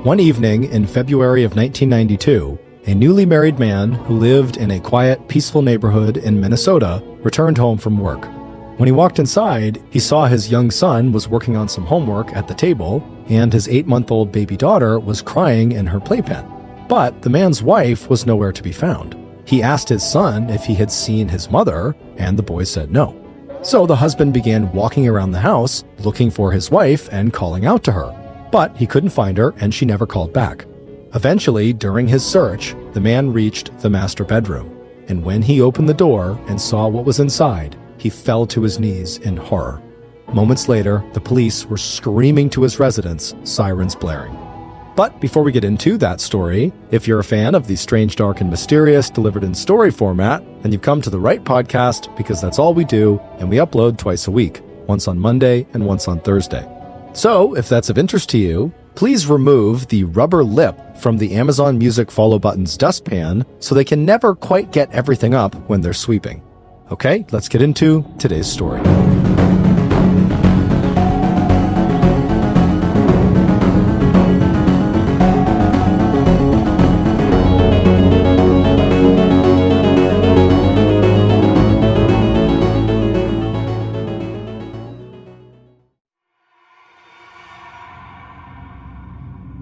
One evening in February of 1992, a newly married man who lived in a quiet, peaceful neighborhood in Minnesota returned home from work. When he walked inside, he saw his young son was working on some homework at the table, and his 8-month-old baby daughter was crying in her playpen. But the man's wife was nowhere to be found. He asked his son if he had seen his mother, and the boy said no. So the husband began walking around the house, looking for his wife and calling out to her. But he couldn't find her, and she never called back. Eventually, during his search, the man reached the master bedroom. And when he opened the door and saw what was inside, he fell to his knees in horror. Moments later, the police were screaming to his residence, sirens blaring. But before we get into that story, if you're a fan of the strange, dark, and mysterious delivered in story format, then you've come to the right podcast, because that's all we do, and we upload twice a week, once on Monday and once on Thursday. So, if that's of interest to you, please remove the rubber lip from the Amazon Music follow button's dustpan so they can never quite get everything up when they're sweeping. Okay, let's get into today's story.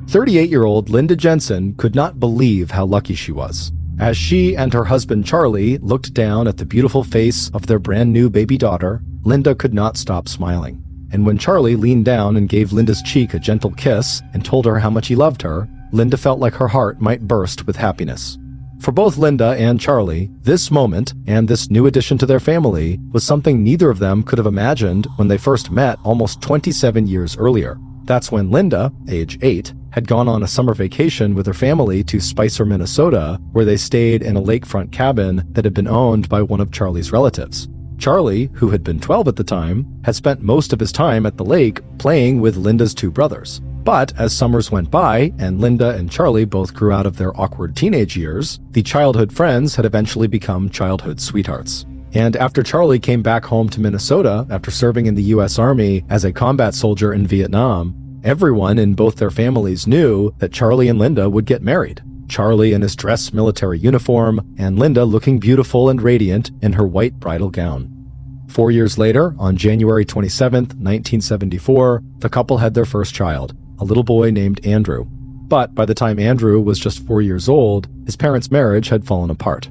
"38-year-old Linda Jensen could not believe how lucky she was. As she and her husband Charlie looked down at the beautiful face of their brand new baby daughter, Linda could not stop smiling. And when Charlie leaned down and gave Linda's cheek a gentle kiss and told her how much he loved her, Linda felt like her heart might burst with happiness. For both Linda and Charlie, this moment and this new addition to their family was something neither of them could have imagined when they first met almost 27 years earlier. That's when Linda, age 8, had gone on a summer vacation with her family to Spicer, Minnesota, where they stayed in a lakefront cabin that had been owned by one of Charlie's relatives. Charlie, who had been 12 at the time, had spent most of his time at the lake playing with Linda's 2 brothers. But as summers went by and Linda and Charlie both grew out of their awkward teenage years, the childhood friends had eventually become childhood sweethearts. And after Charlie came back home to Minnesota after serving in the U.S. Army as a combat soldier in Vietnam, everyone in both their families knew that Charlie and Linda would get married. Charlie in his dress military uniform, and Linda looking beautiful and radiant in her white bridal gown. 4 years later, on January 27, 1974, the couple had their first child, a little boy named Andrew. But by the time Andrew was just 4 years old, his parents' marriage had fallen apart.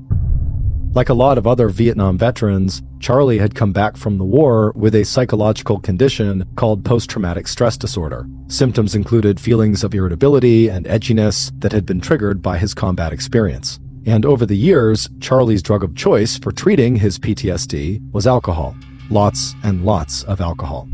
Like a lot of other Vietnam veterans, Charlie had come back from the war with a psychological condition called post-traumatic stress disorder. Symptoms included feelings of irritability and edginess that had been triggered by his combat experience. And over the years, Charlie's drug of choice for treating his PTSD was alcohol. Lots and lots of alcohol.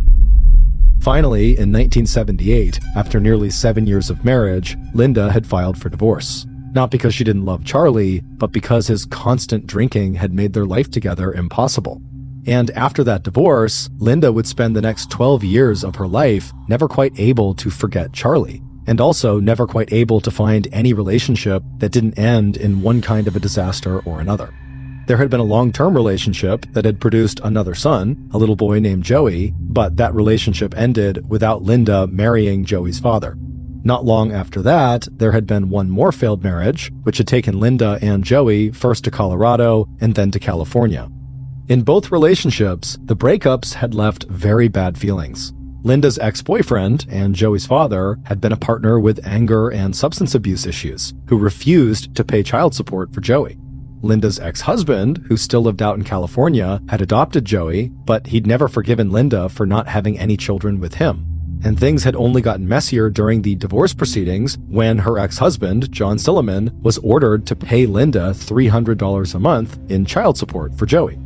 Finally, in 1978, after nearly 7 years of marriage, Linda had filed for divorce. Not because she didn't love Charlie, but because his constant drinking had made their life together impossible. And after that divorce, Linda would spend the next 12 years of her life never quite able to forget Charlie, and also never quite able to find any relationship that didn't end in one kind of a disaster or another. There had been a long-term relationship that had produced another son, a little boy named Joey, but that relationship ended without Linda marrying Joey's father. Not long after that, there had been one more failed marriage, which had taken Linda and Joey first to Colorado and then to California. In both relationships, the breakups had left very bad feelings. Linda's ex-boyfriend and Joey's father had been a partner with anger and substance abuse issues, who refused to pay child support for Joey. Linda's ex-husband, who still lived out in California, had adopted Joey, but he'd never forgiven Linda for not having any children with him. And things had only gotten messier during the divorce proceedings when her ex-husband, John Silliman, was ordered to pay Linda $300 a month in child support for Joey.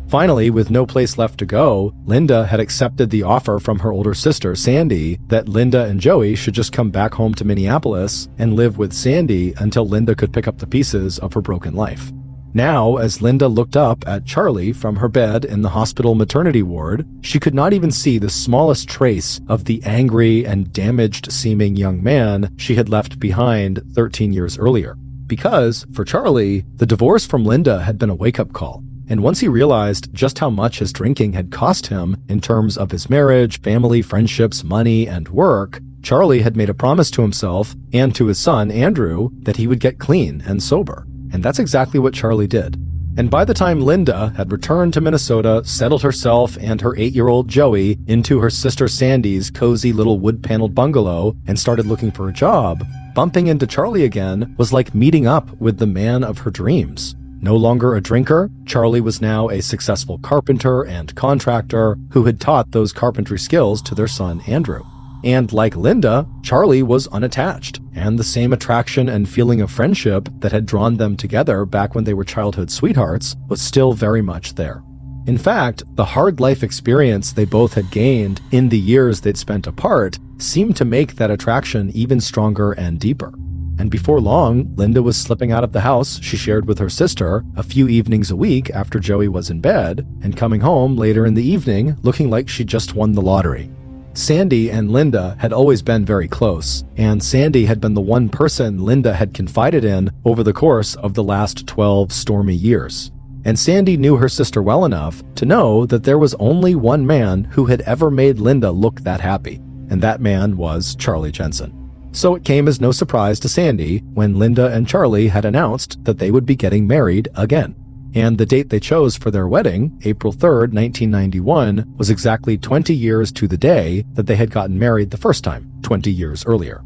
Finally, with no place left to go, Linda had accepted the offer from her older sister, Sandy, that Linda and Joey should just come back home to Minneapolis and live with Sandy until Linda could pick up the pieces of her broken life. Now, as Linda looked up at Charlie from her bed in the hospital maternity ward, she could not even see the smallest trace of the angry and damaged-seeming young man she had left behind 13 years earlier. Because, for Charlie, the divorce from Linda had been a wake-up call. And once he realized just how much his drinking had cost him in terms of his marriage, family, friendships, money, and work, Charlie had made a promise to himself and to his son, Andrew, that he would get clean and sober. And that's exactly what Charlie did. And by the time Linda had returned to Minnesota, settled herself and her 8-year-old Joey into her sister Sandy's cozy little wood-paneled bungalow and started looking for a job, bumping into Charlie again was like meeting up with the man of her dreams. No longer a drinker, Charlie was now a successful carpenter and contractor who had taught those carpentry skills to their son Andrew. And like Linda, Charlie was unattached, and the same attraction and feeling of friendship that had drawn them together back when they were childhood sweethearts was still very much there. In fact, the hard life experience they both had gained in the years they'd spent apart seemed to make that attraction even stronger and deeper. And before long, Linda was slipping out of the house she shared with her sister a few evenings a week after Joey was in bed, and coming home later in the evening looking like she just won the lottery. Sandy and Linda had always been very close, and Sandy had been the one person Linda had confided in over the course of the last 12 stormy years. And Sandy knew her sister well enough to know that there was only one man who had ever made Linda look that happy, and that man was Charlie Jensen. So it came as no surprise to Sandy when Linda and Charlie had announced that they would be getting married again. And the date they chose for their wedding, April 3rd, 1991, was exactly 20 years to the day that they had gotten married the first time, 20 years earlier.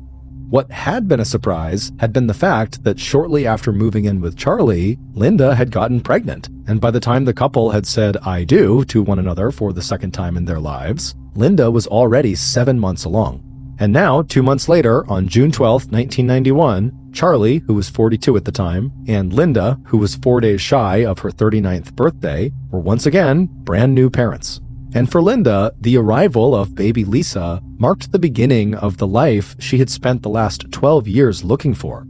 What had been a surprise had been the fact that shortly after moving in with Charlie, Linda had gotten pregnant, and by the time the couple had said "I do" to one another for the second time in their lives, Linda was already 7 months along. And now, 2 months later, on June 12, 1991, Charlie, who was 42 at the time, and Linda, who was 4 days shy of her 39th birthday, were once again brand new parents. And for Linda, the arrival of baby Lisa marked the beginning of the life she had spent the last 12 years looking for.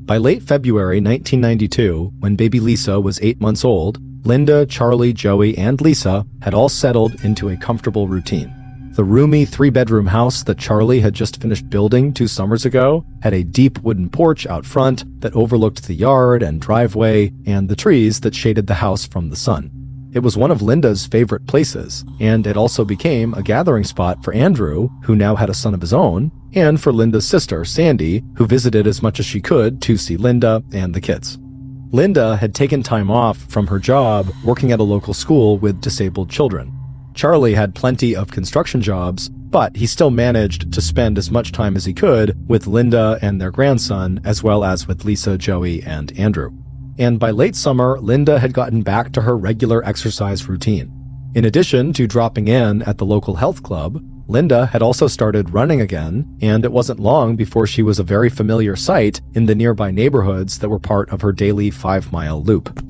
By late February 1992, when baby Lisa was 8 months old, Linda, Charlie, Joey, and Lisa had all settled into a comfortable routine. The roomy 3-bedroom house that Charlie had just finished building 2 summers ago had a deep wooden porch out front that overlooked the yard and driveway and the trees that shaded the house from the sun. It was one of Linda's favorite places, and it also became a gathering spot for Andrew, who now had a son of his own, and for Linda's sister, Sandy, who visited as much as she could to see Linda and the kids. Linda had taken time off from her job working at a local school with disabled children. Charlie had plenty of construction jobs, but he still managed to spend as much time as he could with Linda and their grandson, as well as with Lisa, Joey, and Andrew. And by late summer, Linda had gotten back to her regular exercise routine. In addition to dropping in at the local health club, Linda had also started running again, and it wasn't long before she was a very familiar sight in the nearby neighborhoods that were part of her daily 5-mile loop.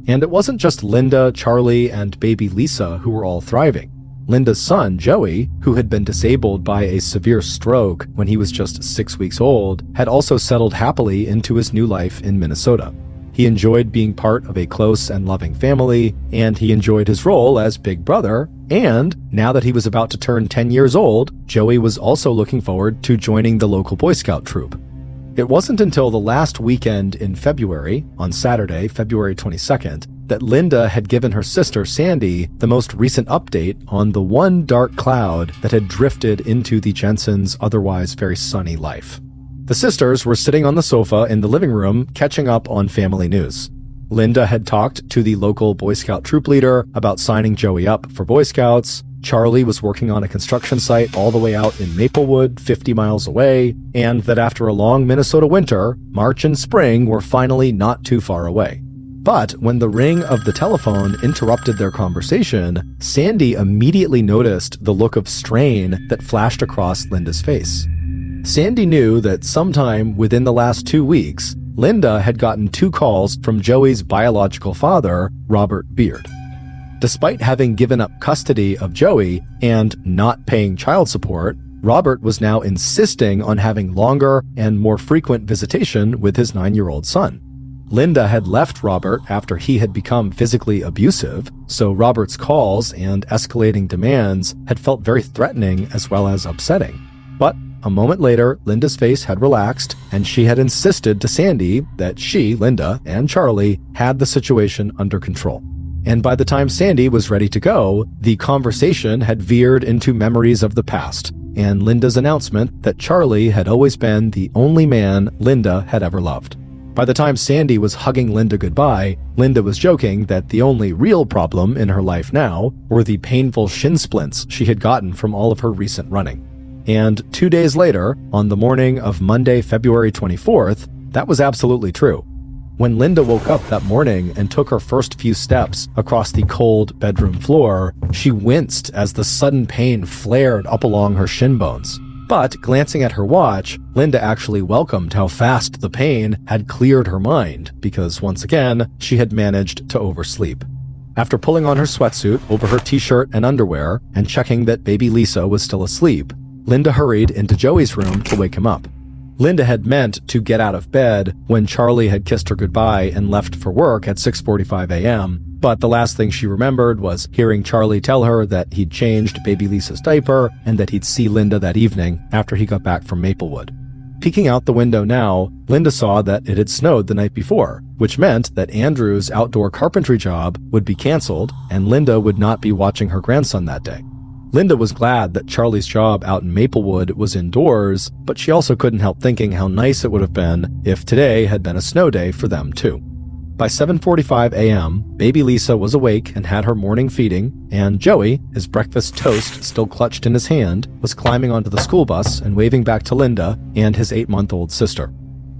And it wasn't just Linda, Charlie, and baby Lisa who were all thriving. Linda's son, Joey, who had been disabled by a severe stroke when he was just 6 weeks old, had also settled happily into his new life in Minnesota. He enjoyed being part of a close and loving family, and he enjoyed his role as big brother, and now that he was about to turn 10 years old, Joey was also looking forward to joining the local Boy Scout troop. It wasn't until the last weekend in February, on Saturday, February 22nd, that Linda had given her sister Sandy the most recent update on the one dark cloud that had drifted into the Jensens' otherwise very sunny life. The sisters were sitting on the sofa in the living room catching up on family news. Linda had talked to the local Boy Scout troop leader about signing Joey up for Boy Scouts. Charlie was working on a construction site all the way out in Maplewood, 50 miles away, and that after a long Minnesota winter, March and spring were finally not too far away. But when the ring of the telephone interrupted their conversation, Sandy immediately noticed the look of strain that flashed across Linda's face. Sandy knew that sometime within the last 2 weeks, Linda had gotten 2 calls from Joey's biological father, Robert Beard. Despite having given up custody of Joey and not paying child support, Robert was now insisting on having longer and more frequent visitation with his 9-year-old son. Linda had left Robert after he had become physically abusive, so Robert's calls and escalating demands had felt very threatening as well as upsetting. But a moment later, Linda's face had relaxed, and she had insisted to Sandy that she, Linda, and Charlie had the situation under control. and by the time Sandy was ready to go, the conversation had veered into memories of the past, and Linda's announcement that Charlie had always been the only man Linda had ever loved. By the time Sandy was hugging Linda goodbye, Linda was joking that the only real problem in her life now were the painful shin splints she had gotten from all of her recent running. And 2 days later, on the morning of Monday, February 24th, that was absolutely true. When Linda woke up that morning and took her first few steps across the cold bedroom floor, she winced as the sudden pain flared up along her shin bones. But glancing at her watch, Linda actually welcomed how fast the pain had cleared her mind, because once again, she had managed to oversleep. After pulling on her sweatsuit over her t-shirt and underwear and checking that baby Lisa was still asleep, Linda hurried into Joey's room to wake him up. Linda had meant to get out of bed when Charlie had kissed her goodbye and left for work at 6:45 a.m., but the last thing she remembered was hearing Charlie tell her that he'd changed baby Lisa's diaper and that he'd see Linda that evening after he got back from Maplewood. Peeking out the window now, Linda saw that it had snowed the night before, which meant that Andrew's outdoor carpentry job would be canceled and Linda would not be watching her grandson that day. Linda was glad that Charlie's job out in Maplewood was indoors, but she also couldn't help thinking how nice it would have been if today had been a snow day for them too. By 7:45 a.m., baby Lisa was awake and had her morning feeding, and Joey, his breakfast toast still clutched in his hand, was climbing onto the school bus and waving back to Linda and his 8-month-old sister.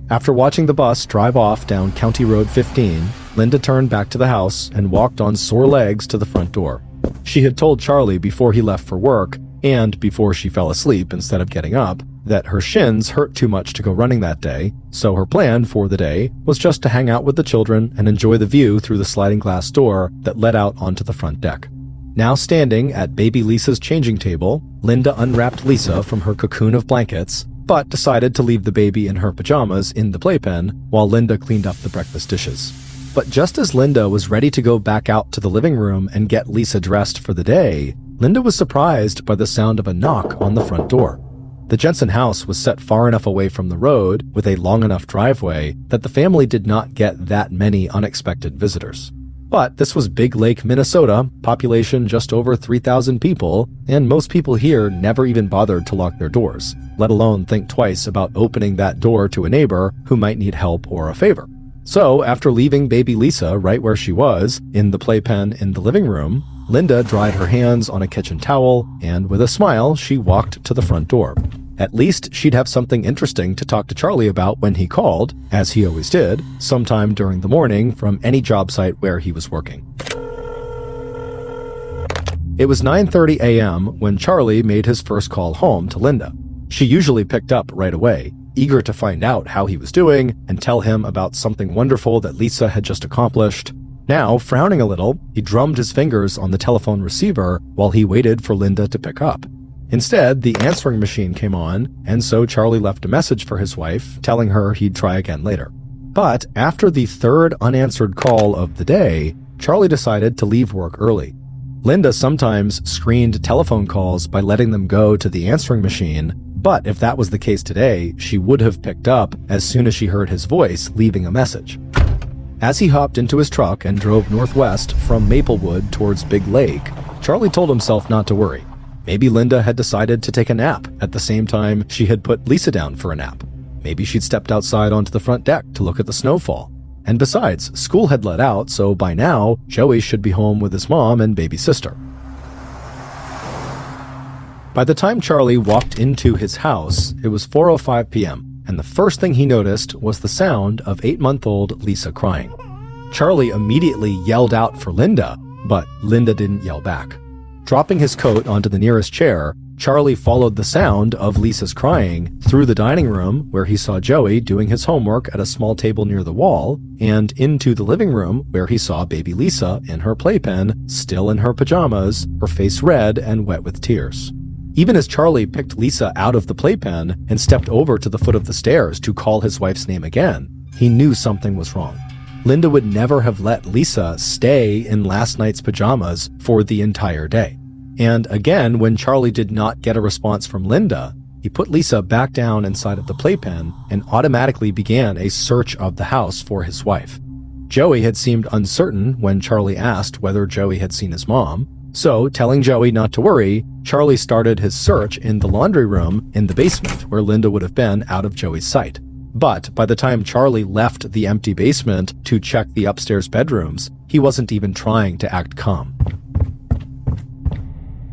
After watching the bus drive off down County Road 15, Linda turned back to the house and walked on sore legs to the front door. She had told Charlie before he left for work, and before she fell asleep instead of getting up, that her shins hurt too much to go running that day, so her plan for the day was just to hang out with the children and enjoy the view through the sliding glass door that led out onto the front deck. Now standing at baby Lisa's changing table, Linda unwrapped Lisa from her cocoon of blankets, but decided to leave the baby in her pajamas in the playpen while Linda cleaned up the breakfast dishes. But just as Linda was ready to go back out to the living room and get Lisa dressed for the day, Linda was surprised by the sound of a knock on the front door. The Jensen house was set far enough away from the road with a long enough driveway that the family did not get that many unexpected visitors. But this was Big Lake, Minnesota, population just over 3,000 people, and most people here never even bothered to lock their doors, let alone think twice about opening that door to a neighbor who might need help or a favor. So, after leaving baby Lisa right where she was, in the playpen in the living room, Linda dried her hands on a kitchen towel, and with a smile, she walked to the front door. At least she'd have something interesting to talk to Charlie about when he called, as he always did, sometime during the morning from any job site where he was working. It was 9:30 a.m. when Charlie made his first call home to Linda. She usually picked up right away, eager to find out how he was doing and tell him about something wonderful that Lisa had just accomplished. Now, frowning a little, he drummed his fingers on the telephone receiver while he waited for Linda to pick up. Instead, the answering machine came on, and so Charlie left a message for his wife, telling her he'd try again later. But after the third unanswered call of the day, Charlie decided to leave work early. Linda sometimes screened telephone calls by letting them go to the answering machine, but if that was the case today, she would have picked up as soon as she heard his voice leaving a message. As he hopped into his truck and drove northwest from Maplewood towards Big Lake, Charlie told himself not to worry. Maybe Linda had decided to take a nap at the same time she had put Lisa down for a nap. Maybe she'd stepped outside onto the front deck to look at the snowfall. And besides, school had let out, so by now, Joey should be home with his mom and baby sister. By the time Charlie walked into his house, it was 4:05 p.m., and the first thing he noticed was the sound of 8-month-old Lisa crying. Charlie immediately yelled out for Linda, but Linda didn't yell back. Dropping his coat onto the nearest chair, Charlie followed the sound of Lisa's crying through the dining room, where he saw Joey doing his homework at a small table near the wall, and into the living room, where he saw baby Lisa in her playpen, still in her pajamas, her face red and wet with tears. Even as Charlie picked Lisa out of the playpen and stepped over to the foot of the stairs to call his wife's name again, he knew something was wrong. Linda would never have let Lisa stay in last night's pajamas for the entire day. And again, when Charlie did not get a response from Linda, he put Lisa back down inside of the playpen and automatically began a search of the house for his wife. Joey had seemed uncertain when Charlie asked whether Joey had seen his mom, so telling Joey not to worry, Charlie started his search in the laundry room in the basement where Linda would have been out of Joey's sight. But by the time Charlie left the empty basement to check the upstairs bedrooms, he wasn't even trying to act calm.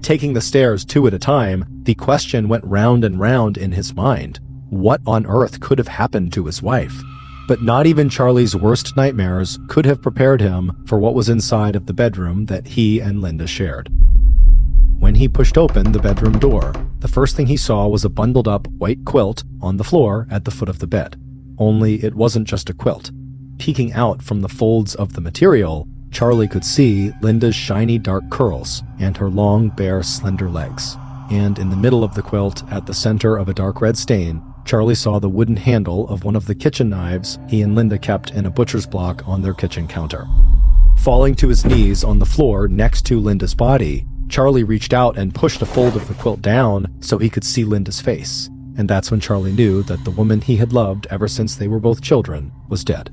Taking the stairs two at a time, the question went round and round in his mind. What on earth could have happened to his wife? But not even Charlie's worst nightmares could have prepared him for what was inside of the bedroom that he and Linda shared. When he pushed open the bedroom door, the first thing he saw was a bundled up white quilt on the floor at the foot of the bed. Only it wasn't just a quilt. Peeking out from the folds of the material, Charlie could see Linda's shiny dark curls and her long, bare, slender legs. And in the middle of the quilt, at the center of a dark red stain, Charlie saw the wooden handle of one of the kitchen knives he and Linda kept in a butcher's block on their kitchen counter. Falling to his knees on the floor next to Linda's body, Charlie reached out and pushed a fold of the quilt down so he could see Linda's face. And that's when Charlie knew that the woman he had loved ever since they were both children was dead.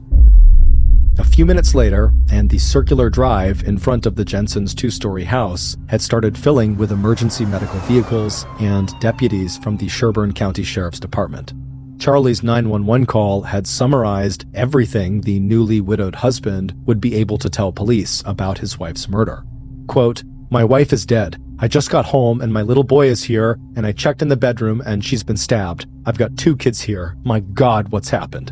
A few minutes later, and the circular drive in front of the Jensens' two-story house had started filling with emergency medical vehicles and deputies from the Sherburne County Sheriff's Department. Charlie's 911 call had summarized everything the newly widowed husband would be able to tell police about his wife's murder. Quote, "My wife is dead. I just got home and my little boy is here, and I checked in the bedroom and she's been stabbed. I've got 2 kids here. My God, what's happened?"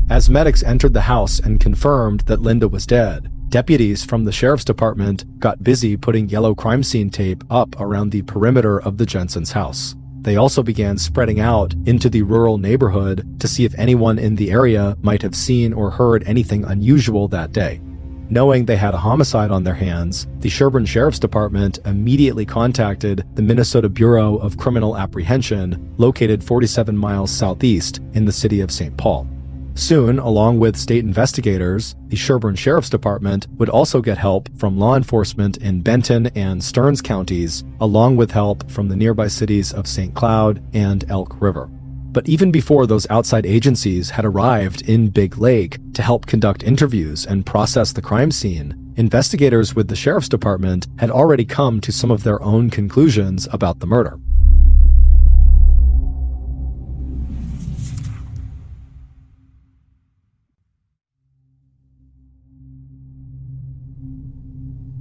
As medics entered the house and confirmed that Linda was dead, deputies from the sheriff's department got busy putting yellow crime scene tape up around the perimeter of the Jensens' house. They also began spreading out into the rural neighborhood to see if anyone in the area might have seen or heard anything unusual that day. Knowing they had a homicide on their hands, the Sherburne Sheriff's Department immediately contacted the Minnesota Bureau of Criminal Apprehension, located 47 miles southeast in the city of St. Paul. Soon, along with state investigators, the Sherburne Sheriff's Department would also get help from law enforcement in Benton and Stearns counties, along with help from the nearby cities of St. Cloud and Elk River. But even before those outside agencies had arrived in Big Lake to help conduct interviews and process the crime scene, investigators with the Sheriff's Department had already come to some of their own conclusions about the murder.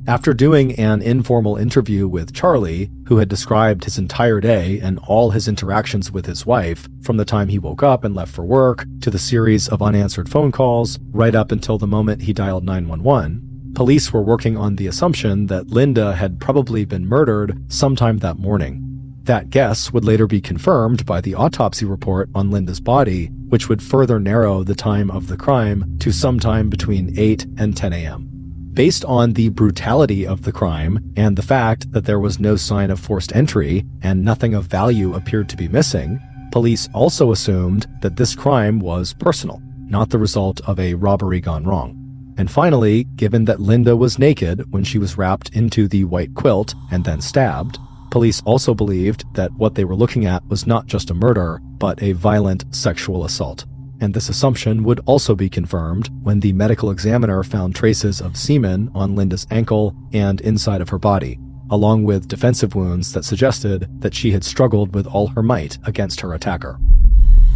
After doing an informal interview with Charlie, who had described his entire day and all his interactions with his wife, from the time he woke up and left for work, to the series of unanswered phone calls, right up until the moment he dialed 911, police were working on the assumption that Linda had probably been murdered sometime that morning. That guess would later be confirmed by the autopsy report on Linda's body, which would further narrow the time of the crime to sometime between 8 and 10 a.m. Based on the brutality of the crime and the fact that there was no sign of forced entry and nothing of value appeared to be missing, police also assumed that this crime was personal, not the result of a robbery gone wrong. And finally, given that Linda was naked when she was wrapped into the white quilt and then stabbed, police also believed that what they were looking at was not just a murder, but a violent sexual assault. And this assumption would also be confirmed when the medical examiner found traces of semen on Linda's ankle and inside of her body, along with defensive wounds that suggested that she had struggled with all her might against her attacker.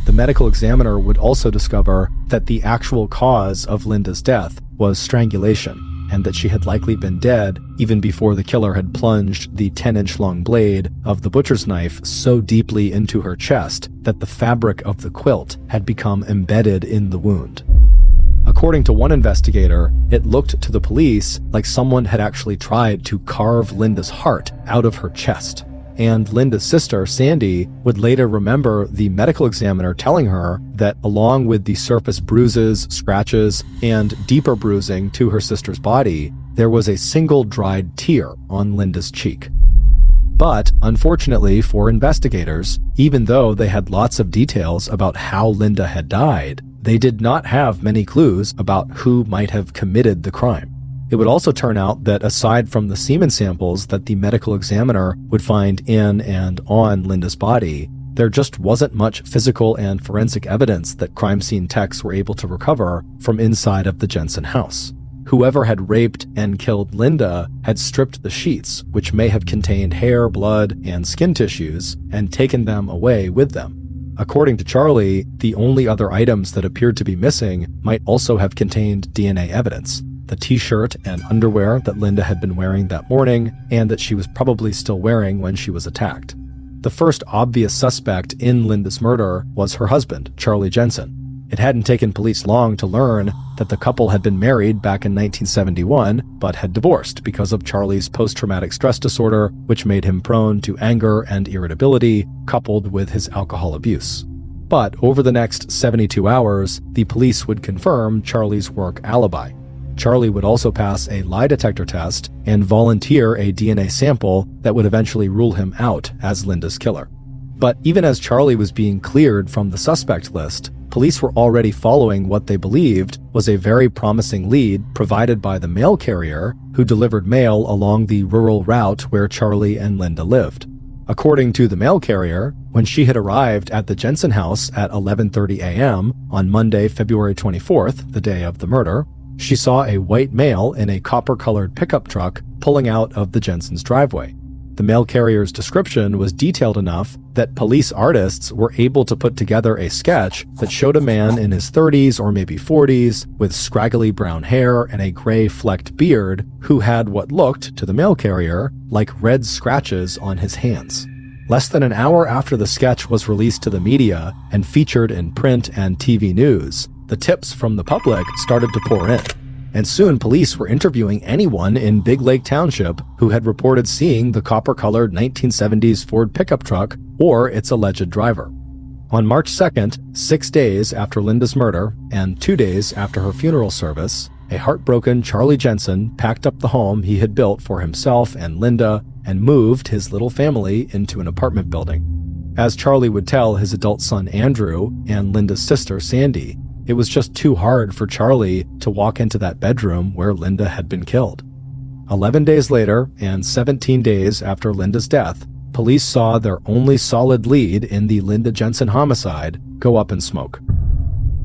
The medical examiner would also discover that the actual cause of Linda's death was strangulation, and that she had likely been dead even before the killer had plunged the 10-inch long blade of the butcher's knife so deeply into her chest that the fabric of the quilt had become embedded in the wound. According to one investigator, it looked to the police like someone had actually tried to carve Linda's heart out of her chest. And Linda's sister, Sandy, would later remember the medical examiner telling her that along with the surface bruises, scratches, and deeper bruising to her sister's body, there was a single dried tear on Linda's cheek. But, unfortunately for investigators, even though they had lots of details about how Linda had died, they did not have many clues about who might have committed the crime. It would also turn out that aside from the semen samples that the medical examiner would find in and on Linda's body, There just wasn't much physical and forensic evidence that crime scene techs were able to recover from inside of the Jensen house. Whoever had raped and killed Linda had stripped the sheets, which may have contained hair, blood, and skin tissues, and taken them away with them. According to Charlie, the only other items that appeared to be missing might also have contained DNA evidence: the t-shirt and underwear that Linda had been wearing that morning, and that she was probably still wearing when she was attacked. The first obvious suspect in Linda's murder was her husband, Charlie Jensen. It hadn't taken police long to learn that the couple had been married back in 1971, but had divorced because of Charlie's post-traumatic stress disorder, which made him prone to anger and irritability, coupled with his alcohol abuse. But over the next 72 hours, the police would confirm Charlie's work alibi. Charlie would also pass a lie detector test and volunteer a DNA sample that would eventually rule him out as Linda's killer. But even as Charlie was being cleared from the suspect list, police were already following what they believed was a very promising lead provided by the mail carrier who delivered mail along the rural route where Charlie and Linda lived. According to the mail carrier, when she had arrived at the Jensen house at 11:30 a.m. on Monday, February 24th, the day of the murder, she saw a white male in a copper-colored pickup truck pulling out of the Jensen's driveway. The mail carrier's description was detailed enough that police artists were able to put together a sketch that showed a man in his 30s or maybe 40s with scraggly brown hair and a gray flecked beard who had what looked, to the mail carrier, like red scratches on his hands. Less than an hour after the sketch was released to the media and featured in print and TV news, the tips from the public started to pour in. And soon police were interviewing anyone in Big Lake Township who had reported seeing the copper-colored 1970s Ford pickup truck or its alleged driver. On March 2nd, 6 days after Linda's murder and 2 days after her funeral service, a heartbroken Charlie Jensen packed up the home he had built for himself and Linda and moved his little family into an apartment building. As Charlie would tell his adult son Andrew and Linda's sister Sandy, it was just too hard for Charlie to walk into that bedroom where Linda had been killed. 11 days later, and 17 days after Linda's death, police saw their only solid lead in the Linda Jensen homicide go up in smoke.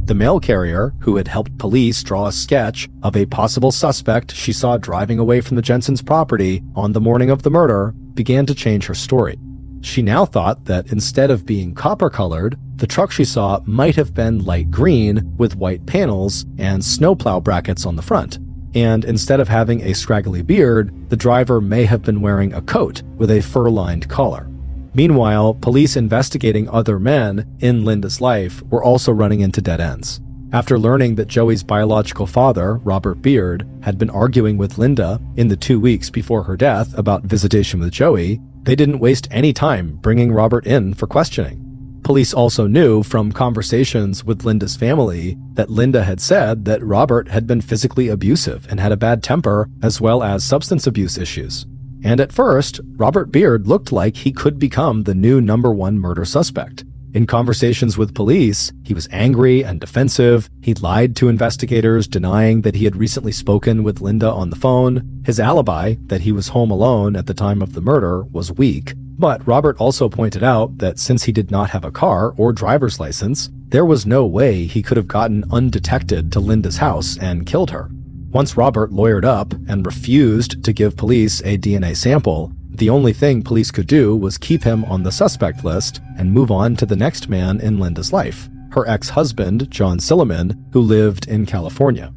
The mail carrier, who had helped police draw a sketch of a possible suspect she saw driving away from the Jensen's property on the morning of the murder, began to change her story. She now thought that instead of being copper-colored, the truck she saw might have been light green with white panels and snowplow brackets on the front. And instead of having a scraggly beard, the driver may have been wearing a coat with a fur-lined collar. Meanwhile, police investigating other men in Linda's life were also running into dead ends. After learning that Joey's biological father, Robert Beard, had been arguing with Linda in the 2 weeks before her death about visitation with Joey, they didn't waste any time bringing Robert in for questioning. Police also knew from conversations with Linda's family that Linda had said that Robert had been physically abusive and had a bad temper as well as substance abuse issues. And at first, Robert Beard looked like he could become the new #1 murder suspect. In conversations with police, he was angry and defensive. He lied to investigators, denying that he had recently spoken with Linda on the phone. His alibi, that he was home alone at the time of the murder, was weak. But Robert also pointed out that since he did not have a car or driver's license, there was no way he could have gotten undetected to Linda's house and killed her. Once Robert lawyered up and refused to give police a DNA sample, the only thing police could do was keep him on the suspect list and move on to the next man in Linda's life, her ex-husband, John Silliman, who lived in California.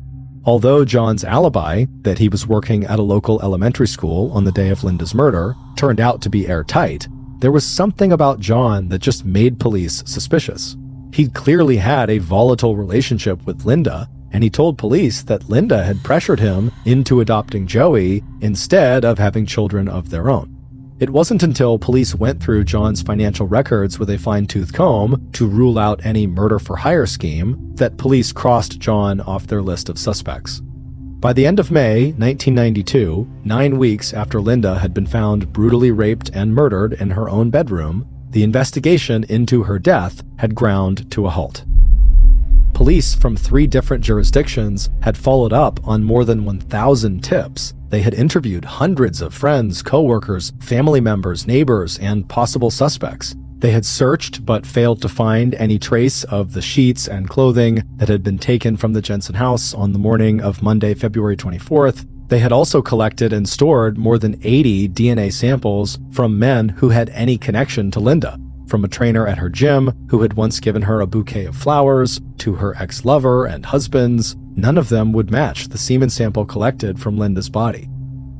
Although John's alibi, that he was working at a local elementary school on the day of Linda's murder, turned out to be airtight, there was something about John that just made police suspicious. He'd clearly had a volatile relationship with Linda, and he told police that Linda had pressured him into adopting Joey instead of having children of their own. It wasn't until police went through John's financial records with a fine-tooth comb to rule out any murder-for-hire scheme that police crossed John off their list of suspects. By the end of May 1992, 9 weeks after Linda had been found brutally raped and murdered in her own bedroom, the investigation into her death had ground to a halt. Police from 3 different jurisdictions had followed up on more than 1,000 tips. They had interviewed hundreds of friends, co-workers, family members, neighbors, and possible suspects. They had searched but failed to find any trace of the sheets and clothing that had been taken from the Jensen house on the morning of Monday, February 24th. They had also collected and stored more than 80 DNA samples from men who had any connection to Linda, from a trainer at her gym who had once given her a bouquet of flowers, to her ex-lover and husbands. None of them would match the semen sample collected from Linda's body.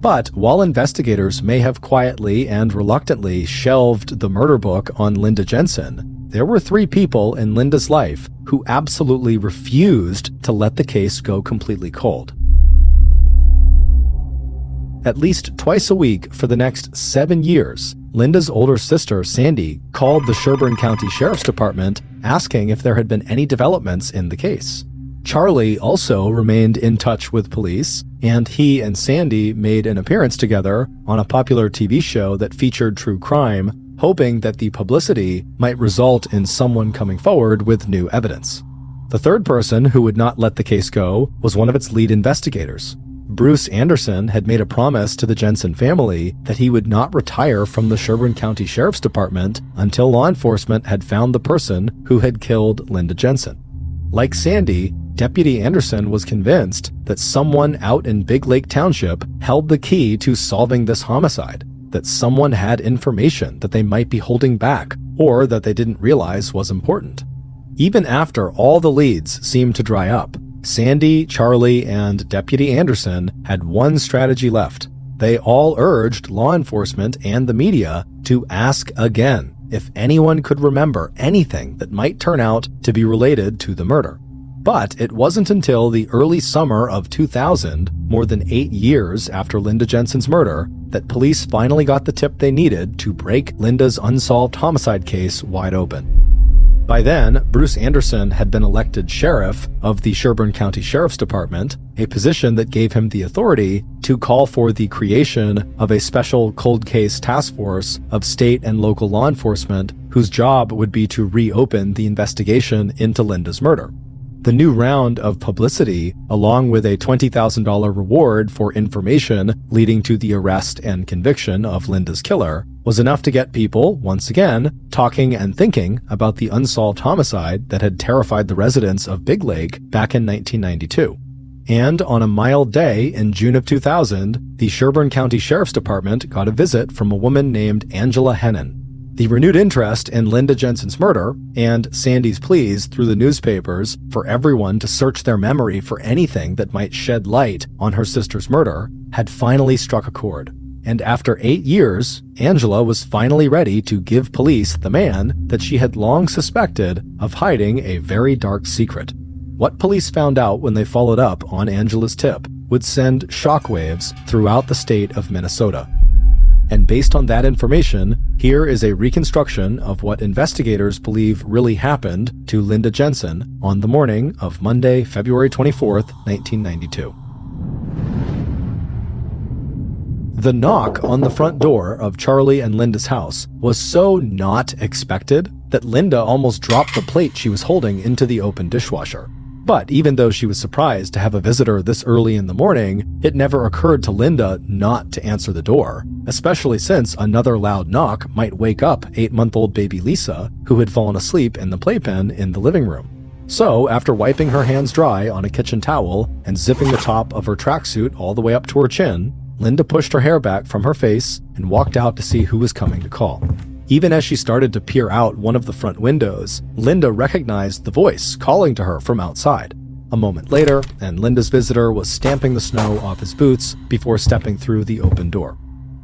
But while investigators may have quietly and reluctantly shelved the murder book on Linda Jensen, there were 3 people in Linda's life who absolutely refused to let the case go completely cold. At least twice a week for the next 7 years, Linda's older sister, Sandy, called the Sherburne County Sheriff's Department asking if there had been any developments in the case. Charlie also remained in touch with police, and he and Sandy made an appearance together on a popular TV show that featured true crime, hoping that the publicity might result in someone coming forward with new evidence. The third person who would not let the case go was one of its lead investigators. Bruce Anderson had made a promise to the Jensen family that he would not retire from the Sherburne County Sheriff's Department until law enforcement had found the person who had killed Linda Jensen. Like Sandy, Deputy Anderson was convinced that someone out in Big Lake Township held the key to solving this homicide, that someone had information that they might be holding back or that they didn't realize was important. Even after all the leads seemed to dry up, Sandy, Charlie, and Deputy Anderson had one strategy left. They all urged law enforcement and the media to ask again if anyone could remember anything that might turn out to be related to the murder. But it wasn't until the early summer of 2000, more than 8 years after Linda Jensen's murder, that police finally got the tip they needed to break Linda's unsolved homicide case wide open. By then, Bruce Anderson had been elected sheriff of the Sherburne County Sheriff's Department, a position that gave him the authority to call for the creation of a special cold case task force of state and local law enforcement whose job would be to reopen the investigation into Linda's murder. The new round of publicity, along with a $20,000 reward for information leading to the arrest and conviction of Linda's killer, was enough to get people, once again, talking and thinking about the unsolved homicide that had terrified the residents of Big Lake back in 1992. And on a mild day in June of 2000, the Sherburne County Sheriff's Department got a visit from a woman named Angela Hennon. The renewed interest in Linda Jensen's murder and Sandy's pleas through the newspapers for everyone to search their memory for anything that might shed light on her sister's murder had finally struck a chord. And after 8 years, Angela was finally ready to give police the man that she had long suspected of hiding a very dark secret. What police found out when they followed up on Angela's tip would send shockwaves throughout the state of Minnesota. And based on that information, here is a reconstruction of what investigators believe really happened to Linda Jensen on the morning of Monday, February 24th, 1992. The knock on the front door of Charlie and Linda's house was so not expected that Linda almost dropped the plate she was holding into the open dishwasher. But even though she was surprised to have a visitor this early in the morning, it never occurred to Linda not to answer the door, especially since another loud knock might wake up 8-month-old baby Lisa, who had fallen asleep in the playpen in the living room. So, after wiping her hands dry on a kitchen towel and zipping the top of her tracksuit all the way up to her chin, Linda pushed her hair back from her face and walked out to see who was coming to call. Even as she started to peer out one of the front windows, Linda recognized the voice calling to her from outside. A moment later, and Linda's visitor was stamping the snow off his boots before stepping through the open door.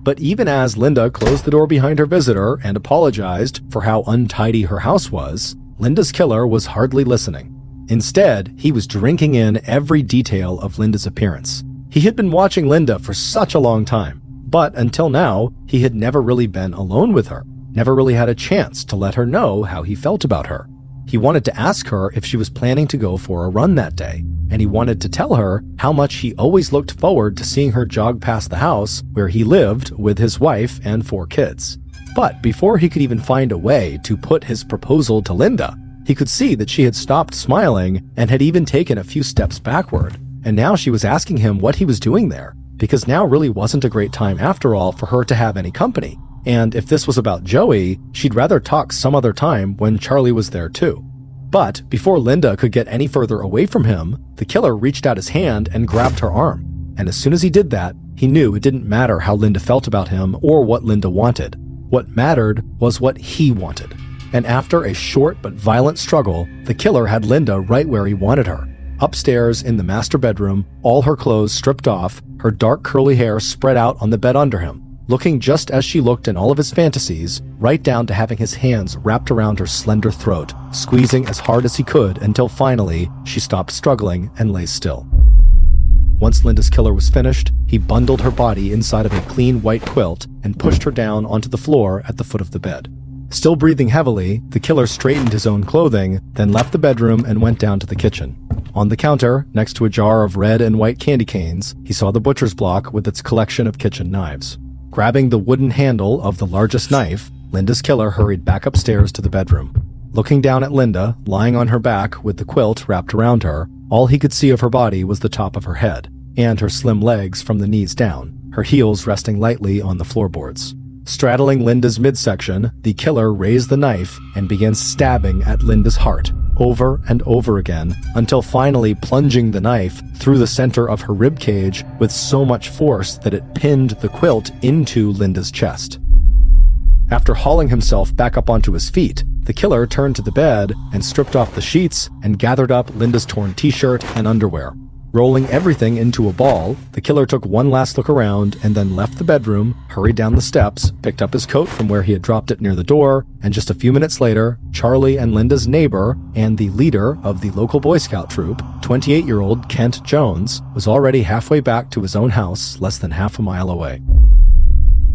But even as Linda closed the door behind her visitor and apologized for how untidy her house was, Linda's killer was hardly listening. Instead, he was drinking in every detail of Linda's appearance. He had been watching Linda for such a long time, but until now, he had never really been alone with her. Never really had a chance to let her know how he felt about her. He wanted to ask her if she was planning to go for a run that day, and he wanted to tell her how much he always looked forward to seeing her jog past the house where he lived with his wife and 4 kids. But before he could even find a way to put his proposal to Linda, he could see that she had stopped smiling and had even taken a few steps backward. And now she was asking him what he was doing there, because now really wasn't a great time after all for her to have any company. And if this was about Joey, she'd rather talk some other time when Charlie was there too. But before Linda could get any further away from him, the killer reached out his hand and grabbed her arm. And as soon as he did that, he knew it didn't matter how Linda felt about him or what Linda wanted. What mattered was what he wanted. And after a short but violent struggle, the killer had Linda right where he wanted her. Upstairs in the master bedroom, all her clothes stripped off, her dark curly hair spread out on the bed under him, looking just as she looked in all of his fantasies, right down to having his hands wrapped around her slender throat, squeezing as hard as he could until finally she stopped struggling and lay still. Once Linda's killer was finished, he bundled her body inside of a clean white quilt and pushed her down onto the floor at the foot of the bed. Still breathing heavily, the killer straightened his own clothing, then left the bedroom and went down to the kitchen. On the counter, next to a jar of red and white candy canes, he saw the butcher's block with its collection of kitchen knives. Grabbing the wooden handle of the largest knife, Linda's killer hurried back upstairs to the bedroom. Looking down at Linda, lying on her back with the quilt wrapped around her, all he could see of her body was the top of her head, and her slim legs from the knees down, her heels resting lightly on the floorboards. Straddling Linda's midsection, the killer raised the knife and began stabbing at Linda's heart, over and over again, until finally plunging the knife through the center of her ribcage with so much force that it pinned the quilt into Linda's chest. After hauling himself back up onto his feet, the killer turned to the bed and stripped off the sheets and gathered up Linda's torn t-shirt and underwear. Rolling everything into a ball, the killer took one last look around and then left the bedroom, hurried down the steps, picked up his coat from where he had dropped it near the door, and just a few minutes later, Charlie and Linda's neighbor and the leader of the local Boy Scout troop, 28-year-old Kent Jones, was already halfway back to his own house less than half a mile away.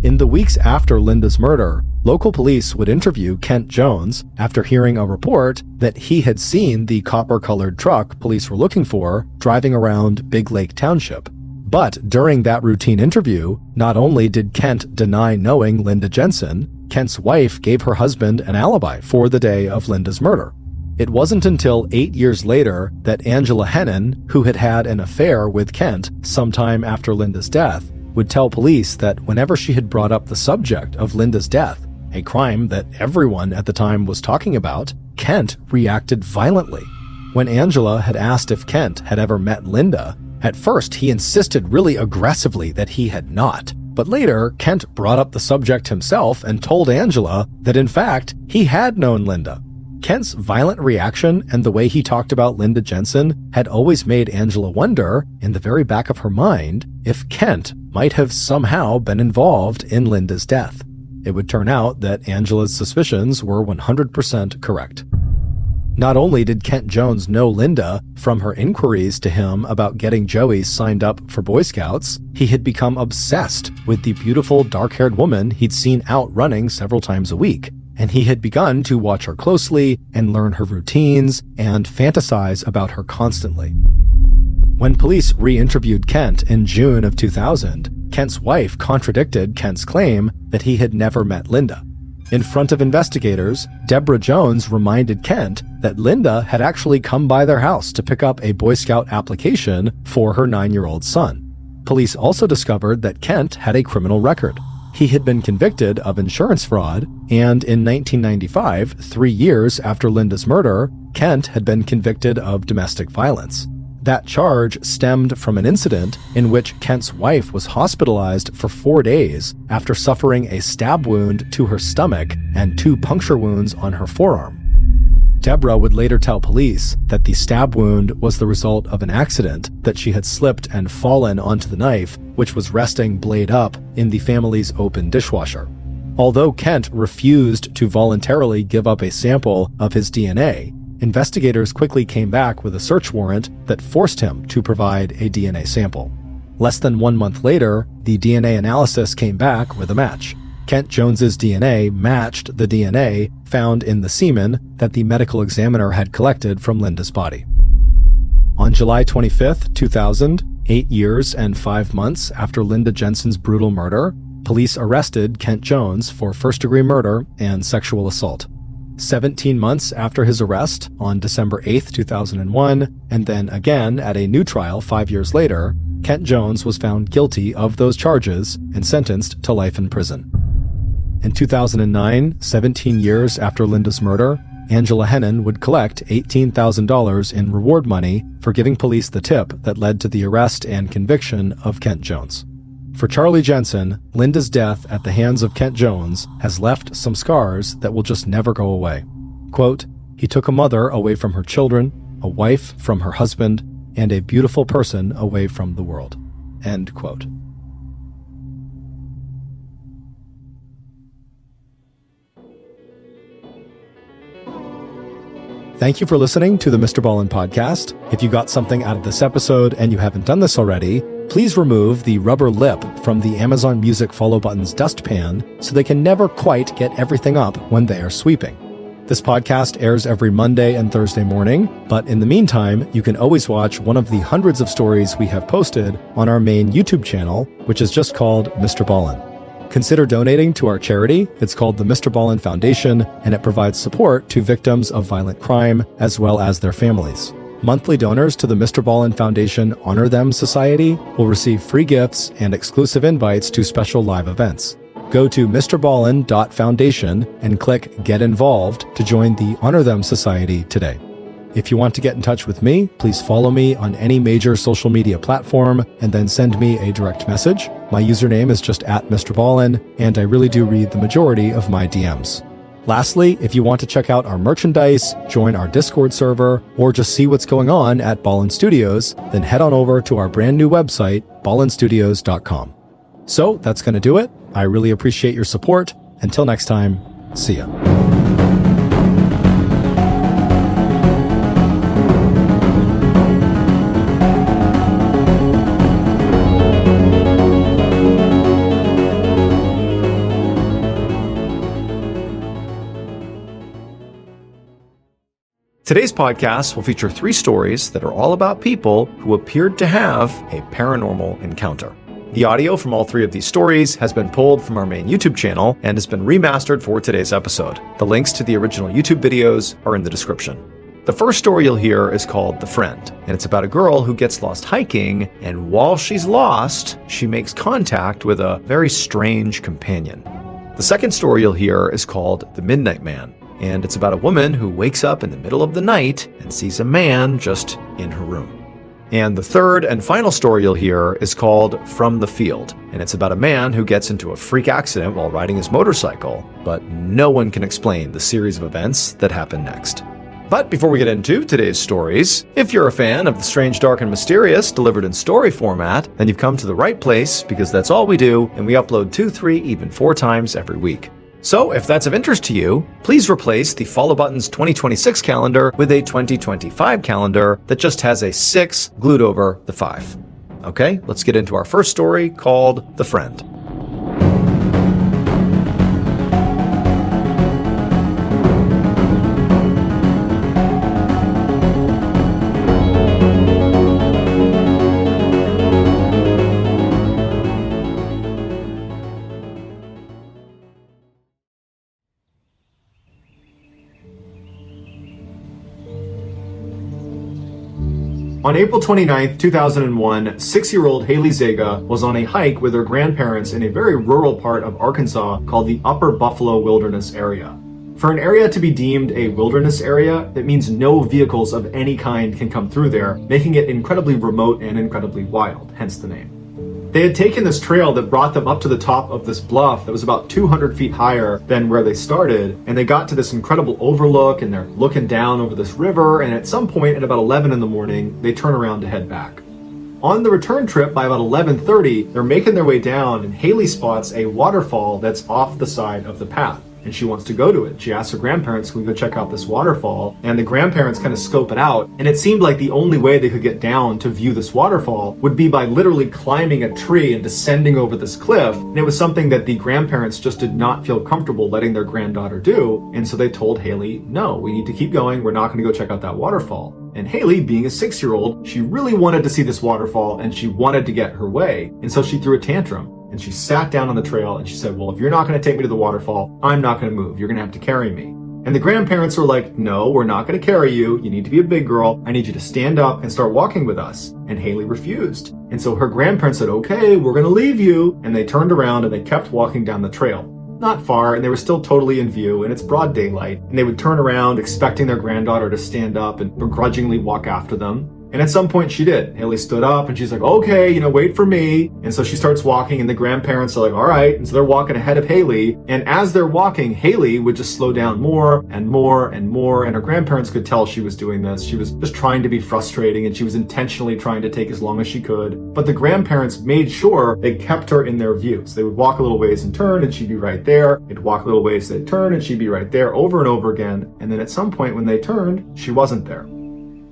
In the weeks after Linda's murder, local police would interview Kent Jones after hearing a report that he had seen the copper-colored truck police were looking for driving around Big Lake Township. But during that routine interview, not only did Kent deny knowing Linda Jensen, Kent's wife gave her husband an alibi for the day of Linda's murder. It wasn't until 8 years later that Angela Hennon, who had had an affair with Kent sometime after Linda's death, would tell police that whenever she had brought up the subject of Linda's death, a crime that everyone at the time was talking about, Kent reacted violently. When Angela had asked if Kent had ever met Linda, at first he insisted really aggressively that he had not. But later, Kent brought up the subject himself and told Angela that in fact, he had known Linda. Kent's violent reaction and the way he talked about Linda Jensen had always made Angela wonder, in the very back of her mind, if Kent might have somehow been involved in Linda's death. It would turn out that Angela's suspicions were 100% correct. Not only did Kent Jones know Linda from her inquiries to him about getting Joey signed up for Boy Scouts, he had become obsessed with the beautiful dark-haired woman he'd seen out running several times a week, and he had begun to watch her closely and learn her routines and fantasize about her constantly. When police re-interviewed Kent in June of 2000, Kent's wife contradicted Kent's claim that he had never met Linda. In front of investigators, Deborah Jones reminded Kent that Linda had actually come by their house to pick up a Boy Scout application for her 9-year-old son. Police also discovered that Kent had a criminal record. He had been convicted of insurance fraud, and in 1995, 3 years after Linda's murder, Kent had been convicted of domestic violence. That charge stemmed from an incident in which Kent's wife was hospitalized for 4 days after suffering a stab wound to her stomach and 2 puncture wounds on her forearm. Deborah would later tell police that the stab wound was the result of an accident, that she had slipped and fallen onto the knife, which was resting blade up in the family's open dishwasher. Although Kent refused to voluntarily give up a sample of his DNA, investigators quickly came back with a search warrant that forced him to provide a DNA sample. Less than 1 month later, the DNA analysis came back with a match. Kent Jones's DNA matched the DNA found in the semen that the medical examiner had collected from Linda's body. On July 25, 2000, 8 years and 5 months after Linda Jensen's brutal murder, police arrested Kent Jones for first-degree murder and sexual assault. 17 months after his arrest, on December 8, 2001, and then again at a new trial 5 years later, Kent Jones was found guilty of those charges and sentenced to life in prison. In 2009, 17 years after Linda's murder, Angela Hennon would collect $18,000 in reward money for giving police the tip that led to the arrest and conviction of Kent Jones. For Charlie Jensen, Linda's death at the hands of Kent Jones has left some scars that will just never go away. Quote, "He took a mother away from her children, a wife from her husband, and a beautiful person away from the world." End quote. Thank you for listening to the Mr. Ballin podcast. If you got something out of this episode and you haven't done this already, please remove the rubber lip from the Amazon Music follow button's dustpan so they can never quite get everything up when they are sweeping. This podcast airs every Monday and Thursday morning, but in the meantime, you can always watch one of the hundreds of stories we have posted on our main YouTube channel, which is just called Mr. Ballin. Consider donating to our charity. It's called the Mr. Ballin Foundation, and it provides support to victims of violent crime as well as their families. Monthly donors to the Mr. Ballin Foundation Honor Them Society will receive free gifts and exclusive invites to special live events. Go to mrballin.foundation and click Get Involved to join the Honor Them Society today. If you want to get in touch with me, please follow me on any major social media platform and then send me a direct message. My username is just @MrBallin, and I really do read the majority of my DMs. Lastly, if you want to check out our merchandise, join our Discord server, or just see what's going on at Ballin Studios, then head on over to our brand new website, ballinstudios.com. So that's going to do it. I really appreciate your support. Until next time, see ya. Today's podcast will feature 3 stories that are all about people who appeared to have a paranormal encounter. The audio from all 3 of these stories has been pulled from our main YouTube channel and has been remastered for today's episode. The links to the original YouTube videos are in the description. The first story you'll hear is called The Friend, and it's about a girl who gets lost hiking, and while she's lost, she makes contact with a very strange companion. The second story you'll hear is called The Midnight Man, and it's about a woman who wakes up in the middle of the night and sees a man just in her room. And the third and final story you'll hear is called From the Field, and it's about a man who gets into a freak accident while riding his motorcycle, but no one can explain the series of events that happen next. But before we get into today's stories, if you're a fan of the strange, dark, and mysterious delivered in story format, then you've come to the right place, because that's all we do, and we upload 2, 3, even 4 times every week. So if that's of interest to you, please replace the Follow Button's 2026 calendar with a 2025 calendar that just has a 6 glued over the 5. Okay, let's get into our first story called The Friend. On April 29, 2001, 6-year-old Haley Zega was on a hike with her grandparents in a very rural part of Arkansas called the Upper Buffalo Wilderness Area. For an area to be deemed a wilderness area, it means no vehicles of any kind can come through there, making it incredibly remote and incredibly wild, hence the name. They had taken this trail that brought them up to the top of this bluff that was about 200 feet higher than where they started, and they got to this incredible overlook, and they're looking down over this river, and at some point at about 11 in the morning, they turn around to head back. On the return trip, by about 11:30, they're making their way down, and Haley spots a waterfall that's off the side of the path, and she wants to go to it. She asks her grandparents, "Can we go check out this waterfall?" And the grandparents kind of scope it out, and it seemed like the only way they could get down to view this waterfall would be by literally climbing a tree and descending over this cliff. And it was something that the grandparents just did not feel comfortable letting their granddaughter do, and so they told Haley, "No, we need to keep going. We're not going to go check out that waterfall." And Haley, being a 6-year-old, she really wanted to see this waterfall, and she wanted to get her way, and so she threw a tantrum. And she sat down on the trail and she said, "Well, if you're not going to take me to the waterfall, I'm not going to move. You're going to have to carry me." And the grandparents were like, "No, we're not going to carry you. You need to be a big girl. I need you to stand up and start walking with us." And Haley refused. And so her grandparents said, "Okay, we're going to leave you." And they turned around and they kept walking down the trail. not far, and they were still totally in view, and it's broad daylight, and they would turn around expecting their granddaughter to stand up and begrudgingly walk after them. And at some point she did. Haley stood up and she's like, okay, wait for me. And so she starts walking and the grandparents are like, all right. And so they're walking ahead of Haley. And as they're walking, Haley would just slow down more and more and more. And her grandparents could tell she was doing this. She was just trying to be frustrating and she was intentionally trying to take as long as she could. But the grandparents made sure they kept her in their view. So they would walk a little ways and turn and she'd be right there. They'd walk a little ways, they'd turn and she'd be right there over and over again. And then at some point when they turned, she wasn't there.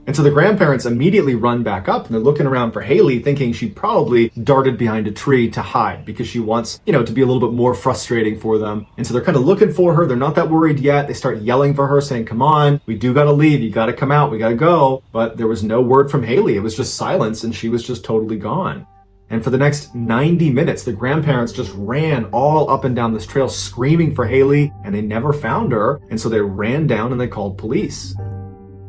And so the grandparents immediately run back up and they're looking around for Haley thinking she probably darted behind a tree to hide because she wants, to be a little bit more frustrating for them. And so they're kind of looking for her. They're not that worried yet. They start yelling for her saying, come on, we do gotta leave. You gotta come out. We gotta go. But there was no word from Haley. It was just silence and she was just totally gone. And for the next 90 minutes, the grandparents just ran all up and down this trail screaming for Haley and they never found her. And so they ran down and they called police.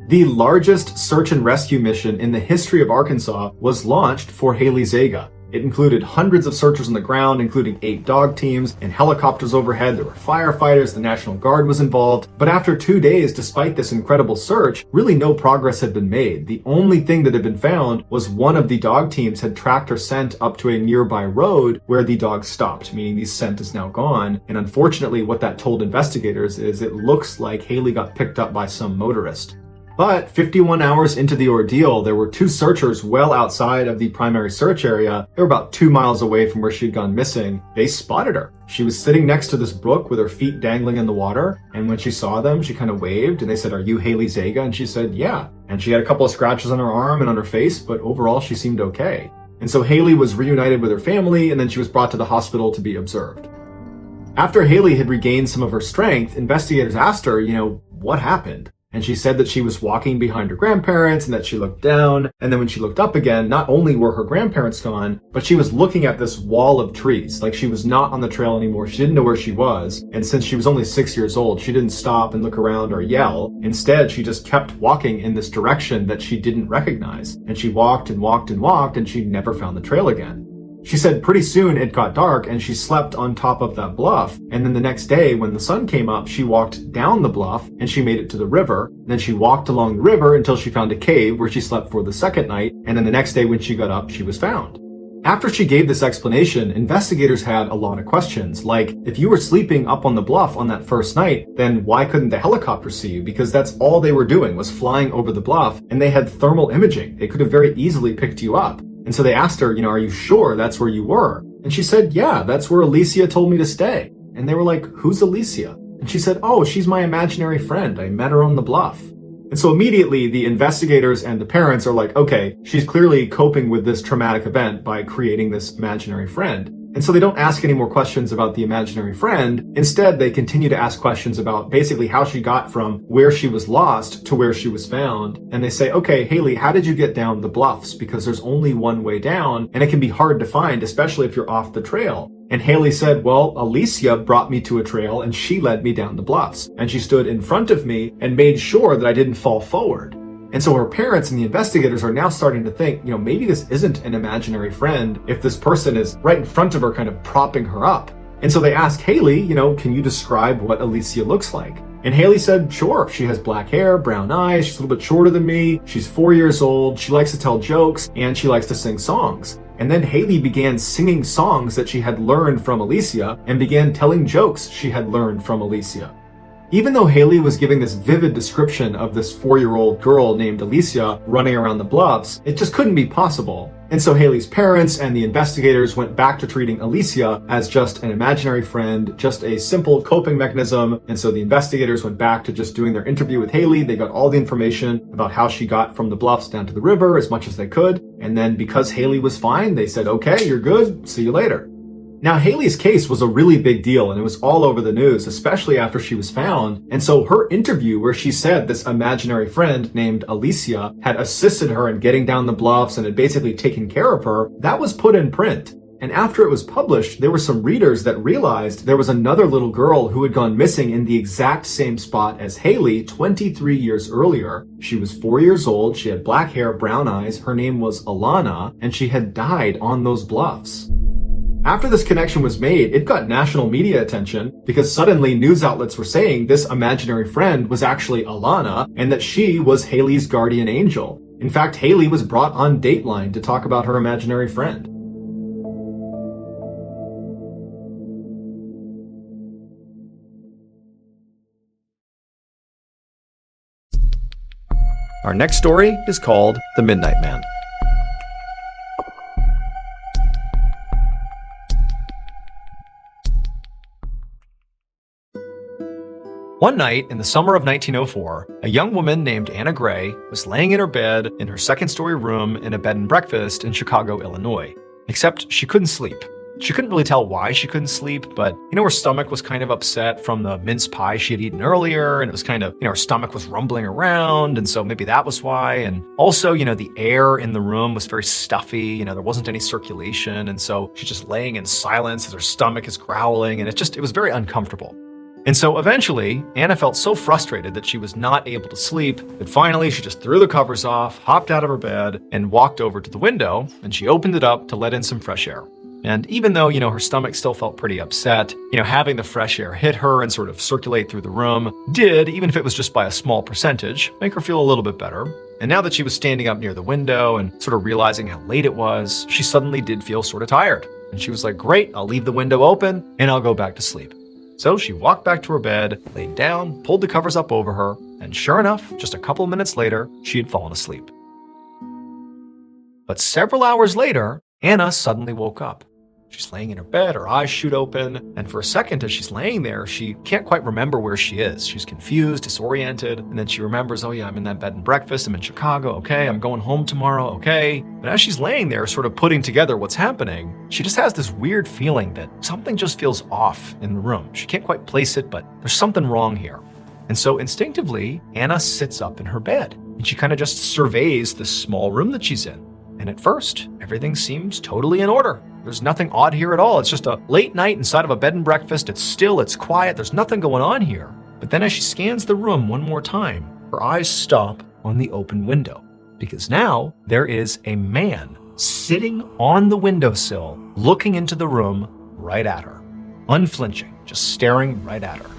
The largest search and rescue mission in the history of Arkansas was launched for Haley Zega. It included hundreds of searchers on the ground, including 8 dog teams and helicopters overhead. There were firefighters, the National Guard was involved. But after 2 days, despite this incredible search, really no progress had been made. The only thing that had been found was one of the dog teams had tracked her scent up to a nearby road where the dog stopped, meaning the scent is now gone. And unfortunately, what that told investigators is it looks like Haley got picked up by some motorist. But 51 hours into the ordeal, there were 2 searchers well outside of the primary search area. They were about 2 miles away from where she'd gone missing. They spotted her. She was sitting next to this brook with her feet dangling in the water. And when she saw them, she kind of waved and they said, are you Haley Zega? And she said, yeah. And she had a couple of scratches on her arm and on her face, but overall she seemed okay. And so Haley was reunited with her family and then she was brought to the hospital to be observed. After Haley had regained some of her strength, investigators asked her, what happened? And she said that she was walking behind her grandparents and that she looked down. And then when she looked up again, not only were her grandparents gone, but she was looking at this wall of trees. Like she was not on the trail anymore. She didn't know where she was. And since she was only 6 years old, she didn't stop and look around or yell. Instead, she just kept walking in this direction that she didn't recognize. And she walked and walked and walked and she never found the trail again. She said pretty soon it got dark and she slept on top of that bluff. And then the next day when the sun came up, she walked down the bluff and she made it to the river. Then she walked along the river until she found a cave where she slept for the second night. And then the next day when she got up, she was found. After she gave this explanation, investigators had a lot of questions, like, if you were sleeping up on the bluff on that first night, then why couldn't the helicopter see you? Because that's all they were doing was flying over the bluff, and they had thermal imaging. They could have very easily picked you up. And so they asked her, are you sure that's where you were? And she said, yeah, that's where Alicia told me to stay. And they were like, who's Alicia? And she said, oh, she's my imaginary friend. I met her on the bluff. And so immediately the investigators and the parents are like, okay, she's clearly coping with this traumatic event by creating this imaginary friend. And so they don't ask any more questions about the imaginary friend. Instead, they continue to ask questions about basically how she got from where she was lost to where she was found. And they say, okay, Haley, how did you get down the bluffs? Because there's only one way down and it can be hard to find, especially if you're off the trail. And Haley said, well, Alicia brought me to a trail and she led me down the bluffs. And she stood in front of me and made sure that I didn't fall forward. And so her parents and the investigators are now starting to think, maybe this isn't an imaginary friend if this person is right in front of her kind of propping her up. And so they asked Haley, can you describe what Alicia looks like? And Haley said, sure, she has black hair, brown eyes, she's a little bit shorter than me, she's 4 years old, she likes to tell jokes, and she likes to sing songs. And then Haley began singing songs that she had learned from Alicia and began telling jokes she had learned from Alicia. Even though Haley was giving this vivid description of this 4-year-old girl named Alicia running around the bluffs, it just couldn't be possible. And so Haley's parents and the investigators went back to treating Alicia as just an imaginary friend, just a simple coping mechanism. And so the investigators went back to just doing their interview with Haley. They got all the information about how she got from the bluffs down to the river as much as they could. And then because Haley was fine, they said, okay, you're good. See you later. Now, Haley's case was a really big deal and it was all over the news, especially after she was found. And so her interview where she said this imaginary friend named Alicia had assisted her in getting down the bluffs and had basically taken care of her, that was put in print. And after it was published, there were some readers that realized there was another little girl who had gone missing in the exact same spot as Haley 23 years earlier. She was 4 years old, she had black hair, brown eyes, her name was Alana, and she had died on those bluffs. After this connection was made, it got national media attention because suddenly news outlets were saying this imaginary friend was actually Alana and that she was Haley's guardian angel. In fact, Haley was brought on Dateline to talk about her imaginary friend. Our next story is called The Midnight Man. One night in the summer of 1904, a young woman named Anna Gray was laying in her bed in her second-story room in a bed and breakfast in Chicago, Illinois. Except she couldn't sleep. She couldn't really tell why she couldn't sleep, but, her stomach was kind of upset from the mince pie she had eaten earlier, and it was kind of, her stomach was rumbling around, and so maybe that was why. And also, the air in the room was very stuffy, there wasn't any circulation, and so she's just laying in silence as her stomach is growling, and it was very uncomfortable. And so eventually, Anna felt so frustrated that she was not able to sleep that finally she just threw the covers off, hopped out of her bed, and walked over to the window, and she opened it up to let in some fresh air. And even though, her stomach still felt pretty upset, having the fresh air hit her and sort of circulate through the room did, even if it was just by a small percentage, make her feel a little bit better. And now that she was standing up near the window and sort of realizing how late it was, she suddenly did feel sort of tired. And she was like, great, I'll leave the window open and I'll go back to sleep. So she walked back to her bed, laid down, pulled the covers up over her, and sure enough, just a couple of minutes later, she had fallen asleep. But several hours later, Anna suddenly woke up. She's laying in her bed, her eyes shoot open, and for a second as she's laying there, she can't quite remember where she is. She's confused, disoriented, and then she remembers, oh yeah, I'm in that bed and breakfast, I'm in Chicago, okay, I'm going home tomorrow, okay. But as she's laying there, sort of putting together what's happening, she just has this weird feeling that something just feels off in the room. She can't quite place it, but there's something wrong here. And so instinctively, Anna sits up in her bed, and she kind of just surveys this small room that she's in. And at first, everything seems totally in order. There's nothing odd here at all. It's just a late night inside of a bed and breakfast. It's still, it's quiet. There's nothing going on here. But then as she scans the room one more time, her eyes stop on the open window. Because now there is a man sitting on the windowsill, looking into the room right at her, unflinching, just staring right at her.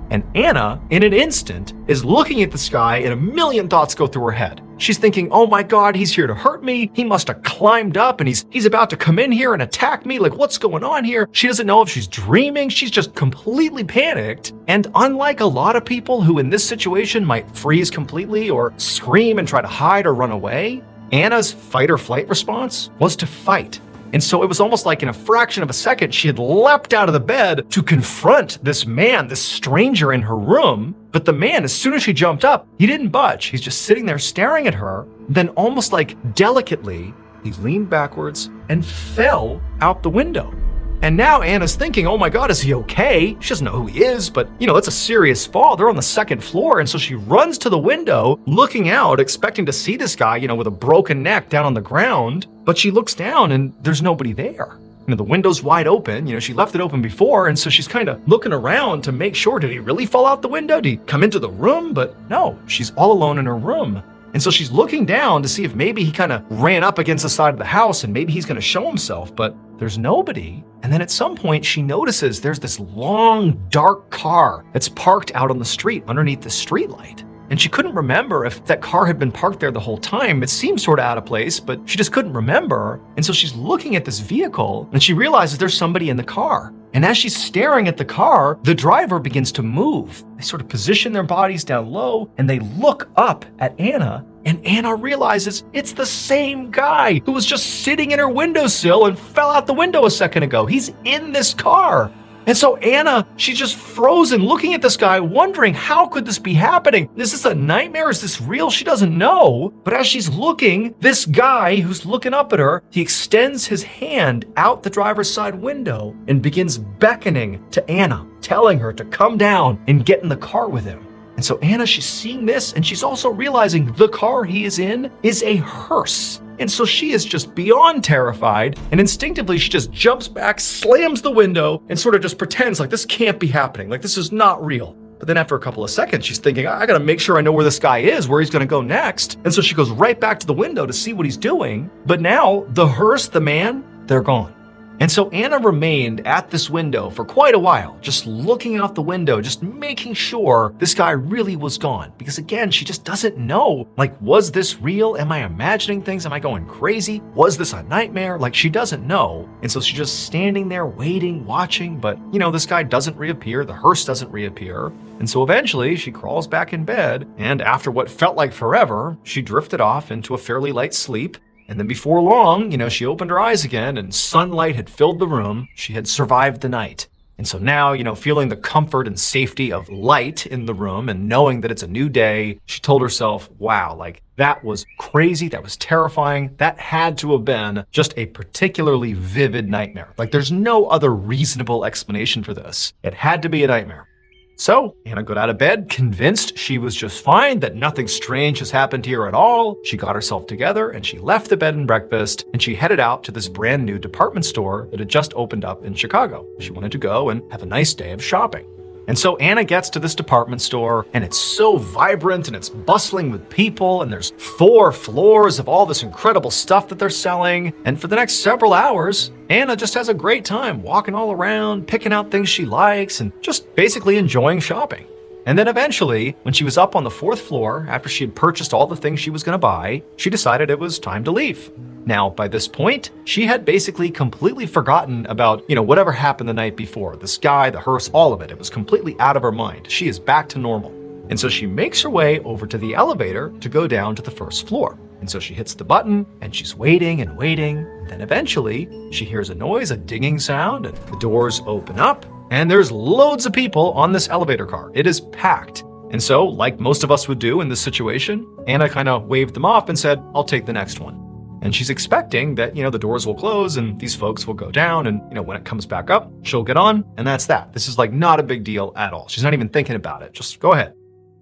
And Anna, in an instant, is looking at the sky and a million thoughts go through her head. She's thinking, oh my God, he's here to hurt me. He must have climbed up and he's about to come in here and attack me. Like, what's going on here? She doesn't know if she's dreaming. She's just completely panicked. And unlike a lot of people who in this situation might freeze completely or scream and try to hide or run away, Anna's fight or flight response was to fight. And so it was almost like in a fraction of a second, she had leapt out of the bed to confront this man, this stranger in her room. But the man, as soon as she jumped up, he didn't budge. He's just sitting there staring at her. Then almost like delicately, he leaned backwards and fell out the window. And now Anna's thinking, oh my God, is he okay? She doesn't know who he is, but it's a serious fall. They're on the second floor. And so she runs to the window, looking out, expecting to see this guy, with a broken neck down on the ground. But she looks down and there's nobody there. The window's wide open. She left it open before. And so she's kind of looking around to make sure, did he really fall out the window? Did he come into the room? But no, she's all alone in her room. And so she's looking down to see if maybe he kind of ran up against the side of the house and maybe he's going to show himself, but there's nobody. And then at some point she notices there's this long, dark car that's parked out on the street underneath the streetlight. And she couldn't remember if that car had been parked there the whole time. It seemed sort of out of place, but she just couldn't remember. And so she's looking at this vehicle and she realizes there's somebody in the car. And as she's staring at the car, the driver begins to move. They sort of position their bodies down low and they look up at Anna. And Anna realizes it's the same guy who was just sitting in her windowsill and fell out the window a second ago. He's in this car. And so Anna, she's just frozen looking at this guy, wondering how could this be happening? Is this a nightmare? Is this real? She doesn't know. But as she's looking, this guy who's looking up at her, he extends his hand out the driver's side window and begins beckoning to Anna, telling her to come down and get in the car with him. And so Anna, she's seeing this and she's also realizing the car he is in is a hearse. And so she is just beyond terrified, and instinctively she just jumps back, slams the window, and sort of just pretends like this can't be happening, like this is not real. But then after a couple of seconds, she's thinking, I gotta make sure I know where this guy is, where he's gonna go next. And so she goes right back to the window to see what he's doing. But now the hearse, the man, they're gone. And so Anna remained at this window for quite a while, just looking out the window, just making sure this guy really was gone. Because again, she just doesn't know, like, was this real? Am I imagining things? Am I going crazy? Was this a nightmare? Like, she doesn't know. And so she's just standing there waiting, watching, but this guy doesn't reappear, the hearse doesn't reappear. And so eventually she crawls back in bed, and after what felt like forever, she drifted off into a fairly light sleep. And then before long, she opened her eyes again and sunlight had filled the room. She had survived the night. And so now, feeling the comfort and safety of light in the room and knowing that it's a new day, she told herself, wow, like that was crazy. That was terrifying. That had to have been just a particularly vivid nightmare. Like there's no other reasonable explanation for this. It had to be a nightmare. So Anna got out of bed, convinced she was just fine, that nothing strange has happened here at all. She got herself together and she left the bed and breakfast and she headed out to this brand new department store that had just opened up in Chicago. She wanted to go and have a nice day of shopping. And so Anna gets to this department store and it's so vibrant and it's bustling with people and there's 4 floors of all this incredible stuff that they're selling. And for the next several hours, Anna just has a great time walking all around, picking out things she likes and just basically enjoying shopping. And then eventually, when she was up on the 4th floor, after she had purchased all the things she was going to buy, she decided it was time to leave. Now, by this point, she had basically completely forgotten about, whatever happened the night before. The sky, the hearse, all of it. It was completely out of her mind. She is back to normal. And so she makes her way over to the elevator to go down to the 1st floor. And so she hits the button and she's waiting and waiting. Then eventually she hears a noise, a dinging sound, and the doors open up and there's loads of people on this elevator car. It is packed. And so, like most of us would do in this situation, Anna kind of waved them off and said, I'll take the next one. And she's expecting that, the doors will close and these folks will go down and, when it comes back up, she'll get on and that's that. This is like not a big deal at all. She's not even thinking about it. Just go ahead.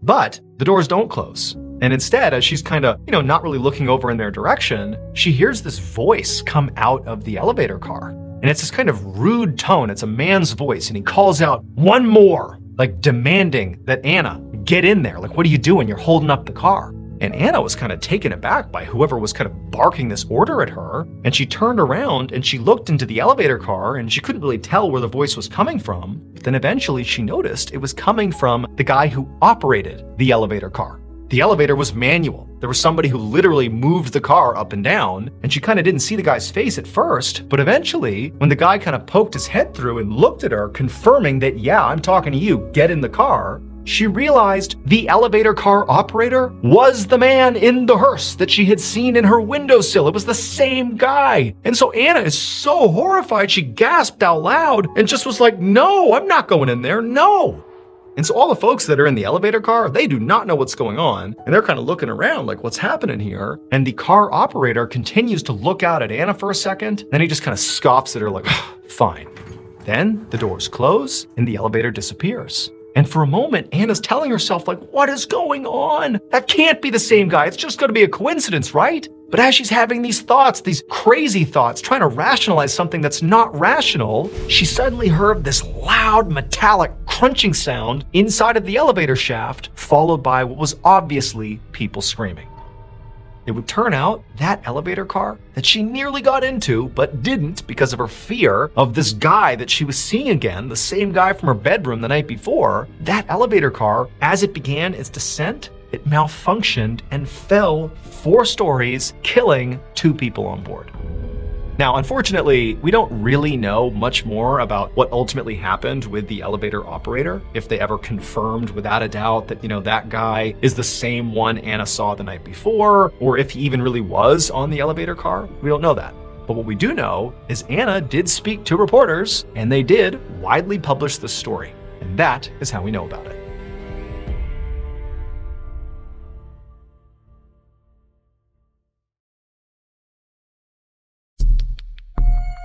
But the doors don't close. And instead, as she's kind of, not really looking over in their direction, she hears this voice come out of the elevator car. And it's this kind of rude tone. It's a man's voice and he calls out, one more, like demanding that Anna get in there. Like, what are you doing? You're holding up the car. And Anna was kind of taken aback by whoever was kind of barking this order at her. And she turned around and she looked into the elevator car and she couldn't really tell where the voice was coming from. But then eventually she noticed it was coming from the guy who operated the elevator car. The elevator was manual. There was somebody who literally moved the car up and down, and she kind of didn't see the guy's face at first, but eventually, when the guy kind of poked his head through and looked at her, confirming that, yeah, I'm talking to you, get in the car, she realized the elevator car operator was the man in the hearse that she had seen in her windowsill. It was the same guy. And so Anna is so horrified, she gasped out loud and just was like, no, I'm not going in there, no. And so all the folks that are in the elevator car, they do not know what's going on. And they're kind of looking around like, what's happening here? And the car operator continues to look out at Anna for a second. Then he just kind of scoffs at her like, fine. Then the doors close and the elevator disappears. And for a moment, Anna's telling herself like, what is going on? That can't be the same guy. It's just going to be a coincidence, right? But as she's having these thoughts, these crazy thoughts, trying to rationalize something that's not rational, she suddenly heard this loud metallic crunching sound inside of the elevator shaft, followed by what was obviously people screaming. It would turn out that elevator car that she nearly got into, but didn't because of her fear of this guy that she was seeing again, the same guy from her bedroom the night before, that elevator car, as it began its descent, it malfunctioned and fell 4 stories, killing 2 people on board. Now, unfortunately, we don't really know much more about what ultimately happened with the elevator operator, if they ever confirmed without a doubt that, that guy is the same one Anna saw the night before, or if he even really was on the elevator car. We don't know that. But what we do know is Anna did speak to reporters, and they did widely publish this story. And that is how we know about it.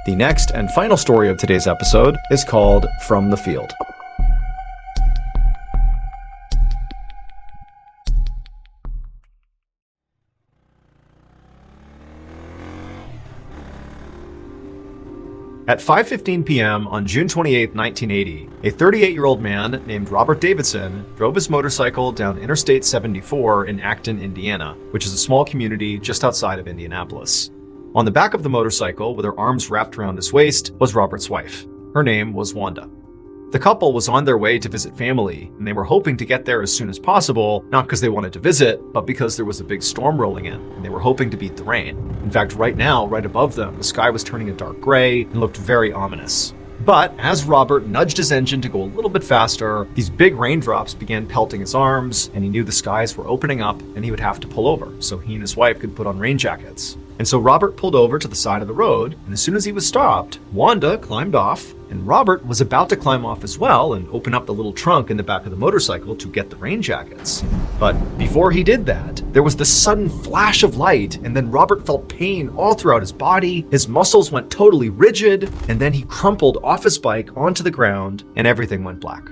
The next and final story of today's episode is called From the Field. At 5:15 p.m. on June 28, 1980, a 38-year-old man named Robert Davidson drove his motorcycle down Interstate 74 in Acton, Indiana, which is a small community just outside of Indianapolis. On the back of the motorcycle, with her arms wrapped around his waist, was Robert's wife. Her name was Wanda. The couple was on their way to visit family, and they were hoping to get there as soon as possible, not because they wanted to visit, but because there was a big storm rolling in, and they were hoping to beat the rain. In fact, right now, right above them, the sky was turning a dark gray and looked very ominous. But as Robert nudged his engine to go a little bit faster, these big raindrops began pelting his arms, and he knew the skies were opening up and he would have to pull over so he and his wife could put on rain jackets. And so Robert pulled over to the side of the road, and as soon as he was stopped, Wanda climbed off, and Robert was about to climb off as well and open up the little trunk in the back of the motorcycle to get the rain jackets. But before he did that, there was this sudden flash of light, and then Robert felt pain all throughout his body, his muscles went totally rigid, and then he crumpled off his bike onto the ground, and everything went black.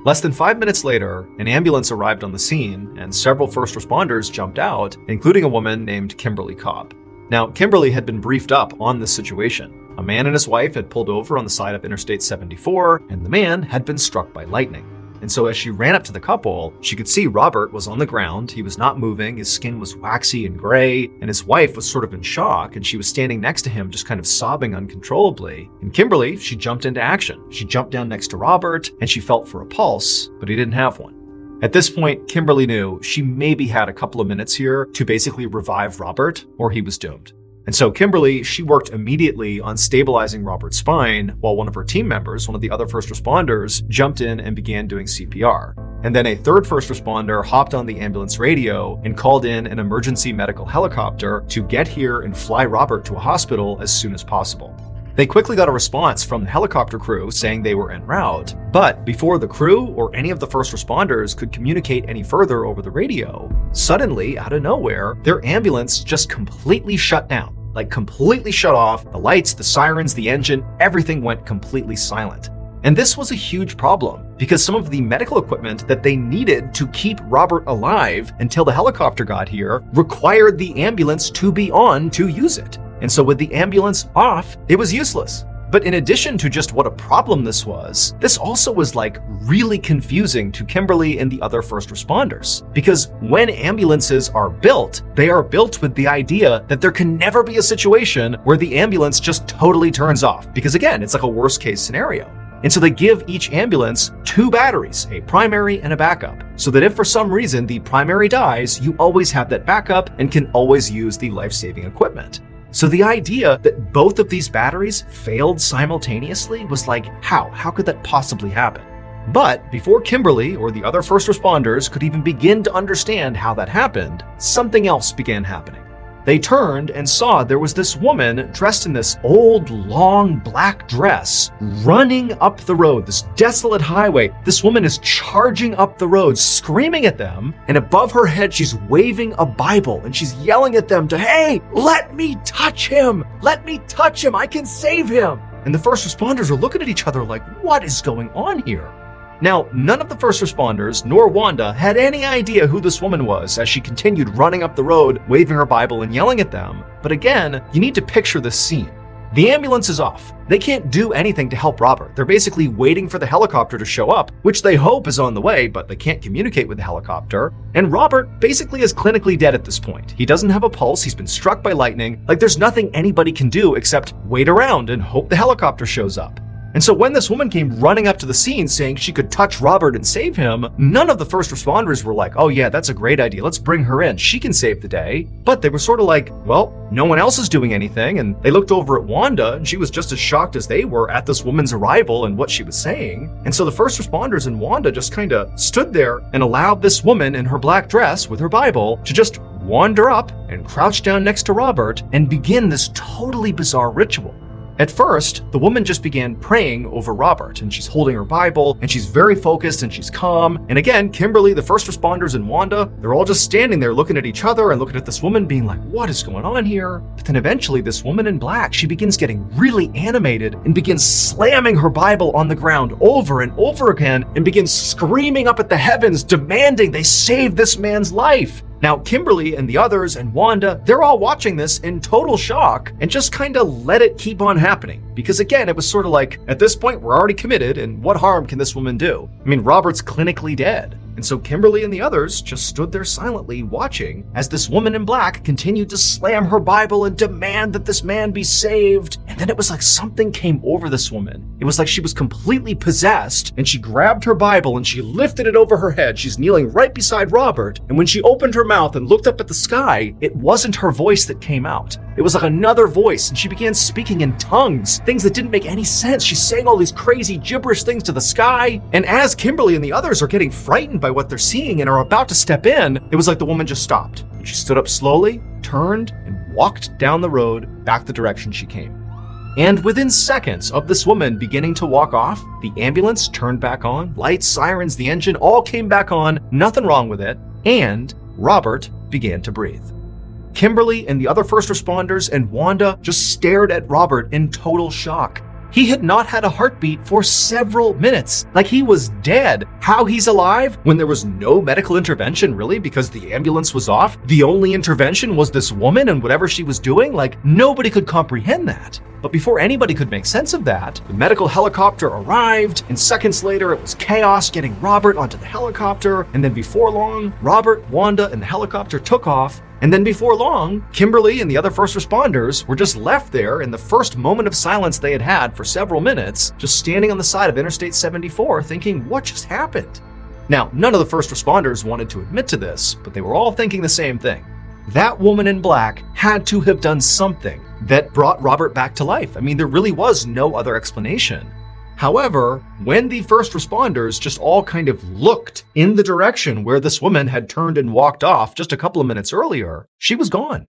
Less than 5 minutes later, an ambulance arrived on the scene, and several first responders jumped out, including a woman named Kimberly Cobb. Now, Kimberly had been briefed up on this situation. A man and his wife had pulled over on the side of Interstate 74, and the man had been struck by lightning. And so as she ran up to the couple, she could see Robert was on the ground, he was not moving, his skin was waxy and gray, and his wife was sort of in shock, and she was standing next to him just kind of sobbing uncontrollably. And Kimberly, she jumped into action. She jumped down next to Robert, and she felt for a pulse, but he didn't have one. At this point, Kimberly knew she maybe had a couple of minutes here to basically revive Robert, or he was doomed. And so Kimberly, she worked immediately on stabilizing Robert's spine while one of her team members, one of the other first responders, jumped in and began doing CPR. And then a third first responder hopped on the ambulance radio and called in an emergency medical helicopter to get here and fly Robert to a hospital as soon as possible. They quickly got a response from the helicopter crew saying they were en route, but before the crew or any of the first responders could communicate any further over the radio, suddenly, out of nowhere, their ambulance just completely shut down. Like completely shut off, the lights, the sirens, the engine, everything went completely silent. And this was a huge problem because some of the medical equipment that they needed to keep Robert alive until the helicopter got here required the ambulance to be on to use it. And so with the ambulance off, it was useless. But in addition to just what a problem this was, this also was like really confusing to Kimberly and the other first responders. Because when ambulances are built, they are built with the idea that there can never be a situation where the ambulance just totally turns off. Because again, it's like a worst case scenario. And so they give each ambulance 2 batteries, a primary and a backup, so that if for some reason the primary dies, you always have that backup and can always use the life-saving equipment. So the idea that both of these batteries failed simultaneously was like, how? How could that possibly happen? But before Kimberly or the other first responders could even begin to understand how that happened, something else began happening. They turned and saw there was this woman dressed in this old, long black dress running up the road, this desolate highway. This woman is charging up the road, screaming at them, and above her head, she's waving a Bible and she's yelling at them to, hey, let me touch him! Let me touch him! I can save him! And the first responders are looking at each other like, what is going on here? Now, none of the first responders, nor Wanda, had any idea who this woman was as she continued running up the road, waving her Bible and yelling at them. But again, you need to picture this scene. The ambulance is off. They can't do anything to help Robert. They're basically waiting for the helicopter to show up, which they hope is on the way, but they can't communicate with the helicopter. And Robert basically is clinically dead at this point. He doesn't have a pulse. He's been struck by lightning. Like there's nothing anybody can do except wait around and hope the helicopter shows up. And so when this woman came running up to the scene saying she could touch Robert and save him, none of the first responders were like, oh yeah, that's a great idea. Let's bring her in. She can save the day. But they were sort of like, well, no one else is doing anything. And they looked over at Wanda and she was just as shocked as they were at this woman's arrival and what she was saying. And so the first responders and Wanda just kind of stood there and allowed this woman in her black dress with her Bible to just wander up and crouch down next to Robert and begin this totally bizarre ritual. At first, the woman just began praying over Robert, and she's holding her Bible, and she's very focused, and she's calm. And again, Kimberly, the first responders, and Wanda, they're all just standing there looking at each other and looking at this woman being like, what is going on here? But then eventually, this woman in black, she begins getting really animated and begins slamming her Bible on the ground over and over again and begins screaming up at the heavens, demanding they save this man's life. Now, Kimberly and the others and Wanda, they're all watching this in total shock and just kind of let it keep on happening. Because again, it was sort of like, at this point, we're already committed, and what harm can this woman do? I mean, Robert's clinically dead. And so Kimberly and the others just stood there silently watching as this woman in black continued to slam her Bible and demand that this man be saved. And then it was like something came over this woman. It was like she was completely possessed, and she grabbed her Bible and she lifted it over her head. She's kneeling right beside Robert. And when she opened her mouth and looked up at the sky, it wasn't her voice that came out. It was like another voice, and she began speaking in tongues, things that didn't make any sense. She's saying all these crazy gibberish things to the sky. And as Kimberly and the others are getting frightened by what they're seeing and are about to step in, it was like the woman just stopped. She stood up slowly, turned, and walked down the road back the direction she came. And within seconds of this woman beginning to walk off, the ambulance turned back on, lights, sirens, the engine all came back on, nothing wrong with it, and Robert began to breathe. Kimberly and the other first responders and Wanda just stared at Robert in total shock. He had not had a heartbeat for several minutes, like he was dead. How he's alive when there was no medical intervention, really, because the ambulance was off? The only intervention was this woman and whatever she was doing? Like, nobody could comprehend that. But before anybody could make sense of that, the medical helicopter arrived, and seconds later it was chaos getting Robert onto the helicopter, and then before long, Robert, Wanda, and the helicopter took off. And then before long, Kimberly and the other first responders were just left there in the first moment of silence they had had for several minutes, just standing on the side of Interstate 74 thinking, what just happened? Now, none of the first responders wanted to admit to this, but they were all thinking the same thing. That woman in black had to have done something that brought Robert back to life. I mean, there really was no other explanation. However, when the first responders just all kind of looked in the direction where this woman had turned and walked off just a couple of minutes earlier, she was gone.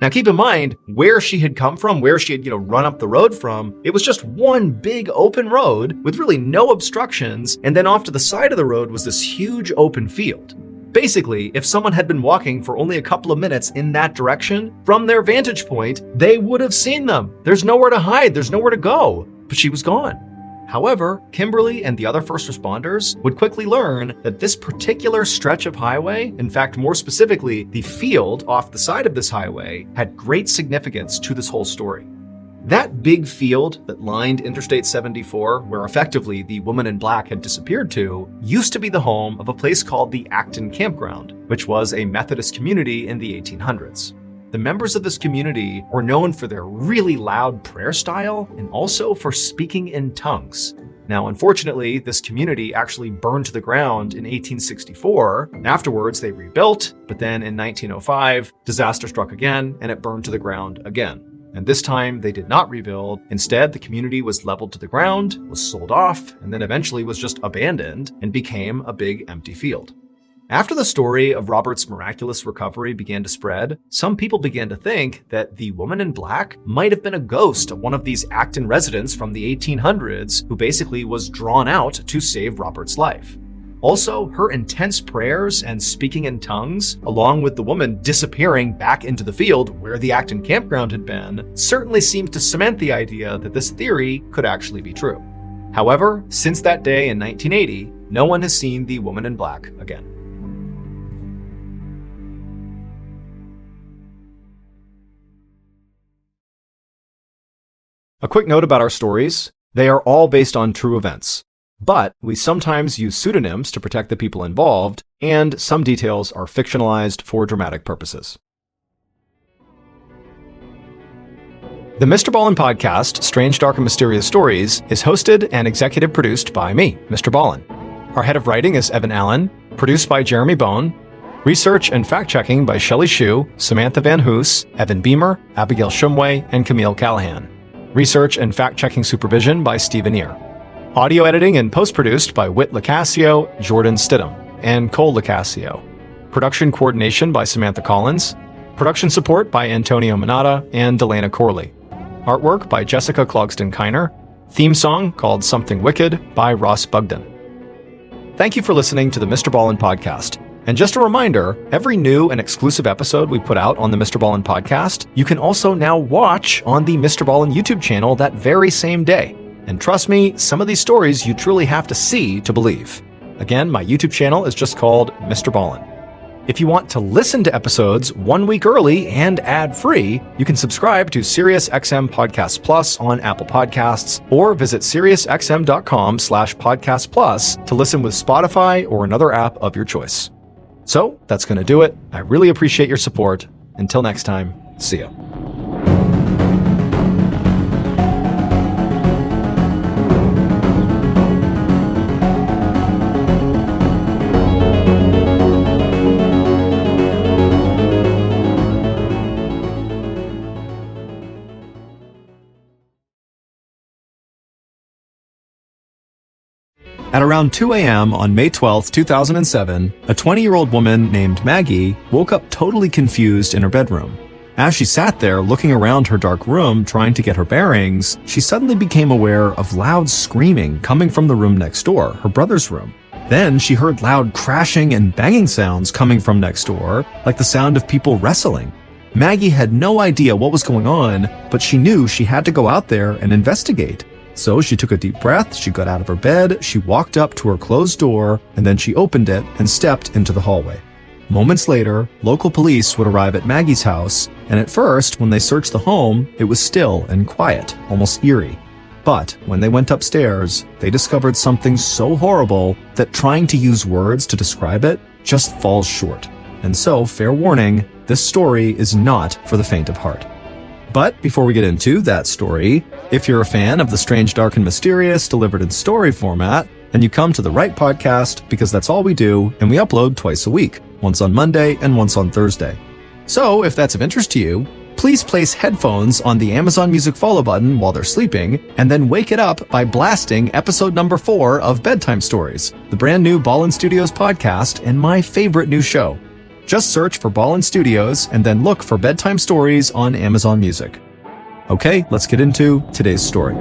Now keep in mind, where she had come from, where she had, run up the road from, it was just one big open road with really no obstructions, and then off to the side of the road was this huge open field. Basically, if someone had been walking for only a couple of minutes in that direction, from their vantage point, they would have seen them. There's nowhere to hide, there's nowhere to go, but she was gone. However, Kimberly and the other first responders would quickly learn that this particular stretch of highway, in fact, more specifically, the field off the side of this highway, had great significance to this whole story. That big field that lined Interstate 74, where effectively the woman in black had disappeared to, used to be the home of a place called the Acton Campground, which was a Methodist community in the 1800s. The members of this community were known for their really loud prayer style and also for speaking in tongues. Now, unfortunately, this community actually burned to the ground in 1864. Afterwards, they rebuilt, but then in 1905, disaster struck again and it burned to the ground again. And this time, they did not rebuild. Instead, the community was leveled to the ground, was sold off, and then eventually was just abandoned and became a big empty field. After the story of Robert's miraculous recovery began to spread, some people began to think that the woman in black might have been a ghost of one of these Acton residents from the 1800s who basically was drawn out to save Robert's life. Also, her intense prayers and speaking in tongues, along with the woman disappearing back into the field where the Acton campground had been, certainly seemed to cement the idea that this theory could actually be true. However, since that day in 1980, no one has seen the woman in black again. A quick note about our stories. They are all based on true events, but we sometimes use pseudonyms to protect the people involved, and some details are fictionalized for dramatic purposes. The Mr. Ballin podcast, Strange, Dark, and Mysterious Stories, is hosted and executive produced by me, Mr. Ballin. Our head of writing is Evan Allen, produced by Jeremy Bone, research and fact-checking by Shelley Shue, Samantha Van Hoos, Evan Beamer, Abigail Shumway, and Camille Callahan. Research and fact-checking supervision by Stephen Ear. Audio editing and post-produced by Whit Lacasio, Jordan Stidham, and Cole Lacasio. Production coordination by Samantha Collins. Production support by Antonio Manata and Delana Corley. Artwork by Jessica Clogston-Kiner. Theme song called Something Wicked by Ross Bugden. Thank you for listening to the Mr. Ballin podcast. And just a reminder, every new and exclusive episode we put out on the Mr. Ballin podcast, you can also now watch on the Mr. Ballin YouTube channel that very same day. And trust me, some of these stories you truly have to see to believe. Again, my YouTube channel is just called Mr. Ballin. If you want to listen to episodes 1 week early and ad-free, you can subscribe to SiriusXM Podcast Plus on Apple Podcasts or visit SiriusXM.com/Podcast Plus to listen with Spotify or another app of your choice. So that's going to do it. I really appreciate your support. Until next time, see ya. At around 2 a.m. on May 12, 2007, a 20-year-old woman named Maggie woke up totally confused in her bedroom. As she sat there looking around her dark room trying to get her bearings, she suddenly became aware of loud screaming coming from the room next door, her brother's room. Then she heard loud crashing and banging sounds coming from next door, like the sound of people wrestling. Maggie had no idea what was going on, but she knew she had to go out there and investigate. So she took a deep breath, she got out of her bed, she walked up to her closed door, and then she opened it and stepped into the hallway. Moments later, local police would arrive at Maggie's house, and at first, when they searched the home, it was still and quiet, almost eerie. But when they went upstairs, they discovered something so horrible that trying to use words to describe it just falls short. And so, fair warning, this story is not for the faint of heart. But before we get into that story, if you're a fan of the strange, dark, and mysterious delivered in story format, then you come to the right podcast because that's all we do, and we upload twice a week, once on Monday and once on Thursday. So if that's of interest to you, please place headphones on the Amazon Music follow button while they're sleeping, and then wake it up by blasting episode number 4 of Bedtime Stories, the brand new Ballin Studios podcast and my favorite new show. Just search for Ballin Studios and then look for Bedtime Stories on Amazon Music. Okay, let's get into today's story.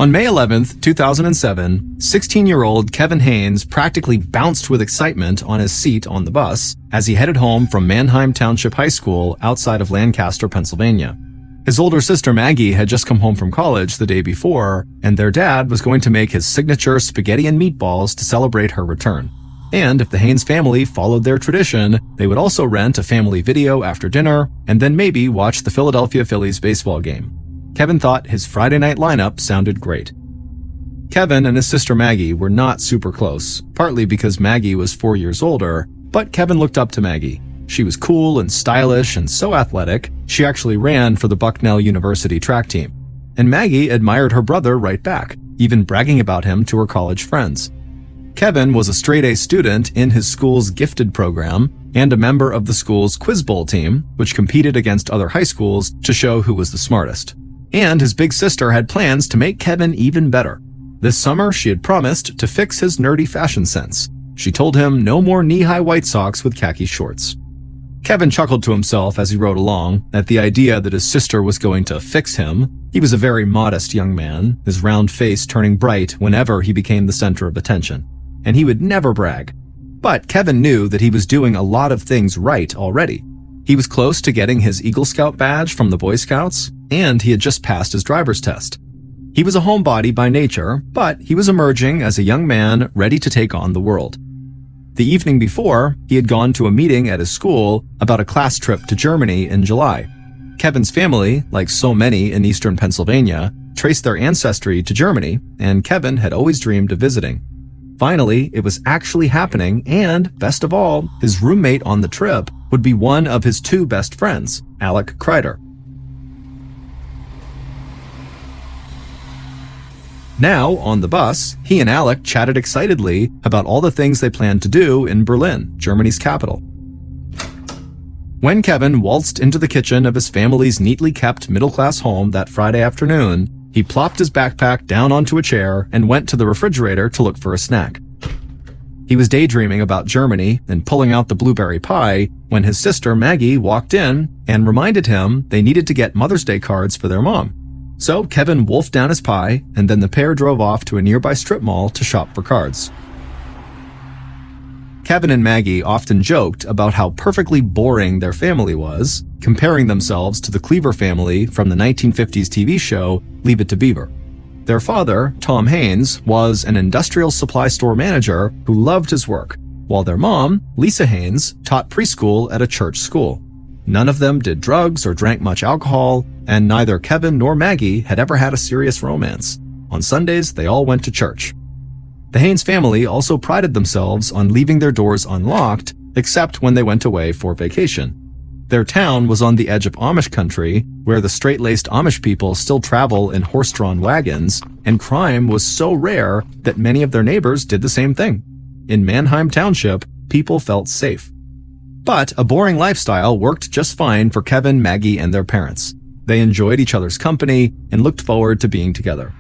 On May 11th, 2007, 16-year-old Kevin Haynes practically bounced with excitement on his seat on the bus as he headed home from Manheim Township High School outside of Lancaster, Pennsylvania. His older sister Maggie had just come home from college the day before, and their dad was going to make his signature spaghetti and meatballs to celebrate her return. And if the Haynes family followed their tradition, they would also rent a family video after dinner and then maybe watch the Philadelphia Phillies baseball game. Kevin thought his Friday night lineup sounded great. Kevin and his sister Maggie were not super close, partly because Maggie was 4 years older, but Kevin looked up to Maggie. She was cool and stylish and so athletic, she actually ran for the Bucknell University track team. And Maggie admired her brother right back, even bragging about him to her college friends. Kevin was a straight-A student in his school's gifted program and a member of the school's Quiz Bowl team, which competed against other high schools to show who was the smartest. And his big sister had plans to make Kevin even better. This summer, she had promised to fix his nerdy fashion sense. She told him no more knee-high white socks with khaki shorts. Kevin chuckled to himself as he rode along at the idea that his sister was going to fix him. He was a very modest young man, his round face turning bright whenever he became the center of attention. And he would never brag. But Kevin knew that he was doing a lot of things right already. He was close to getting his Eagle Scout badge from the Boy Scouts, and he had just passed his driver's test. He was a homebody by nature, but he was emerging as a young man ready to take on the world. The evening before, he had gone to a meeting at his school about a class trip to Germany in July. Kevin's family, like so many in eastern Pennsylvania, traced their ancestry to Germany, and Kevin had always dreamed of visiting. Finally, it was actually happening, and, best of all, his roommate on the trip would be one of his 2 best friends, Alec Kreider. Now, on the bus, he and Alec chatted excitedly about all the things they planned to do in Berlin, Germany's capital. When Kevin waltzed into the kitchen of his family's neatly kept middle-class home that Friday afternoon, he plopped his backpack down onto a chair and went to the refrigerator to look for a snack. He was daydreaming about Germany and pulling out the blueberry pie when his sister Maggie walked in and reminded him they needed to get Mother's Day cards for their mom. So Kevin wolfed down his pie, and then the pair drove off to a nearby strip mall to shop for cards. Kevin and Maggie often joked about how perfectly boring their family was, comparing themselves to the Cleaver family from the 1950s TV show Leave It to Beaver. Their father, Tom Haynes, was an industrial supply store manager who loved his work, while their mom, Lisa Haynes, taught preschool at a church school. None of them did drugs or drank much alcohol, and neither Kevin nor Maggie had ever had a serious romance. On Sundays, they all went to church. The Haynes family also prided themselves on leaving their doors unlocked, except when they went away for vacation. Their town was on the edge of Amish country, where the straight-laced Amish people still travel in horse-drawn wagons, and crime was so rare that many of their neighbors did the same thing. In Manheim Township, people felt safe. But a boring lifestyle worked just fine for Kevin, Maggie, and their parents. They enjoyed each other's company and looked forward to being together.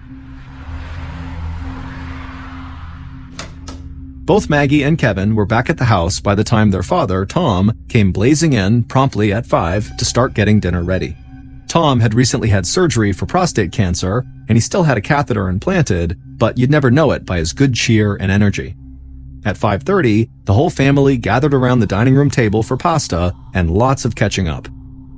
Both Maggie and Kevin were back at the house by the time their father, Tom, came blazing in promptly at 5 to start getting dinner ready. Tom had recently had surgery for prostate cancer, and he still had a catheter implanted, but you'd never know it by his good cheer and energy. At 5:30, the whole family gathered around the dining room table for pasta and lots of catching up.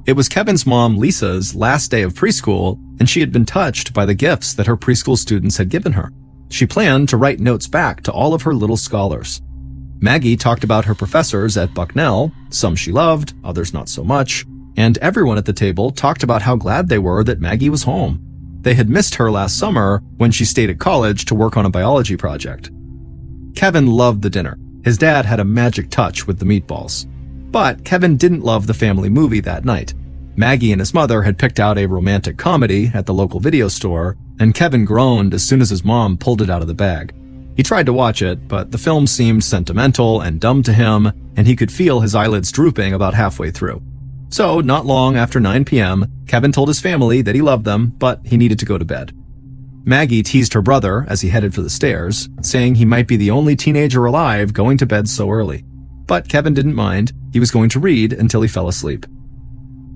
It was Kevin's mom, Lisa's, last day of preschool, and she had been touched by the gifts that her preschool students had given her. She planned to write notes back to all of her little scholars. Maggie talked about her professors at Bucknell, some she loved, others not so much, and everyone at the table talked about how glad they were that Maggie was home. They had missed her last summer when she stayed at college to work on a biology project. Kevin loved the dinner. His dad had a magic touch with the meatballs. But Kevin didn't love the family movie that night. Maggie and his mother had picked out a romantic comedy at the local video store, and Kevin groaned as soon as his mom pulled it out of the bag. He tried to watch it, but the film seemed sentimental and dumb to him, and he could feel his eyelids drooping about halfway through. So, not long after 9 p.m., Kevin told his family that he loved them, but he needed to go to bed. Maggie teased her brother as he headed for the stairs, saying he might be the only teenager alive going to bed so early. But Kevin didn't mind. He was going to read until he fell asleep.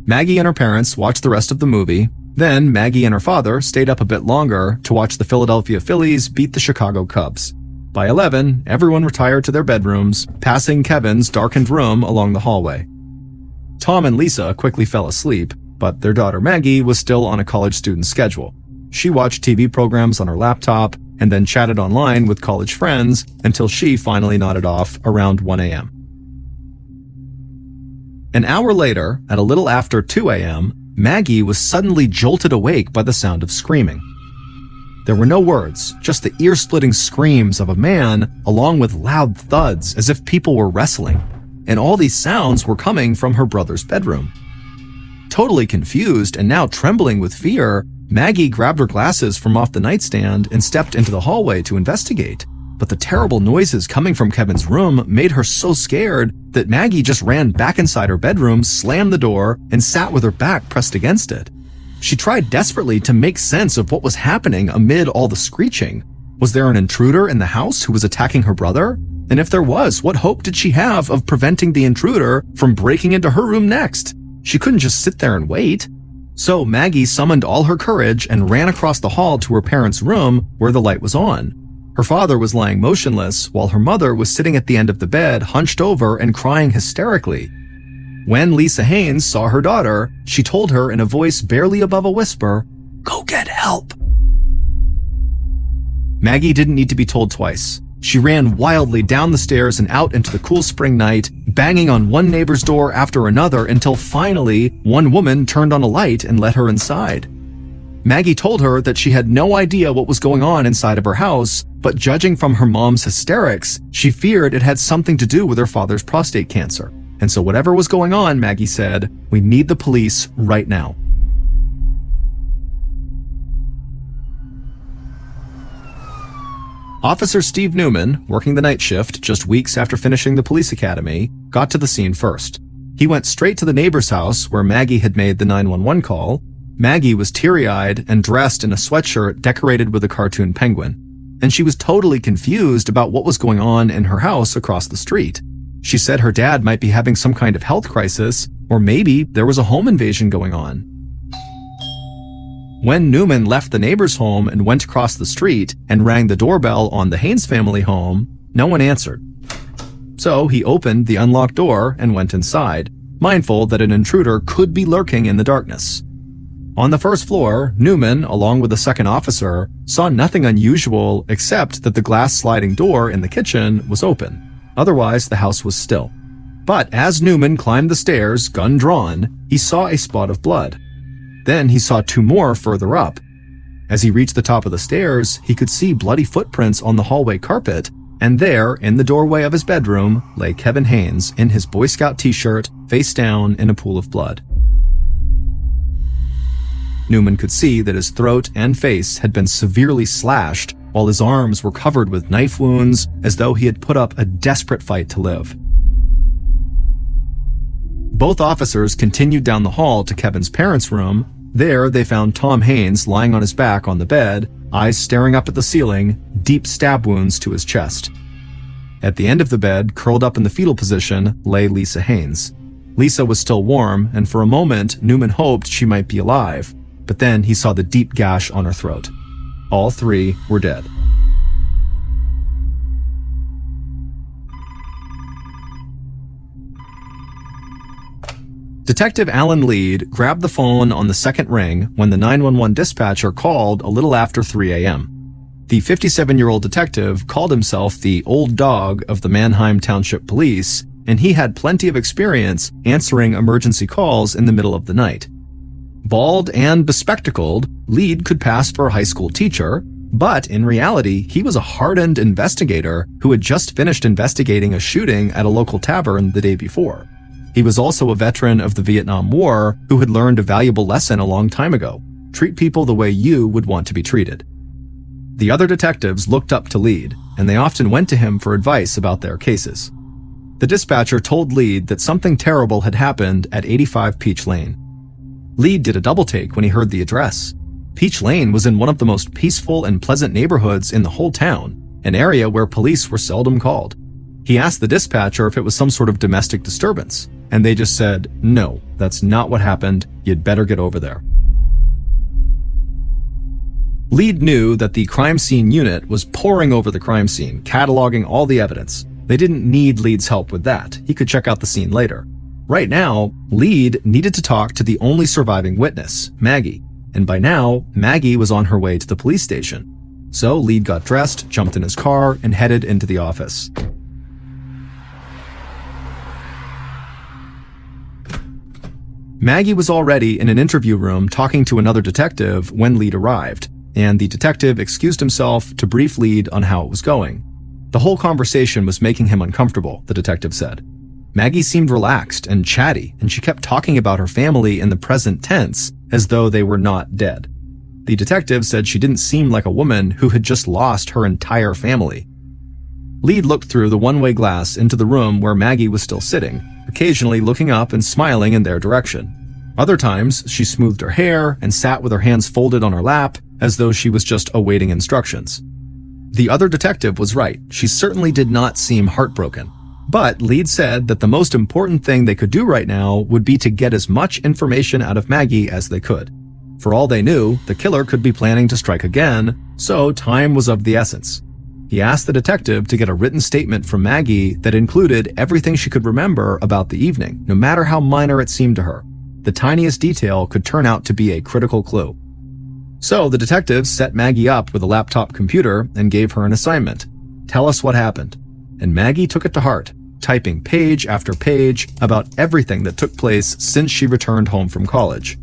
Maggie and her parents watched the rest of the movie. Then Maggie and her father stayed up a bit longer to watch the Philadelphia Phillies beat the Chicago Cubs. By 11, everyone retired to their bedrooms, passing Kevin's darkened room along the hallway. Tom and Lisa quickly fell asleep, but their daughter Maggie was still on a college student schedule. She watched TV programs on her laptop and then chatted online with college friends until she finally nodded off around 1 a.m. An hour later, at a little after 2 a.m., Maggie was suddenly jolted awake by the sound of screaming. There were no words, just the ear-splitting screams of a man, along with loud thuds as if people were wrestling. And all these sounds were coming from her brother's bedroom. Totally confused and now trembling with fear, Maggie grabbed her glasses from off the nightstand and stepped into the hallway to investigate. But the terrible noises coming from Kevin's room made her so scared that Maggie just ran back inside her bedroom, slammed the door, and sat with her back pressed against it. She tried desperately to make sense of what was happening amid all the screeching. Was there an intruder in the house who was attacking her brother? And if there was, what hope did she have of preventing the intruder from breaking into her room next? She couldn't just sit there and wait. So Maggie summoned all her courage and ran across the hall to her parents' room where the light was on. Her father was lying motionless, while her mother was sitting at the end of the bed, hunched over and crying hysterically. When Lisa Haynes saw her daughter, she told her in a voice barely above a whisper, "Go get help." Maggie didn't need to be told twice. She ran wildly down the stairs and out into the cool spring night, banging on one neighbor's door after another until finally one woman turned on a light and let her inside. Maggie told her that she had no idea what was going on inside of her house, but judging from her mom's hysterics, she feared it had something to do with her father's prostate cancer. And so whatever was going on, Maggie said, we need the police right now. Officer Steve Newman, working the night shift just weeks after finishing the police academy, got to the scene first. He went straight to the neighbor's house where Maggie had made the 911 call. Maggie was teary-eyed and dressed in a sweatshirt decorated with a cartoon penguin. and she was totally confused about what was going on in her house across the street. She said her dad might be having some kind of health crisis, or maybe there was a home invasion going on. When Newman left the neighbor's home and went across the street and rang the doorbell on the Haynes family home, no one answered. So he opened the unlocked door and went inside, mindful that an intruder could be lurking in the darkness. On the first floor, Newman, along with a second officer, saw nothing unusual except that the glass sliding door in the kitchen was open. Otherwise, the house was still. But as Newman climbed the stairs, gun drawn, he saw a spot of blood. Then he saw two more further up. As he reached the top of the stairs, he could see bloody footprints on the hallway carpet, and there, in the doorway of his bedroom, lay Kevin Haynes in his Boy Scout t-shirt, face down in a pool of blood. Newman could see that his throat and face had been severely slashed, while his arms were covered with knife wounds, as though he had put up a desperate fight to live. Both officers continued down the hall to Kevin's parents' room. There, they found Tom Haynes lying on his back on the bed, eyes staring up at the ceiling, deep stab wounds to his chest. At the end of the bed, curled up in the fetal position, lay Lisa Haynes. Lisa was still warm, and for a moment, Newman hoped she might be alive, but then he saw the deep gash on her throat. All three were dead. Detective Alan Lead grabbed the phone on the second ring when the 911 dispatcher called a little after 3 a.m. The 57-year-old detective called himself the old dog of the Manheim Township Police, and he had plenty of experience answering emergency calls in the middle of the night. Bald and bespectacled, Lead could pass for a high school teacher, but in reality, he was a hardened investigator who had just finished investigating a shooting at a local tavern the day before. He was also a veteran of the Vietnam War who had learned a valuable lesson a long time ago: treat people the way you would want to be treated. The other detectives looked up to Lead, and they often went to him for advice about their cases. The dispatcher told Lead that something terrible had happened at 85 Peach Lane. Lead did a double take when he heard the address. Peach Lane was in one of the most peaceful and pleasant neighborhoods in the whole town, an area where police were seldom called. He asked the dispatcher if it was some sort of domestic disturbance, and they just said, "No, that's not what happened. You'd better get over there." Lead knew that the crime scene unit was poring over the crime scene, cataloging all the evidence. They didn't need Lead's help with that. He could check out the scene later. Right now, Lead needed to talk to the only surviving witness, Maggie, and by now, Maggie was on her way to the police station. So Lead got dressed, jumped in his car, and headed into the office. Maggie was already in an interview room talking to another detective when Lead arrived, and the detective excused himself to brief Lead on how it was going. The whole conversation was making him uncomfortable, the detective said. Maggie seemed relaxed and chatty, and she kept talking about her family in the present tense as though they were not dead. The detective said she didn't seem like a woman who had just lost her entire family. Lead looked through the one-way glass into the room where Maggie was still sitting, occasionally looking up and smiling in their direction. Other times, she smoothed her hair and sat with her hands folded on her lap as though she was just awaiting instructions. The other detective was right. She certainly did not seem heartbroken. But Lead said that the most important thing they could do right now would be to get as much information out of Maggie as they could. For all they knew, the killer could be planning to strike again, so time was of the essence. He asked the detective to get a written statement from Maggie that included everything she could remember about the evening, no matter how minor it seemed to her. The tiniest detail could turn out to be a critical clue. So the detective set Maggie up with a laptop computer and gave her an assignment. Tell us what happened. And Maggie took it to heart, typing page after page about everything that took place since she returned home from college.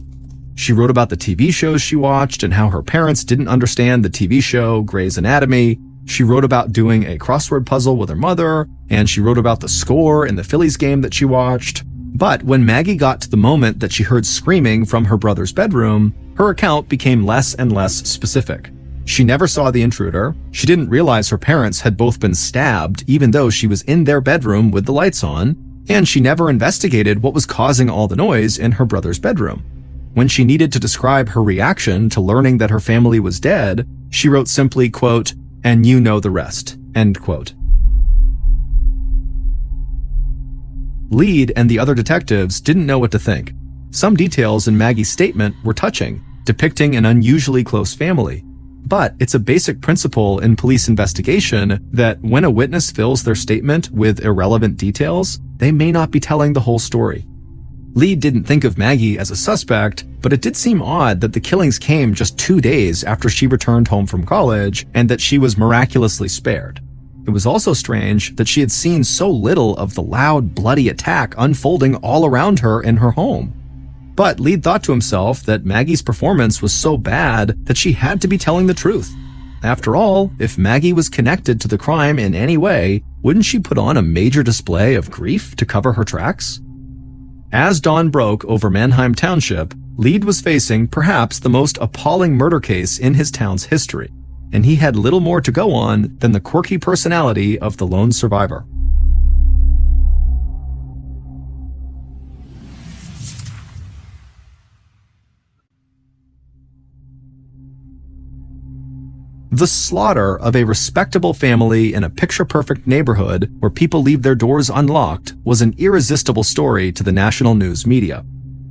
She wrote about the TV shows she watched and how her parents didn't understand the TV show Grey's Anatomy. She wrote about doing a crossword puzzle with her mother, and she wrote about the score in the Phillies game that she watched. But when Maggie got to the moment that she heard screaming from her brother's bedroom, her account became less and less specific. She never saw the intruder. She didn't realize her parents had both been stabbed, even though she was in their bedroom with the lights on, and she never investigated what was causing all the noise in her brother's bedroom. When she needed to describe her reaction to learning that her family was dead, she wrote simply, quote, and you know the rest." End quote. Lead and the other detectives didn't know what to think. Some details in Maggie's statement were touching, depicting an unusually close family. But it's a basic principle in police investigation that when a witness fills their statement with irrelevant details, they may not be telling the whole story. Lead didn't think of Maggie as a suspect, but it did seem odd that the killings came just 2 days after she returned home from college and that she was miraculously spared. It was also strange that she had seen so little of the loud, bloody attack unfolding all around her in her home. But Lead thought to himself that Maggie's performance was so bad that she had to be telling the truth. After all, if Maggie was connected to the crime in any way, wouldn't she put on a major display of grief to cover her tracks? As dawn broke over Mannheim Township, Lead was facing perhaps the most appalling murder case in his town's history, and he had little more to go on than the quirky personality of the lone survivor. The slaughter of a respectable family in a picture-perfect neighborhood where people leave their doors unlocked was an irresistible story to the national news media.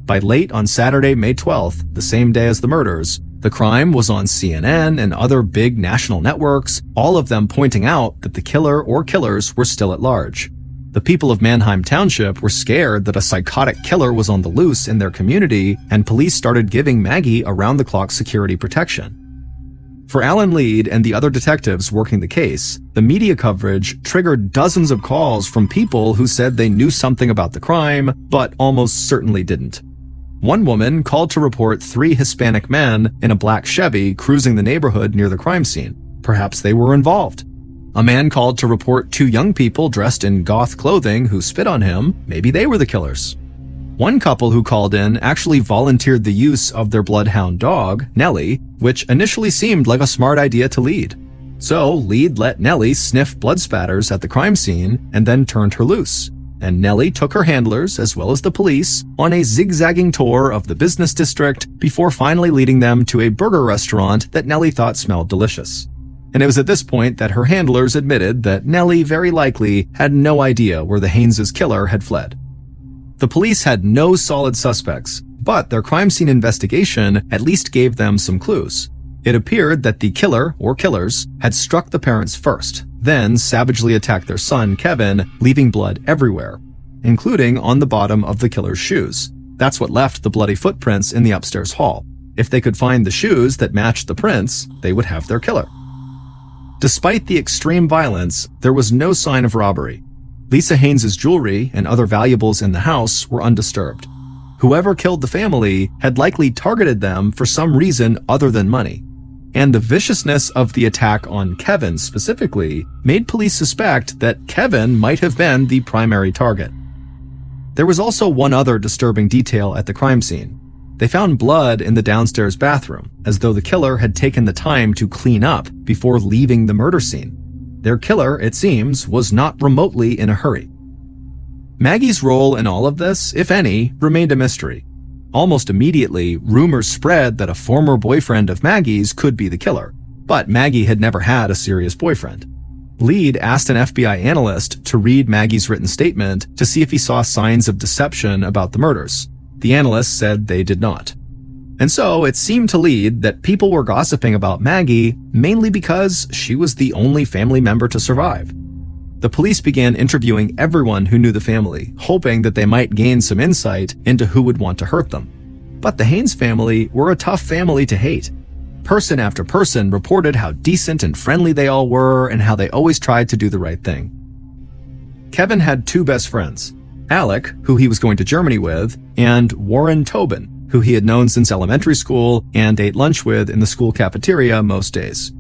By late on Saturday, May 12th, the same day as the murders, the crime was on CNN and other big national networks, all of them pointing out that the killer or killers were still at large. The people of Mannheim Township were scared that a psychotic killer was on the loose in their community, and police started giving Maggie around-the-clock security protection. For Alan Lead and the other detectives working the case, the media coverage triggered dozens of calls from people who said they knew something about the crime, but almost certainly didn't. One woman called to report 3 Hispanic men in a black Chevy cruising the neighborhood near the crime scene. Perhaps they were involved. A man called to report 2 young people dressed in goth clothing who spit on him. Maybe they were the killers. One couple who called in actually volunteered the use of their bloodhound dog, Nellie, which initially seemed like a smart idea to Lead. So Lead let Nellie sniff blood spatters at the crime scene and then turned her loose. And Nellie took her handlers, as well as the police, on a zigzagging tour of the business district before finally leading them to a burger restaurant that Nellie thought smelled delicious. And it was at this point that her handlers admitted that Nellie very likely had no idea where the Haynes' killer had fled. The police had no solid suspects, but their crime scene investigation at least gave them some clues. It appeared that the killer, or killers, had struck the parents first, then savagely attacked their son, Kevin, leaving blood everywhere, including on the bottom of the killer's shoes. That's what left the bloody footprints in the upstairs hall. If they could find the shoes that matched the prints, they would have their killer. Despite the extreme violence, there was no sign of robbery. Lisa Haynes' jewelry and other valuables in the house were undisturbed. Whoever killed the family had likely targeted them for some reason other than money. And the viciousness of the attack on Kevin specifically made police suspect that Kevin might have been the primary target. There was also one other disturbing detail at the crime scene. They found blood in the downstairs bathroom, as though the killer had taken the time to clean up before leaving the murder scene. Their killer, it seems, was not remotely in a hurry. Maggie's role in all of this, if any, remained a mystery. Almost immediately, rumors spread that a former boyfriend of Maggie's could be the killer, but Maggie had never had a serious boyfriend. Lead asked an FBI analyst to read Maggie's written statement to see if he saw signs of deception about the murders. The analyst said they did not. And so it seemed to Lead that people were gossiping about Maggie mainly because she was the only family member to survive. The police began interviewing everyone who knew the family, hoping that they might gain some insight into who would want to hurt them. But the Haynes family were a tough family to hate. Person after person reported how decent and friendly they all were and how they always tried to do the right thing. Kevin had 2 best friends, Alec, who he was going to Germany with, and Warren Tobin, who he had known since elementary school and ate lunch with in the school cafeteria most days.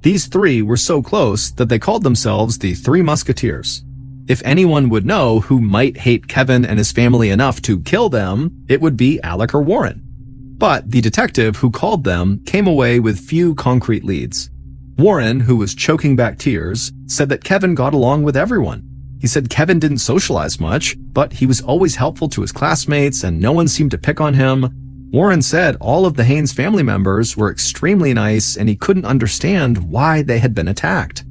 These 3 were so close that they called themselves the 3 Musketeers. If anyone would know who might hate Kevin and his family enough to kill them, it would be Alec or Warren. But the detective who called them came away with few concrete leads. Warren, who was choking back tears, said that Kevin got along with everyone. He said Kevin didn't socialize much, but he was always helpful to his classmates and no one seemed to pick on him. Warren said all of the Haynes family members were extremely nice and he couldn't understand why they had been attacked.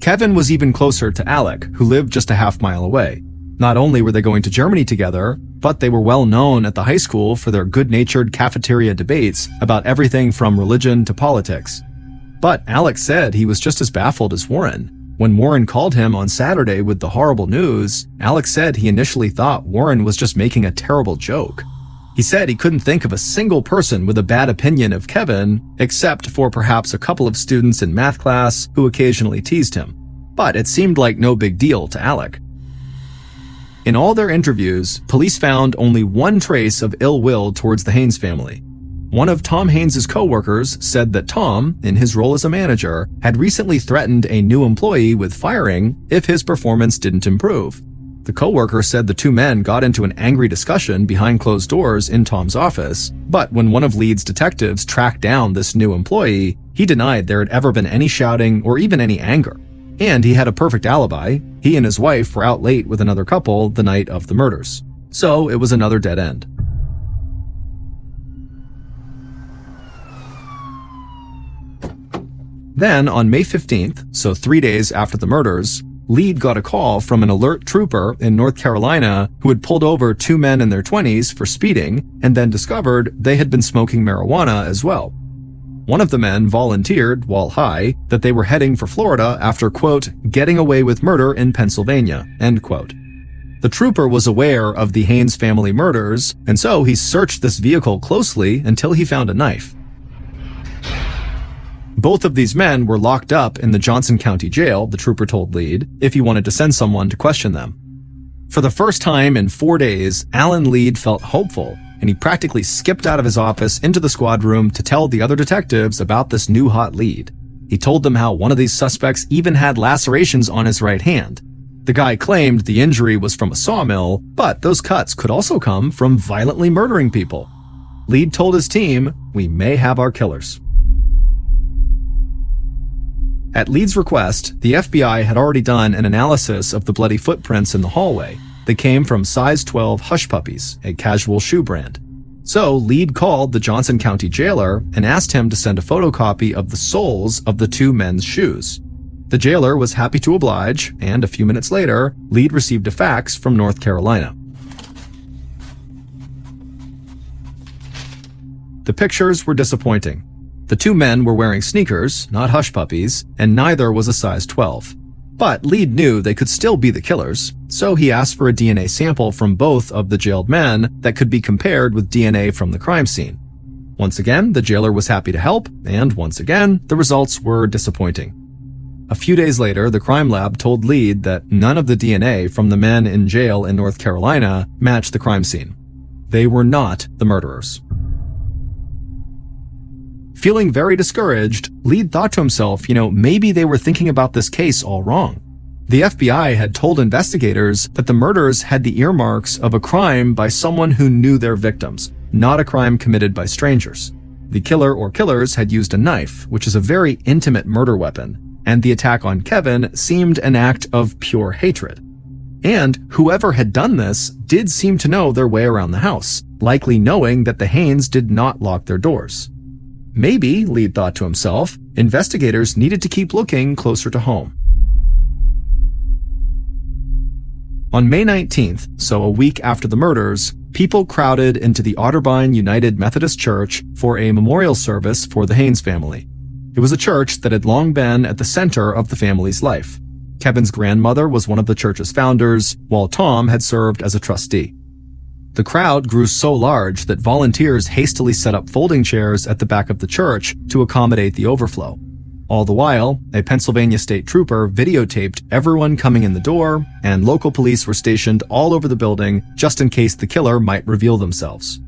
Kevin was even closer to Alec, who lived just a half-mile away. Not only were they going to Germany together, but they were well known at the high school for their good-natured cafeteria debates about everything from religion to politics. But Alec said he was just as baffled as Warren. When Warren called him on Saturday with the horrible news, Alec said he initially thought Warren was just making a terrible joke. He said he couldn't think of a single person with a bad opinion of Kevin, except for perhaps a couple of students in math class who occasionally teased him. But it seemed like no big deal to Alec. In all their interviews, police found only one trace of ill will towards the Haynes family. One of Tom Haynes' co-workers said that Tom, in his role as a manager, had recently threatened a new employee with firing if his performance didn't improve. The co-worker said the two men got into an angry discussion behind closed doors in Tom's office, but when one of Lead's detectives tracked down this new employee, he denied there had ever been any shouting or even any anger. And he had a perfect alibi. He and his wife were out late with another couple the night of the murders. So it was another dead end. Then, on May 15th, so 3 days after the murders, Lead got a call from an alert trooper in North Carolina who had pulled over two men in their 20s for speeding and then discovered they had been smoking marijuana as well. One of the men volunteered, while high, that they were heading for Florida after, quote, getting away with murder in Pennsylvania, end quote. The trooper was aware of the Haynes family murders, and so he searched this vehicle closely until he found a knife. Both of these men were locked up in the Johnson County Jail, the trooper told Lead, if he wanted to send someone to question them. For the first time in 4 days, Alan Lead felt hopeful, and he practically skipped out of his office into the squad room to tell the other detectives about this new hot lead. He told them how one of these suspects even had lacerations on his right hand. The guy claimed the injury was from a sawmill, but those cuts could also come from violently murdering people. Lead told his team, "We may have our killers." At Lead's request, the FBI had already done an analysis of the bloody footprints in the hallway. They came from size 12 Hush Puppies, a casual shoe brand. So Lead called the Johnson County jailer and asked him to send a photocopy of the soles of the two men's shoes. The jailer was happy to oblige, and a few minutes later, Lead received a fax from North Carolina. The pictures were disappointing. The two men were wearing sneakers, not Hush Puppies, and neither was a size 12. But Lead knew they could still be the killers, so he asked for a DNA sample from both of the jailed men that could be compared with DNA from the crime scene. Once again, the jailer was happy to help, and once again, the results were disappointing. A few days later, the crime lab told Lead that none of the DNA from the men in jail in North Carolina matched the crime scene. They were not the murderers. Feeling very discouraged, Lead thought to himself, maybe they were thinking about this case all wrong. The FBI had told investigators that the murders had the earmarks of a crime by someone who knew their victims, not a crime committed by strangers. The killer or killers had used a knife, which is a very intimate murder weapon, and the attack on Kevin seemed an act of pure hatred. And whoever had done this did seem to know their way around the house, likely knowing that the Haynes did not lock their doors. Maybe, Lead thought to himself, investigators needed to keep looking closer to home. On May 19th, so a week after the murders, people crowded into the Otterbein United Methodist Church for a memorial service for the Haynes family. It was a church that had long been at the center of the family's life. Kevin's grandmother was one of the church's founders, while Tom had served as a trustee. The crowd grew so large that volunteers hastily set up folding chairs at the back of the church to accommodate the overflow. All the while, a Pennsylvania state trooper videotaped everyone coming in the door, and local police were stationed all over the building just in case the killer might reveal themselves.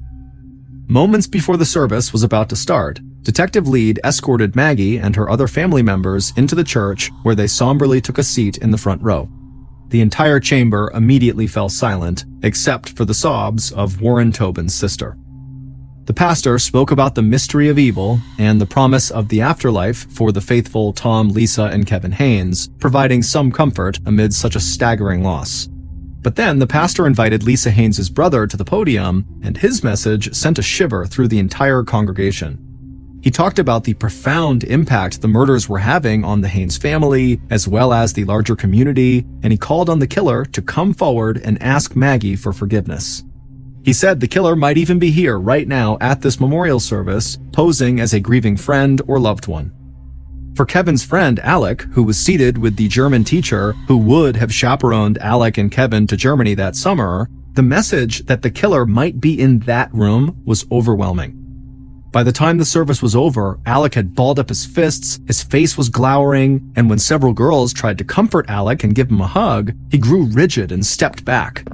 Moments before the service was about to start, Detective Lead escorted Maggie and her other family members into the church, where they somberly took a seat in the front row. The entire chamber immediately fell silent, except for the sobs of Warren Tobin's sister. The pastor spoke about the mystery of evil and the promise of the afterlife for the faithful Tom, Lisa, and Kevin Haynes, providing some comfort amid such a staggering loss. But then the pastor invited Lisa Haynes' brother to the podium, and his message sent a shiver through the entire congregation. He talked about the profound impact the murders were having on the Haynes family, as well as the larger community, and he called on the killer to come forward and ask Maggie for forgiveness. He said the killer might even be here right now at this memorial service, posing as a grieving friend or loved one. For Kevin's friend Alec, who was seated with the German teacher who would have chaperoned Alec and Kevin to Germany that summer, the message that the killer might be in that room was overwhelming. By the time the service was over, Alec had balled up his fists, his face was glowering, and when several girls tried to comfort Alec and give him a hug, he grew rigid and stepped back.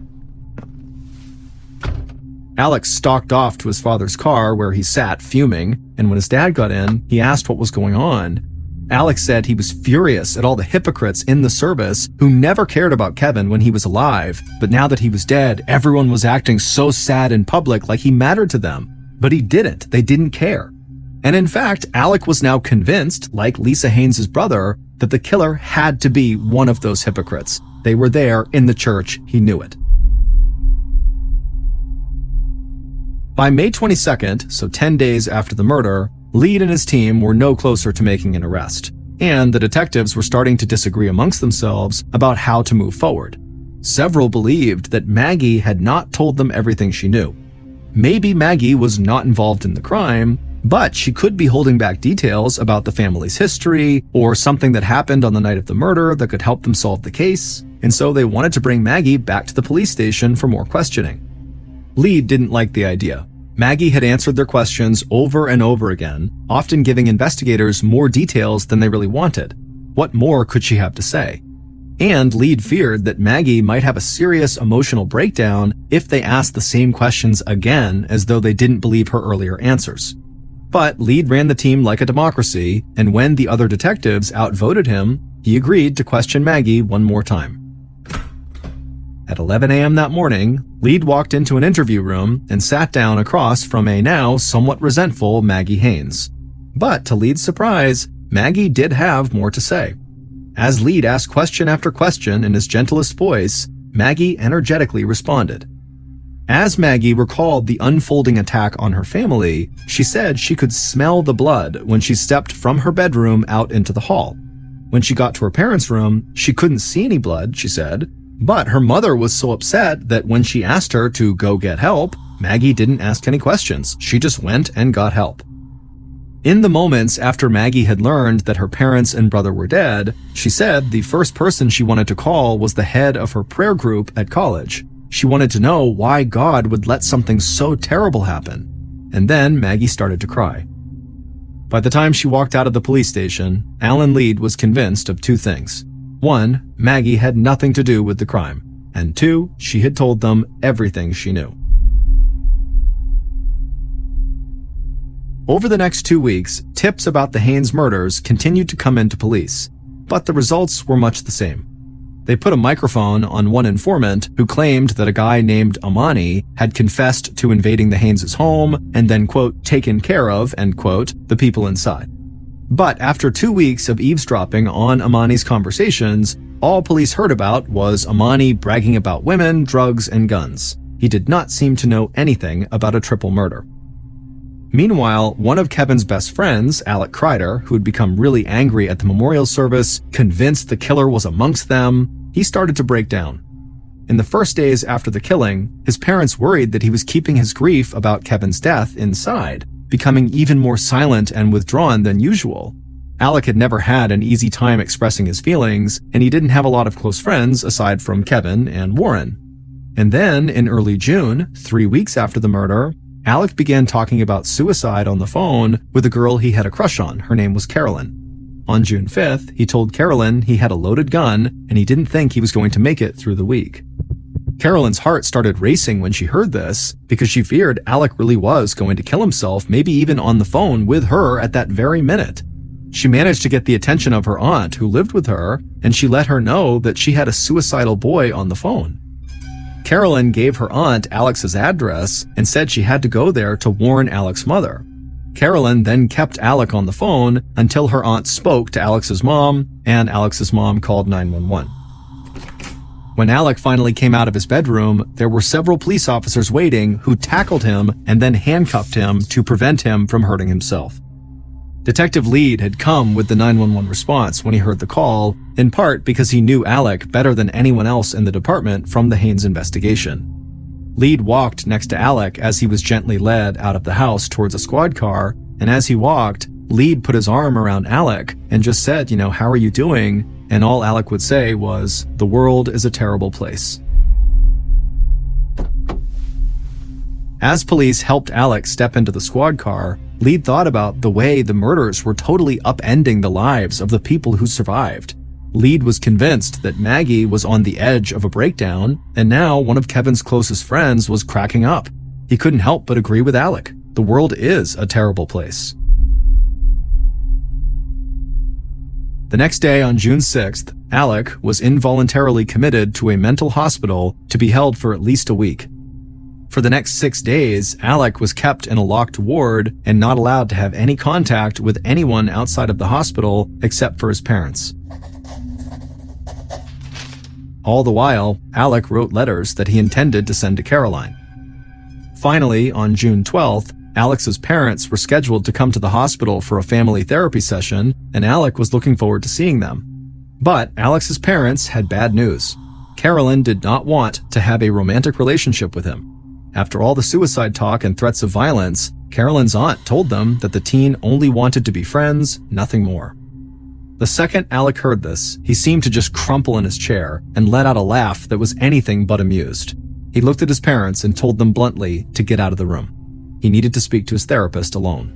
Alec stalked off to his father's car where he sat fuming, and when his dad got in, he asked what was going on. Alec said he was furious at all the hypocrites in the service who never cared about Kevin when he was alive, but now that he was dead, everyone was acting so sad in public like he mattered to them. But he didn't. They didn't care. And in fact, Alec was now convinced, like Lisa Haynes' brother, that the killer had to be one of those hypocrites. They were there in the church. He knew it. By May 22nd, so 10 days after the murder, Lead and his team were no closer to making an arrest, and the detectives were starting to disagree amongst themselves about how to move forward. Several believed that Maggie had not told them everything she knew. Maybe Maggie was not involved in the crime, but she could be holding back details about the family's history or something that happened on the night of the murder that could help them solve the case, and so they wanted to bring Maggie back to the police station for more questioning. Lead didn't like the idea. Maggie had answered their questions over and over again, often giving investigators more details than they really wanted. What more could she have to say? And Lead feared that Maggie might have a serious emotional breakdown if they asked the same questions again as though they didn't believe her earlier answers. But Lead ran the team like a democracy, and when the other detectives outvoted him, he agreed to question Maggie one more time. At 11 a.m. that morning, Lead walked into an interview room and sat down across from a now somewhat resentful Maggie Haynes. But to Lead's surprise, Maggie did have more to say. As Lead asked question after question in his gentlest voice, Maggie energetically responded. As Maggie recalled the unfolding attack on her family, she said she could smell the blood when she stepped from her bedroom out into the hall. When she got to her parents' room, she couldn't see any blood, she said, but her mother was so upset that when she asked her to go get help, Maggie didn't ask any questions. She just went and got help. In the moments after Maggie had learned that her parents and brother were dead, she said the first person she wanted to call was the head of her prayer group at college. She wanted to know why God would let something so terrible happen. And then Maggie started to cry. By the time she walked out of the police station, Alan Lead was convinced of two things. One, Maggie had nothing to do with the crime. And two, she had told them everything she knew. Over the next 2 weeks, tips about the Haynes murders continued to come into police, but the results were much the same. They put a microphone on one informant who claimed that a guy named Amani had confessed to invading the Haynes' home and then, quote, taken care of, end quote, the people inside. But after 2 weeks of eavesdropping on Amani's conversations, all police heard about was Amani bragging about women, drugs, and guns. He did not seem to know anything about a triple murder. Meanwhile, one of Kevin's best friends, Alec Kreider, who had become really angry at the memorial service, convinced the killer was amongst them, he started to break down. In the first days after the killing, his parents worried that he was keeping his grief about Kevin's death inside, becoming even more silent and withdrawn than usual. Alec had never had an easy time expressing his feelings, and he didn't have a lot of close friends aside from Kevin and Warren. And then, in early June, 3 weeks after the murder, Alec began talking about suicide on the phone with a girl he had a crush on. Her name was Carolyn. On June 5th, he told Carolyn he had a loaded gun and he didn't think he was going to make it through the week. Carolyn's heart started racing when she heard this because she feared Alec really was going to kill himself, maybe even on the phone with her at that very minute. She managed to get the attention of her aunt who lived with her, and she let her know that she had a suicidal boy on the phone. Carolyn gave her aunt Alex's address and said she had to go there to warn Alex's mother. Carolyn then kept Alec on the phone until her aunt spoke to Alex's mom, and Alex's mom called 911. When Alec finally came out of his bedroom, there were several police officers waiting who tackled him and then handcuffed him to prevent him from hurting himself. Detective Lead had come with the 911 response when he heard the call, in part because he knew Alec better than anyone else in the department from the Haynes investigation. Lead walked next to Alec as he was gently led out of the house towards a squad car, and as he walked, Lead put his arm around Alec and just said, how are you doing? And all Alec would say was, "The world is a terrible place." As police helped Alec step into the squad car, Lead thought about the way the murders were totally upending the lives of the people who survived. Lead was convinced that Maggie was on the edge of a breakdown, and now one of Kevin's closest friends was cracking up. He couldn't help but agree with Alec. The world is a terrible place. The next day, on June 6th, Alec was involuntarily committed to a mental hospital to be held for at least a week. For the next 6 days, Alec was kept in a locked ward and not allowed to have any contact with anyone outside of the hospital except for his parents. All the while, Alec wrote letters that he intended to send to Caroline. Finally, on June 12th, Alex's parents were scheduled to come to the hospital for a family therapy session, and Alec was looking forward to seeing them. But Alex's parents had bad news. Carolyn did not want to have a romantic relationship with him. After all the suicide talk and threats of violence, Carolyn's aunt told them that the teen only wanted to be friends, nothing more. The second Alec heard this, he seemed to just crumple in his chair and let out a laugh that was anything but amused. He looked at his parents and told them bluntly to get out of the room. He needed to speak to his therapist alone.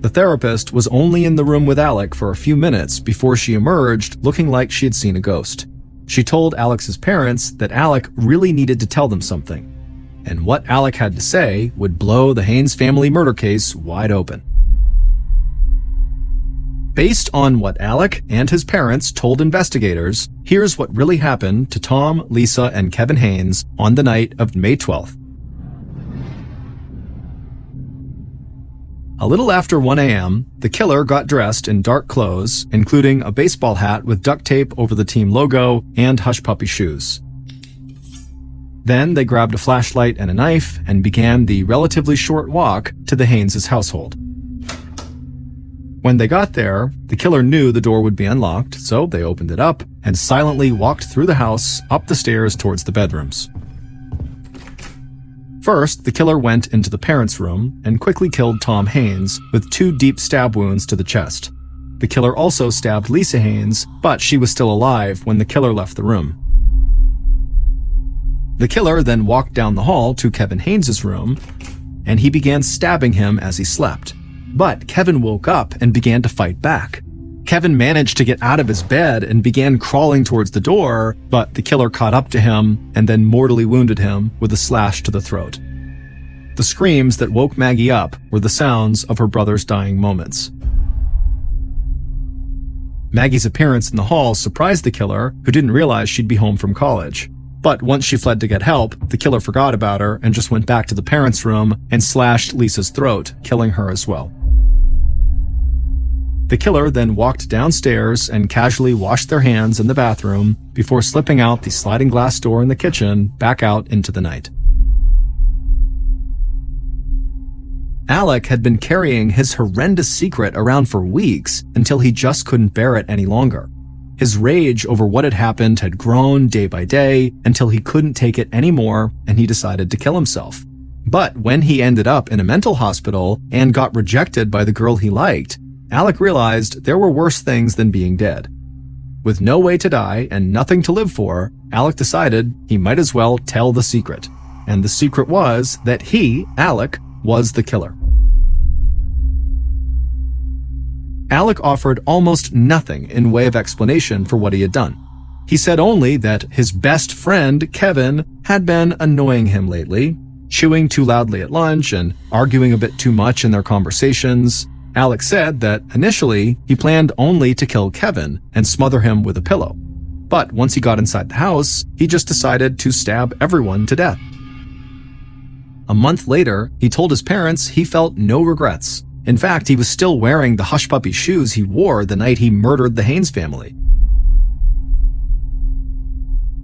The therapist was only in the room with Alec for a few minutes before she emerged looking like she had seen a ghost. She told Alex's parents that Alec really needed to tell them something, and what Alec had to say would blow the Haynes family murder case wide open. Based on what Alec and his parents told investigators, here's what really happened to Tom, Lisa, and Kevin Haynes on the night of May 12th. A little after 1 a.m., the killer got dressed in dark clothes, including a baseball hat with duct tape over the team logo and hush puppy shoes. Then they grabbed a flashlight and a knife and began the relatively short walk to the Haynes' household. When they got there, the killer knew the door would be unlocked, so they opened it up and silently walked through the house, up the stairs towards the bedrooms. First, the killer went into the parents' room and quickly killed Tom Haynes with 2 deep stab wounds to the chest. The killer also stabbed Lisa Haynes, but she was still alive when the killer left the room. The killer then walked down the hall to Kevin Haynes' room, and he began stabbing him as he slept. But Kevin woke up and began to fight back. Kevin managed to get out of his bed and began crawling towards the door, but the killer caught up to him and then mortally wounded him with a slash to the throat. The screams that woke Maggie up were the sounds of her brother's dying moments. Maggie's appearance in the hall surprised the killer, who didn't realize she'd be home from college. But once she fled to get help, the killer forgot about her and just went back to the parents' room and slashed Lisa's throat, killing her as well. The killer then walked downstairs and casually washed their hands in the bathroom before slipping out the sliding glass door in the kitchen back out into the night. Alec had been carrying his horrendous secret around for weeks until he just couldn't bear it any longer. His rage over what had happened had grown day by day until he couldn't take it anymore and he decided to kill himself. But when he ended up in a mental hospital and got rejected by the girl he liked, Alec realized there were worse things than being dead. With no way to die and nothing to live for, Alec decided he might as well tell the secret. And the secret was that he, Alec, was the killer. Alec offered almost nothing in way of explanation for what he had done. He said only that his best friend, Kevin, had been annoying him lately, chewing too loudly at lunch and arguing a bit too much in their conversations. Alec said that initially he planned only to kill Kevin and smother him with a pillow. But once he got inside the house, he just decided to stab everyone to death. A month later, he told his parents he felt no regrets. In fact, he was still wearing the hush puppy shoes he wore the night he murdered the Haynes family.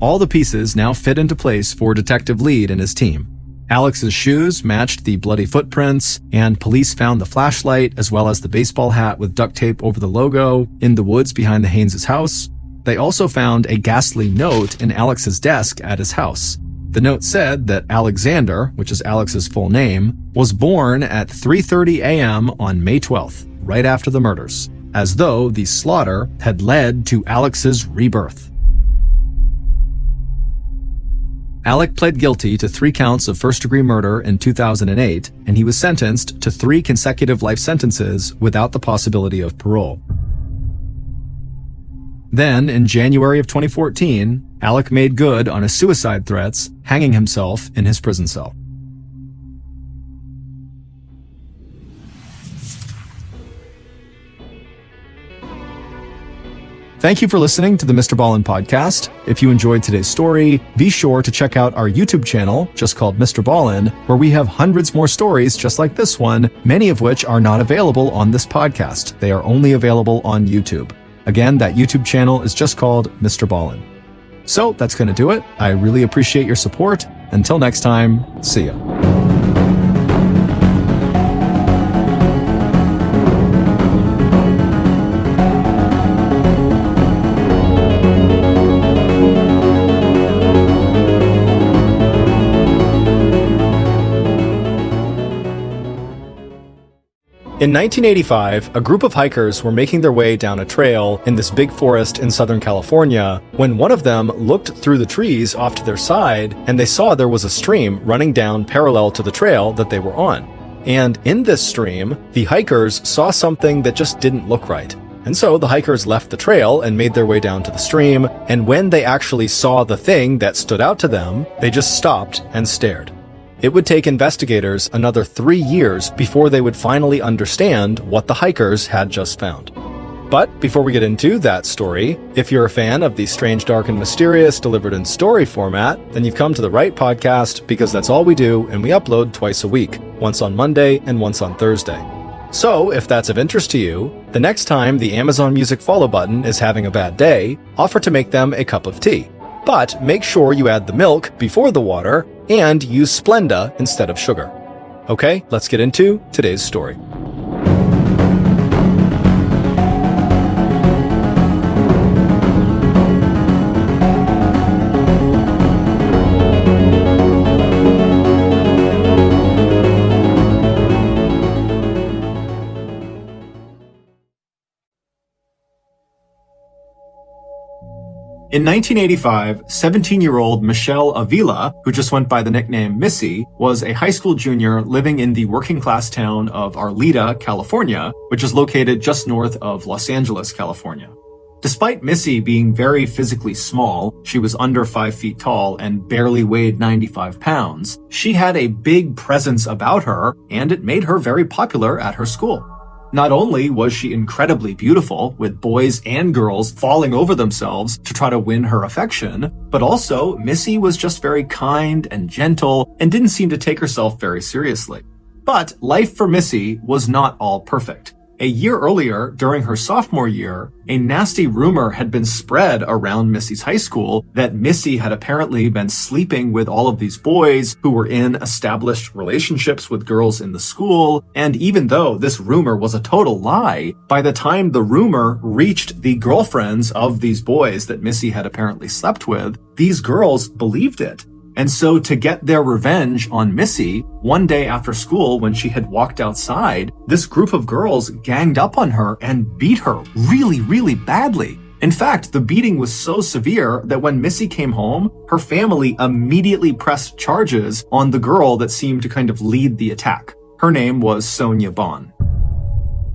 All the pieces now fit into place for Detective Lead and his team. Alex's shoes matched the bloody footprints, and police found the flashlight as well as the baseball hat with duct tape over the logo in the woods behind the Haynes' house. They also found a ghastly note in Alex's desk at his house. The note said that Alexander, which is Alex's full name, was born at 3:30 a.m. on May 12th, right after the murders, as though the slaughter had led to Alex's rebirth. Alec pled guilty to 3 counts of first-degree murder in 2008, and he was sentenced to 3 consecutive life sentences without the possibility of parole. Then, in January of 2014, Alec made good on his suicide threats, hanging himself in his prison cell. Thank you for listening to the Mr. Ballin podcast. If you enjoyed today's story, be sure to check out our YouTube channel, just called Mr. Ballin, where we have hundreds more stories just like this one, many of which are not available on this podcast. They are only available on YouTube. Again, that YouTube channel is just called Mr. Ballin. So that's going to do it. I really appreciate your support. Until next time, see ya. In 1985, a group of hikers were making their way down a trail in this big forest in Southern California when one of them looked through the trees off to their side and they saw there was a stream running down parallel to the trail that they were on. And in this stream, the hikers saw something that just didn't look right. And so the hikers left the trail and made their way down to the stream, and when they actually saw the thing that stood out to them, they just stopped and stared. It would take investigators another 3 years before they would finally understand what the hikers had just found. But before we get into that story, if you're a fan of the strange, dark, and mysterious delivered in story format, then you've come to the right podcast, because that's all we do, and we upload twice a week, once on Monday and once on Thursday. So if that's of interest to you, the next time the Amazon Music follow button is having a bad day, offer to make them a cup of tea. But make sure you add the milk before the water and use Splenda instead of sugar. Okay, let's get into today's story. In 1985, 17-year-old Michelle Avila, who just went by the nickname Missy, was a high school junior living in the working-class town of Arleta, California, which is located just north of Los Angeles, California. Despite Missy being very physically small, she was under 5 feet tall and barely weighed 95 pounds, she had a big presence about her, and it made her very popular at her school. Not only was she incredibly beautiful, with boys and girls falling over themselves to try to win her affection, but also Missy was just very kind and gentle and didn't seem to take herself very seriously. But life for Missy was not all perfect. A year earlier, during her sophomore year, a nasty rumor had been spread around Missy's high school that Missy had apparently been sleeping with all of these boys who were in established relationships with girls in the school, and even though this rumor was a total lie, by the time the rumor reached the girlfriends of these boys that Missy had apparently slept with, these girls believed it. And so to get their revenge on Missy, one day after school when she had walked outside, this group of girls ganged up on her and beat her really, really badly. In fact, the beating was so severe that when Missy came home, her family immediately pressed charges on the girl that seemed to kind of lead the attack. Her name was Sonia Bond.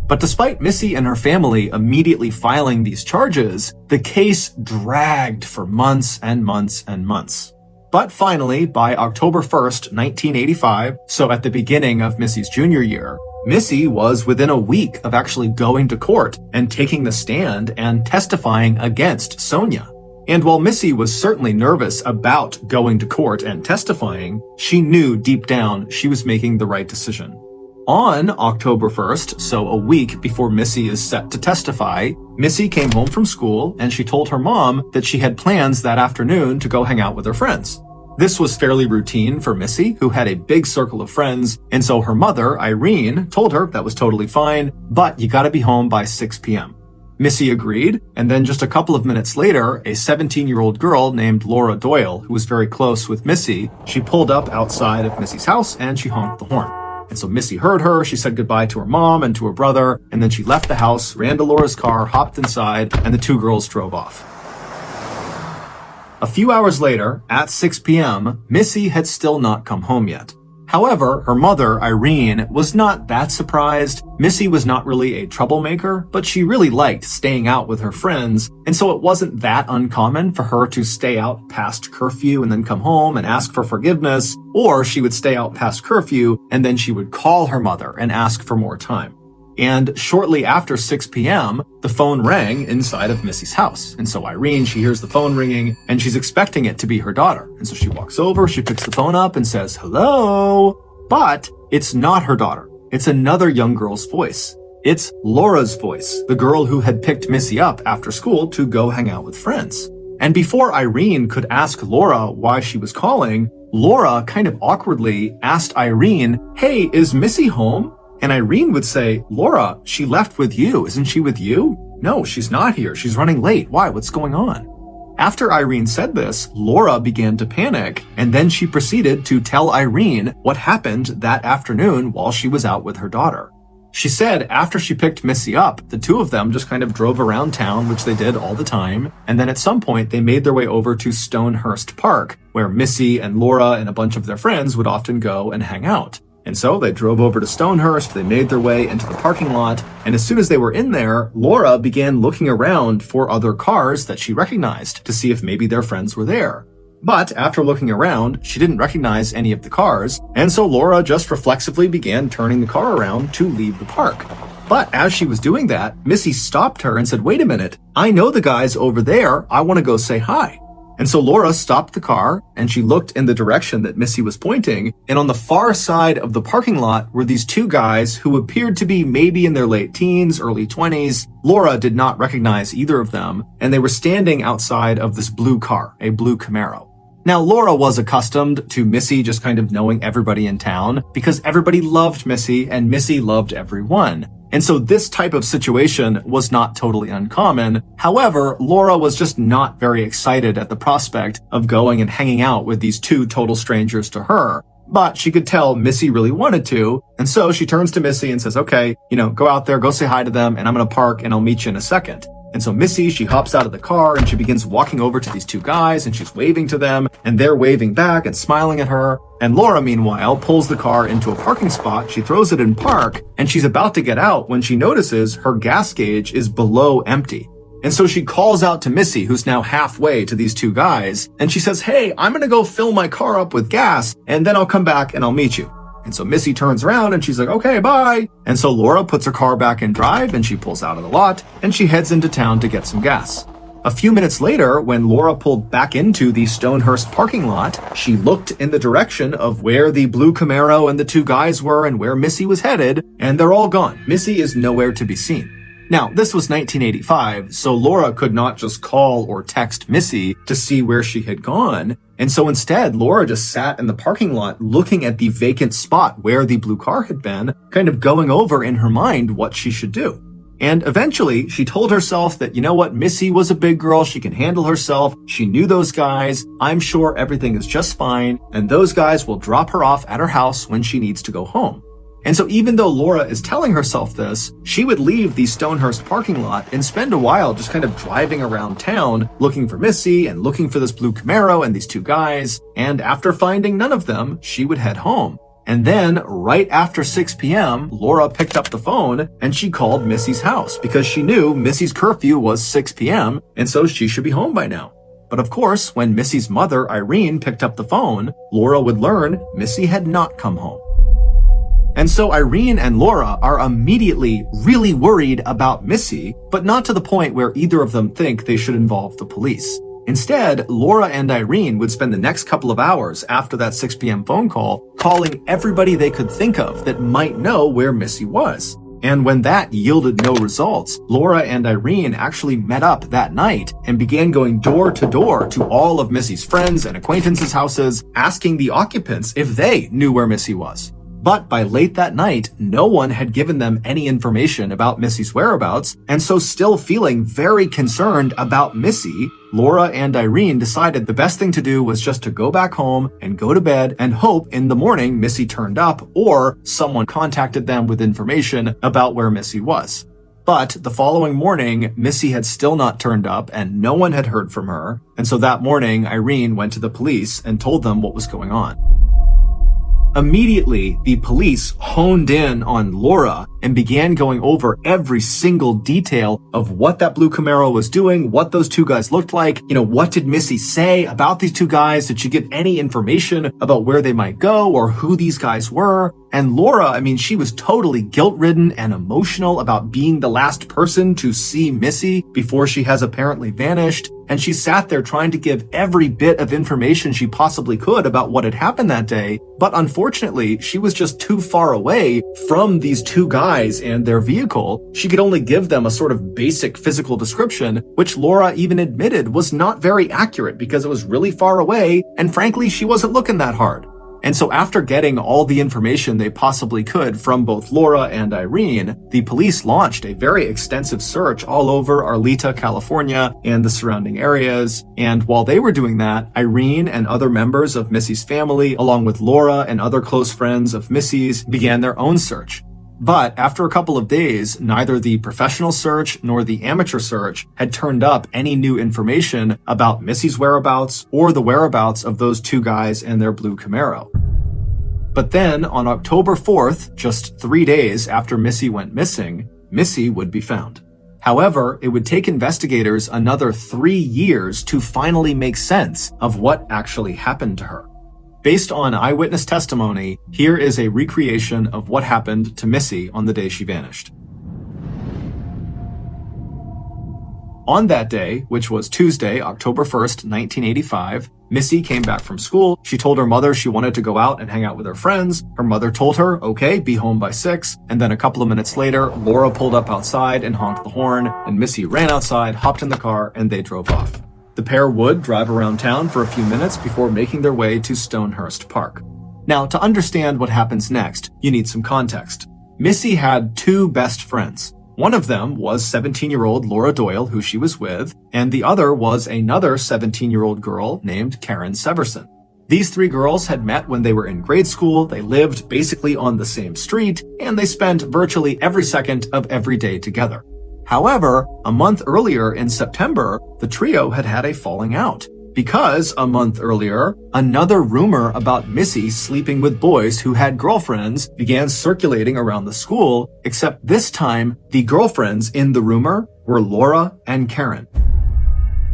But despite Missy and her family immediately filing these charges, the case dragged for months and months and months. But finally, by October 1st, 1985, so at the beginning of Missy's junior year, Missy was within a week of actually going to court and taking the stand and testifying against Sonia. And while Missy was certainly nervous about going to court and testifying, she knew deep down she was making the right decision. On October 1st, so a week before Missy is set to testify, Missy came home from school and she told her mom that she had plans that afternoon to go hang out with her friends. This was fairly routine for Missy, who had a big circle of friends, and so her mother, Irene, told her that was totally fine, but you gotta be home by 6 p.m. Missy agreed, and then just a couple of minutes later, a 17-year-old girl named Laura Doyle, who was very close with Missy, she pulled up outside of Missy's house and she honked the horn. And so Missy heard her, she said goodbye to her mom and to her brother, and then she left the house, ran to Laura's car, hopped inside, and the two girls drove off. A few hours later, at 6 p.m., Missy had still not come home yet. However, her mother, Irene, was not that surprised. Missy was not really a troublemaker, but she really liked staying out with her friends, and so it wasn't that uncommon for her to stay out past curfew and then come home and ask for forgiveness, or she would stay out past curfew and then she would call her mother and ask for more time. And shortly after 6 p.m., the phone rang inside of Missy's house. And so Irene, she hears the phone ringing and she's expecting it to be her daughter. And so she walks over, she picks the phone up and says, "Hello?" But it's not her daughter. It's another young girl's voice. It's Laura's voice, the girl who had picked Missy up after school to go hang out with friends. And before Irene could ask Laura why she was calling, Laura kind of awkwardly asked Irene, "Hey, is Missy home?" And Irene would say, "Laura, she left with you. Isn't she with you?" "No, she's not here. She's running late. Why? What's going on?" After Irene said this, Laura began to panic, and then she proceeded to tell Irene what happened that afternoon while she was out with her daughter. She said after she picked Missy up, the two of them just kind of drove around town, which they did all the time, and then at some point they made their way over to Stonehurst Park, where Missy and Laura and a bunch of their friends would often go and hang out. And so they drove over to Stonehurst, they made their way into the parking lot, and as soon as they were in there, Laura began looking around for other cars that she recognized to see if maybe their friends were there. But after looking around, she didn't recognize any of the cars, and so Laura just reflexively began turning the car around to leave the park. But as she was doing that, Missy stopped her and said, "Wait a minute, I know the guys over there, I want to go say hi." And so Laura stopped the car and she looked in the direction that Missy was pointing, and on the far side of the parking lot were these two guys who appeared to be maybe in their late teens, early 20s. Laura did not recognize either of them, and they were standing outside of this blue car, a blue Camaro. Now, Laura was accustomed to Missy just kind of knowing everybody in town because everybody loved Missy and Missy loved everyone. And so this type of situation was not totally uncommon. However, Laura was just not very excited at the prospect of going and hanging out with these two total strangers to her. But she could tell Missy really wanted to, and so she turns to Missy and says, "Okay, go out there, go say hi to them, and I'm gonna park and I'll meet you in a second." And so Missy, she hops out of the car and she begins walking over to these two guys and she's waving to them and they're waving back and smiling at her. And Laura, meanwhile, pulls the car into a parking spot. She throws it in park and she's about to get out when she notices her gas gauge is below empty. And so she calls out to Missy, who's now halfway to these two guys, and she says, "Hey, I'm gonna go fill my car up with gas and then I'll come back and I'll meet you." And so Missy turns around and she's like, "Okay, bye." And so Laura puts her car back in drive and she pulls out of the lot and she heads into town to get some gas. A few minutes later, when Laura pulled back into the Stonehurst parking lot, she looked in the direction of where the blue Camaro and the two guys were and where Missy was headed, and they're all gone. Missy is nowhere to be seen. Now, this was 1985, so Laura could not just call or text Missy to see where she had gone. And so instead, Laura just sat in the parking lot looking at the vacant spot where the blue car had been, kind of going over in her mind what she should do. And eventually, she told herself that, Missy was a big girl, she can handle herself, she knew those guys, I'm sure everything is just fine, and those guys will drop her off at her house when she needs to go home. And so even though Laura is telling herself this, she would leave the Stonehurst parking lot and spend a while just kind of driving around town, looking for Missy and looking for this blue Camaro and these two guys. And after finding none of them, she would head home. And then right after 6 p.m., Laura picked up the phone and she called Missy's house because she knew Missy's curfew was 6 p.m. and so she should be home by now. But of course, when Missy's mother, Irene, picked up the phone, Laura would learn Missy had not come home. And so Irene and Laura are immediately really worried about Missy, but not to the point where either of them think they should involve the police. Instead, Laura and Irene would spend the next couple of hours after that 6 p.m. phone call calling everybody they could think of that might know where Missy was. And when that yielded no results, Laura and Irene actually met up that night and began going door to door to all of Missy's friends and acquaintances' houses, asking the occupants if they knew where Missy was. But by late that night, no one had given them any information about Missy's whereabouts, and so still feeling very concerned about Missy, Laura and Irene decided the best thing to do was just to go back home and go to bed and hope in the morning Missy turned up or someone contacted them with information about where Missy was. But the following morning, Missy had still not turned up and no one had heard from her, and so that morning Irene went to the police and told them what was going on. Immediately, the police honed in on Laura and began going over every single detail of what that blue Camaro was doing, what those two guys looked like, what did Missy say about these two guys? Did she give any information about where they might go or who these guys were? And Laura, she was totally guilt-ridden and emotional about being the last person to see Missy before she has apparently vanished. And she sat there trying to give every bit of information she possibly could about what had happened that day. But unfortunately, she was just too far away from these two guys and their vehicle. She could only give them a sort of basic physical description, which Laura even admitted was not very accurate because it was really far away, and frankly, she wasn't looking that hard. And so after getting all the information they possibly could from both Laura and Irene, the police launched a very extensive search all over Arleta, California, and the surrounding areas. And while they were doing that, Irene and other members of Missy's family, along with Laura and other close friends of Missy's, began their own search. But after a couple of days, neither the professional search nor the amateur search had turned up any new information about Missy's whereabouts or the whereabouts of those two guys and their blue Camaro. But then, on October 4th, just 3 days after Missy went missing, Missy would be found. However, it would take investigators another 3 years to finally make sense of what actually happened to her. Based on eyewitness testimony, here is a recreation of what happened to Missy on the day she vanished. On that day, which was Tuesday, October 1st, 1985, Missy came back from school. She told her mother she wanted to go out and hang out with her friends. Her mother told her, okay, be home by 6. And then a couple of minutes later, Laura pulled up outside and honked the horn, and Missy ran outside, hopped in the car, and they drove off. The pair would drive around town for a few minutes before making their way to Stonehurst Park. Now, to understand what happens next, you need some context. Missy had two best friends. One of them was 17-year-old Laura Doyle, who she was with, and the other was another 17-year-old girl named Karen Severson. These three girls had met when they were in grade school, they lived basically on the same street, and they spent virtually every second of every day together. However, a month earlier in September, the trio had had a falling out. Because a month earlier, another rumor about Missy sleeping with boys who had girlfriends began circulating around the school, except this time, the girlfriends in the rumor were Laura and Karen.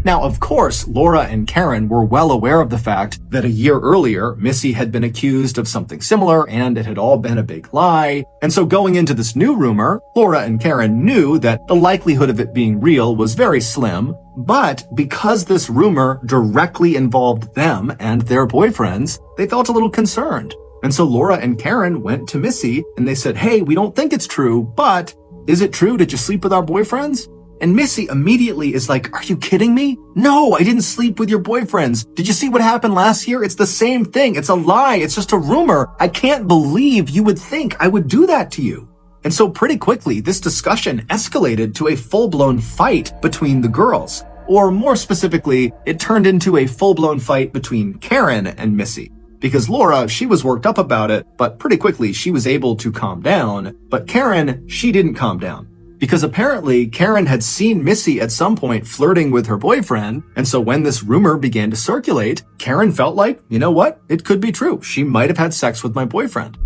Now, of course, Laura and Karen were well aware of the fact that a year earlier, Missy had been accused of something similar and it had all been a big lie. And so going into this new rumor, Laura and Karen knew that the likelihood of it being real was very slim. But because this rumor directly involved them and their boyfriends, they felt a little concerned. And so Laura and Karen went to Missy and they said, hey, we don't think it's true, but is it true? Did you sleep with our boyfriends? And Missy immediately is like, are you kidding me? No, I didn't sleep with your boyfriends. Did you see what happened last year? It's the same thing. It's a lie. It's just a rumor. I can't believe you would think I would do that to you. And so pretty quickly, this discussion escalated to a full-blown fight between the girls. Or more specifically, it turned into a full-blown fight between Karen and Missy. Because Laura, she was worked up about it, but pretty quickly she was able to calm down. But Karen, she didn't calm down. Because apparently Karen had seen Missy at some point flirting with her boyfriend, and so when this rumor began to circulate, Karen felt like, you know what, it could be true. She might have had sex with my boyfriend.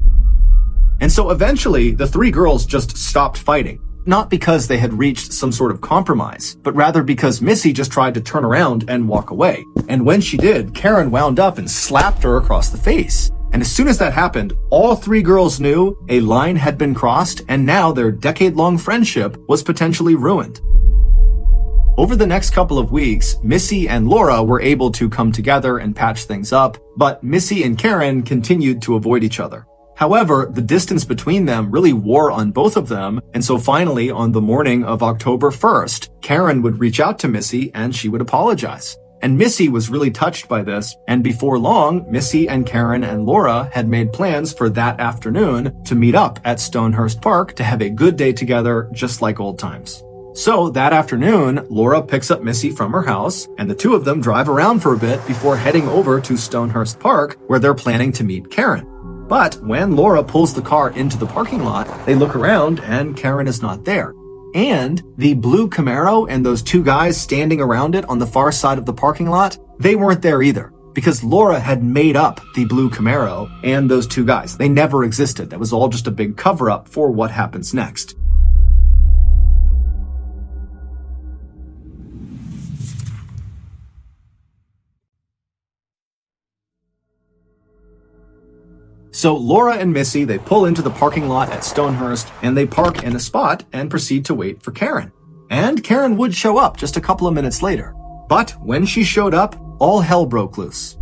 And so eventually, the three girls just stopped fighting. Not because they had reached some sort of compromise, but rather because Missy just tried to turn around and walk away. And when she did, Karen wound up and slapped her across the face. And as soon as that happened, all three girls knew a line had been crossed, and now their decade-long friendship was potentially ruined. Over the next couple of weeks, Missy and Laura were able to come together and patch things up, but Missy and Karen continued to avoid each other. However, the distance between them really wore on both of them, and so finally, on the morning of October 1st, Karen would reach out to Missy and she would apologize. And Missy was really touched by this, and before long, Missy and Karen and Laura had made plans for that afternoon to meet up at Stonehurst Park to have a good day together, just like old times. So that afternoon, Laura picks up Missy from her house, and the two of them drive around for a bit before heading over to Stonehurst Park, where they're planning to meet Karen. But when Laura pulls the car into the parking lot, they look around and Karen is not there. And the blue Camaro and those two guys standing around it on the far side of the parking lot, they weren't there either, because Laura had made up the blue Camaro and those two guys. They never existed. That was all just a big cover-up for what happens next. So Laura and Missy, they pull into the parking lot at Stonehurst and they park in a spot and proceed to wait for Karen. And Karen would show up just a couple of minutes later. But when she showed up, all hell broke loose.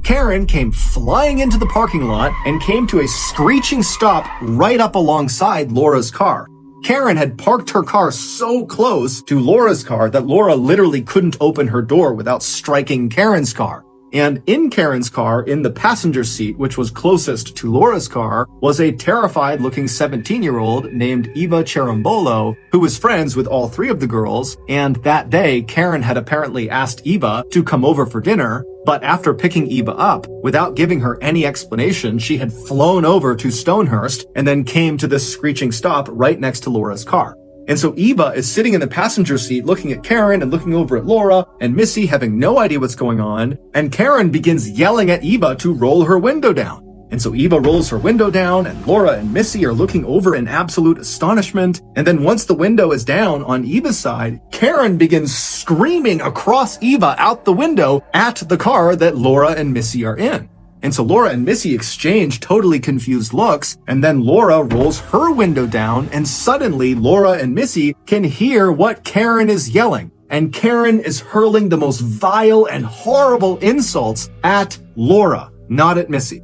Karen came flying into the parking lot and came to a screeching stop right up alongside Laura's car. Karen had parked her car so close to Laura's car that Laura literally couldn't open her door without striking Karen's car. And in Karen's car, in the passenger seat, which was closest to Laura's car, was a terrified-looking 17-year-old named Eva Cherambolo, who was friends with all three of the girls, and that day, Karen had apparently asked Eva to come over for dinner, but after picking Eva up, without giving her any explanation, she had flown over to Stonehurst and then came to this screeching stop right next to Laura's car. And so Eva is sitting in the passenger seat looking at Karen and looking over at Laura, and Missy having no idea what's going on, and Karen begins yelling at Eva to roll her window down. And so Eva rolls her window down, and Laura and Missy are looking over in absolute astonishment, and then once the window is down on Eva's side, Karen begins screaming across Eva out the window at the car that Laura and Missy are in. And so Laura and Missy exchange totally confused looks, and then Laura rolls her window down, and suddenly Laura and Missy can hear what Karen is yelling. And Karen is hurling the most vile and horrible insults at Laura, not at Missy.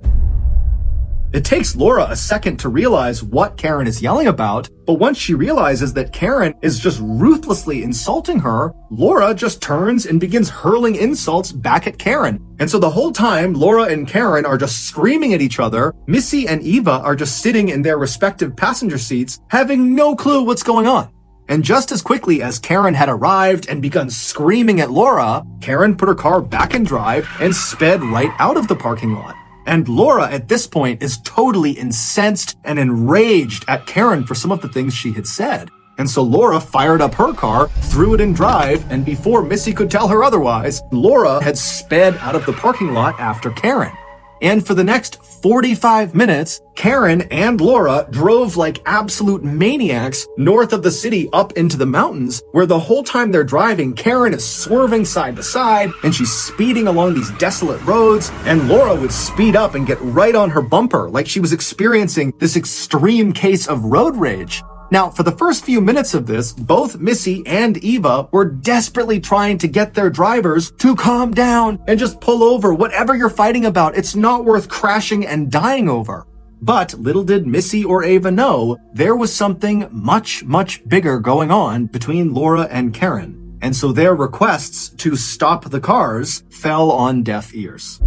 It takes Laura a second to realize what Karen is yelling about, but once she realizes that Karen is just ruthlessly insulting her, Laura just turns and begins hurling insults back at Karen. And so the whole time, Laura and Karen are just screaming at each other. Missy and Eva are just sitting in their respective passenger seats, having no clue what's going on. And just as quickly as Karen had arrived and begun screaming at Laura, Karen put her car back in drive and sped right out of the parking lot. And Laura, at this point, is totally incensed and enraged at Karen for some of the things she had said. And so Laura fired up her car, threw it in drive, and before Missy could tell her otherwise, Laura had sped out of the parking lot after Karen. And for the next 45 minutes, Karen and Laura drove like absolute maniacs north of the city up into the mountains, where the whole time they're driving, Karen is swerving side to side, and she's speeding along these desolate roads, and Laura would speed up and get right on her bumper, like she was experiencing this extreme case of road rage. Now, for the first few minutes of this, both Missy and Eva were desperately trying to get their drivers to calm down and just pull over. Whatever you're fighting about, it's not worth crashing and dying over. But little did Missy or Eva know, there was something much, much bigger going on between Laura and Karen. And so their requests to stop the cars fell on deaf ears.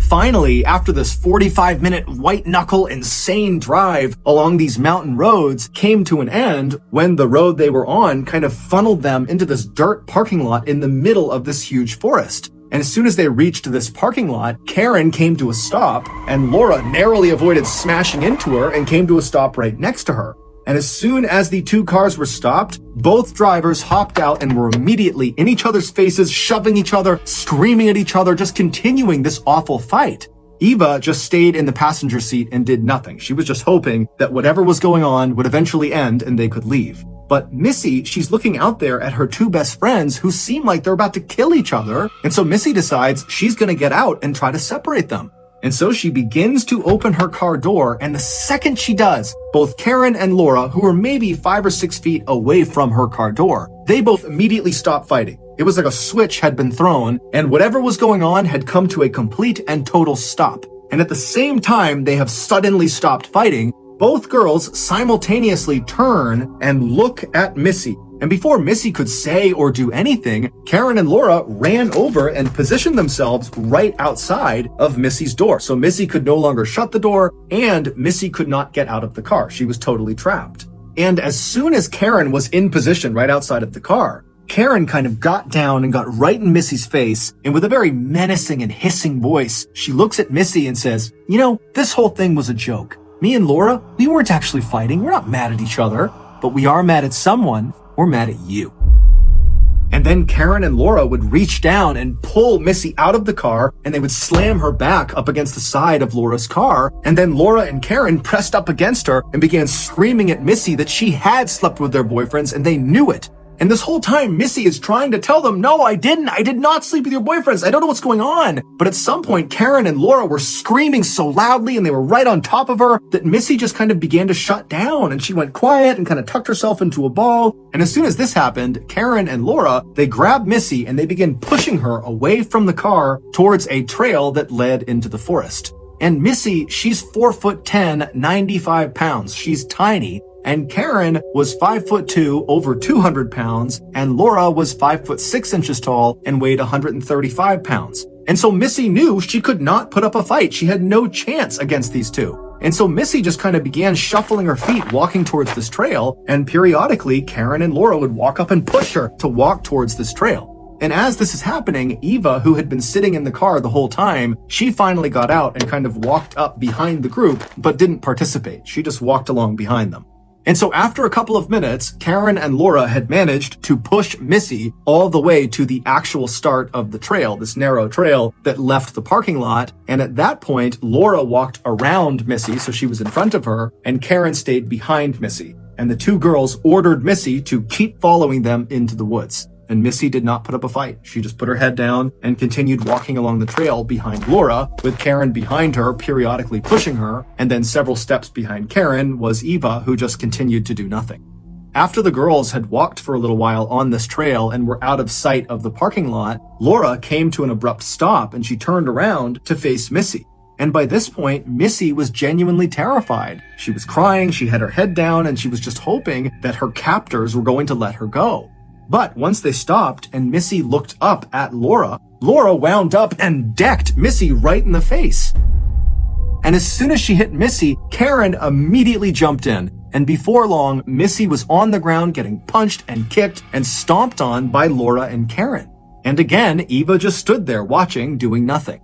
Finally, after this 45-minute white-knuckle insane drive along these mountain roads came to an end when the road they were on kind of funneled them into this dirt parking lot in the middle of this huge forest. And as soon as they reached this parking lot, Karen came to a stop, and Laura narrowly avoided smashing into her and came to a stop right next to her. And as soon as the two cars were stopped, both drivers hopped out and were immediately in each other's faces, shoving each other, screaming at each other, just continuing this awful fight. Eva just stayed in the passenger seat and did nothing. She was just hoping that whatever was going on would eventually end and they could leave. But Missy, she's looking out there at her two best friends who seem like they're about to kill each other. And so Missy decides she's going to get out and try to separate them. And so she begins to open her car door, and the second she does, both Karen and Laura, who were maybe 5 or 6 feet away from her car door, they both immediately stopped fighting. It was like a switch had been thrown, and whatever was going on had come to a complete and total stop. And at the same time they have suddenly stopped fighting, both girls simultaneously turn and look at Missy. And before Missy could say or do anything, Karen and Laura ran over and positioned themselves right outside of Missy's door. So Missy could no longer shut the door, and Missy could not get out of the car. She was totally trapped. And as soon as Karen was in position right outside of the car, Karen kind of got down and got right in Missy's face, and with a very menacing and hissing voice, she looks at Missy and says, "You know, this whole thing was a joke. Me and Laura, we weren't actually fighting. We're not mad at each other, but we are mad at someone. We're mad at you." And then Karen and Laura would reach down and pull Missy out of the car, and they would slam her back up against the side of Laura's car. And then Laura and Karen pressed up against her and began screaming at Missy that she had slept with their boyfriends, and they knew it. And this whole time, Missy is trying to tell them, "No, I didn't. I did not sleep with your boyfriends. I don't know what's going on." But at some point, Karen and Laura were screaming so loudly and they were right on top of her that Missy just kind of began to shut down, and she went quiet and kind of tucked herself into a ball. And as soon as this happened, Karen and Laura, they grabbed Missy and they began pushing her away from the car towards a trail that led into the forest. And Missy, she's 4'10", 95 pounds. She's tiny. And Karen was 5'2", over 200 pounds, and Laura was 5'6" tall and weighed 135 pounds. And so Missy knew she could not put up a fight. She had no chance against these two. And so Missy just kind of began shuffling her feet, walking towards this trail, and periodically Karen and Laura would walk up and push her to walk towards this trail. And as this is happening, Eva, who had been sitting in the car the whole time, she finally got out and kind of walked up behind the group, but didn't participate. She just walked along behind them. And so after a couple of minutes, Karen and Laura had managed to push Missy all the way to the actual start of the trail, this narrow trail that left the parking lot. And at that point, Laura walked around Missy, so she was in front of her, and Karen stayed behind Missy. And the two girls ordered Missy to keep following them into the woods. And Missy did not put up a fight. She just put her head down and continued walking along the trail behind Laura, with Karen behind her, periodically pushing her. And then several steps behind Karen was Eva, who just continued to do nothing. After the girls had walked for a little while on this trail and were out of sight of the parking lot, Laura came to an abrupt stop and she turned around to face Missy. And by this point, Missy was genuinely terrified. She was crying, she had her head down, and she was just hoping that her captors were going to let her go. But once they stopped and Missy looked up at Laura, Laura wound up and decked Missy right in the face. And as soon as she hit Missy, Karen immediately jumped in. And before long, Missy was on the ground getting punched and kicked and stomped on by Laura and Karen. And again, Eva just stood there watching, doing nothing.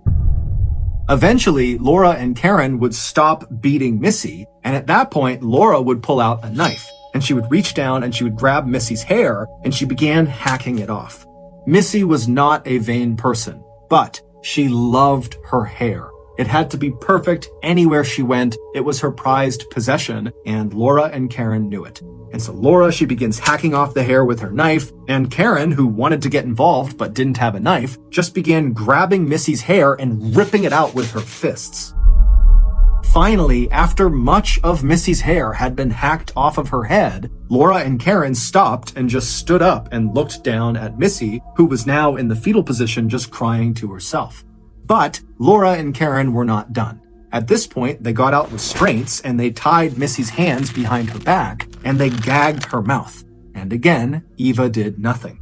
Eventually, Laura and Karen would stop beating Missy, and at that point, Laura would pull out a knife. And she would reach down and she would grab Missy's hair and she began hacking it off. Missy was not a vain person, but she loved her hair. It had to be perfect anywhere she went. It was her prized possession, and Laura and Karen knew it. And so Laura, she begins hacking off the hair with her knife, and Karen, who wanted to get involved but didn't have a knife, just began grabbing Missy's hair and ripping it out with her fists. Finally, after much of Missy's hair had been hacked off of her head, Laura and Karen stopped and just stood up and looked down at Missy, who was now in the fetal position just crying to herself. But Laura and Karen were not done. At this point, they got out restraints and they tied Missy's hands behind her back and they gagged her mouth. And again, Eva did nothing.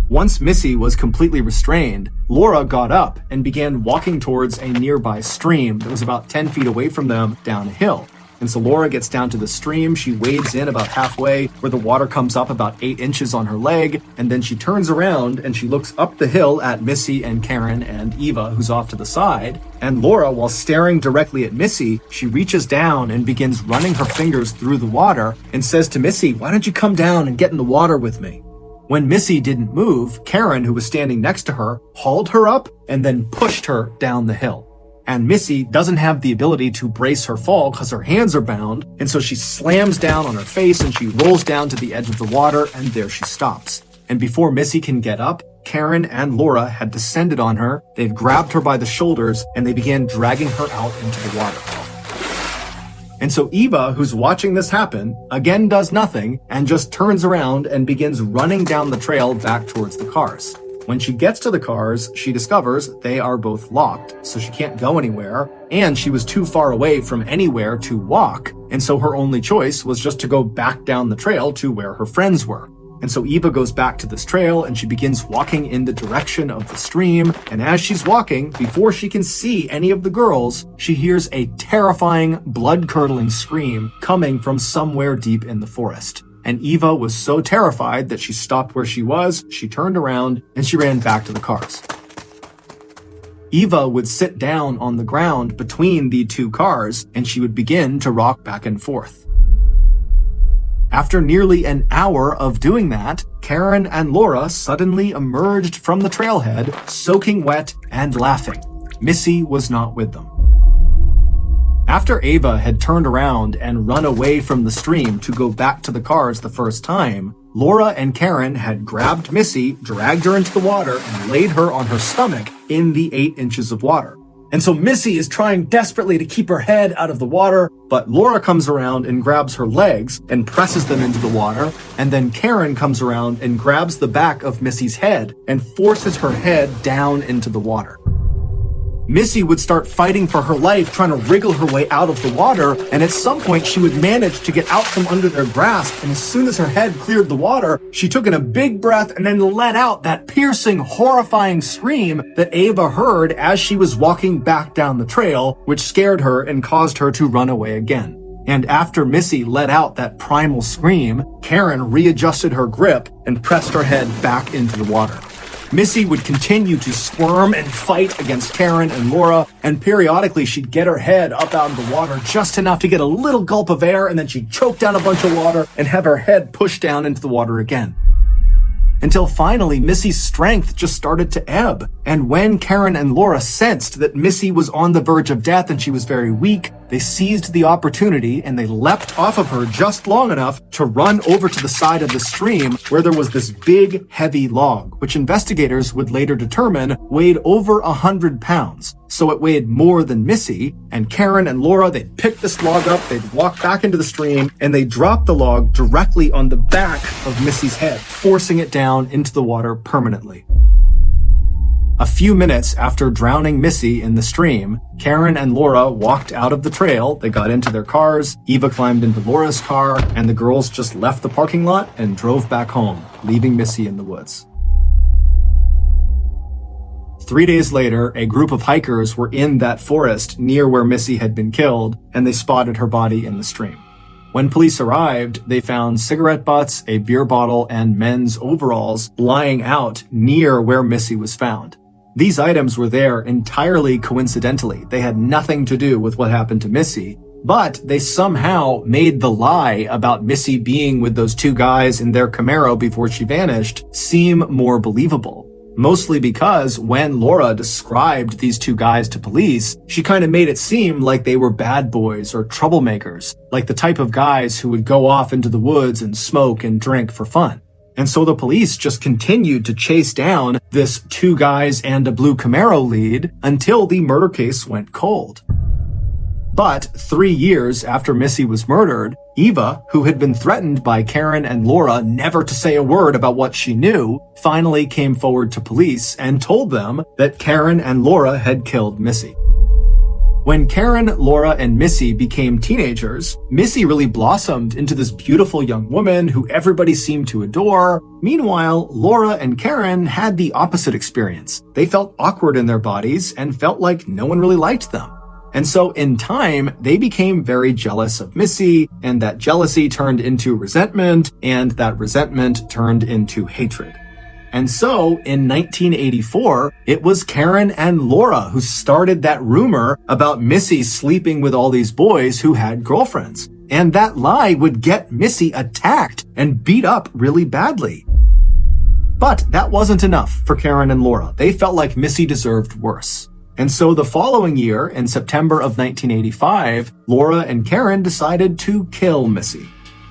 Once Missy was completely restrained, Laura got up and began walking towards a nearby stream that was about 10 feet away from them down a hill. And so Laura gets down to the stream, she wades in about halfway where the water comes up about 8 inches on her leg, and then she turns around and she looks up the hill at Missy and Karen and Eva, who's off to the side. And Laura, while staring directly at Missy, she reaches down and begins running her fingers through the water and says to Missy, "Why don't you come down and get in the water with me?" When Missy didn't move, Karen, who was standing next to her, hauled her up and then pushed her down the hill. And Missy doesn't have the ability to brace her fall because her hands are bound, and so she slams down on her face and she rolls down to the edge of the water, and there she stops. And before Missy can get up, Karen and Laura had descended on her, they'd grabbed her by the shoulders, and they began dragging her out into the water. And so Eva, who's watching this happen, again does nothing and just turns around and begins running down the trail back towards the cars. When she gets to the cars, she discovers they are both locked, so she can't go anywhere, and she was too far away from anywhere to walk, and so her only choice was just to go back down the trail to where her friends were. And so Eva goes back to this trail and she begins walking in the direction of the stream. And as she's walking, before she can see any of the girls, she hears a terrifying, blood-curdling scream coming from somewhere deep in the forest. And Eva was so terrified that she stopped where she was, she turned around, and she ran back to the cars. Eva would sit down on the ground between the two cars, and she would begin to rock back and forth. After nearly an hour of doing that, Karen and Laura suddenly emerged from the trailhead, soaking wet and laughing. Missy was not with them. After Eva had turned around and run away from the stream to go back to the cars the first time, Laura and Karen had grabbed Missy, dragged her into the water, and laid her on her stomach in the 8 inches of water. And so Missy is trying desperately to keep her head out of the water, but Laura comes around and grabs her legs and presses them into the water, and then Karen comes around and grabs the back of Missy's head and forces her head down into the water. Missy would start fighting for her life, trying to wriggle her way out of the water, and at some point she would manage to get out from under their grasp, and as soon as her head cleared the water, she took in a big breath and then let out that piercing, horrifying scream that Eva heard as she was walking back down the trail, which scared her and caused her to run away again. And after Missy let out that primal scream, Karen readjusted her grip and pressed her head back into the water. Missy would continue to squirm and fight against Karen and Laura, and periodically she'd get her head up out of the water just enough to get a little gulp of air, and then she'd choke down a bunch of water and have her head pushed down into the water again. Until finally, Missy's strength just started to ebb. And when Karen and Laura sensed that Missy was on the verge of death and she was very weak, they seized the opportunity and they leapt off of her just long enough to run over to the side of the stream where there was this big, heavy log, which investigators would later determine weighed over 100 pounds. So it weighed more than Missy, and Karen and Laura, they'd pick this log up, they'd walk back into the stream, and they dropped the log directly on the back of Missy's head, forcing it down into the water permanently. A few minutes after drowning Missy in the stream, Karen and Laura walked out of the trail, they got into their cars, Eva climbed into Laura's car, and the girls just left the parking lot and drove back home, leaving Missy in the woods. 3 days later, a group of hikers were in that forest near where Missy had been killed, and they spotted her body in the stream. When police arrived, they found cigarette butts, a beer bottle, and men's overalls lying out near where Missy was found. These items were there entirely coincidentally. They had nothing to do with what happened to Missy, but they somehow made the lie about Missy being with those two guys in their Camaro before she vanished seem more believable. Mostly because when Laura described these two guys to police, she kind of made it seem like they were bad boys or troublemakers, like the type of guys who would go off into the woods and smoke and drink for fun. And so the police just continued to chase down this two guys and a blue Camaro lead until the murder case went cold. But 3 years after Missy was murdered, Eva, who had been threatened by Karen and Laura never to say a word about what she knew, finally came forward to police and told them that Karen and Laura had killed Missy. When Karen, Laura, and Missy became teenagers, Missy really blossomed into this beautiful young woman who everybody seemed to adore. Meanwhile, Laura and Karen had the opposite experience. They felt awkward in their bodies and felt like no one really liked them. And so in time, they became very jealous of Missy, and that jealousy turned into resentment, and that resentment turned into hatred. And so in 1984, it was Karen and Laura who started that rumor about Missy sleeping with all these boys who had girlfriends. And that lie would get Missy attacked and beat up really badly. But that wasn't enough for Karen and Laura. They felt like Missy deserved worse. And so the following year, in September of 1985, Laura and Karen decided to kill Missy.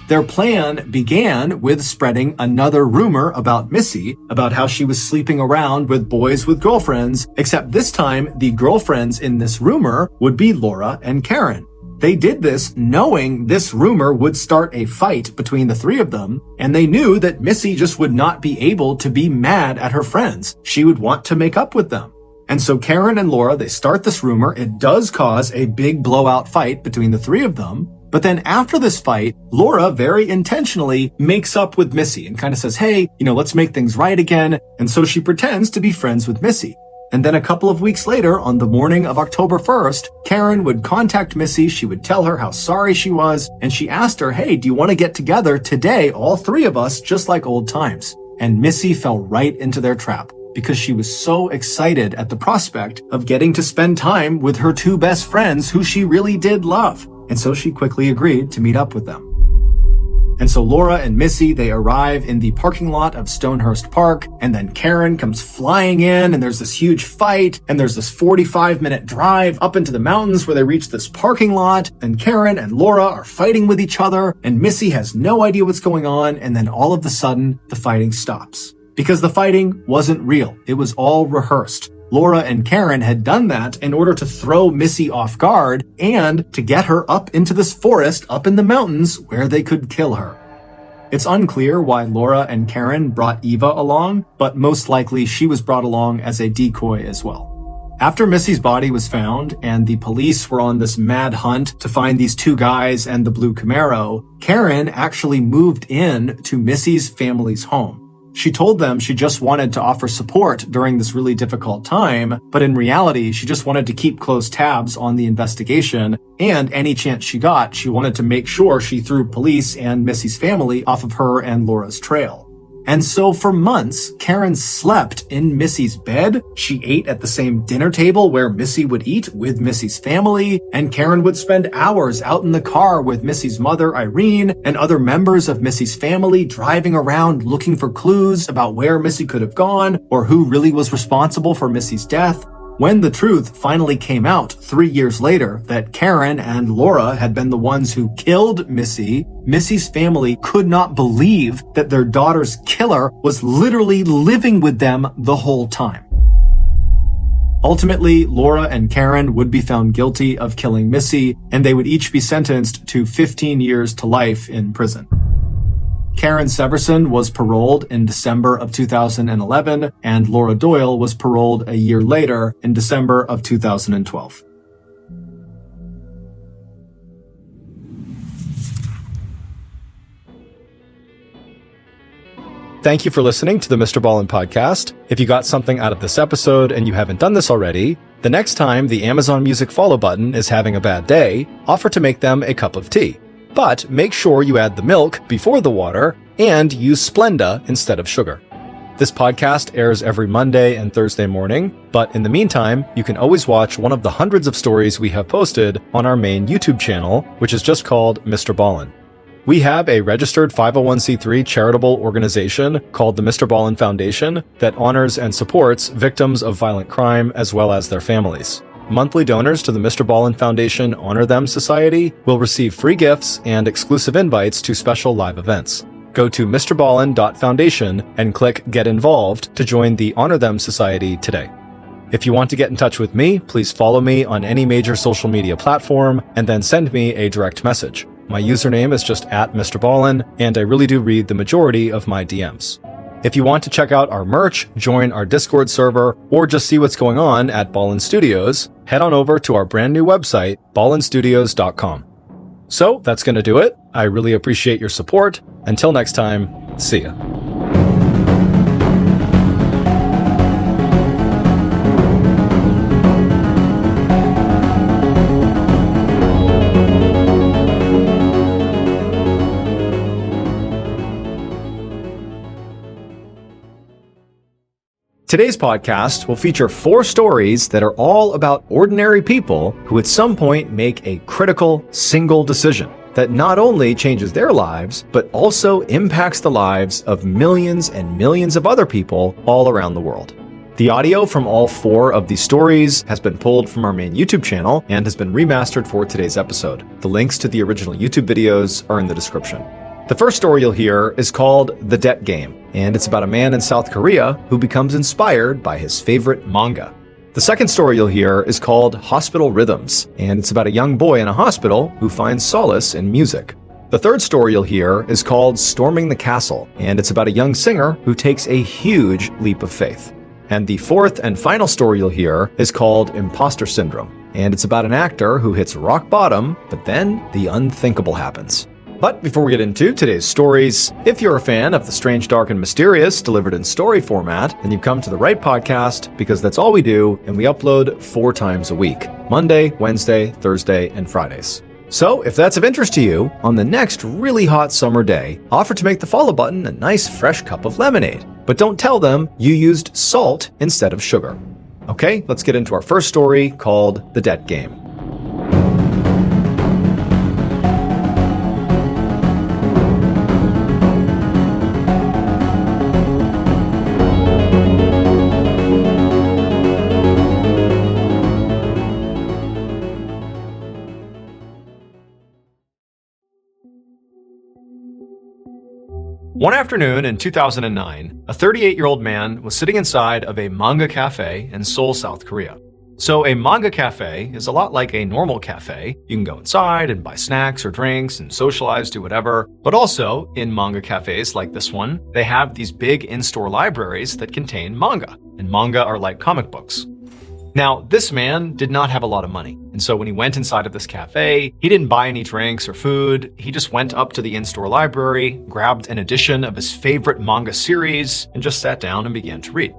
Their plan began with spreading another rumor about Missy, about how she was sleeping around with boys with girlfriends, except this time the girlfriends in this rumor would be Laura and Karen. They did this knowing this rumor would start a fight between the three of them, and they knew that Missy just would not be able to be mad at her friends. She would want to make up with them. And so Karen and Laura, they start this rumor. It does cause a big blowout fight between the three of them. But then after this fight, Laura very intentionally makes up with Missy and kind of says, hey, let's make things right again. And so she pretends to be friends with Missy. And then a couple of weeks later, on the morning of October 1st, Karen would contact Missy. She would tell her how sorry she was. And she asked her, hey, do you want to get together today, all three of us, just like old times? And Missy fell right into their trap because she was so excited at the prospect of getting to spend time with her two best friends who she really did love. And so she quickly agreed to meet up with them. And so Laura and Missy, they arrive in the parking lot of Stonehurst Park, and then Karen comes flying in, and there's this huge fight, and there's this 45-minute drive up into the mountains where they reach this parking lot, and Karen and Laura are fighting with each other, and Missy has no idea what's going on, and then all of a sudden, the fighting stops. Because the fighting wasn't real. It was all rehearsed. Laura and Karen had done that in order to throw Missy off guard and to get her up into this forest up in the mountains where they could kill her. It's unclear why Laura and Karen brought Eva along, but most likely she was brought along as a decoy as well. After Missy's body was found and the police were on this mad hunt to find these two guys and the blue Camaro, Karen actually moved in to Missy's family's home. She told them she just wanted to offer support during this really difficult time, but in reality, she just wanted to keep close tabs on the investigation, and any chance she got, she wanted to make sure she threw police and Missy's family off of her and Laura's trail. And so for months, Karen slept in Missy's bed. She ate at the same dinner table where Missy would eat with Missy's family. And Karen would spend hours out in the car with Missy's mother, Irene, and other members of Missy's family driving around looking for clues about where Missy could have gone or who really was responsible for Missy's death. When the truth finally came out 3 years later that Karen and Laura had been the ones who killed Missy, Missy's family could not believe that their daughter's killer was literally living with them the whole time. Ultimately, Laura and Karen would be found guilty of killing Missy, and they would each be sentenced to 15 years to life in prison. Karen Severson was paroled in December of 2011, and Laura Doyle was paroled a year later in December of 2012. Thank you for listening to the Mr. Ballin podcast. If you got something out of this episode and you haven't done this already, the next time the Amazon Music follow button is having a bad day, offer to make them a cup of tea. But make sure you add the milk before the water and use Splenda instead of sugar. This podcast airs every Monday and Thursday morning, but in the meantime, you can always watch one of the hundreds of stories we have posted on our main YouTube channel, which is just called Mr. Ballin. We have a registered 501c3 charitable organization called the Mr. Ballin Foundation that honors and supports victims of violent crime as well as their families. Monthly donors to the Mr. Ballin Foundation Honor Them Society will receive free gifts and exclusive invites to special live events. Go to mrballin.foundation and click Get Involved to join the Honor Them Society today. If you want to get in touch with me, please follow me on any major social media platform and then send me a direct message. My username is just @MrBallin, and I really do read the majority of my DMs. If you want to check out our merch, join our Discord server, or just see what's going on at Ballin Studios, head on over to our brand new website, ballinstudios.com. So that's going to do it. I really appreciate your support. Until next time, see ya. Today's podcast will feature 4 stories that are all about ordinary people who at some point make a critical, single decision that not only changes their lives, but also impacts the lives of millions and millions of other people all around the world. The audio from all 4 of these stories has been pulled from our main YouTube channel and has been remastered for today's episode. The links to the original YouTube videos are in the description. The first story you'll hear is called The Debt Game, and it's about a man in South Korea who becomes inspired by his favorite manga. The The second story you'll hear is called Hospital Rhythms, and it's about a young boy in a hospital who finds solace in music. The third story you'll hear is called Storming the Castle, and it's about a young singer who takes a huge leap of faith. And the fourth and final story you'll hear is called Imposter Syndrome, and it's about an actor who hits rock bottom, but then the unthinkable happens. But before we get into today's stories, if you're a fan of the strange, dark, and mysterious delivered in story format, then you've come to the right podcast, because that's all we do, and we upload 4 times a week: Monday, Wednesday, Thursday, and Fridays. So if that's of interest to you, on the next really hot summer day, offer to make the follow button a nice fresh cup of lemonade. But don't tell them you used salt instead of sugar. Okay, let's get into our first story called The Debt Game. One afternoon in 2009, a 38-year-old man was sitting inside of a manga cafe in Seoul, South Korea. So a manga cafe is a lot like a normal cafe. You can go inside and buy snacks or drinks and socialize, do whatever. But also, in manga cafes like this one, they have these big in-store libraries that contain manga. And manga are like comic books. Now, this man did not have a lot of money, and so when he went inside of this cafe, he didn't buy any drinks or food. He just went up to the in-store library, grabbed an edition of his favorite manga series, and just sat down and began to read.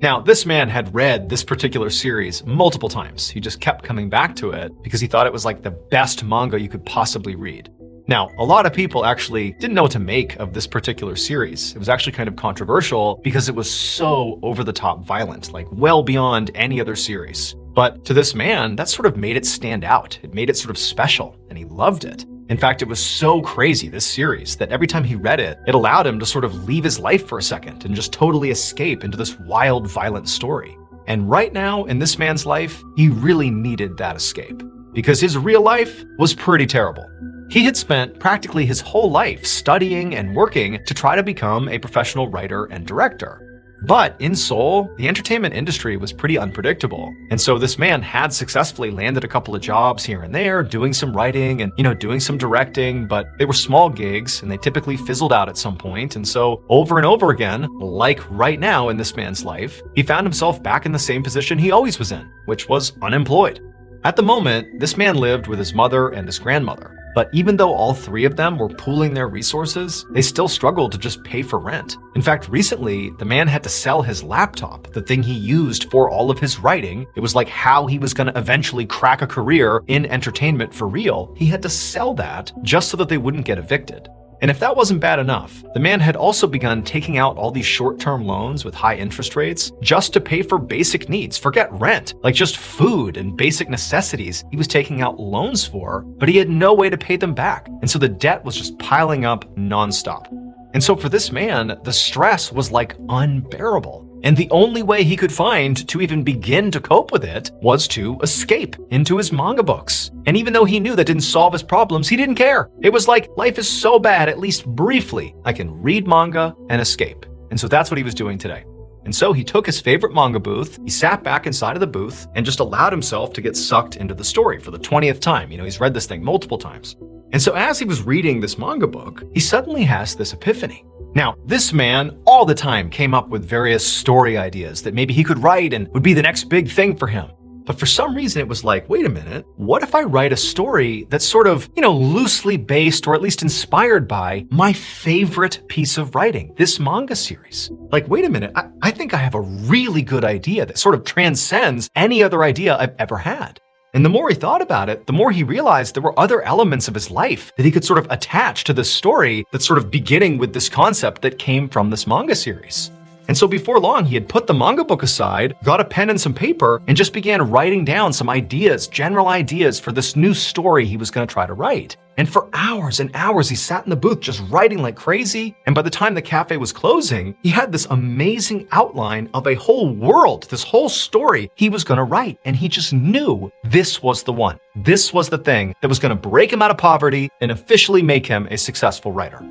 Now, this man had read this particular series multiple times. He just kept coming back to it because he thought it was like the best manga you could possibly read. Now, a lot of people actually didn't know what to make of this particular series. It was actually kind of controversial because it was so over-the-top violent, like well beyond any other series. But to this man, that sort of made it stand out. It made it sort of special, and he loved it. In fact, it was so crazy, this series, that every time he read it, it allowed him to sort of leave his life for a second and just totally escape into this wild, violent story. And right now, in this man's life, he really needed that escape, because his real life was pretty terrible. He had spent practically his whole life studying and working to try to become a professional writer and director. But in Seoul, the entertainment industry was pretty unpredictable. And so this man had successfully landed a couple of jobs here and there, doing some writing and, doing some directing, but they were small gigs and they typically fizzled out at some point. And so over and over again, like right now in this man's life, he found himself back in the same position he always was in, which was unemployed. At the moment, this man lived with his mother and his grandmother. But even though all 3 of them were pooling their resources, they still struggled to just pay for rent. In fact, recently, the man had to sell his laptop, the thing he used for all of his writing. It was like how he was going to eventually crack a career in entertainment for real. He had to sell that just so that they wouldn't get evicted. And if that wasn't bad enough, the man had also begun taking out all these short-term loans with high interest rates just to pay for basic needs. Forget rent, like just food and basic necessities he was taking out loans for, but he had no way to pay them back. And so the debt was just piling up nonstop. And so for this man, the stress was like unbearable. And the only way he could find to even begin to cope with it was to escape into his manga books. And even though he knew that didn't solve his problems, he didn't care. It was like, life is so bad, at least briefly, I can read manga and escape. And so that's what he was doing today. And so he took his favorite manga booth, he sat back inside of the booth, and just allowed himself to get sucked into the story for the 20th time. He's read this thing multiple times. And so as he was reading this manga book, he suddenly has this epiphany. Now, this man all the time came up with various story ideas that maybe he could write and would be the next big thing for him. But for some reason, it was like, wait a minute, what if I write a story that's sort of, loosely based or at least inspired by my favorite piece of writing, this manga series? Like, wait a minute, I think I have a really good idea that sort of transcends any other idea I've ever had. And the more he thought about it, the more he realized there were other elements of his life that he could sort of attach to this story that's sort of beginning with this concept that came from this manga series. And so before long, he had put the manga book aside, got a pen and some paper, and just began writing down some ideas, general ideas for this new story he was going to try to write. And for hours and hours, he sat in the booth just writing like crazy. And by the time the cafe was closing, he had this amazing outline of a whole world, this whole story he was going to write. And he just knew this was the one. This was the thing that was going to break him out of poverty and officially make him a successful writer.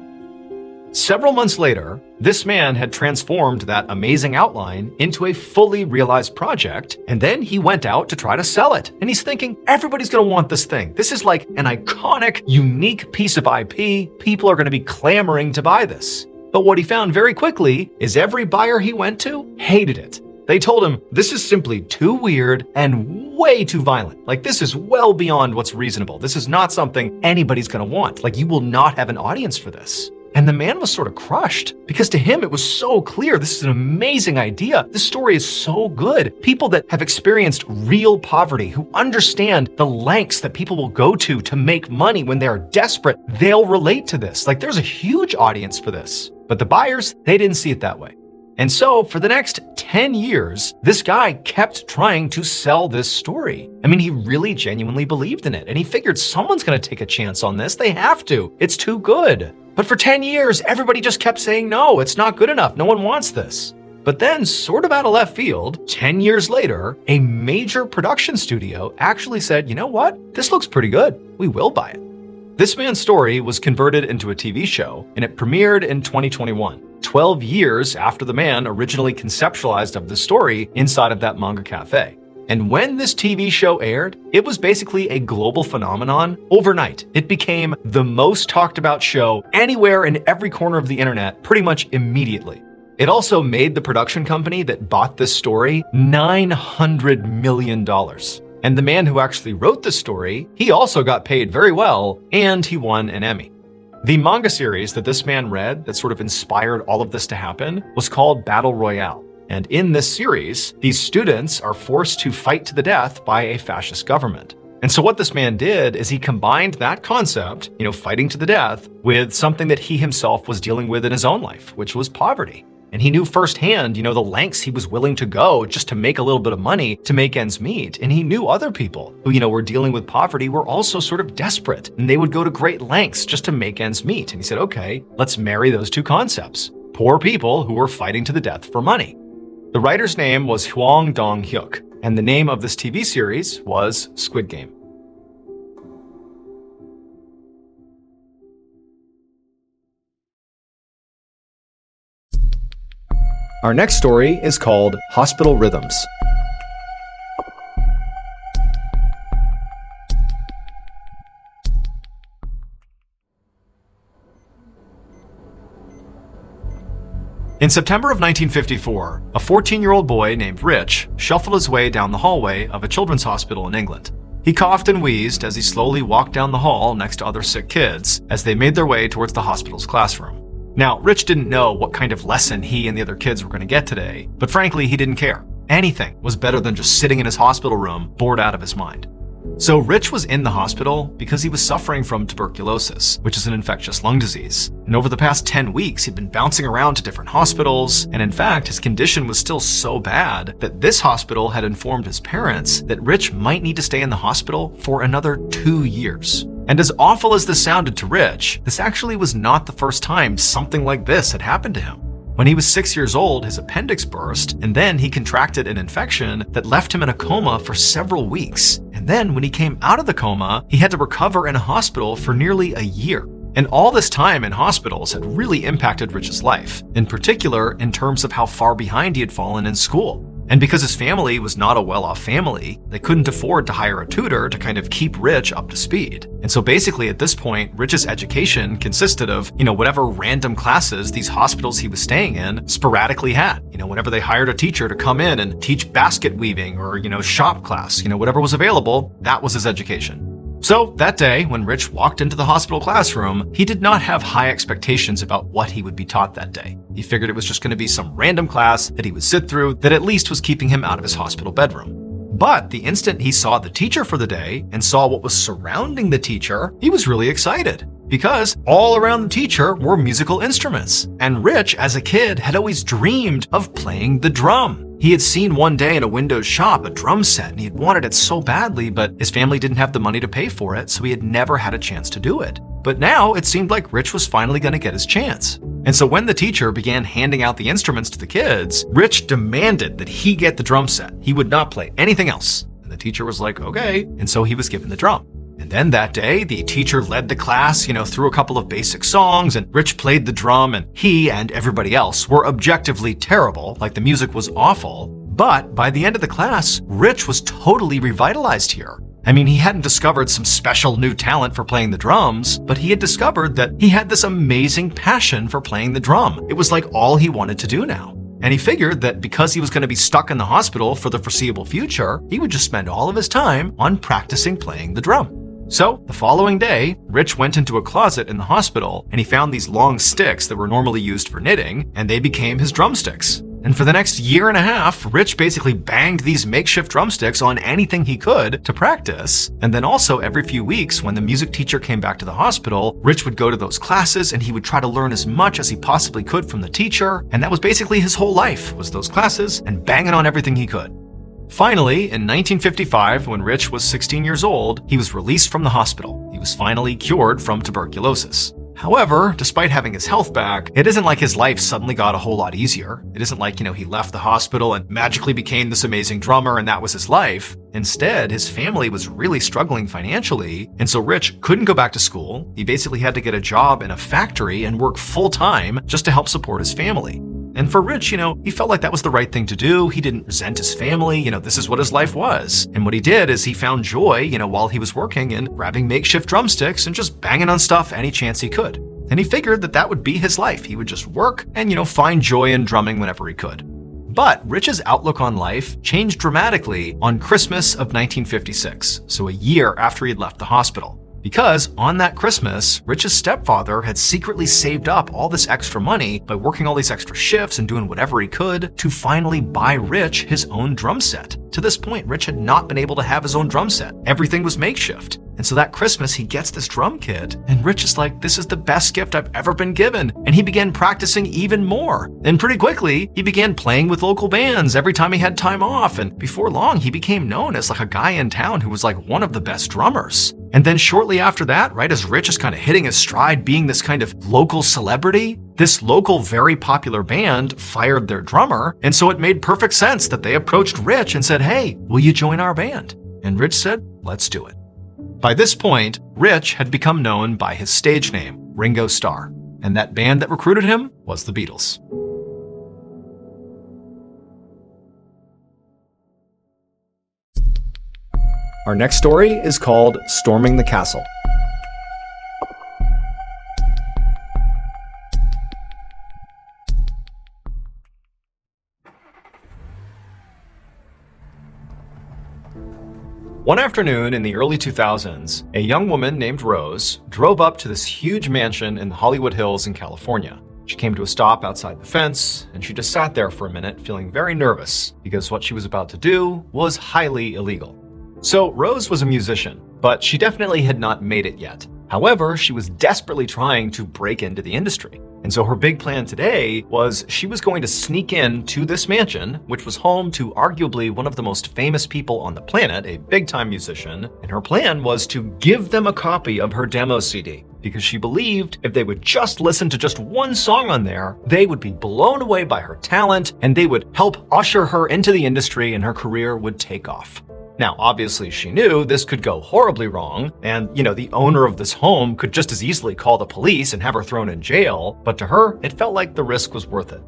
Several months later, this man had transformed that amazing outline into a fully realized project, and then he went out to try to sell it. And he's thinking, everybody's gonna want this thing. This is like an iconic, unique piece of IP. People are gonna be clamoring to buy this. But what he found very quickly is every buyer he went to hated it. They told him, this is simply too weird and way too violent. Like, this is well beyond what's reasonable. This is not something anybody's gonna want. Like, you will not have an audience for this. And the man was sort of crushed because to him it was so clear, this is an amazing idea. This story is so good. People that have experienced real poverty, who understand the lengths that people will go to make money when they're desperate, they'll relate to this. Like, there's a huge audience for this. But the buyers, they didn't see it that way. And so for the next 10 years, this guy kept trying to sell this story. I mean, he really genuinely believed in it. And he figured someone's gonna take a chance on this. They have to. It's too good. But for 10 years, everybody just kept saying, no, it's not good enough. No one wants this. But then, sort of out of left field, 10 years later, a major production studio actually said, you know what? This looks pretty good. We will buy it. This man's story was converted into a TV show, and it premiered in 2021, 12 years after the man originally conceptualized of the story inside of that manga cafe. And when this TV show aired, it was basically a global phenomenon overnight. It became the most talked about show anywhere in every corner of the internet pretty much immediately. It also made the production company that bought this story $900 million. And the man who actually wrote the story, he also got paid very well, and he won an Emmy. The manga series that this man read that sort of inspired all of this to happen was called Battle Royale. And in this series, these students are forced to fight to the death by a fascist government. And so what this man did is he combined that concept, fighting to the death, with something that he himself was dealing with in his own life, which was poverty. And he knew firsthand, the lengths he was willing to go just to make a little bit of money to make ends meet. And he knew other people who, were dealing with poverty were also sort of desperate, and they would go to great lengths just to make ends meet. And he said, okay, let's marry those two concepts. Poor people who were fighting to the death for money. The writer's name was Hwang Dong-hyuk, and the name of this TV series was Squid Game. Our next story is called Hospital Rhythms. In September of 1954, a 14-year-old boy named Rich shuffled his way down the hallway of a children's hospital in England. He coughed and wheezed as he slowly walked down the hall next to other sick kids as they made their way towards the hospital's classroom. Now, Rich didn't know what kind of lesson he and the other kids were going to get today, but frankly, he didn't care. Anything was better than just sitting in his hospital room, bored out of his mind. So Rich was in the hospital because he was suffering from tuberculosis, which is an infectious lung disease. And over the past 10 weeks, he'd been bouncing around to different hospitals, and in fact, his condition was still so bad that this hospital had informed his parents that Rich might need to stay in the hospital for another 2 years. And as awful as this sounded to Rich, this actually was not the first time something like this had happened to him. When he was 6 years old, his appendix burst, and then he contracted an infection that left him in a coma for several weeks. And then when he came out of the coma, he had to recover in a hospital for nearly a year. And all this time in hospitals had really impacted Rich's life, in particular in terms of how far behind he had fallen in school. And because his family was not a well-off family, they couldn't afford to hire a tutor to kind of keep Rich up to speed. And so basically at this point, Rich's education consisted of, whatever random classes these hospitals he was staying in sporadically had. Whenever they hired a teacher to come in and teach basket weaving or, shop class, whatever was available, that was his education. So that day, when Rich walked into the hospital classroom, he did not have high expectations about what he would be taught that day. He figured it was just going to be some random class that he would sit through that at least was keeping him out of his hospital bedroom. But the instant he saw the teacher for the day and saw what was surrounding the teacher, he was really excited. Because all around the teacher were musical instruments. And Rich, as a kid, had always dreamed of playing the drum. He had seen one day in a Windows shop a drum set and he had wanted it so badly, but his family didn't have the money to pay for it, so he had never had a chance to do it. But now it seemed like Rich was finally going to get his chance. And so when the teacher began handing out the instruments to the kids, Rich demanded that he get the drum set. He would not play anything else. And the teacher was like, okay. And so he was given the drum. And then that day, the teacher led the class, through a couple of basic songs, and Rich played the drum, and he and everybody else were objectively terrible, like the music was awful. But by the end of the class, Rich was totally revitalized here. I mean, he hadn't discovered some special new talent for playing the drums, but he had discovered that he had this amazing passion for playing the drum. It was like all he wanted to do now. And he figured that because he was going to be stuck in the hospital for the foreseeable future, he would just spend all of his time on practicing playing the drum. So, the following day, Rich went into a closet in the hospital and he found these long sticks that were normally used for knitting, and they became his drumsticks. And for the next year and a half, Rich basically banged these makeshift drumsticks on anything he could to practice. And then also every few weeks, when the music teacher came back to the hospital, Rich would go to those classes and he would try to learn as much as he possibly could from the teacher. And that was basically his whole life, was those classes and banging on everything he could. Finally, in 1955, when Rich was 16 years old, he was released from the hospital. He was finally cured from tuberculosis. However, despite having his health back, it isn't like his life suddenly got a whole lot easier. It isn't like, he left the hospital and magically became this amazing drummer and that was his life. Instead, his family was really struggling financially, and so Rich couldn't go back to school. He basically had to get a job in a factory and work full-time just to help support his family. And for Rich, he felt like that was the right thing to do. He didn't resent his family. This is what his life was. And what he did is he found joy, while he was working in grabbing makeshift drumsticks and just banging on stuff any chance he could. And he figured that that would be his life. He would just work and, find joy in drumming whenever he could. But Rich's outlook on life changed dramatically on Christmas of 1956, so a year after he had left the hospital. Because on that Christmas, Rich's stepfather had secretly saved up all this extra money by working all these extra shifts and doing whatever he could to finally buy Rich his own drum set. To this point, Rich had not been able to have his own drum set. Everything was makeshift. And so that Christmas, he gets this drum kit, and Rich is like, this is the best gift I've ever been given. And he began practicing even more. And pretty quickly, he began playing with local bands every time he had time off. And before long, he became known as like a guy in town who was like one of the best drummers. And then shortly after that, right as Rich is kind of hitting his stride being this kind of local celebrity, this local very popular band fired their drummer. And so it made perfect sense that they approached Rich and said, hey, will you join our band? And Rich said, let's do it. By this point, Rich had become known by his stage name, Ringo Starr, and that band that recruited him was the Beatles. Our next story is called Storming the Castle. One afternoon in the early 2000s, a young woman named Rose drove up to this huge mansion in the Hollywood Hills in California. She came to a stop outside the fence, and she just sat there for a minute feeling very nervous because what she was about to do was highly illegal. So Rose was a musician, but she definitely had not made it yet. However, she was desperately trying to break into the industry. And so her big plan today was she was going to sneak in to this mansion, which was home to arguably one of the most famous people on the planet, a big-time musician. And her plan was to give them a copy of her demo CD, because she believed if they would just listen to just one song on there, they would be blown away by her talent and they would help usher her into the industry and her career would take off. Now, obviously, she knew this could go horribly wrong, and, the owner of this home could just as easily call the police and have her thrown in jail, but to her, it felt like the risk was worth it.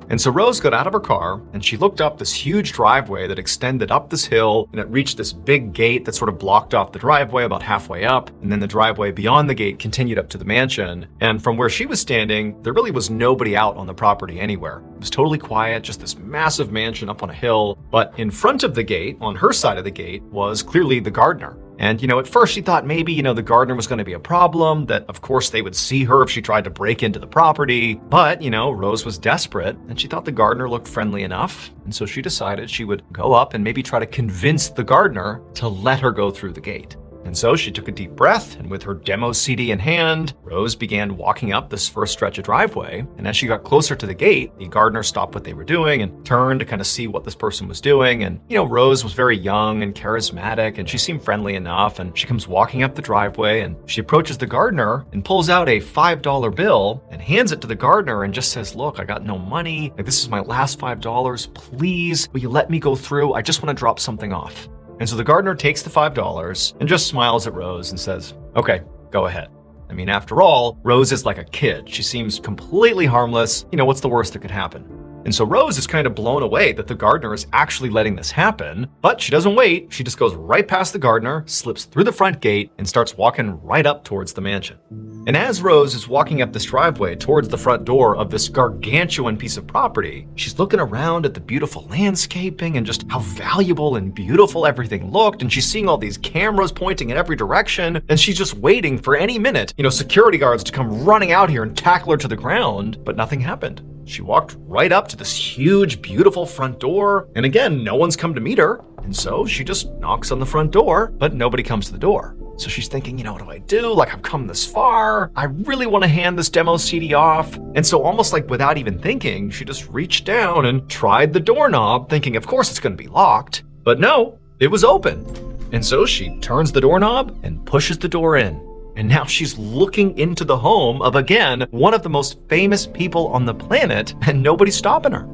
And so Rose got out of her car and she looked up this huge driveway that extended up this hill, and it reached this big gate that sort of blocked off the driveway about halfway up. And then the driveway beyond the gate continued up to the mansion. And from where she was standing, there really was nobody out on the property anywhere. It was totally quiet, just this massive mansion up on a hill. But in front of the gate, on her side of the gate, was clearly the gardener. And, at first she thought maybe, the gardener was going to be a problem, that of course they would see her if she tried to break into the property. But, Rose was desperate and she thought the gardener looked friendly enough. And so she decided she would go up and maybe try to convince the gardener to let her go through the gate. And so she took a deep breath, and with her demo CD in hand, Rose began walking up this first stretch of driveway. And as she got closer to the gate, the gardener stopped what they were doing and turned to kind of see what this person was doing. And, Rose was very young and charismatic, and she seemed friendly enough. And she comes walking up the driveway, and she approaches the gardener and pulls out a $5 bill and hands it to the gardener and just says, look, I got no money. This is my last $5. Please, will you let me go through? I just want to drop something off. And so the gardener takes the $5 and just smiles at Rose and says, "Okay, go ahead." I mean, after all, Rose is like a kid. She seems completely harmless. What's the worst that could happen? And so Rose is kind of blown away that the gardener is actually letting this happen, but she doesn't wait. She just goes right past the gardener, slips through the front gate, and starts walking right up towards the mansion. And as Rose is walking up this driveway towards the front door of this gargantuan piece of property, she's looking around at the beautiful landscaping and just how valuable and beautiful everything looked, and she's seeing all these cameras pointing in every direction, and she's just waiting for any minute, security guards to come running out here and tackle her to the ground, but nothing happened. She walked right up to this huge, beautiful front door, and again, no one's come to meet her, and so she just knocks on the front door, but nobody comes to the door. So she's thinking, what do I do? Like, I've come this far. I really want to hand this demo CD off. And so almost like without even thinking, she just reached down and tried the doorknob, thinking, of course it's going to be locked. But no, it was open. And so she turns the doorknob and pushes the door in. And now she's looking into the home of, again, one of the most famous people on the planet, and nobody's stopping her.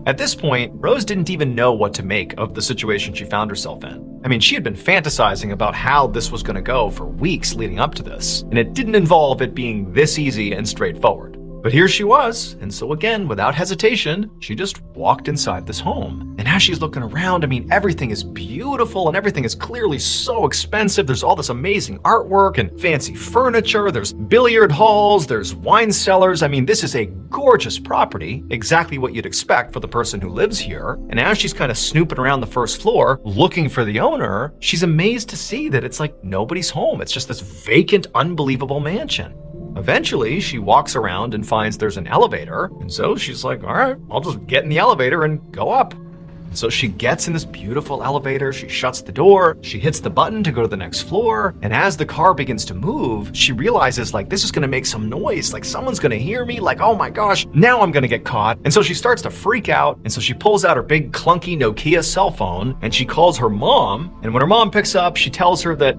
At this point, Rose didn't even know what to make of the situation she found herself in. I mean, she had been fantasizing about how this was going to go for weeks leading up to this, and it didn't involve it being this easy and straightforward. But here she was, and so again, without hesitation, she just walked inside this home. And as she's looking around, everything is beautiful and everything is clearly so expensive. There's all this amazing artwork and fancy furniture. There's billiard halls, there's wine cellars. This is a gorgeous property, exactly what you'd expect for the person who lives here. And as she's kind of snooping around the first floor, looking for the owner, she's amazed to see that it's like nobody's home. It's just this vacant, unbelievable mansion. Eventually, she walks around and finds there's an elevator, and so she's like, all right, I'll just get in the elevator and go up. And so she gets in this beautiful elevator, she shuts the door, she hits the button to go to the next floor, and as the car begins to move, she realizes this is gonna make some noise, someone's gonna hear me, oh my gosh, now I'm gonna get caught. And so she starts to freak out, and so she pulls out her big clunky Nokia cell phone, and she calls her mom, and when her mom picks up, she tells her that,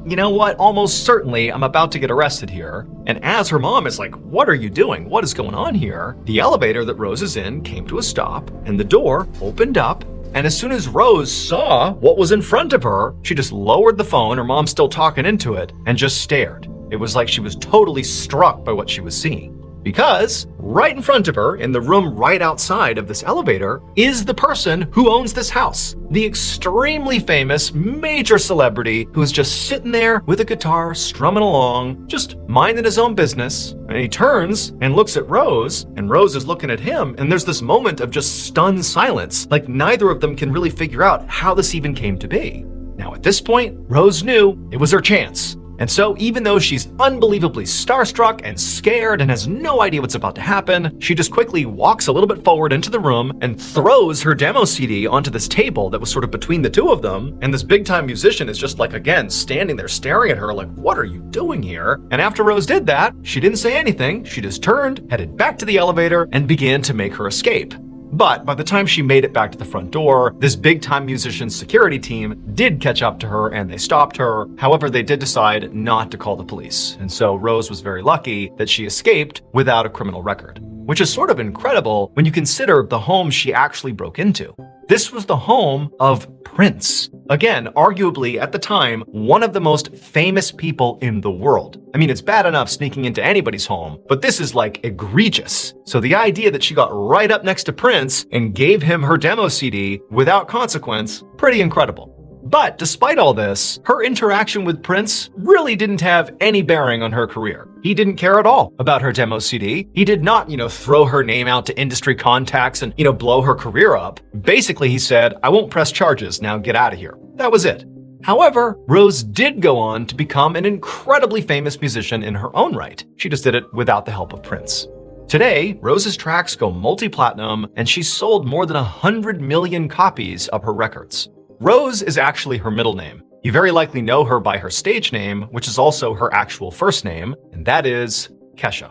almost certainly I'm about to get arrested here. And as her mom is like, what are you doing? What is going on here? The elevator that Rose is in came to a stop, and the door opened up. And as soon as Rose saw what was in front of her, she just lowered the phone, her mom still talking into it, and just stared. It was like she was totally struck by what she was seeing. Because right in front of her, in the room right outside of this elevator, is the person who owns this house. The extremely famous major celebrity who is just sitting there with a guitar, strumming along, just minding his own business. And he turns and looks at Rose, and Rose is looking at him, and there's this moment of just stunned silence, like neither of them can really figure out how this even came to be. Now at this point, Rose knew it was her chance. And so even though she's unbelievably starstruck and scared and has no idea what's about to happen, she just quickly walks a little bit forward into the room and throws her demo CD onto this table that was sort of between the two of them. And this big time musician is just again, standing there staring at her like, what are you doing here? And after Rose did that, she didn't say anything. She just turned, headed back to the elevator, and began to make her escape. But by the time she made it back to the front door, this big-time musician's security team did catch up to her and they stopped her. However, they did decide not to call the police. And so Rose was very lucky that she escaped without a criminal record, which is sort of incredible when you consider the home she actually broke into. This was the home of Prince. Again, arguably at the time, one of the most famous people in the world. It's bad enough sneaking into anybody's home, but this is egregious. So the idea that she got right up next to Prince and gave him her demo CD without consequence, pretty incredible. But despite all this, her interaction with Prince really didn't have any bearing on her career. He didn't care at all about her demo CD. He did not, throw her name out to industry contacts and, blow her career up. Basically, he said, I won't press charges, now get out of here. That was it. However, Rose did go on to become an incredibly famous musician in her own right. She just did it without the help of Prince. Today, Rose's tracks go multi-platinum, and she's sold more than 100 million copies of her records. Rose is actually her middle name. You very likely know her by her stage name, which is also her actual first name, and that is Kesha.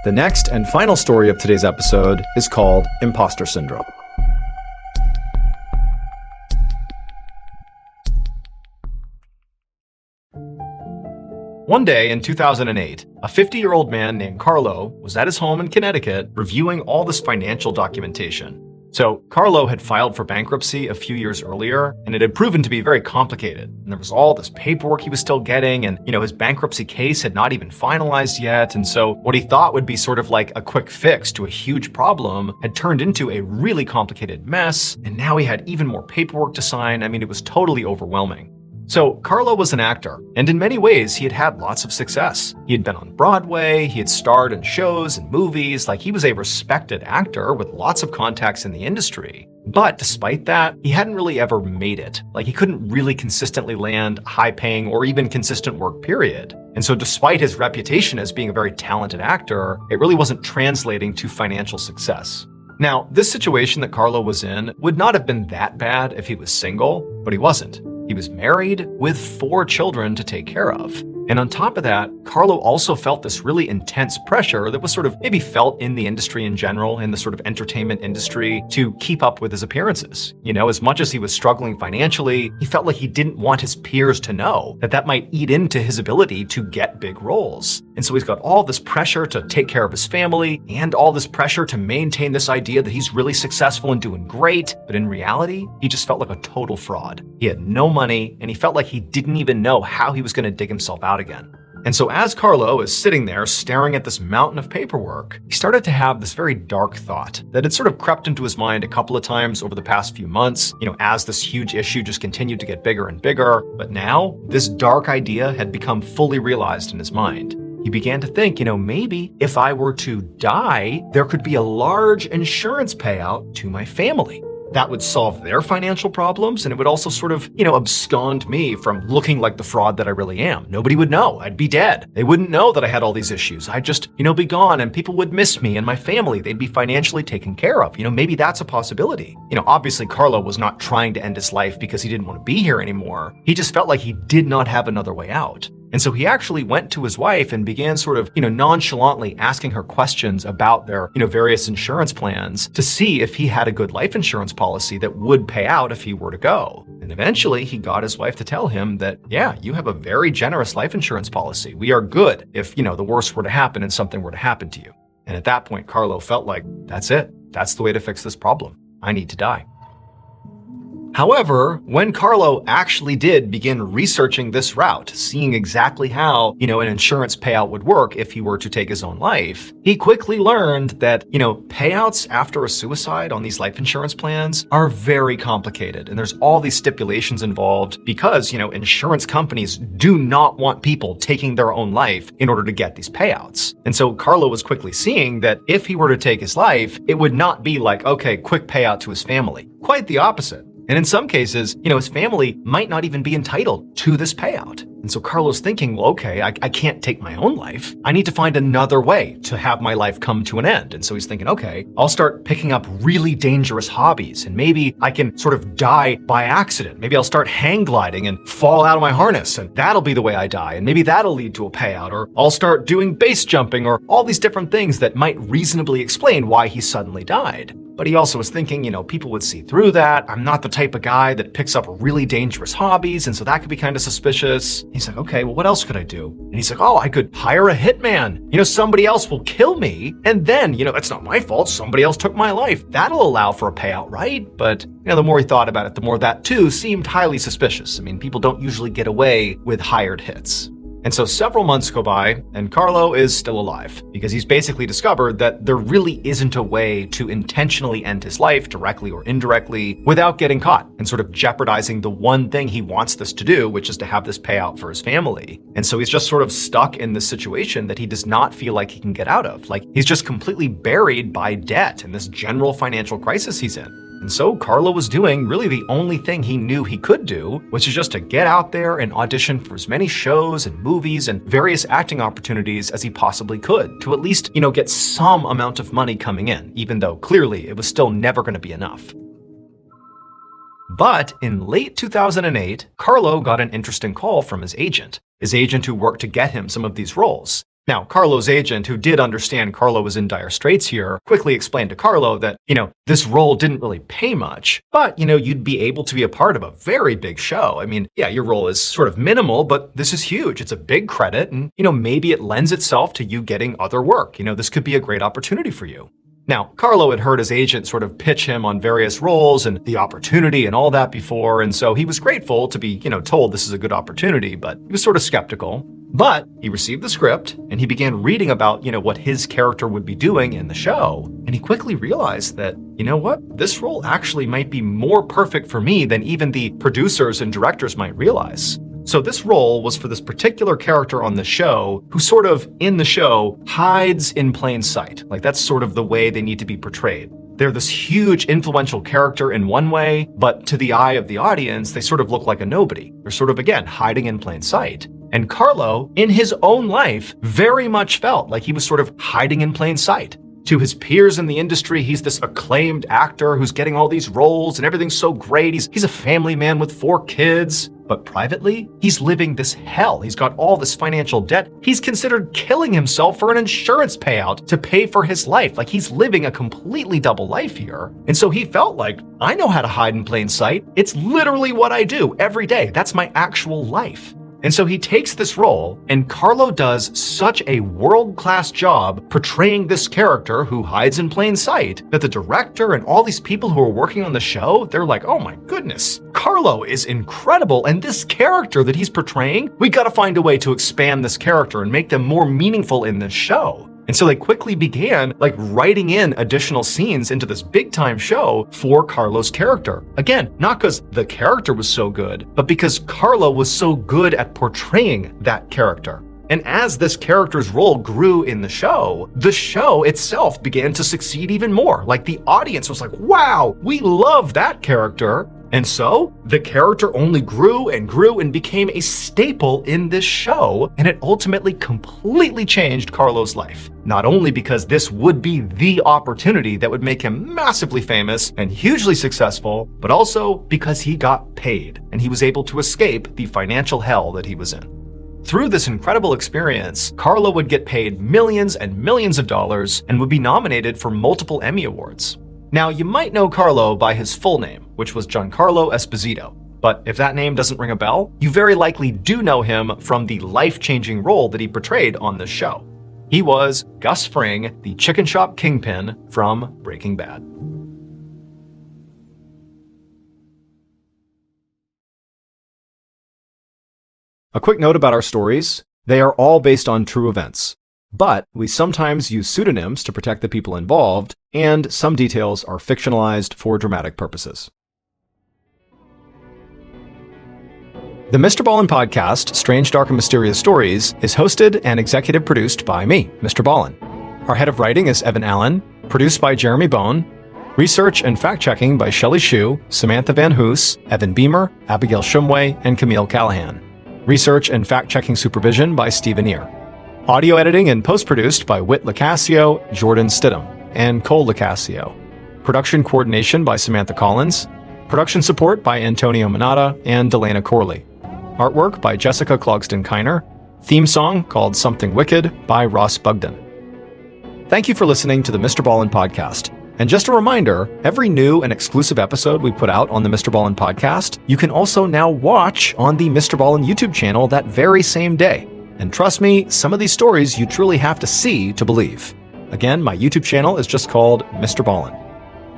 The next and final story of today's episode is called Imposter Syndrome. One day in 2008, a 50-year-old man named Carlo was at his home in Connecticut reviewing all this financial documentation. So Carlo had filed for bankruptcy a few years earlier, and it had proven to be very complicated. And there was all this paperwork he was still getting, and his bankruptcy case had not even finalized yet. And so what he thought would be sort of like a quick fix to a huge problem had turned into a really complicated mess, and now he had even more paperwork to sign. I mean, it was totally overwhelming. So Carlo was an actor, and in many ways he had had lots of success. He had been on Broadway, he had starred in shows and movies, like he was a respected actor with lots of contacts in the industry. But despite that, he hadn't really ever made it. Like he couldn't really consistently land high-paying or even consistent work, period. And so despite his reputation as being a very talented actor, it really wasn't translating to financial success. Now, this situation that Carlo was in would not have been that bad if he was single, but he wasn't. He was married with 4 children to take care of. And on top of that, Carlo also felt this really intense pressure that was sort of maybe felt in the industry in general, in the sort of entertainment industry, to keep up with his appearances. As much as he was struggling financially, he felt like he didn't want his peers to know that that might eat into his ability to get big roles. And so he's got all this pressure to take care of his family and all this pressure to maintain this idea that he's really successful and doing great. But in reality, he just felt like a total fraud. He had no money, and he felt like he didn't even know how he was going to dig himself out again. And so as Carlo is sitting there staring at this mountain of paperwork, he started to have this very dark thought that had sort of crept into his mind a couple of times over the past few months, as this huge issue just continued to get bigger and bigger. But now this dark idea had become fully realized in his mind. He began to think, maybe if I were to die, there could be a large insurance payout to my family. That would solve their financial problems, and it would also sort of, abscond me from looking like the fraud that I really am. Nobody would know. I'd be dead. They wouldn't know that I had all these issues. I'd just, be gone, and people would miss me and my family. They'd be financially taken care of. Maybe that's a possibility. Obviously Carlo was not trying to end his life because he didn't want to be here anymore. He just felt like he did not have another way out. And so he actually went to his wife and began sort of, nonchalantly asking her questions about their, various insurance plans to see if he had a good life insurance policy that would pay out if he were to go. And eventually he got his wife to tell him that, yeah, you have a very generous life insurance policy. We are good if, the worst were to happen and something were to happen to you. And at that point, Carlo felt like, that's it. That's the way to fix this problem. I need to die. However, when Carlo actually did begin researching this route, seeing exactly how, an insurance payout would work if he were to take his own life, he quickly learned that, payouts after a suicide on these life insurance plans are very complicated. And there's all these stipulations involved because, insurance companies do not want people taking their own life in order to get these payouts. And so Carlo was quickly seeing that if he were to take his life, it would not be like, okay, quick payout to his family. Quite the opposite. And in some cases, his family might not even be entitled to this payout. And so Carlo's thinking, well, okay, I can't take my own life. I need to find another way to have my life come to an end. And so he's thinking, okay, I'll start picking up really dangerous hobbies, and maybe I can sort of die by accident. Maybe I'll start hang gliding and fall out of my harness, and that'll be the way I die. And maybe that'll lead to a payout. Or I'll start doing base jumping, or all these different things that might reasonably explain why he suddenly died. But he also was thinking, people would see through that. I'm not the type of guy that picks up really dangerous hobbies, and so that could be kind of suspicious. He's like, okay, well, what else could I do? And he's like, oh, I could hire a hitman. Somebody else will kill me, and then, it's not my fault. Somebody else took my life. That'll allow for a payout, right? But, the more he thought about it, the more that too seemed highly suspicious. I mean, people don't usually get away with hired hits. And so several months go by, and Carlo is still alive, because he's basically discovered that there really isn't a way to intentionally end his life, directly or indirectly, without getting caught and sort of jeopardizing the one thing he wants this to do, which is to have this payout for his family. And so he's just sort of stuck in this situation that he does not feel like he can get out of. Like, he's just completely buried by debt and this general financial crisis he's in. And so Carlo was doing really the only thing he knew he could do, which is just to get out there and audition for as many shows and movies and various acting opportunities as he possibly could to at least, get some amount of money coming in, even though clearly it was still never going to be enough. But in late 2008, Carlo got an interesting call from his agent who worked to get him some of these roles. Now, Carlo's agent, who did understand Carlo was in dire straits here, quickly explained to Carlo that, this role didn't really pay much, but, you'd be able to be a part of a very big show. I mean, yeah, your role is sort of minimal, but this is huge. It's a big credit, and, maybe it lends itself to you getting other work. This could be a great opportunity for you. Now, Carlo had heard his agent sort of pitch him on various roles and the opportunity and all that before, and so he was grateful to be, told this is a good opportunity, but he was sort of skeptical. But he received the script and he began reading about, what his character would be doing in the show. And he quickly realized that, this role actually might be more perfect for me than even the producers and directors might realize. So this role was for this particular character on the show who sort of, in the show, hides in plain sight. Like that's sort of the way they need to be portrayed. They're this huge influential character in one way, but to the eye of the audience, they sort of look like a nobody. They're sort of, again, hiding in plain sight. And Carlo, in his own life, very much felt like he was sort of hiding in plain sight. To his peers in the industry, he's this acclaimed actor who's getting all these roles and everything's so great. He's a family man with 4 kids. But privately, he's living this hell. He's got all this financial debt. He's considered killing himself for an insurance payout to pay for his life. Like he's living a completely double life here. And so he felt like, I know how to hide in plain sight. It's literally what I do every day. That's my actual life. And so he takes this role, and Carlo does such a world-class job portraying this character who hides in plain sight that the director and all these people who are working on the show, they're like, oh my goodness, Carlo is incredible, and this character that he's portraying, we gotta find a way to expand this character and make them more meaningful in this show. And so they quickly began writing in additional scenes into this big time show for Carlo's character. Again, not because the character was so good, but because Carlo was so good at portraying that character. And as this character's role grew in the show itself began to succeed even more. Like the audience was like, wow, we love that character. And so the character only grew and became a staple in this show, and it ultimately completely changed Carlo's life. Not only because this would be the opportunity that would make him massively famous and hugely successful, but also because he got paid and he was able to escape the financial hell that he was in. Through this incredible experience, Carlo would get paid millions and millions of dollars and would be nominated for multiple Emmy Awards. Now, you might know Carlo by his full name, which was Giancarlo Esposito. But if that name doesn't ring a bell, you very likely do know him from the life-changing role that he portrayed on this show. He was Gus Fring, the chicken shop kingpin from Breaking Bad. A quick note about our stories. They are all based on true events. But we sometimes use pseudonyms to protect the people involved, and some details are fictionalized for dramatic purposes. The Mr. Ballin podcast, Strange, Dark, and Mysterious Stories, is hosted and executive produced by me, Mr. Ballin. Our head of writing is Evan Allen, produced by Jeremy Bone, research and fact-checking by Shelley Shue, Samantha Van Hoos, Evan Beamer, Abigail Shumway, and Camille Callahan. Research and fact-checking supervision by Stephen Ear. Audio editing and post-produced by Whit Lacasio, Jordan Stidham, and Cole Lacasio. Production coordination by Samantha Collins. Production support by Antonio Manata and Delana Corley. Artwork by Jessica Clogston-Kiner. Theme song called Something Wicked by Ross Bugden. Thank you for listening to the Mr. Ballin podcast. And just a reminder, every new and exclusive episode we put out on the Mr. Ballin podcast, you can also now watch on the Mr. Ballin YouTube channel that very same day. And trust me, some of these stories you truly have to see to believe. Again, my YouTube channel is just called Mr. Ballin.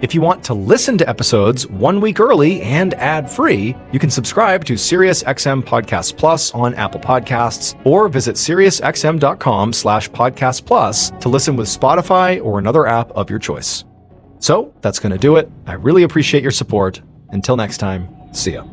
If you want to listen to episodes 1 week early and ad-free, you can subscribe to SiriusXM Podcast Plus on Apple Podcasts or visit SiriusXM.com/Podcast Plus to listen with Spotify or another app of your choice. So that's going to do it. I really appreciate your support. Until next time, see ya.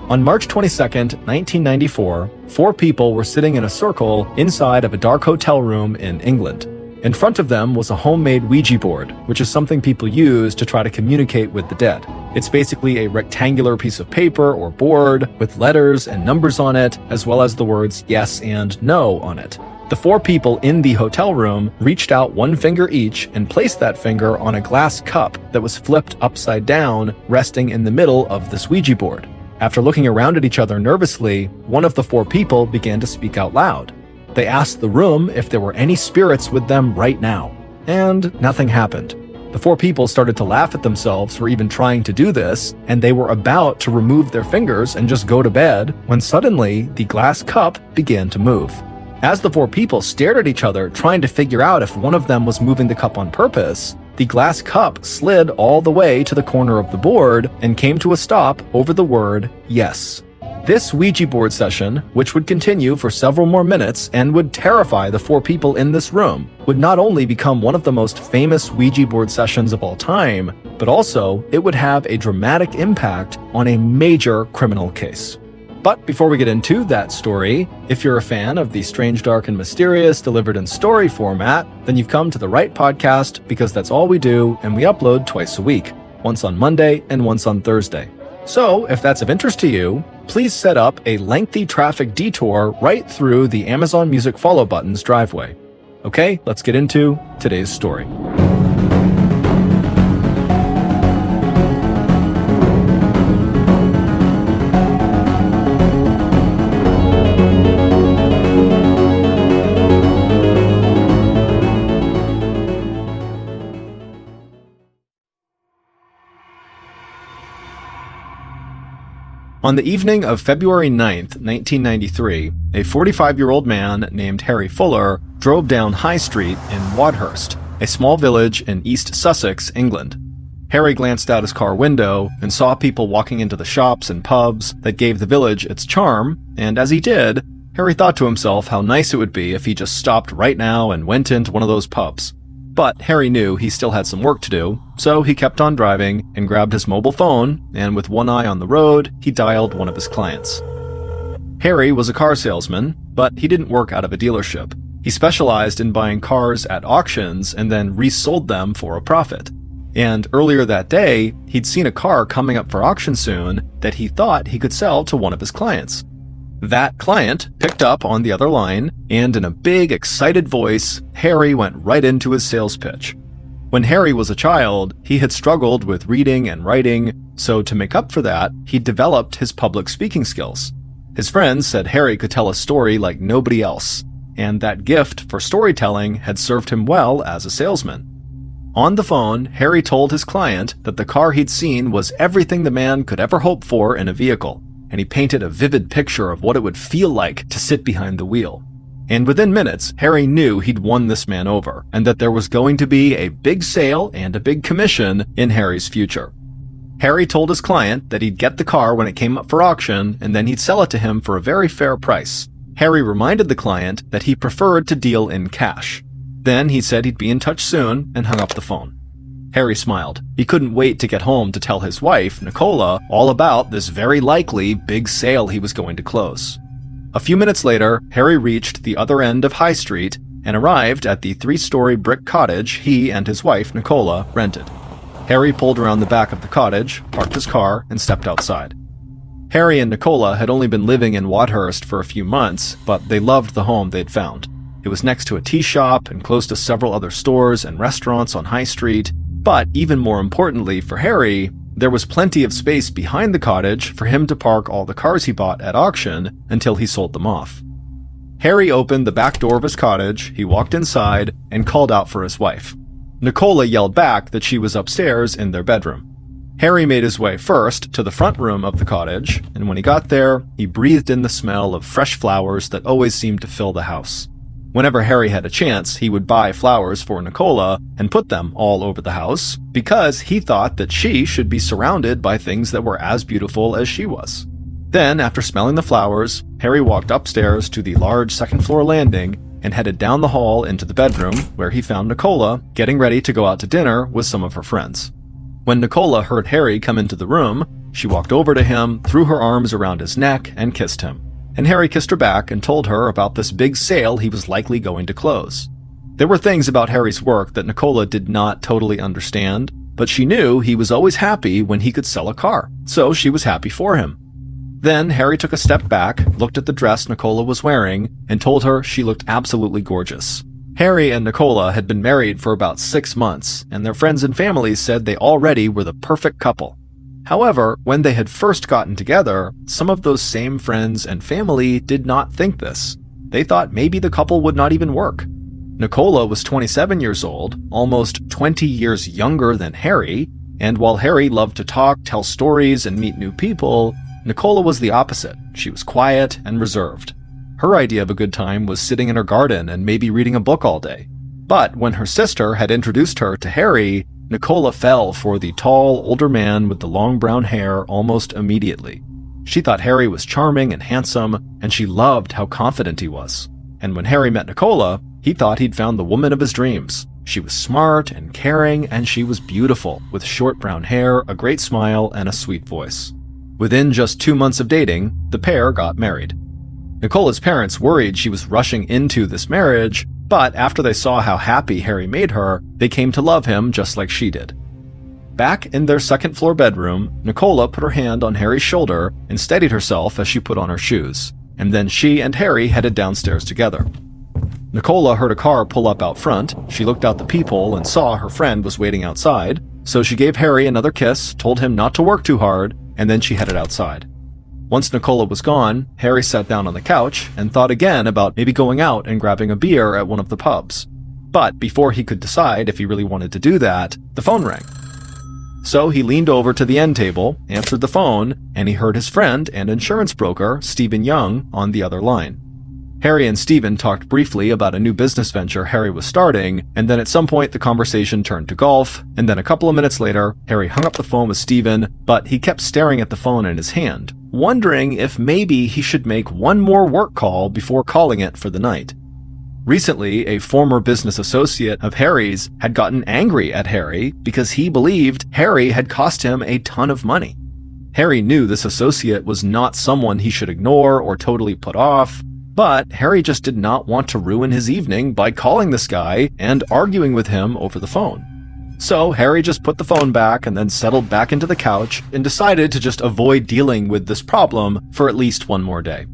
On March 22, 1994, 4 people were sitting in a circle inside of a dark hotel room in England. In front of them was a homemade Ouija board, which is something people use to try to communicate with the dead. It's basically a rectangular piece of paper or board with letters and numbers on it, as well as the words yes and no on it. The 4 people in the hotel room reached out 1 finger each and placed that finger on a glass cup that was flipped upside down, resting in the middle of this Ouija board. After looking around at each other nervously, one of the 4 people began to speak out loud. They asked the room if there were any spirits with them right now, and nothing happened. The 4 people started to laugh at themselves for even trying to do this, and they were about to remove their fingers and just go to bed when suddenly the glass cup began to move. As the 4 people stared at each other, trying to figure out if one of them was moving the cup on purpose, the glass cup slid all the way to the corner of the board and came to a stop over the word yes. This Ouija board session, which would continue for several more minutes and would terrify the 4 people in this room, would not only become one of the most famous Ouija board sessions of all time, but also it would have a dramatic impact on a major criminal case. But before we get into that story, if you're a fan of the strange, dark, and mysterious delivered in story format, then you've come to the right podcast, because that's all we do, and we upload twice a week, once on Monday and once on Thursday. So, if that's of interest to you, please set up a lengthy traffic detour right through the Amazon Music follow button's driveway. Okay, let's get into today's story. On the evening of February 9th, 1993, a 45-year-old man named Harry Fuller drove down High Street in Wadhurst, a small village in East Sussex, England. Harry glanced out his car window and saw people walking into the shops and pubs that gave the village its charm, and as he did, Harry thought to himself how nice it would be if he just stopped right now and went into one of those pubs. But Harry knew he still had some work to do, so he kept on driving and grabbed his mobile phone, and with one eye on the road, he dialed one of his clients. Harry was a car salesman, but he didn't work out of a dealership. He specialized in buying cars at auctions and then resold them for a profit. And earlier that day, he'd seen a car coming up for auction soon that he thought he could sell to one of his clients. That client picked up on the other line, and in a big, excited voice, Harry went right into his sales pitch. When Harry was a child, he had struggled with reading and writing, so to make up for that, he developed his public speaking skills. His friends said Harry could tell a story like nobody else, and that gift for storytelling had served him well as a salesman. On the phone, Harry told his client that the car he'd seen was everything the man could ever hope for in a vehicle, and he painted a vivid picture of what it would feel like to sit behind the wheel. And within minutes, Harry knew he'd won this man over, and that there was going to be a big sale and a big commission in Harry's future. Harry told his client that he'd get the car when it came up for auction, and then he'd sell it to him for a very fair price. Harry reminded the client that he preferred to deal in cash. Then he said he'd be in touch soon and hung up the phone. Harry smiled. He couldn't wait to get home to tell his wife, Nicola, all about this very likely big sale he was going to close. A few minutes later, Harry reached the other end of High Street and arrived at the 3-story brick cottage he and his wife, Nicola, rented. Harry pulled around the back of the cottage, parked his car, and stepped outside. Harry and Nicola had only been living in Wadhurst for a few months, but they loved the home they'd found. It was next to a tea shop and close to several other stores and restaurants on High Street. But even more importantly for Harry, there was plenty of space behind the cottage for him to park all the cars he bought at auction until he sold them off. Harry opened the back door of his cottage, he walked inside, and called out for his wife. Nicola yelled back that she was upstairs in their bedroom. Harry made his way first to the front room of the cottage, and when he got there, he breathed in the smell of fresh flowers that always seemed to fill the house. Whenever Harry had a chance, he would buy flowers for Nicola and put them all over the house, because he thought that she should be surrounded by things that were as beautiful as she was. Then, after smelling the flowers, Harry walked upstairs to the large second-floor landing and headed down the hall into the bedroom, where he found Nicola getting ready to go out to dinner with some of her friends. When Nicola heard Harry come into the room, she walked over to him, threw her arms around his neck, and kissed him. And Harry kissed her back and told her about this big sale he was likely going to close. There were things about Harry's work that Nicola did not totally understand, but she knew he was always happy when he could sell a car, so she was happy for him. Then Harry took a step back, looked at the dress Nicola was wearing, and told her she looked absolutely gorgeous. Harry and Nicola had been married for about 6 months, and their friends and family said they already were the perfect couple. However, when they had first gotten together, some of those same friends and family did not think this. They thought maybe the couple would not even work. Nicola was 27 years old, almost 20 years younger than Harry, and while Harry loved to talk, tell stories, and meet new people, Nicola was the opposite. She was quiet and reserved. Her idea of a good time was sitting in her garden and maybe reading a book all day. But when her sister had introduced her to Harry, Nicola fell for the tall, older man with the long brown hair almost immediately. She thought Harry was charming and handsome, and she loved how confident he was. And when Harry met Nicola, he thought he'd found the woman of his dreams. She was smart and caring, and she was beautiful, with short brown hair, a great smile, and a sweet voice. Within just 2 months of dating, the pair got married. Nicola's parents worried she was rushing into this marriage, but after they saw how happy Harry made her, they came to love him just like she did. Back in their second-floor bedroom, Nicola put her hand on Harry's shoulder and steadied herself as she put on her shoes, and then she and Harry headed downstairs together. Nicola heard a car pull up out front. She looked out the peephole and saw her friend was waiting outside, so she gave Harry another kiss, told him not to work too hard, and then she headed outside. Once Nicola was gone, Harry sat down on the couch and thought again about maybe going out and grabbing a beer at one of the pubs. But before he could decide if he really wanted to do that, the phone rang. So he leaned over to the end table, answered the phone, and he heard his friend and insurance broker, Stephen Young, on the other line. Harry and Stephen talked briefly about a new business venture Harry was starting, and then at some point the conversation turned to golf, and then a couple of minutes later, Harry hung up the phone with Stephen, but he kept staring at the phone in his hand, wondering if maybe he should make one more work call before calling it for the night. Recently, a former business associate of Harry's had gotten angry at Harry because he believed Harry had cost him a ton of money. Harry knew this associate was not someone he should ignore or totally put off, but Harry just did not want to ruin his evening by calling this guy and arguing with him over the phone. So Harry just put the phone back and then settled back into the couch and decided to just avoid dealing with this problem for at least one more day.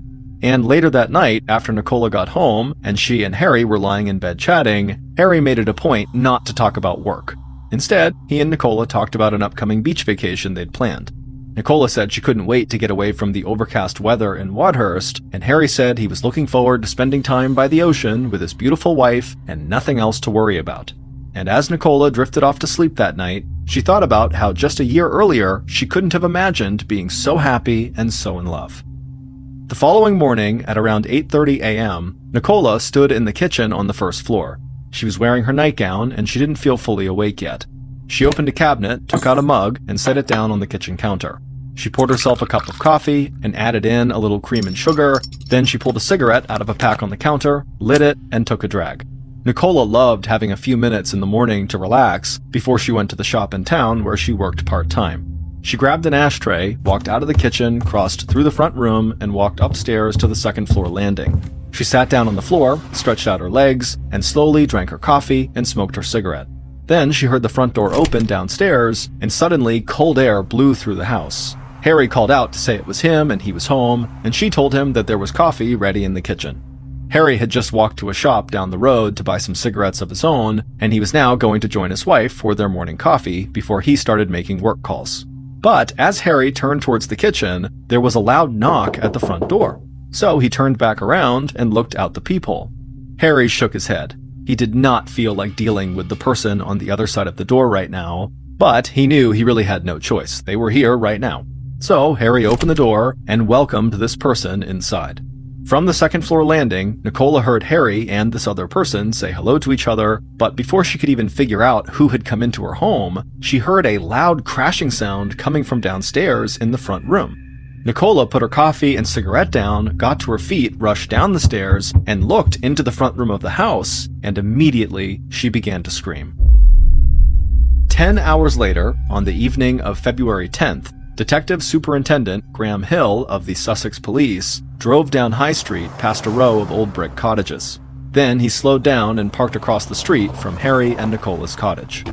And later that night, after Nicola got home and she and Harry were lying in bed chatting, Harry made it a point not to talk about work. Instead, he and Nicola talked about an upcoming beach vacation they'd planned. Nicola said she couldn't wait to get away from the overcast weather in Wadhurst, and Harry said he was looking forward to spending time by the ocean with his beautiful wife and nothing else to worry about. And as Nicola drifted off to sleep that night, she thought about how just a year earlier she couldn't have imagined being so happy and so in love. The following morning, at around 8:30 a.m., Nicola stood in the kitchen on the first floor. She was wearing her nightgown, and she didn't feel fully awake yet. She opened a cabinet, took out a mug, and set it down on the kitchen counter. She poured herself a cup of coffee and added in a little cream and sugar. Then she pulled a cigarette out of a pack on the counter, lit it, and took a drag. Nicola loved having a few minutes in the morning to relax before she went to the shop in town where she worked part-time. She grabbed an ashtray, walked out of the kitchen, crossed through the front room, and walked upstairs to the second-floor landing. She sat down on the floor, stretched out her legs, and slowly drank her coffee and smoked her cigarette. Then she heard the front door open downstairs, and suddenly cold air blew through the house. Harry called out to say it was him and he was home, and she told him that there was coffee ready in the kitchen. Harry had just walked to a shop down the road to buy some cigarettes of his own, and he was now going to join his wife for their morning coffee before he started making work calls. But as Harry turned towards the kitchen, there was a loud knock at the front door. So he turned back around and looked out the peephole. Harry shook his head. He did not feel like dealing with the person on the other side of the door right now, but he knew he really had no choice. They were here right now. So Harry opened the door and welcomed this person inside. From the second-floor landing, Nicola heard Harry and this other person say hello to each other, but before she could even figure out who had come into her home, she heard a loud crashing sound coming from downstairs in the front room. Nicola put her coffee and cigarette down, got to her feet, rushed down the stairs, and looked into the front room of the house, and immediately she began to scream. 10 hours later, on the evening of February 10th, Detective Superintendent Graham Hill of the Sussex Police drove down High Street past a row of old brick cottages. Then he slowed down and parked across the street from Harry and Nicola's cottage.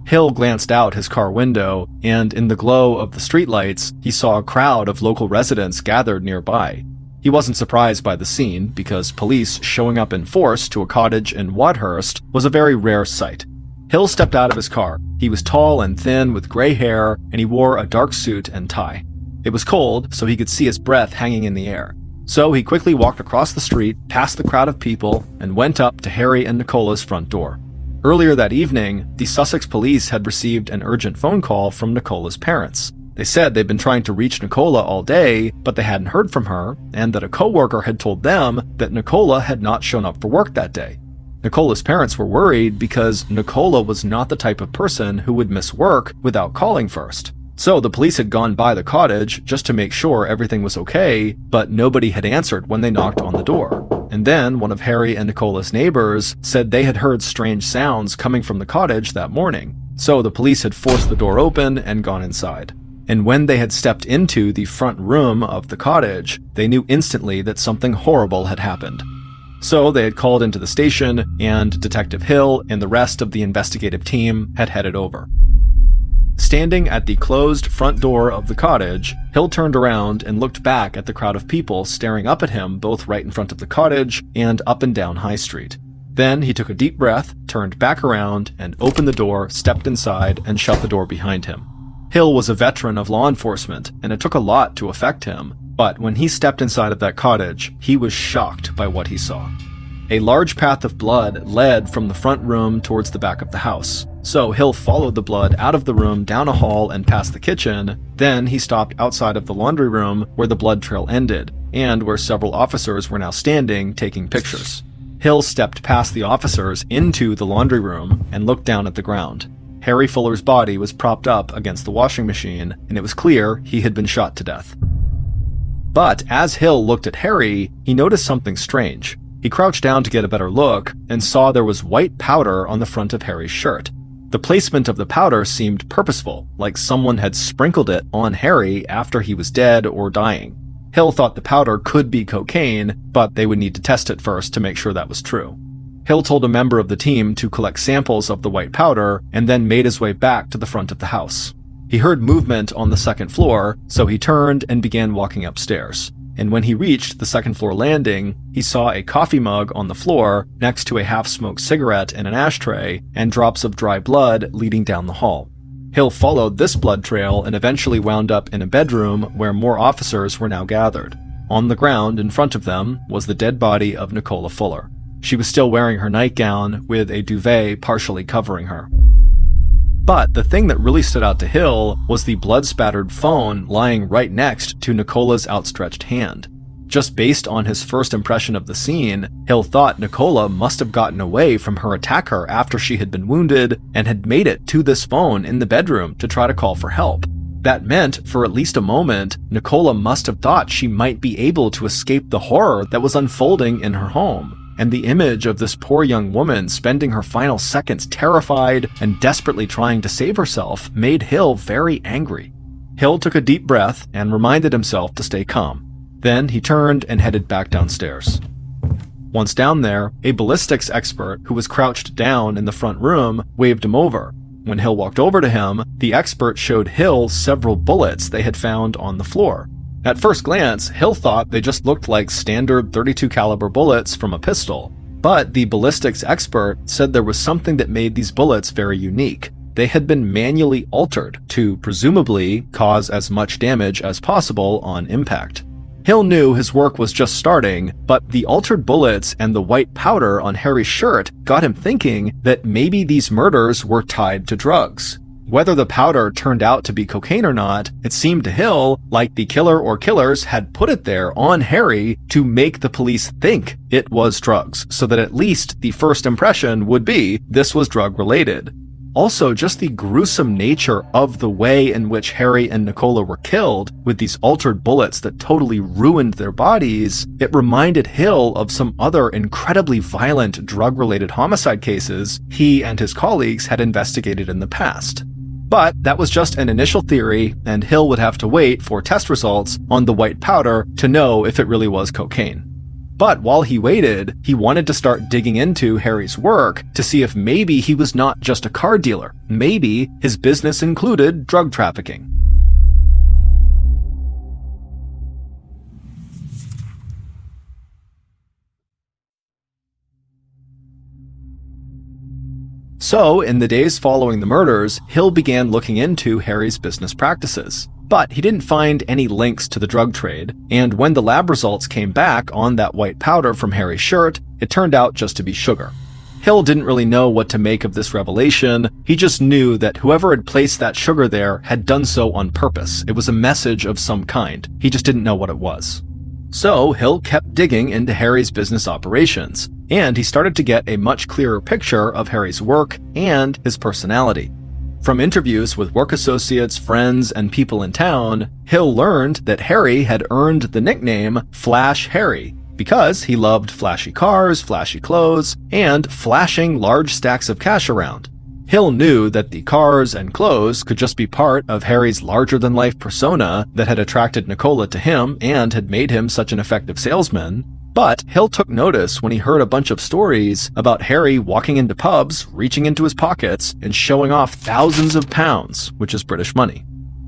Hill glanced out his car window, and in the glow of the streetlights, he saw a crowd of local residents gathered nearby. He wasn't surprised by the scene, because police showing up in force to a cottage in Wadhurst was a very rare sight. Hill stepped out of his car. He was tall and thin with gray hair, and he wore a dark suit and tie. It was cold, so he could see his breath hanging in the air. So he quickly walked across the street, past the crowd of people, and went up to Harry and Nicola's front door. Earlier that evening, the Sussex police had received an urgent phone call from Nicola's parents. They said they'd been trying to reach Nicola all day, but they hadn't heard from her, and that a coworker had told them that Nicola had not shown up for work that day. Nicola's parents were worried because Nicola was not the type of person who would miss work without calling first. So the police had gone by the cottage just to make sure everything was okay, but nobody had answered when they knocked on the door. And then one of Harry and Nicola's neighbors said they had heard strange sounds coming from the cottage that morning. So the police had forced the door open and gone inside. And when they had stepped into the front room of the cottage, they knew instantly that something horrible had happened. So they had called into the station, and Detective Hill and the rest of the investigative team had headed over. Standing at the closed front door of the cottage, Hill turned around and looked back at the crowd of people staring up at him both right in front of the cottage and up and down High Street. Then he took a deep breath, turned back around, and opened the door, stepped inside, and shut the door behind him. Hill was a veteran of law enforcement, and it took a lot to affect him, but when he stepped inside of that cottage, he was shocked by what he saw. A large path of blood led from the front room towards the back of the house. So Hill followed the blood out of the room, down a hall, and past the kitchen. Then he stopped outside of the laundry room where the blood trail ended, and where several officers were now standing taking pictures. Hill stepped past the officers into the laundry room and looked down at the ground. Harry Fuller's body was propped up against the washing machine, and it was clear he had been shot to death. But as Hill looked at Harry, he noticed something strange. He crouched down to get a better look and saw there was white powder on the front of Harry's shirt. The placement of the powder seemed purposeful, like someone had sprinkled it on Harry after he was dead or dying. Hill thought the powder could be cocaine, but they would need to test it first to make sure that was true. Hill told a member of the team to collect samples of the white powder and then made his way back to the front of the house. He heard movement on the second floor, so he turned and began walking upstairs. And when he reached the second floor landing, he saw a coffee mug on the floor next to a half-smoked cigarette in an ashtray and drops of dry blood leading down the hall. Hill followed this blood trail and eventually wound up in a bedroom where more officers were now gathered. On the ground in front of them was the dead body of Nicola Fuller. She was still wearing her nightgown with a duvet partially covering her. But the thing that really stood out to Hill was the blood-spattered phone lying right next to Nicola's outstretched hand. Just based on his first impression of the scene, Hill thought Nicola must have gotten away from her attacker after she had been wounded and had made it to this phone in the bedroom to try to call for help. That meant, for at least a moment, Nicola must have thought she might be able to escape the horror that was unfolding in her home. And the image of this poor young woman spending her final seconds terrified and desperately trying to save herself made Hill very angry. Hill took a deep breath and reminded himself to stay calm. Then he turned and headed back downstairs. Once down there, a ballistics expert who was crouched down in the front room waved him over. When Hill walked over to him, the expert showed Hill several bullets they had found on the floor. At first glance, Hill thought they just looked like standard .32 caliber bullets from a pistol, but the ballistics expert said there was something that made these bullets very unique. They had been manually altered to presumably cause as much damage as possible on impact. Hill knew his work was just starting, but the altered bullets and the white powder on Harry's shirt got him thinking that maybe these murders were tied to drugs. Whether the powder turned out to be cocaine or not, it seemed to Hill like the killer or killers had put it there on Harry to make the police think it was drugs, so that at least the first impression would be this was drug-related. Also, just the gruesome nature of the way in which Harry and Nicola were killed, with these altered bullets that totally ruined their bodies, it reminded Hill of some other incredibly violent drug-related homicide cases he and his colleagues had investigated in the past. But that was just an initial theory, and Hill would have to wait for test results on the white powder to know if it really was cocaine. But while he waited, he wanted to start digging into Harry's work to see if maybe he was not just a car dealer. Maybe his business included drug trafficking. So, in the days following the murders, Hill began looking into Harry's business practices. But he didn't find any links to the drug trade, and when the lab results came back on that white powder from Harry's shirt, it turned out just to be sugar. Hill didn't really know what to make of this revelation. He just knew that whoever had placed that sugar there had done so on purpose. It was a message of some kind. He just didn't know what it was. So Hill kept digging into Harry's business operations, and he started to get a much clearer picture of Harry's work and his personality. From interviews with work associates, friends, and people in town, Hill learned that Harry had earned the nickname Flash Harry because he loved flashy cars, flashy clothes, and flashing large stacks of cash around. Hill knew that the cars and clothes could just be part of Harry's larger-than-life persona that had attracted Nicola to him and had made him such an effective salesman. But Hill took notice when he heard a bunch of stories about Harry walking into pubs, reaching into his pockets, and showing off thousands of pounds, which is British money.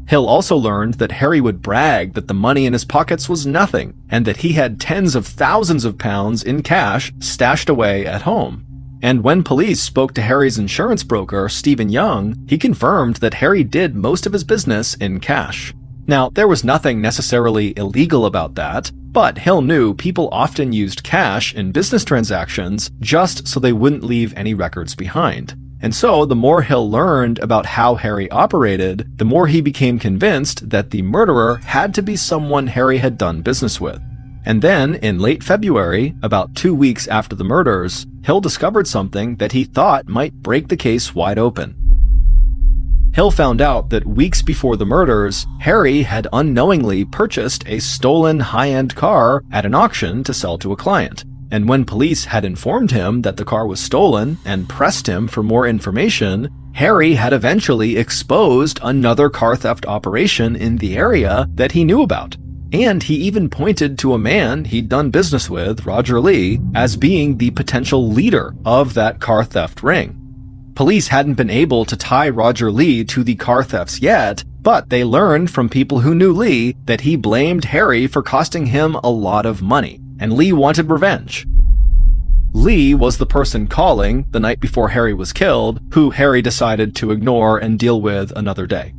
Hill also learned that Harry would brag that the money in his pockets was nothing, and that he had tens of thousands of pounds in cash stashed away at home. And when police spoke to Harry's insurance broker, Stephen Young, he confirmed that Harry did most of his business in cash. Now, there was nothing necessarily illegal about that, but Hill knew people often used cash in business transactions just so they wouldn't leave any records behind. And so, the more Hill learned about how Harry operated, the more he became convinced that the murderer had to be someone Harry had done business with. And then, in late February, about 2 weeks after the murders, Hill discovered something that he thought might break the case wide open. Hill found out that weeks before the murders, Harry had unknowingly purchased a stolen high-end car at an auction to sell to a client. And when police had informed him that the car was stolen and pressed him for more information, Harry had eventually exposed another car theft operation in the area that he knew about. And he even pointed to a man he'd done business with, Roger Lee, as being the potential leader of that car theft ring. Police hadn't been able to tie Roger Lee to the car thefts yet, but they learned from people who knew Lee that he blamed Harry for costing him a lot of money, and Lee wanted revenge. Lee was the person calling the night before Harry was killed, who Harry decided to ignore and deal with another day.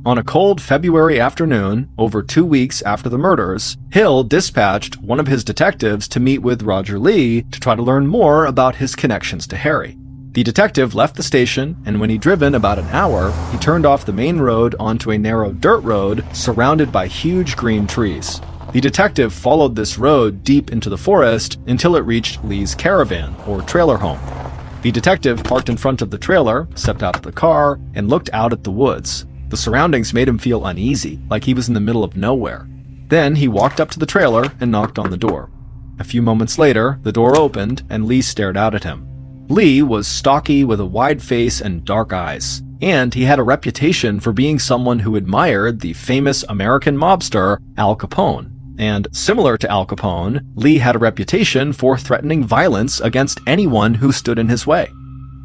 On a cold February afternoon, over 2 weeks after the murders, Hill dispatched one of his detectives to meet with Roger Lee to try to learn more about his connections to Harry. The detective left the station, and when he'd driven about an hour, he turned off the main road onto a narrow dirt road surrounded by huge green trees. The detective followed this road deep into the forest until it reached Lee's caravan, or trailer home. The detective parked in front of the trailer, stepped out of the car, and looked out at the woods. The surroundings made him feel uneasy, like he was in the middle of nowhere. Then he walked up to the trailer and knocked on the door. A few moments later, the door opened, and Lee stared out at him. Lee was stocky with a wide face and dark eyes, and he had a reputation for being someone who admired the famous American mobster Al Capone. And similar to Al Capone, Lee had a reputation for threatening violence against anyone who stood in his way.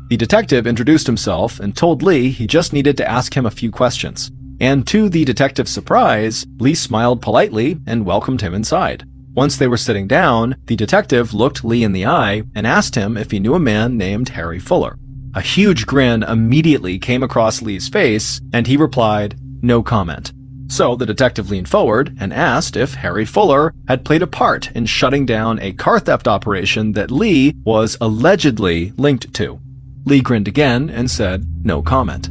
The detective introduced himself and told Lee he just needed to ask him a few questions. And to the detective's surprise, Lee smiled politely and welcomed him inside. Once they were sitting down, the detective looked Lee in the eye and asked him if he knew a man named Harry Fuller. A huge grin immediately came across Lee's face, and he replied, "No comment." So the detective leaned forward and asked if Harry Fuller had played a part in shutting down a car theft operation that Lee was allegedly linked to. Lee grinned again and said, "No comment."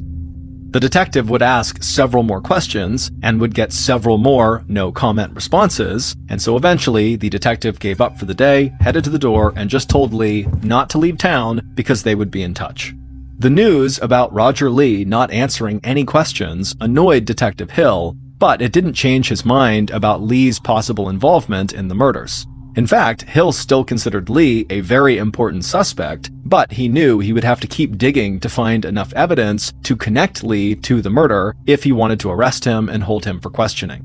The detective would ask several more questions and would get several more no-comment responses, and so eventually the detective gave up for the day, headed to the door, and just told Lee not to leave town because they would be in touch. The news about Roger Lee not answering any questions annoyed Detective Hill, but it didn't change his mind about Lee's possible involvement in the murders. In fact, Hill still considered Lee a very important suspect, but he knew he would have to keep digging to find enough evidence to connect Lee to the murder if he wanted to arrest him and hold him for questioning.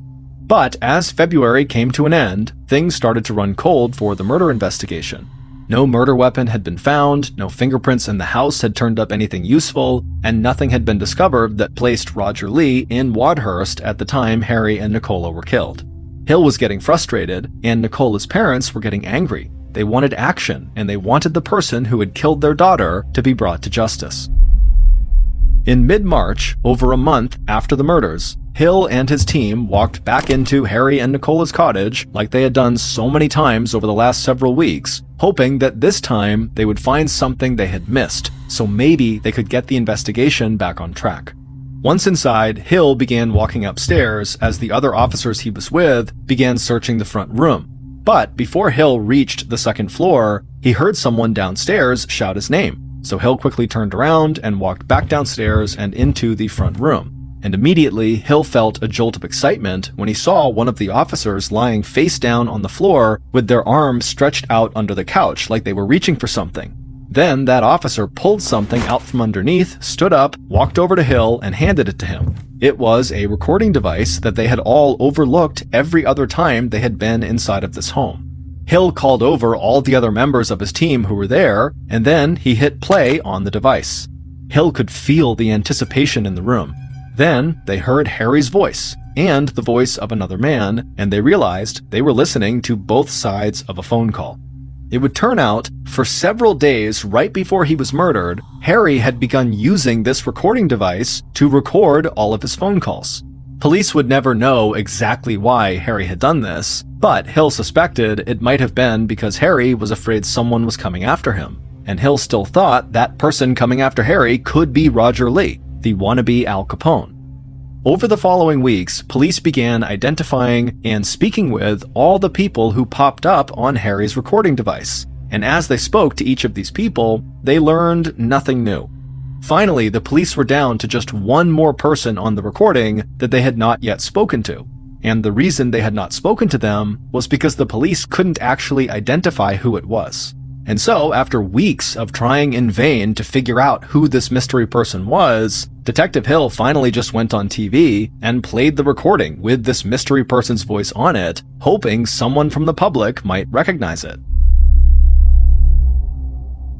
But as February came to an end, things started to run cold for the murder investigation. No murder weapon had been found, no fingerprints in the house had turned up anything useful, and nothing had been discovered that placed Roger Lee in Wadhurst at the time Harry and Nicola were killed. Hill was getting frustrated, and Nicola's parents were getting angry. They wanted action, and they wanted the person who had killed their daughter to be brought to justice. In mid-March, over a month after the murders, Hill and his team walked back into Harry and Nicola's cottage like they had done so many times over the last several weeks, hoping that this time they would find something they had missed, so maybe they could get the investigation back on track. Once inside, Hill began walking upstairs as the other officers he was with began searching the front room. But before Hill reached the second floor, he heard someone downstairs shout his name. So Hill quickly turned around and walked back downstairs and into the front room. And immediately, Hill felt a jolt of excitement when he saw one of the officers lying face down on the floor with their arms stretched out under the couch like they were reaching for something. Then that officer pulled something out from underneath, stood up, walked over to Hill, and handed it to him. It was a recording device that they had all overlooked every other time they had been inside of this home. Hill called over all the other members of his team who were there, and then he hit play on the device. Hill could feel the anticipation in the room. Then they heard Harry's voice and the voice of another man, and they realized they were listening to both sides of a phone call. It would turn out, for several days right before he was murdered, Harry had begun using this recording device to record all of his phone calls. Police would never know exactly why Harry had done this, but Hill suspected it might have been because Harry was afraid someone was coming after him, and Hill still thought that person coming after Harry could be Roger Lee, the wannabe Al Capone. Over the following weeks, police began identifying and speaking with all the people who popped up on Harry's recording device, and as they spoke to each of these people, they learned nothing new. Finally, the police were down to just one more person on the recording that they had not yet spoken to, and the reason they had not spoken to them was because the police couldn't actually identify who it was. And so, after weeks of trying in vain to figure out who this mystery person was, Detective Hill finally just went on TV and played the recording with this mystery person's voice on it, hoping someone from the public might recognize it.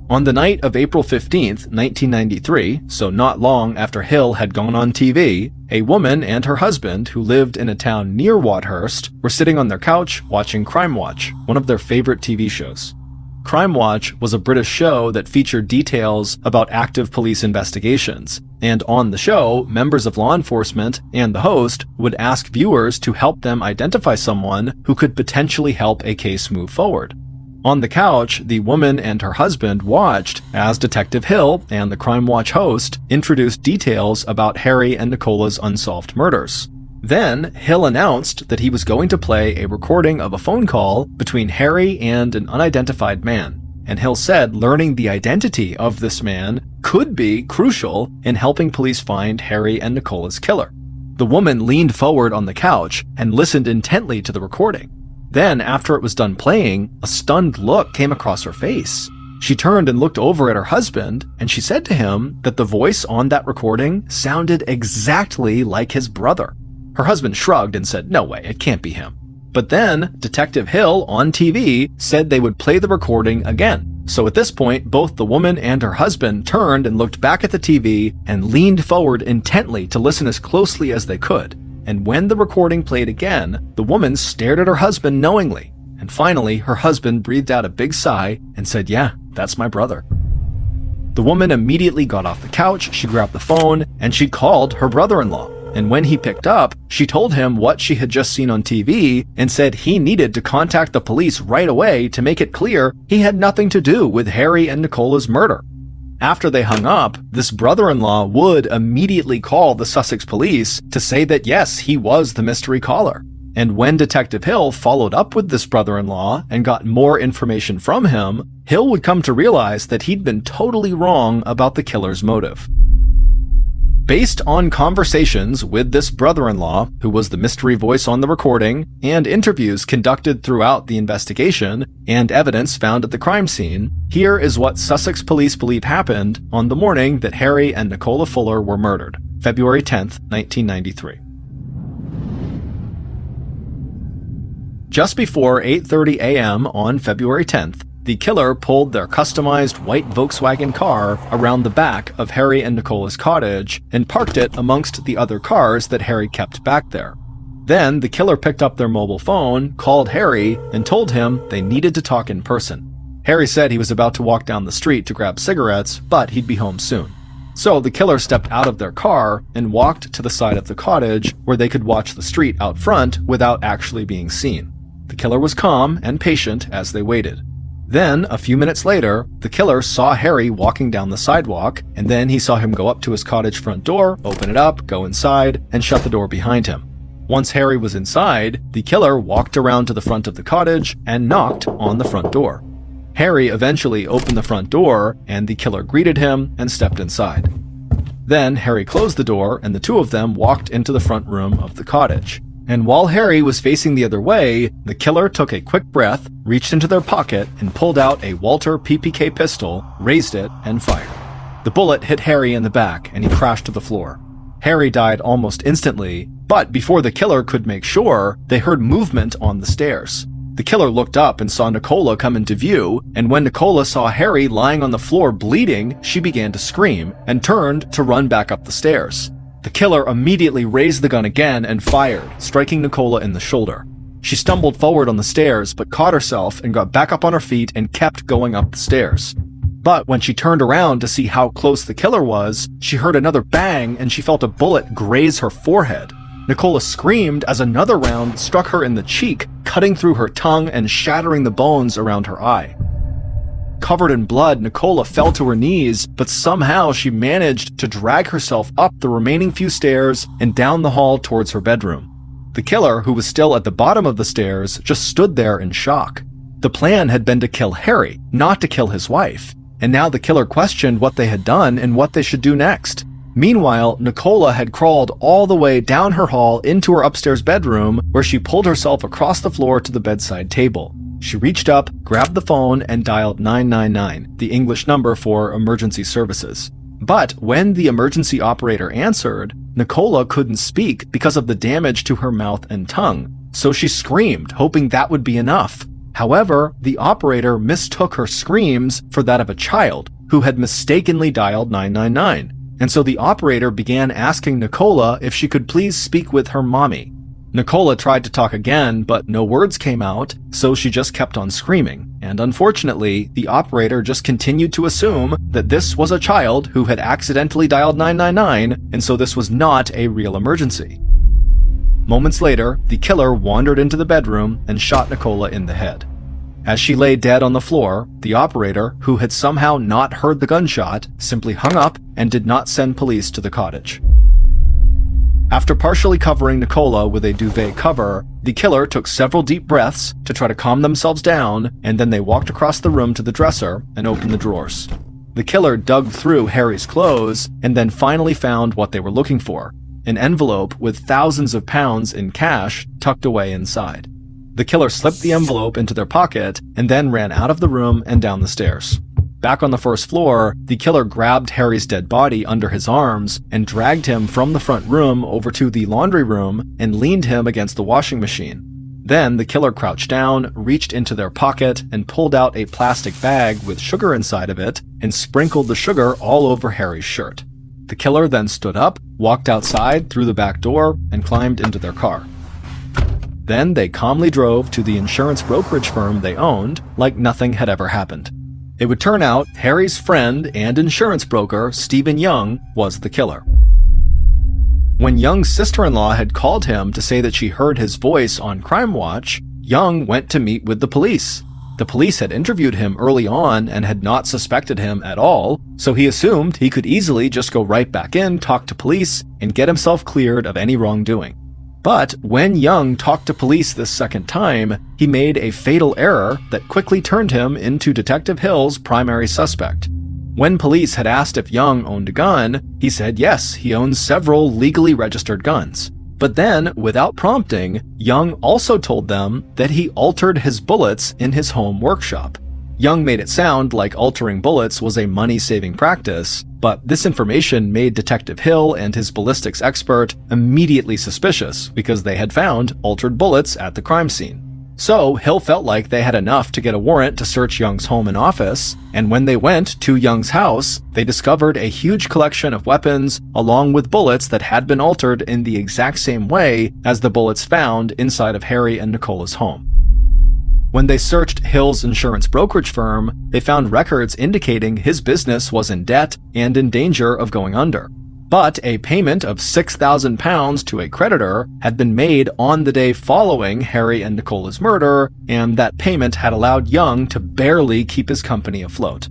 On the night of April 15th, 1993, so not long after Hill had gone on TV, a woman and her husband, who lived in a town near Wadhurst, were sitting on their couch watching Crime Watch, one of their favorite TV shows. Crime Watch was a British show that featured details about active police investigations, and on the show, members of law enforcement and the host would ask viewers to help them identify someone who could potentially help a case move forward. On the couch, the woman and her husband watched as Detective Hill and the Crime Watch host introduced details about Harry and Nicola's unsolved murders. Then, Hill announced that he was going to play a recording of a phone call between Harry and an unidentified man, and Hill said learning the identity of this man could be crucial in helping police find Harry and Nicola's killer. The woman leaned forward on the couch and listened intently to the recording. Then, after it was done playing, a stunned look came across her face. She turned and looked over at her husband, and she said to him that the voice on that recording sounded exactly like his brother. Her husband shrugged and said, "No way, it can't be him." But then, Detective Hill on TV said they would play the recording again. So at this point, both the woman and her husband turned and looked back at the TV and leaned forward intently to listen as closely as they could. And when the recording played again, the woman stared at her husband knowingly. And finally, her husband breathed out a big sigh and said, "Yeah, that's my brother." The woman immediately got off the couch, she grabbed the phone, and she called her brother-in-law. And when he picked up, she told him what she had just seen on TV and said he needed to contact the police right away to make it clear he had nothing to do with Harry and Nicola's murder. After they hung up, this brother-in-law would immediately call the Sussex police to say that yes, he was the mystery caller. And when Detective Hill followed up with this brother-in-law and got more information from him, Hill would come to realize that he'd been totally wrong about the killer's motive. Based on conversations with this brother-in-law, who was the mystery voice on the recording, and interviews conducted throughout the investigation, and evidence found at the crime scene, here is what Sussex police believe happened on the morning that Harry and Nicola Fuller were murdered, February 10th, 1993. Just before 8:30 a.m. on February 10th, the killer pulled their customized white Volkswagen car around the back of Harry and Nicola's cottage and parked it amongst the other cars that Harry kept back there. Then the killer picked up their mobile phone, called Harry, and told him they needed to talk in person. Harry said he was about to walk down the street to grab cigarettes, but he'd be home soon. So the killer stepped out of their car and walked to the side of the cottage where they could watch the street out front without actually being seen. The killer was calm and patient as they waited. Then, a few minutes later, the killer saw Harry walking down the sidewalk, and then he saw him go up to his cottage front door, open it up, go inside, and shut the door behind him. Once Harry was inside, the killer walked around to the front of the cottage and knocked on the front door. Harry eventually opened the front door, and the killer greeted him and stepped inside. Then Harry closed the door, and the two of them walked into the front room of the cottage. And while Harry was facing the other way, the killer took a quick breath, reached into their pocket, and pulled out a Walter PPK pistol, raised it, and fired. The bullet hit Harry in the back, and he crashed to the floor. Harry died almost instantly, but before the killer could make sure, they heard movement on the stairs. The killer looked up and saw Nicola come into view, and when Nicola saw Harry lying on the floor bleeding, she began to scream and turned to run back up the stairs. The killer immediately raised the gun again and fired, striking Nicola in the shoulder. She stumbled forward on the stairs but caught herself and got back up on her feet and kept going up the stairs. But when she turned around to see how close the killer was, she heard another bang and she felt a bullet graze her forehead. Nicola screamed as another round struck her in the cheek, cutting through her tongue and shattering the bones around her eye. Covered in blood, Nicola fell to her knees, but somehow she managed to drag herself up the remaining few stairs and down the hall towards her bedroom. The killer, who was still at the bottom of the stairs, just stood there in shock. The plan had been to kill Harry, not to kill his wife, and now the killer questioned what they had done and what they should do next. Meanwhile, Nicola had crawled all the way down her hall into her upstairs bedroom, where she pulled herself across the floor to the bedside table. She reached up, grabbed the phone, and dialed 999, the English number for emergency services. But when the emergency operator answered, Nicola couldn't speak because of the damage to her mouth and tongue, so she screamed, hoping that would be enough. However, the operator mistook her screams for that of a child who had mistakenly dialed 999, and so the operator began asking Nicola if she could please speak with her mommy. Nicola tried to talk again, but no words came out, so she just kept on screaming. And unfortunately, the operator just continued to assume that this was a child who had accidentally dialed 999, and so this was not a real emergency. Moments later, the killer wandered into the bedroom and shot Nicola in the head. As she lay dead on the floor, the operator, who had somehow not heard the gunshot, simply hung up and did not send police to the cottage. After partially covering Nicola with a duvet cover, the killer took several deep breaths to try to calm themselves down, and then they walked across the room to the dresser and opened the drawers. The killer dug through Harry's clothes and then finally found what they were looking for, an envelope with thousands of pounds in cash tucked away inside. The killer slipped the envelope into their pocket and then ran out of the room and down the stairs. Back on the first floor, the killer grabbed Harry's dead body under his arms and dragged him from the front room over to the laundry room and leaned him against the washing machine. Then the killer crouched down, reached into their pocket, and pulled out a plastic bag with sugar inside of it and sprinkled the sugar all over Harry's shirt. The killer then stood up, walked outside through the back door, and climbed into their car. Then they calmly drove to the insurance brokerage firm they owned like nothing had ever happened. It would turn out Harry's friend and insurance broker, Stephen Young, was the killer. When Young's sister-in-law had called him to say that she heard his voice on Crime Watch, Young went to meet with the police. The police had interviewed him early on and had not suspected him at all, so he assumed he could easily just go right back in, talk to police, and get himself cleared of any wrongdoing. But when Young talked to police this second time, he made a fatal error that quickly turned him into Detective Hill's primary suspect. When police had asked if Young owned a gun, he said yes, he owns several legally registered guns. But then, without prompting, Young also told them that he altered his bullets in his home workshop. Young made it sound like altering bullets was a money-saving practice, but this information made Detective Hill and his ballistics expert immediately suspicious because they had found altered bullets at the crime scene. So Hill felt like they had enough to get a warrant to search Young's home and office, and when they went to Young's house, they discovered a huge collection of weapons along with bullets that had been altered in the exact same way as the bullets found inside of Harry and Nicola's home. When they searched Hill's insurance brokerage firm, they found records indicating his business was in debt and in danger of going under. But a payment of £6,000 to a creditor had been made on the day following Harry and Nicola's murder, and that payment had allowed Young to barely keep his company afloat.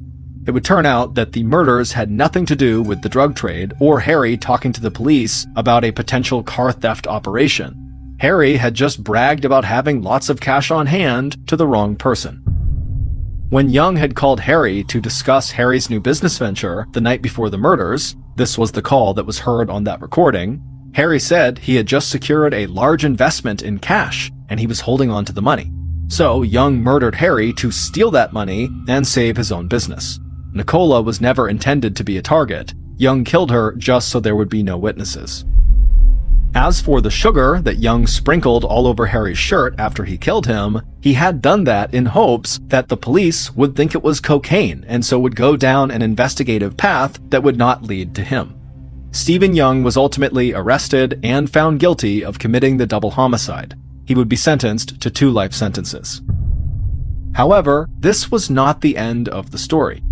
It would turn out that the murders had nothing to do with the drug trade or Harry talking to the police about a potential car theft operation. Harry had just bragged about having lots of cash on hand to the wrong person. When Young had called Harry to discuss Harry's new business venture the night before the murders, this was the call that was heard on that recording, Harry said he had just secured a large investment in cash and he was holding on to the money. So Young murdered Harry to steal that money and save his own business. Nicola was never intended to be a target. Young killed her just so there would be no witnesses. As for the sugar that Young sprinkled all over Harry's shirt after he killed him, he had done that in hopes that the police would think it was cocaine and so would go down an investigative path that would not lead to him. Stephen Young was ultimately arrested and found guilty of committing the double homicide. He would be sentenced to 2 life sentences. However, this was not the end of the story.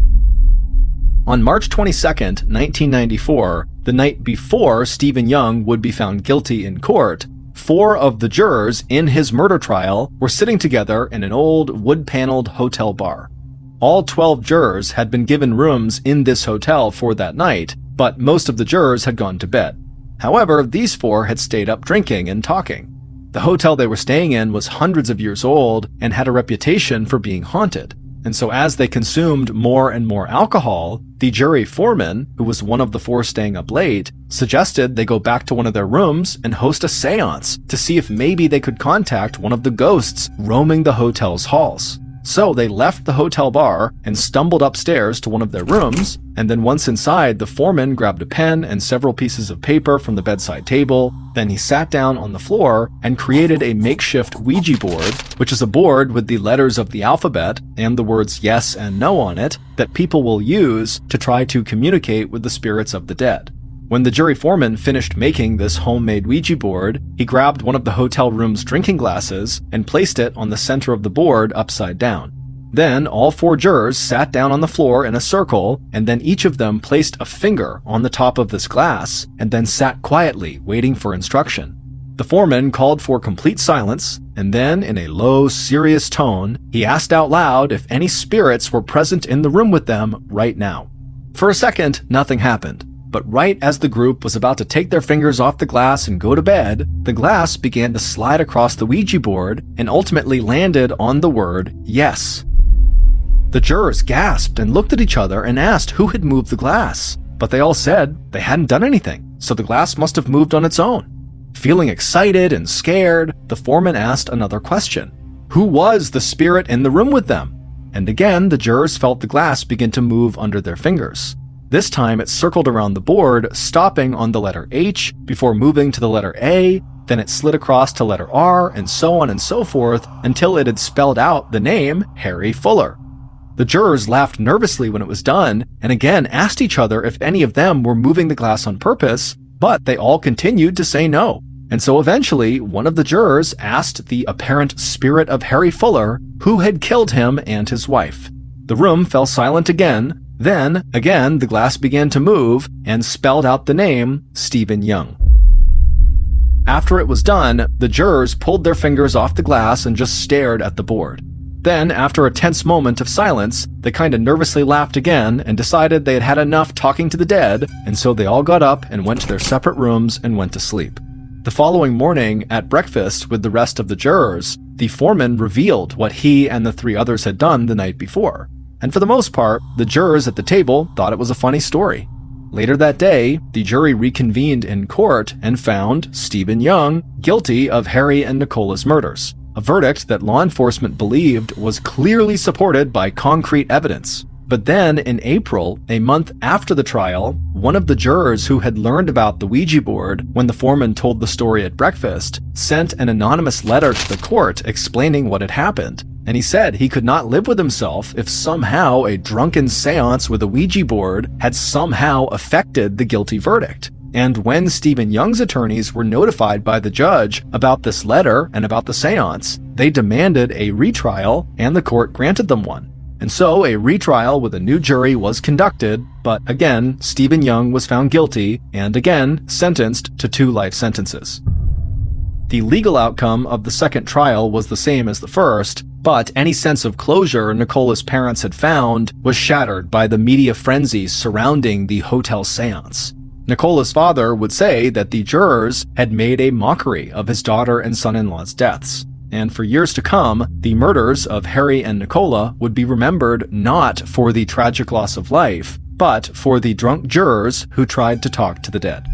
On March 22, 1994, the night before Stephen Young would be found guilty in court, 4 of the jurors in his murder trial were sitting together in an old wood-paneled hotel bar. All 12 jurors had been given rooms in this hotel for that night, but most of the jurors had gone to bed. However, these 4 had stayed up drinking and talking. The hotel they were staying in was hundreds of years old and had a reputation for being haunted. And so as they consumed more and more alcohol, the jury foreman, who was one of the 4 staying up late, suggested they go back to one of their rooms and host a seance to see if maybe they could contact one of the ghosts roaming the hotel's halls. So they left the hotel bar and stumbled upstairs to one of their rooms, and then once inside, the foreman grabbed a pen and several pieces of paper from the bedside table. Then he sat down on the floor and created a makeshift Ouija board, which is a board with the letters of the alphabet and the words yes and no on it that people will use to try to communicate with the spirits of the dead. When the jury foreman finished making this homemade Ouija board, he grabbed one of the hotel room's drinking glasses and placed it on the center of the board upside down. Then all 4 jurors sat down on the floor in a circle, and then each of them placed a finger on the top of this glass and then sat quietly waiting for instruction. The foreman called for complete silence, and then in a low, serious tone, he asked out loud if any spirits were present in the room with them right now. For a second, nothing happened. But right as the group was about to take their fingers off the glass and go to bed, the glass began to slide across the Ouija board and ultimately landed on the word yes. The jurors gasped and looked at each other and asked who had moved the glass, but they all said they hadn't done anything, so the glass must have moved on its own. Feeling excited and scared, the foreman asked another question. Who was the spirit in the room with them? And again, the jurors felt the glass begin to move under their fingers. This time it circled around the board, stopping on the letter H before moving to the letter A, then it slid across to letter R, and so on and so forth until it had spelled out the name Harry Fuller. The jurors laughed nervously when it was done, and again asked each other if any of them were moving the glass on purpose, but they all continued to say no. And so eventually, one of the jurors asked the apparent spirit of Harry Fuller who had killed him and his wife. The room fell silent again. Then, again, the glass began to move and spelled out the name Stephen Young. After it was done, the jurors pulled their fingers off the glass and just stared at the board. Then, after a tense moment of silence, they kinda nervously laughed again and decided they had had enough talking to the dead, and so they all got up and went to their separate rooms and went to sleep. The following morning, at breakfast with the rest of the jurors, the foreman revealed what he and the 3 others had done the night before. And for the most part, the jurors at the table thought it was a funny story. Later that day, the jury reconvened in court and found Stephen Young guilty of Harry and Nicola's murders, a verdict that law enforcement believed was clearly supported by concrete evidence. But then, in April, a month after the trial, one of the jurors who had learned about the Ouija board when the foreman told the story at breakfast sent an anonymous letter to the court explaining what had happened. And he said he could not live with himself if somehow a drunken seance with a Ouija board had somehow affected the guilty verdict. And when Stephen Young's attorneys were notified by the judge about this letter and about the seance, they demanded a retrial, and the court granted them one. And so a retrial with a new jury was conducted, but again, Stephen Young was found guilty and again sentenced to 2 life sentences. The legal outcome of the second trial was the same as the first, but any sense of closure Nicola's parents had found was shattered by the media frenzy surrounding the hotel seance. Nicola's father would say that the jurors had made a mockery of his daughter and son-in-law's deaths. And for years to come, the murders of Harry and Nicola would be remembered not for the tragic loss of life, but for the drunk jurors who tried to talk to the dead.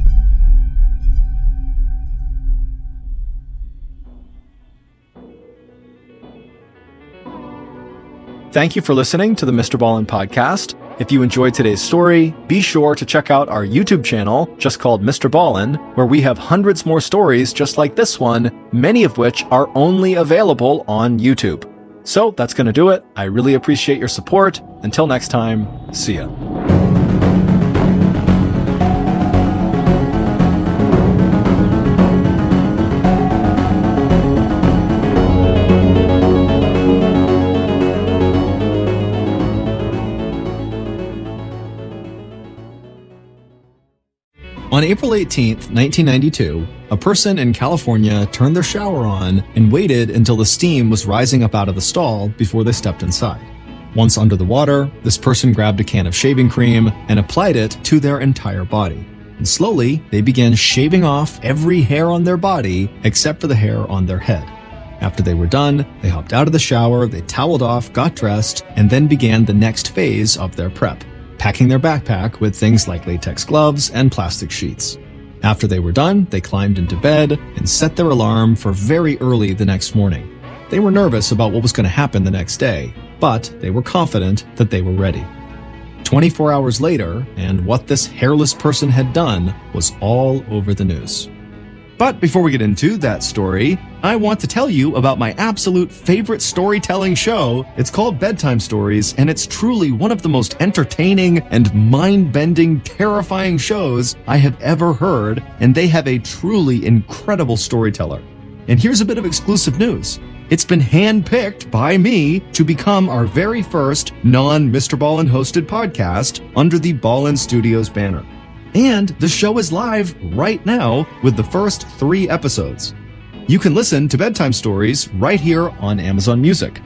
Thank you for listening to the Mr. Ballin podcast. If you enjoyed today's story, be sure to check out our YouTube channel, just called Mr. Ballin, where we have hundreds more stories just like this one, many of which are only available on YouTube. So that's going to do it. I really appreciate your support. Until next time, see ya. On April 18, 1992, a person in California turned their shower on and waited until the steam was rising up out of the stall before they stepped inside. Once under the water, this person grabbed a can of shaving cream and applied it to their entire body. And slowly, they began shaving off every hair on their body except for the hair on their head. After they were done, they hopped out of the shower, they toweled off, got dressed, and then began the next phase of their prep, packing their backpack with things like latex gloves and plastic sheets. After they were done, they climbed into bed and set their alarm for very early the next morning. They were nervous about what was going to happen the next day, but they were confident that they were ready. 24 hours later, and what this hairless person had done was all over the news. But before we get into that story, I want to tell you about my absolute favorite storytelling show. It's called Bedtime Stories, and it's truly one of the most entertaining and mind-bending, terrifying shows I have ever heard, and they have a truly incredible storyteller. And here's a bit of exclusive news. It's been handpicked by me to become our very first non-Mr. Ballin hosted podcast under the Ballin Studios banner. And the show is live right now with the first 3 episodes. You can listen to Bedtime Stories right here on Amazon Music.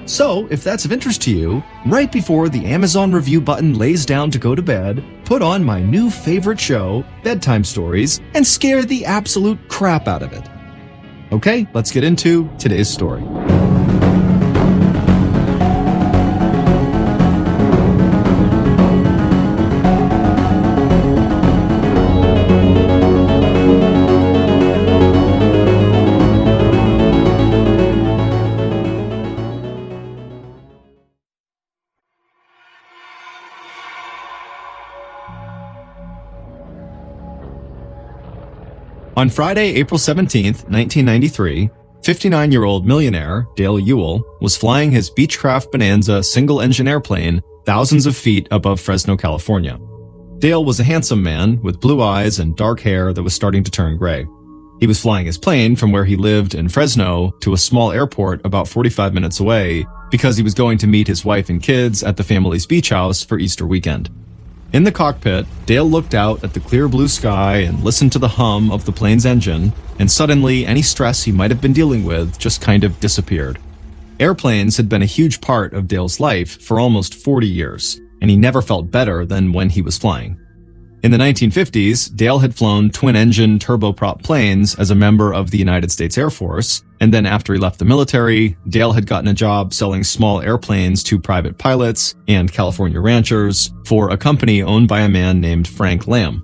So, if that's of interest to you, right before the Amazon review button lays down to go to bed, put on my new favorite show, Bedtime Stories, and scare the absolute crap out of it. Okay, let's get into today's story. On Friday, April 17th, 1993, 59-year-old millionaire Dale Ewell was flying his Beechcraft Bonanza single-engine airplane thousands of feet above Fresno, California. Dale was a handsome man with blue eyes and dark hair that was starting to turn gray. He was flying his plane from where he lived in Fresno to a small airport about 45 minutes away because he was going to meet his wife and kids at the family's beach house for Easter weekend. In the cockpit, Dale looked out at the clear blue sky and listened to the hum of the plane's engine, and suddenly any stress he might have been dealing with just kind of disappeared. Airplanes had been a huge part of Dale's life for almost 40 years, and he never felt better than when he was flying. In the 1950s, Dale had flown twin-engine turboprop planes as a member of the United States Air Force, and then after he left the military, Dale had gotten a job selling small airplanes to private pilots and California ranchers for a company owned by a man named Frank Lamb.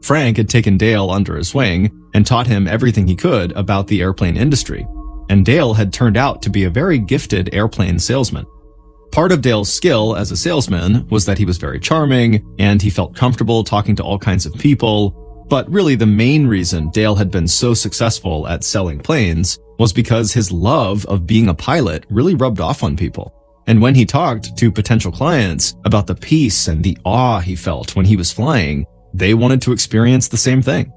Frank had taken Dale under his wing and taught him everything he could about the airplane industry, and Dale had turned out to be a very gifted airplane salesman. Part of Dale's skill as a salesman was that he was very charming and he felt comfortable talking to all kinds of people. But really the main reason Dale had been so successful at selling planes was because his love of being a pilot really rubbed off on people. And when he talked to potential clients about the peace and the awe he felt when he was flying, they wanted to experience the same thing.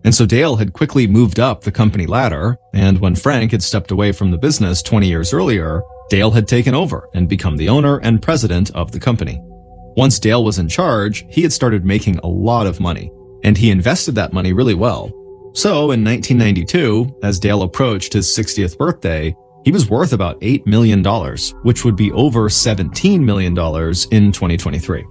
And so Dale had quickly moved up the company ladder, and when Frank had stepped away from the business 20 years earlier, Dale had taken over and become the owner and president of the company. Once Dale was in charge, he had started making a lot of money, and he invested that money really well. So in 1992, as Dale approached his 60th birthday, he was worth about $8 million, which would be over $17 million in 2023.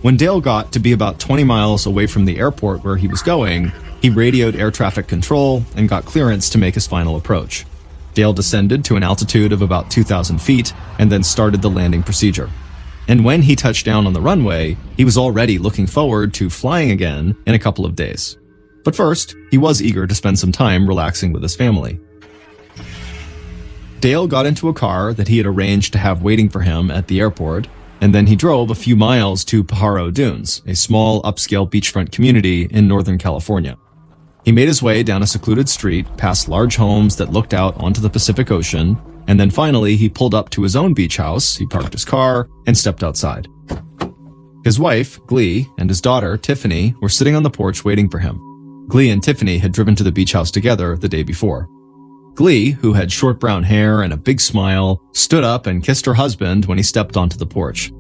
When Dale got to be about 20 miles away from the airport where he was going, he radioed air traffic control and got clearance to make his final approach. Dale descended to an altitude of about 2,000 feet and then started the landing procedure. And when he touched down on the runway, he was already looking forward to flying again in a couple of days. But first, he was eager to spend some time relaxing with his family. Dale got into a car that he had arranged to have waiting for him at the airport, and then he drove a few miles to Pajaro Dunes, a small upscale beachfront community in Northern California. He made his way down a secluded street, past large homes that looked out onto the Pacific Ocean, and then finally he pulled up to his own beach house, he parked his car, and stepped outside. His wife, Glee, and his daughter, Tiffany, were sitting on the porch waiting for him. Glee and Tiffany had driven to the beach house together the day before. Glee, who had short brown hair and a big smile, stood up and kissed her husband when he stepped onto the porch.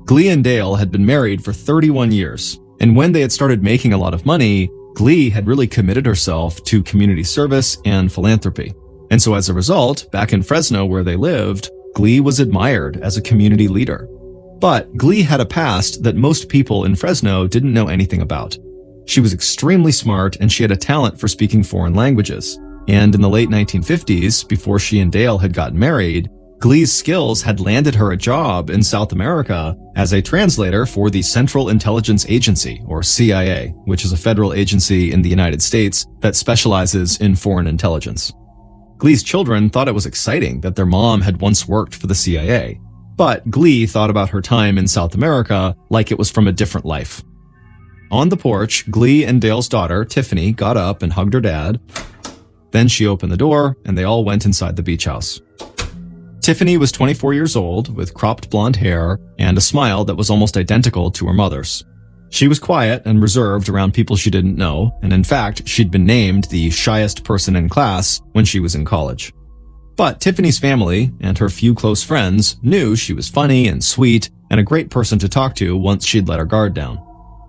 Glee and Dale had been married for 31 years, and when they had started making a lot of money, Glee had really committed herself to community service and philanthropy. And so as a result, back in Fresno where they lived, Glee was admired as a community leader. But Glee had a past that most people in Fresno didn't know anything about. She was extremely smart and she had a talent for speaking foreign languages. And in the late 1950s, before she and Dale had gotten married, Glee's skills had landed her a job in South America as a translator for the Central Intelligence Agency, or CIA, which is a federal agency in the United States that specializes in foreign intelligence. Glee's children thought it was exciting that their mom had once worked for the CIA, but Glee thought about her time in South America like it was from a different life. On the porch, Glee and Dale's daughter, Tiffany, got up and hugged her dad. Then she opened the door, and they all went inside the beach house. Tiffany was 24 years old, with cropped blonde hair and a smile that was almost identical to her mother's. She was quiet and reserved around people she didn't know, and in fact, she'd been named the shyest person in class when she was in college. But Tiffany's family and her few close friends knew she was funny and sweet and a great person to talk to once she'd let her guard down.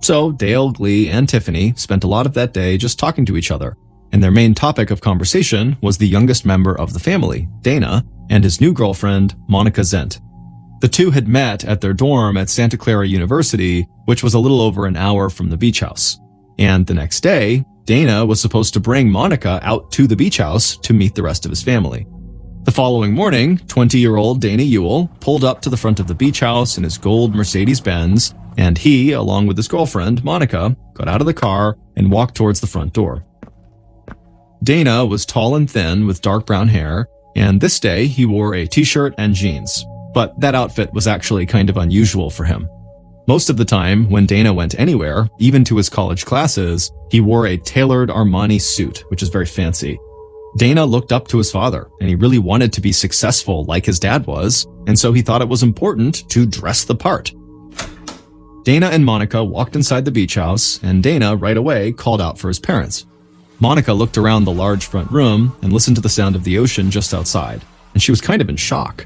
So Dale, Glee, and Tiffany spent a lot of that day just talking to each other, and their main topic of conversation was the youngest member of the family, Dana, and his new girlfriend, Monica Zent. The two had met at their dorm at Santa Clara University, which was a little over an hour from the beach house. And the next day, Dana was supposed to bring Monica out to the beach house to meet the rest of his family. The following morning, 20-year-old Dana Ewell pulled up to the front of the beach house in his gold Mercedes-Benz, and he, along with his girlfriend, Monica, got out of the car and walked towards the front door. Dana was tall and thin with dark brown hair, and this day he wore a t-shirt and jeans. But that outfit was actually kind of unusual for him. Most of the time, when Dana went anywhere, even to his college classes, he wore a tailored Armani suit, which is very fancy. Dana looked up to his father, and he really wanted to be successful like his dad was, and so he thought it was important to dress the part. Dana and Monica walked inside the beach house, and Dana right away called out for his parents. Monica looked around the large front room and listened to the sound of the ocean just outside, and she was kind of in shock.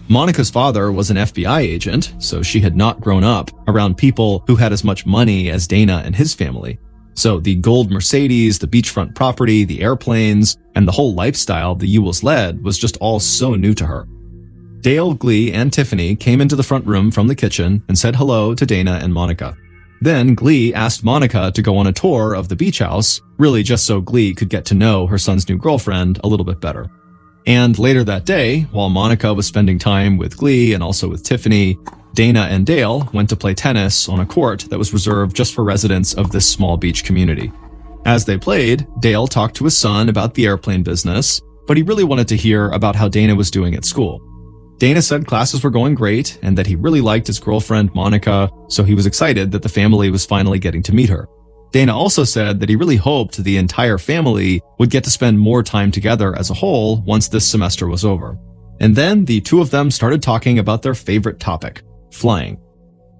Monica's father was an FBI agent, so she had not grown up around people who had as much money as Dana and his family. So the gold Mercedes, the beachfront property, the airplanes, and the whole lifestyle the Ewells led was just all so new to her. Dale, Glee, and Tiffany came into the front room from the kitchen and said hello to Dana and Monica. Then Glee asked Monica to go on a tour of the beach house, really just so Glee could get to know her son's new girlfriend a little bit better. And later that day, while Monica was spending time with Glee and also with Tiffany, Dana and Dale went to play tennis on a court that was reserved just for residents of this small beach community. As they played, Dale talked to his son about the airplane business, but he really wanted to hear about how Dana was doing at school. Dana said classes were going great and that he really liked his girlfriend, Monica, so he was excited that the family was finally getting to meet her. Dana also said that he really hoped the entire family would get to spend more time together as a whole once this semester was over. And then the two of them started talking about their favorite topic, flying.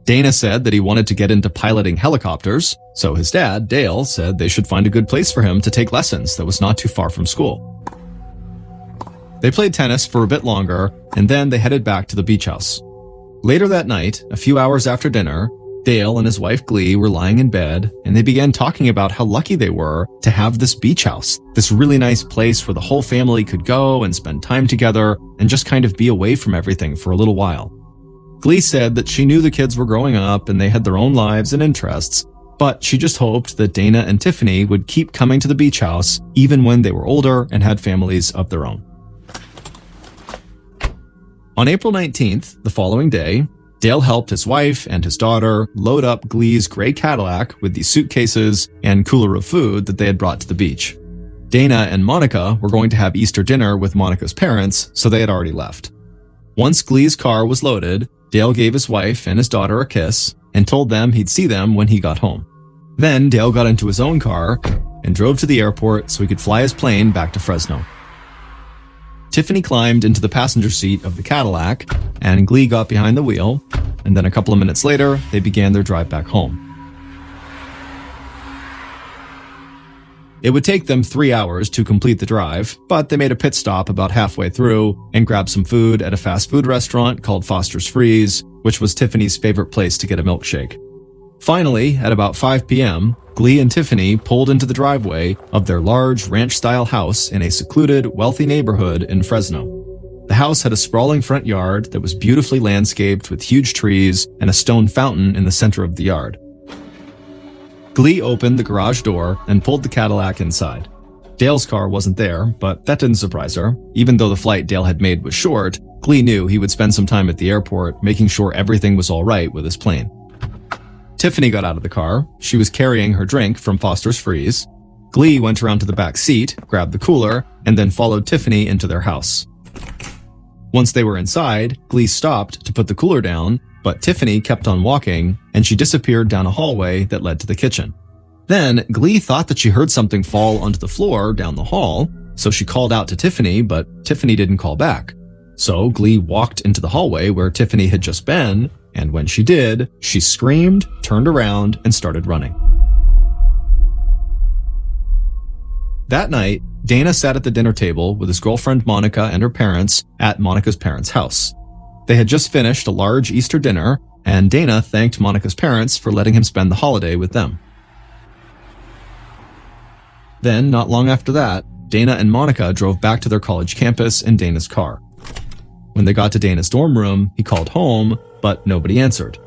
Dana said that he wanted to get into piloting helicopters, so his dad, Dale, said they should find a good place for him to take lessons that was not too far from school. They played tennis for a bit longer, and then they headed back to the beach house. Later that night, a few hours after dinner, Dale and his wife Glee were lying in bed, and they began talking about how lucky they were to have this beach house, this really nice place where the whole family could go and spend time together and just kind of be away from everything for a little while. Glee said that she knew the kids were growing up and they had their own lives and interests, but she just hoped that Dana and Tiffany would keep coming to the beach house even when they were older and had families of their own. On April 19th, the following day, Dale helped his wife and his daughter load up Glee's gray Cadillac with the suitcases and cooler of food that they had brought to the beach. Dana and Monica were going to have Easter dinner with Monica's parents, so they had already left. Once Glee's car was loaded, Dale gave his wife and his daughter a kiss and told them he'd see them when he got home. Then Dale got into his own car and drove to the airport so he could fly his plane back to Fresno. Tiffany climbed into the passenger seat of the Cadillac, and Glee got behind the wheel, and then a couple of minutes later, they began their drive back home. It would take them 3 hours to complete the drive, but they made a pit stop about halfway through and grabbed some food at a fast food restaurant called Foster's Freeze, which was Tiffany's favorite place to get a milkshake. Finally, at about 5 p.m., Glee and Tiffany pulled into the driveway of their large ranch-style house in a secluded, wealthy neighborhood in Fresno. The house had a sprawling front yard that was beautifully landscaped with huge trees and a stone fountain in the center of the yard. Glee opened the garage door and pulled the Cadillac inside. Dale's car wasn't there, but that didn't surprise her. Even though the flight Dale had made was short, Glee knew he would spend some time at the airport making sure everything was all right with his plane. Tiffany got out of the car. She was carrying her drink from Foster's Freeze. Glee went around to the back seat, grabbed the cooler, and then followed Tiffany into their house. Once they were inside, Glee stopped to put the cooler down, but Tiffany kept on walking, and she disappeared down a hallway that led to the kitchen. Then, Glee thought that she heard something fall onto the floor down the hall, so she called out to Tiffany, but Tiffany didn't call back. So Glee walked into the hallway where Tiffany had just been, and when she did, she screamed, turned around, and started running. That night, Dana sat at the dinner table with his girlfriend Monica and her parents at Monica's parents' house. They had just finished a large Easter dinner, and Dana thanked Monica's parents for letting him spend the holiday with them. Then, not long after that, Dana and Monica drove back to their college campus in Dana's car. When they got to Dana's dorm room, he called home, but nobody answered.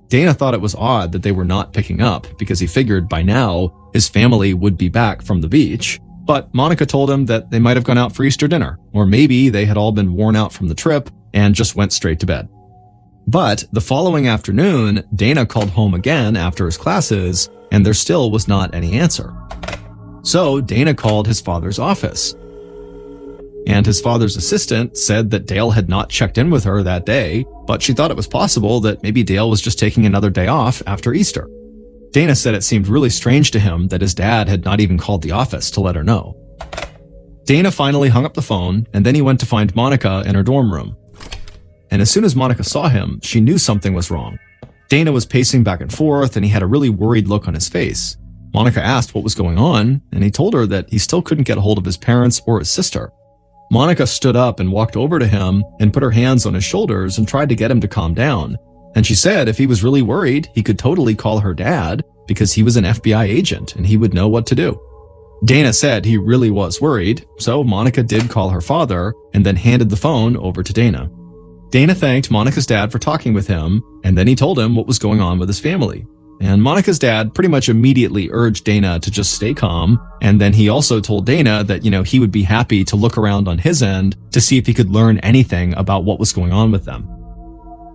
Dana thought it was odd that they were not picking up because he figured by now his family would be back from the beach, but Monica told him that they might have gone out for Easter dinner, or maybe they had all been worn out from the trip and just went straight to bed. But the following afternoon, Dana called home again after his classes, and there still was not any answer. So Dana called his father's office. And his father's assistant said that Dale had not checked in with her that day, but she thought it was possible that maybe Dale was just taking another day off after Easter. Dana said it seemed really strange to him that his dad had not even called the office to let her know. Dana finally hung up the phone, and then he went to find Monica in her dorm room. And as soon as Monica saw him, she knew something was wrong. Dana was pacing back and forth, and he had a really worried look on his face. Monica asked what was going on, and he told her that he still couldn't get a hold of his parents or his sister. Monica stood up and walked over to him and put her hands on his shoulders and tried to get him to calm down. And she said if he was really worried, he could totally call her dad because he was an FBI agent and he would know what to do. Dana said he really was worried, so Monica did call her father and then handed the phone over to Dana. Dana thanked Monica's dad for talking with him, and then he told him what was going on with his family. And Monica's dad pretty much immediately urged Dana to just stay calm, and then he also told Dana that, he would be happy to look around on his end to see if he could learn anything about what was going on with them.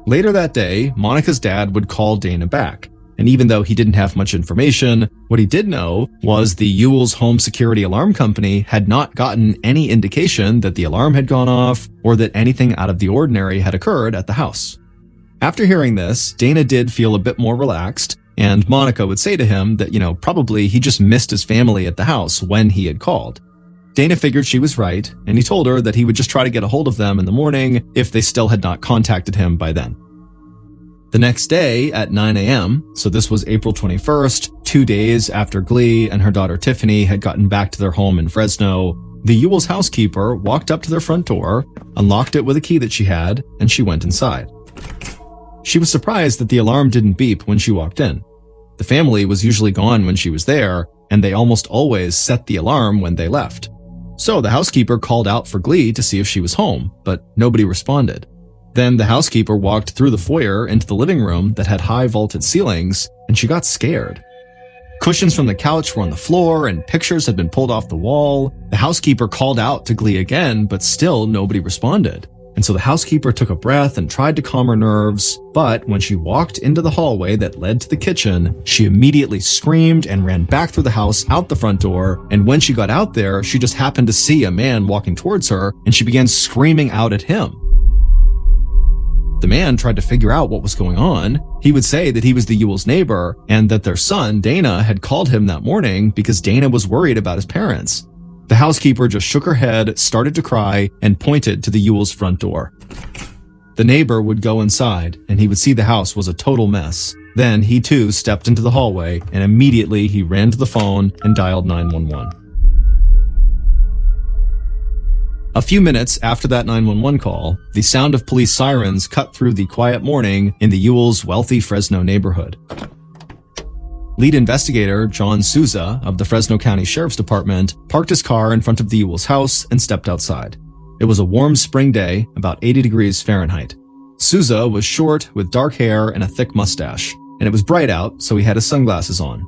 Later that day, Monica's dad would call Dana back, And even though he didn't have much information, what he did know was the Ewell's home security alarm company had not gotten any indication that the alarm had gone off or that anything out of the ordinary had occurred at the house. After hearing this, Dana did feel a bit more relaxed, and Monica would say to him that, probably he just missed his family at the house when he had called. Dana figured she was right, and he told her that he would just try to get a hold of them in the morning if they still had not contacted him by then. The next day at 9 a.m., so this was April 21st, 2 days after Glee and her daughter Tiffany had gotten back to their home in Fresno, the Ewell's housekeeper walked up to their front door, unlocked it with a key that she had, and she went inside. She was surprised that the alarm didn't beep when she walked in. The family was usually gone when she was there, and they almost always set the alarm when they left. So the housekeeper called out for Glee to see if she was home, but nobody responded. Then the housekeeper walked through the foyer into the living room that had high vaulted ceilings, and she got scared. Cushions from the couch were on the floor, and pictures had been pulled off the wall. The housekeeper called out to Glee again, but still nobody responded. And so the housekeeper took a breath and tried to calm her nerves, but when she walked into the hallway that led to the kitchen, she immediately screamed and ran back through the house out the front door, and when she got out there, she just happened to see a man walking towards her, and she began screaming out at him. The man tried to figure out what was going on. He would say that he was the Ewell's neighbor, and that their son, Dana, had called him that morning because Dana was worried about his parents. The housekeeper just shook her head, started to cry, and pointed to the Ewell's front door. The neighbor would go inside, and he would see the house was a total mess. Then he too stepped into the hallway, and immediately he ran to the phone and dialed 911. A few minutes after that 911 call, the sound of police sirens cut through the quiet morning in the Ewell's wealthy Fresno neighborhood. Lead investigator John Souza of the Fresno County Sheriff's Department parked his car in front of the Ewell's house and stepped outside. It was a warm spring day, about 80 degrees Fahrenheit. Souza was short with dark hair and a thick mustache, and it was bright out, so he had his sunglasses on.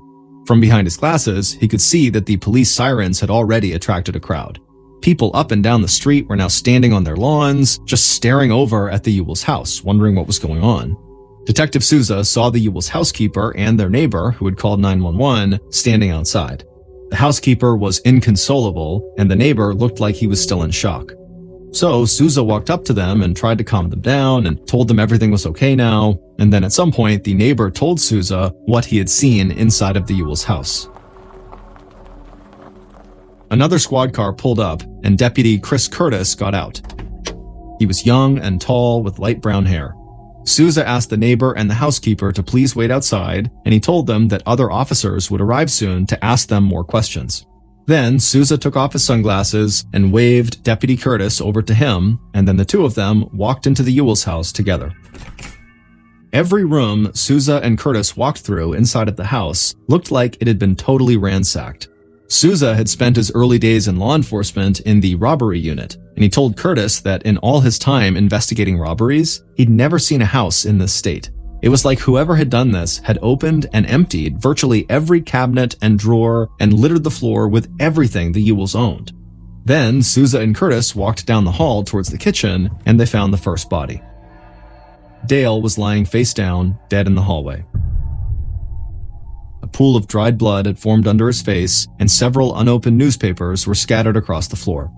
From behind his glasses, he could see that the police sirens had already attracted a crowd. People up and down the street were now standing on their lawns, just staring over at the Ewell's house, wondering what was going on. Detective Souza saw the Ewell's housekeeper and their neighbor, who had called 911, standing outside. The housekeeper was inconsolable, and the neighbor looked like he was still in shock. So Souza walked up to them and tried to calm them down and told them everything was okay now, and then at some point the neighbor told Souza what he had seen inside of the Ewell's house. Another squad car pulled up, and Deputy Chris Curtis got out. He was young and tall with light brown hair. Souza asked the neighbor and the housekeeper to please wait outside, and he told them that other officers would arrive soon to ask them more questions. Then Souza took off his sunglasses and waved Deputy Curtis over to him, and then the two of them walked into the Ewell's house together. Every room Souza and Curtis walked through inside of the house looked like it had been totally ransacked. Souza had spent his early days in law enforcement in the robbery unit, and he told Curtis that in all his time investigating robberies, he'd never seen a house in this state. It was like whoever had done this had opened and emptied virtually every cabinet and drawer and littered the floor with everything the Ewells owned. Then Souza and Curtis walked down the hall towards the kitchen, and they found the first body. Dale was lying face down, dead in the hallway. A pool of dried blood had formed under his face, and several unopened newspapers were scattered across the floor.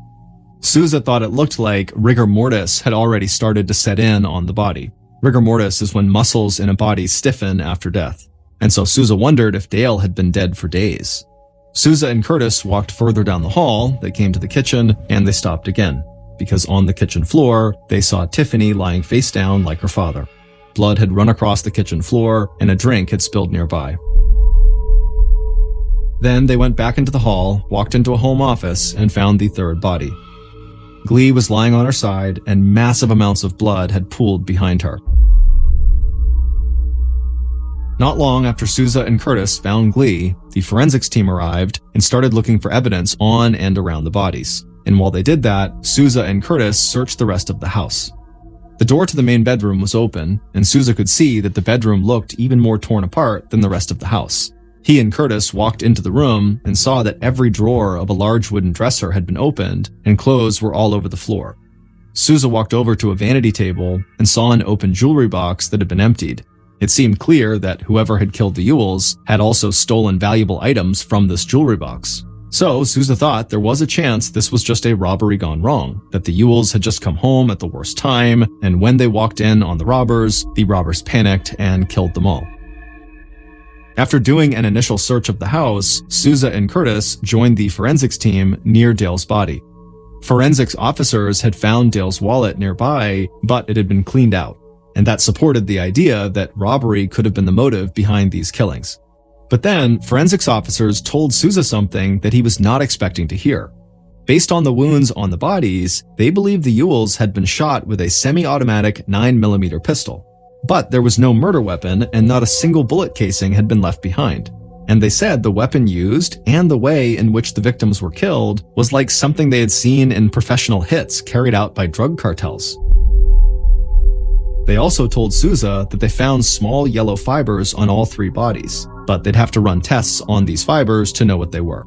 Souza thought it looked like rigor mortis had already started to set in on the body. Rigor mortis is when muscles in a body stiffen after death, and so Souza wondered if Dale had been dead for days. Souza and Curtis walked further down the hall, they came to the kitchen, and they stopped again, because on the kitchen floor, they saw Tiffany lying face down like her father. Blood had run across the kitchen floor, and a drink had spilled nearby. Then they went back into the hall, walked into a home office, and found the third body. Glee was lying on her side, and massive amounts of blood had pooled behind her. Not long after Souza and Curtis found Glee, the forensics team arrived and started looking for evidence on and around the bodies. And while they did that, Souza and Curtis searched the rest of the house. The door to the main bedroom was open, and Souza could see that the bedroom looked even more torn apart than the rest of the house. He and Curtis walked into the room and saw that every drawer of a large wooden dresser had been opened, and clothes were all over the floor. Souza walked over to a vanity table and saw an open jewelry box that had been emptied. It seemed clear that whoever had killed the Ewells had also stolen valuable items from this jewelry box. So Sousa thought there was a chance this was just a robbery gone wrong, that the Ewells had just come home at the worst time, and when they walked in on the robbers panicked and killed them all. After doing an initial search of the house, Sousa and Curtis joined the forensics team near Dale's body. Forensics officers had found Dale's wallet nearby, but it had been cleaned out, and that supported the idea that robbery could have been the motive behind these killings. But then, forensics officers told Sousa something that he was not expecting to hear. Based on the wounds on the bodies, they believed the Ewells had been shot with a semi-automatic 9mm pistol. But there was no murder weapon and not a single bullet casing had been left behind. And they said the weapon used and the way in which the victims were killed was like something they had seen in professional hits carried out by drug cartels. They also told Sousa that they found small yellow fibers on all three bodies, but they'd have to run tests on these fibers to know what they were.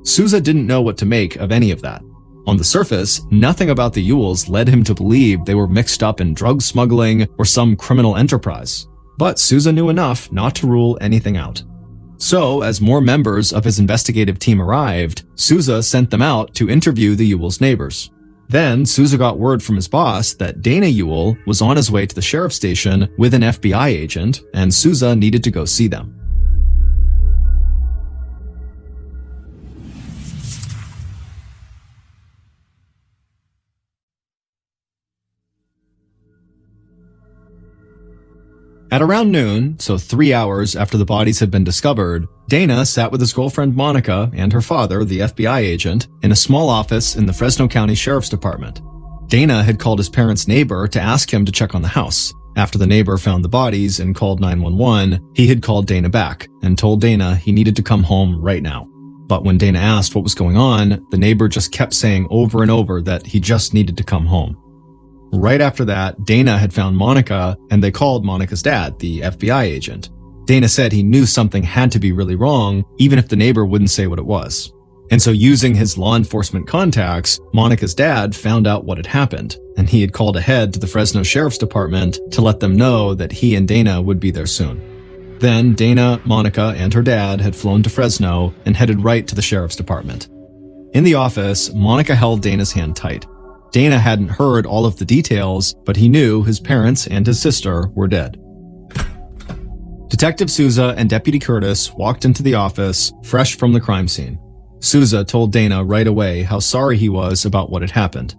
Sousa didn't know what to make of any of that. On the surface, nothing about the Ewells led him to believe they were mixed up in drug smuggling or some criminal enterprise. But Sousa knew enough not to rule anything out. So, as more members of his investigative team arrived, Sousa sent them out to interview the Ewells' neighbors. Then, Sousa got word from his boss that Dana Ewell was on his way to the sheriff's station with an FBI agent, and Sousa needed to go see them. At around noon, so 3 hours after the bodies had been discovered, Dana sat with his girlfriend Monica and her father, the FBI agent, in a small office in the Fresno County Sheriff's Department. Dana had called his parents' neighbor to ask him to check on the house. After the neighbor found the bodies and called 911, he had called Dana back and told Dana he needed to come home right now. But when Dana asked what was going on, the neighbor just kept saying over and over that he just needed to come home. Right after that, Dana had found Monica, and they called Monica's dad, the FBI agent. Dana said he knew something had to be really wrong, even if the neighbor wouldn't say what it was. And so using his law enforcement contacts, Monica's dad found out what had happened, and he had called ahead to the Fresno Sheriff's Department to let them know that he and Dana would be there soon. Then Dana, Monica, and her dad had flown to Fresno and headed right to the Sheriff's Department. In the office, Monica held Dana's hand tight. Dana hadn't heard all of the details, but he knew his parents and his sister were dead. Detective Sousa and Deputy Curtis walked into the office, fresh from the crime scene. Sousa told Dana right away how sorry he was about what had happened.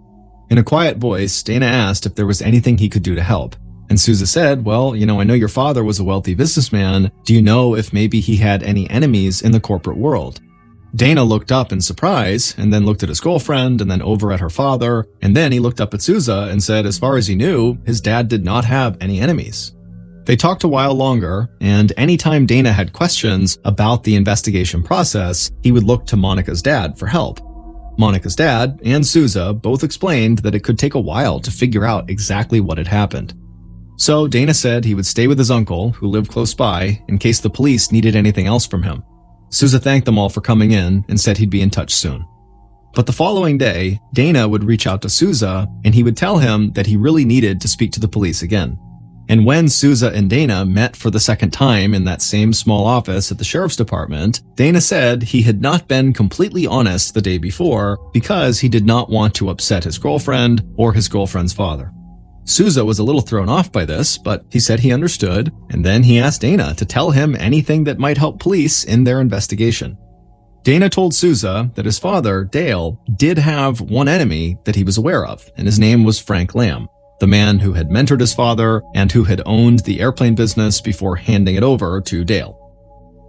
In a quiet voice, Dana asked if there was anything he could do to help. And Sousa said, well, I know your father was a wealthy businessman. Do you know if maybe he had any enemies in the corporate world? Dana looked up in surprise, and then looked at his girlfriend, and then over at her father, and then he looked up at Sousa and said as far as he knew, his dad did not have any enemies. They talked a while longer, and anytime Dana had questions about the investigation process, he would look to Monica's dad for help. Monica's dad and Sousa both explained that it could take a while to figure out exactly what had happened. So Dana said he would stay with his uncle, who lived close by, in case the police needed anything else from him. Sousa thanked them all for coming in and said he'd be in touch soon. But the following day, Dana would reach out to Sousa, and he would tell him that he really needed to speak to the police again. And when Sousa and Dana met for the second time in that same small office at the Sheriff's Department, Dana said he had not been completely honest the day before because he did not want to upset his girlfriend or his girlfriend's father. Sousa was a little thrown off by this, but he said he understood, and then he asked Dana to tell him anything that might help police in their investigation. Dana told Sousa that his father, Dale, did have one enemy that he was aware of, and his name was Frank Lamb, the man who had mentored his father and who had owned the airplane business before handing it over to Dale.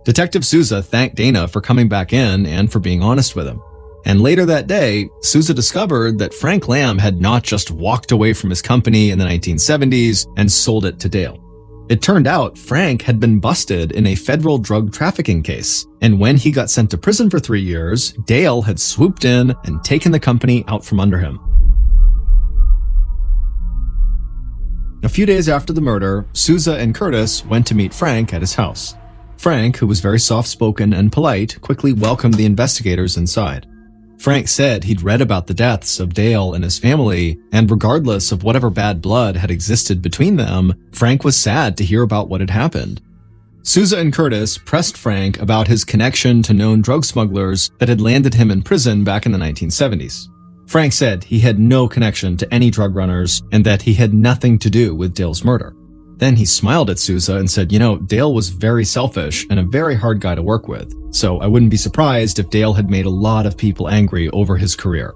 Detective Sousa thanked Dana for coming back in and for being honest with him. And later that day, Sousa discovered that Frank Lamb had not just walked away from his company in the 1970s and sold it to Dale. It turned out Frank had been busted in a federal drug trafficking case, and when he got sent to prison for 3 years, Dale had swooped in and taken the company out from under him. A few days after the murder, Sousa and Curtis went to meet Frank at his house. Frank, who was very soft-spoken and polite, quickly welcomed the investigators inside. Frank said he'd read about the deaths of Dale and his family, and regardless of whatever bad blood had existed between them, Frank was sad to hear about what had happened. Souza and Curtis pressed Frank about his connection to known drug smugglers that had landed him in prison back in the 1970s. Frank said he had no connection to any drug runners and that he had nothing to do with Dale's murder. Then he smiled at Souza and said, Dale was very selfish and a very hard guy to work with, so I wouldn't be surprised if Dale had made a lot of people angry over his career.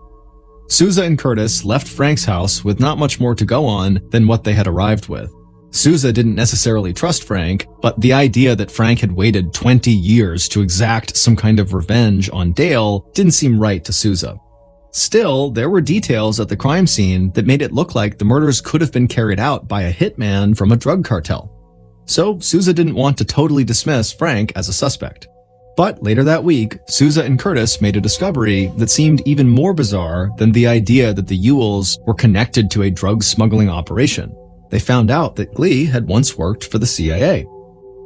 Souza and Curtis left Frank's house with not much more to go on than what they had arrived with. Souza didn't necessarily trust Frank, but the idea that Frank had waited 20 years to exact some kind of revenge on Dale didn't seem right to Souza. Still, there were details at the crime scene that made it look like the murders could have been carried out by a hitman from a drug cartel. So Souza didn't want to totally dismiss Frank as a suspect. But later that week, Souza and Curtis made a discovery that seemed even more bizarre than the idea that the Ewells were connected to a drug smuggling operation. They found out that Glee had once worked for the CIA.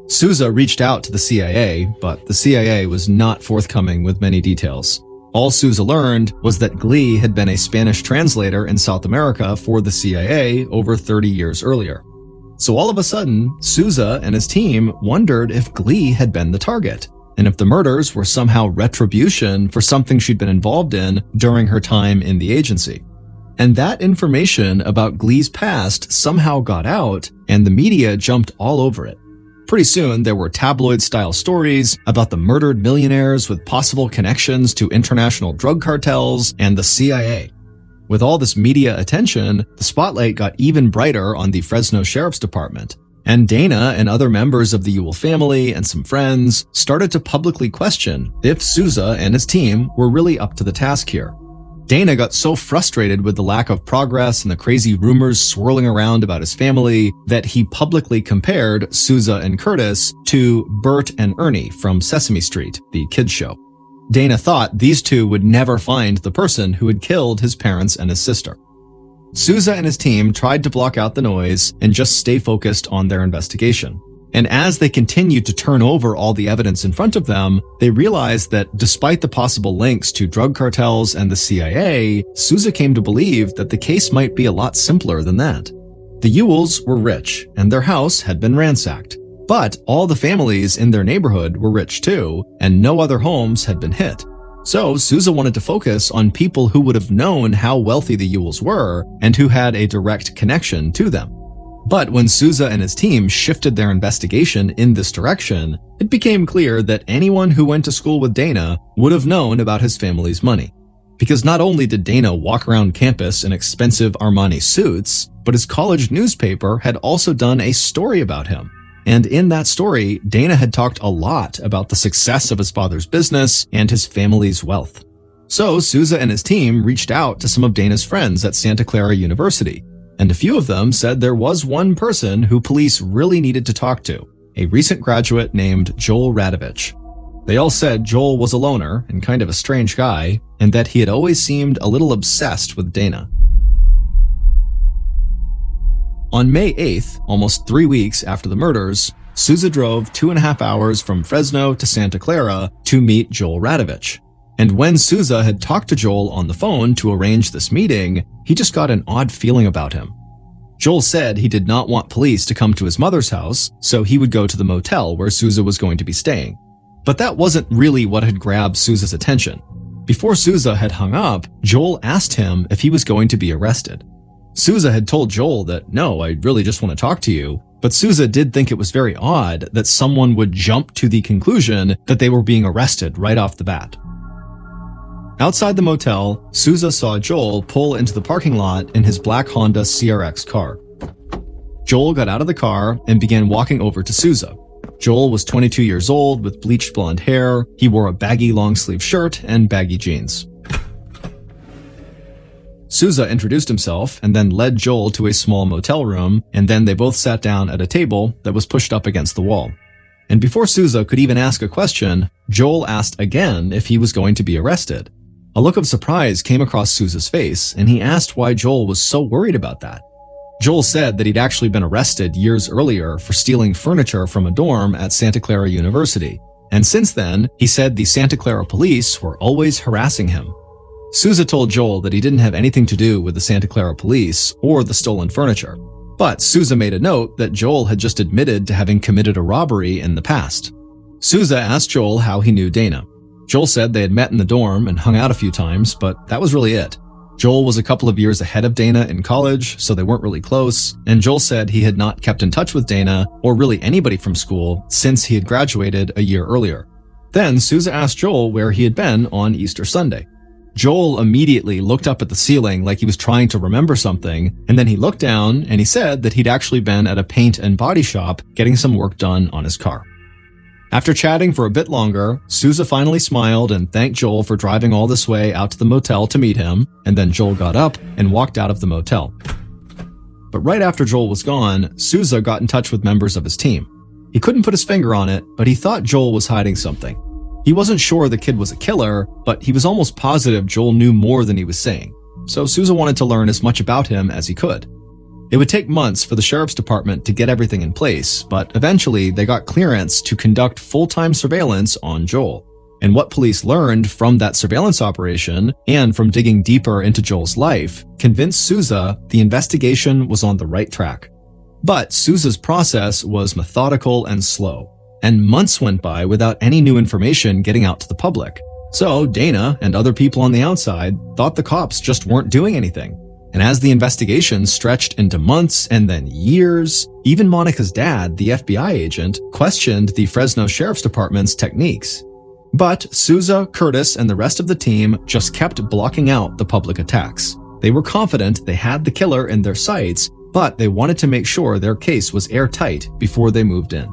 Souza reached out to the CIA, but the CIA was not forthcoming with many details. All Souza learned was that Glee had been a Spanish translator in South America for the CIA over 30 years earlier. So all of a sudden, Souza and his team wondered if Glee had been the target, and if the murders were somehow retribution for something she'd been involved in during her time in the agency. And that information about Glee's past somehow got out, and the media jumped all over it. Pretty soon, there were tabloid-style stories about the murdered millionaires with possible connections to international drug cartels and the CIA. With all this media attention, the spotlight got even brighter on the Fresno Sheriff's Department, and Dana and other members of the Ewell family and some friends started to publicly question if Souza and his team were really up to the task here. Dana got so frustrated with the lack of progress and the crazy rumors swirling around about his family that he publicly compared Souza and Curtis to Bert and Ernie from Sesame Street, the kids show. Dana thought these two would never find the person who had killed his parents and his sister. Souza and his team tried to block out the noise and just stay focused on their investigation. And as they continued to turn over all the evidence in front of them, they realized that despite the possible links to drug cartels and the CIA, Souza came to believe that the case might be a lot simpler than that. The Ewells were rich, and their house had been ransacked. But all the families in their neighborhood were rich too, and no other homes had been hit. So Souza wanted to focus on people who would have known how wealthy the Ewells were and who had a direct connection to them. But when Souza and his team shifted their investigation in this direction, it became clear that anyone who went to school with Dana would have known about his family's money. Because not only did Dana walk around campus in expensive Armani suits, but his college newspaper had also done a story about him. And in that story, Dana had talked a lot about the success of his father's business and his family's wealth. So Souza and his team reached out to some of Dana's friends at Santa Clara University, and a few of them said there was one person who police really needed to talk to, a recent graduate named Joel Radovich. They all said Joel was a loner and kind of a strange guy, and that he had always seemed a little obsessed with Dana. On May 8th, almost 3 weeks after the murders, Souza drove 2.5 hours from Fresno to Santa Clara to meet Joel Radovich. And when Souza had talked to Joel on the phone to arrange this meeting, he just got an odd feeling about him. Joel said he did not want police to come to his mother's house, so he would go to the motel where Souza was going to be staying. But that wasn't really what had grabbed Souza's attention. Before Souza had hung up, Joel asked him if he was going to be arrested. Souza had told Joel that, "No, I really just want to talk to you," but Souza did think it was very odd that someone would jump to the conclusion that they were being arrested right off the bat. Outside the motel, Souza saw Joel pull into the parking lot in his black Honda CRX car. Joel got out of the car and began walking over to Souza. Joel was 22 years old with bleached blonde hair. He wore a baggy long-sleeve shirt and baggy jeans. Souza introduced himself and then led Joel to a small motel room, and then they both sat down at a table that was pushed up against the wall. And before Souza could even ask a question, Joel asked again if he was going to be arrested. A look of surprise came across Souza's face, and he asked why Joel was so worried about that. Joel said that he'd actually been arrested years earlier for stealing furniture from a dorm at Santa Clara University. And since then, he said the Santa Clara police were always harassing him. Souza told Joel that he didn't have anything to do with the Santa Clara police or the stolen furniture. But Souza made a note that Joel had just admitted to having committed a robbery in the past. Souza asked Joel how he knew Dana. Joel said they had met in the dorm and hung out a few times, but that was really it. Joel was a couple of years ahead of Dana in college, so they weren't really close, and Joel said he had not kept in touch with Dana, or really anybody from school, since he had graduated a year earlier. Then Souza asked Joel where he had been on Easter Sunday. Joel immediately looked up at the ceiling like he was trying to remember something, and then he looked down and he said that he'd actually been at a paint and body shop getting some work done on his car. After chatting for a bit longer, Souza finally smiled and thanked Joel for driving all this way out to the motel to meet him, and then Joel got up and walked out of the motel. But right after Joel was gone, Souza got in touch with members of his team. He couldn't put his finger on it, but he thought Joel was hiding something. He wasn't sure the kid was a killer, but he was almost positive Joel knew more than he was saying. So Souza wanted to learn as much about him as he could. It would take months for the sheriff's department to get everything in place, but eventually they got clearance to conduct full-time surveillance on Joel. And what police learned from that surveillance operation and from digging deeper into Joel's life convinced Souza the investigation was on the right track. But Souza's process was methodical and slow, and months went by without any new information getting out to the public. So Dana and other people on the outside thought the cops just weren't doing anything. And as the investigation stretched into months and then years, even Monica's dad, the FBI agent, questioned the Fresno Sheriff's Department's techniques. But Souza, Curtis, and the rest of the team just kept blocking out the public attacks. They were confident they had the killer in their sights, but they wanted to make sure their case was airtight before they moved in.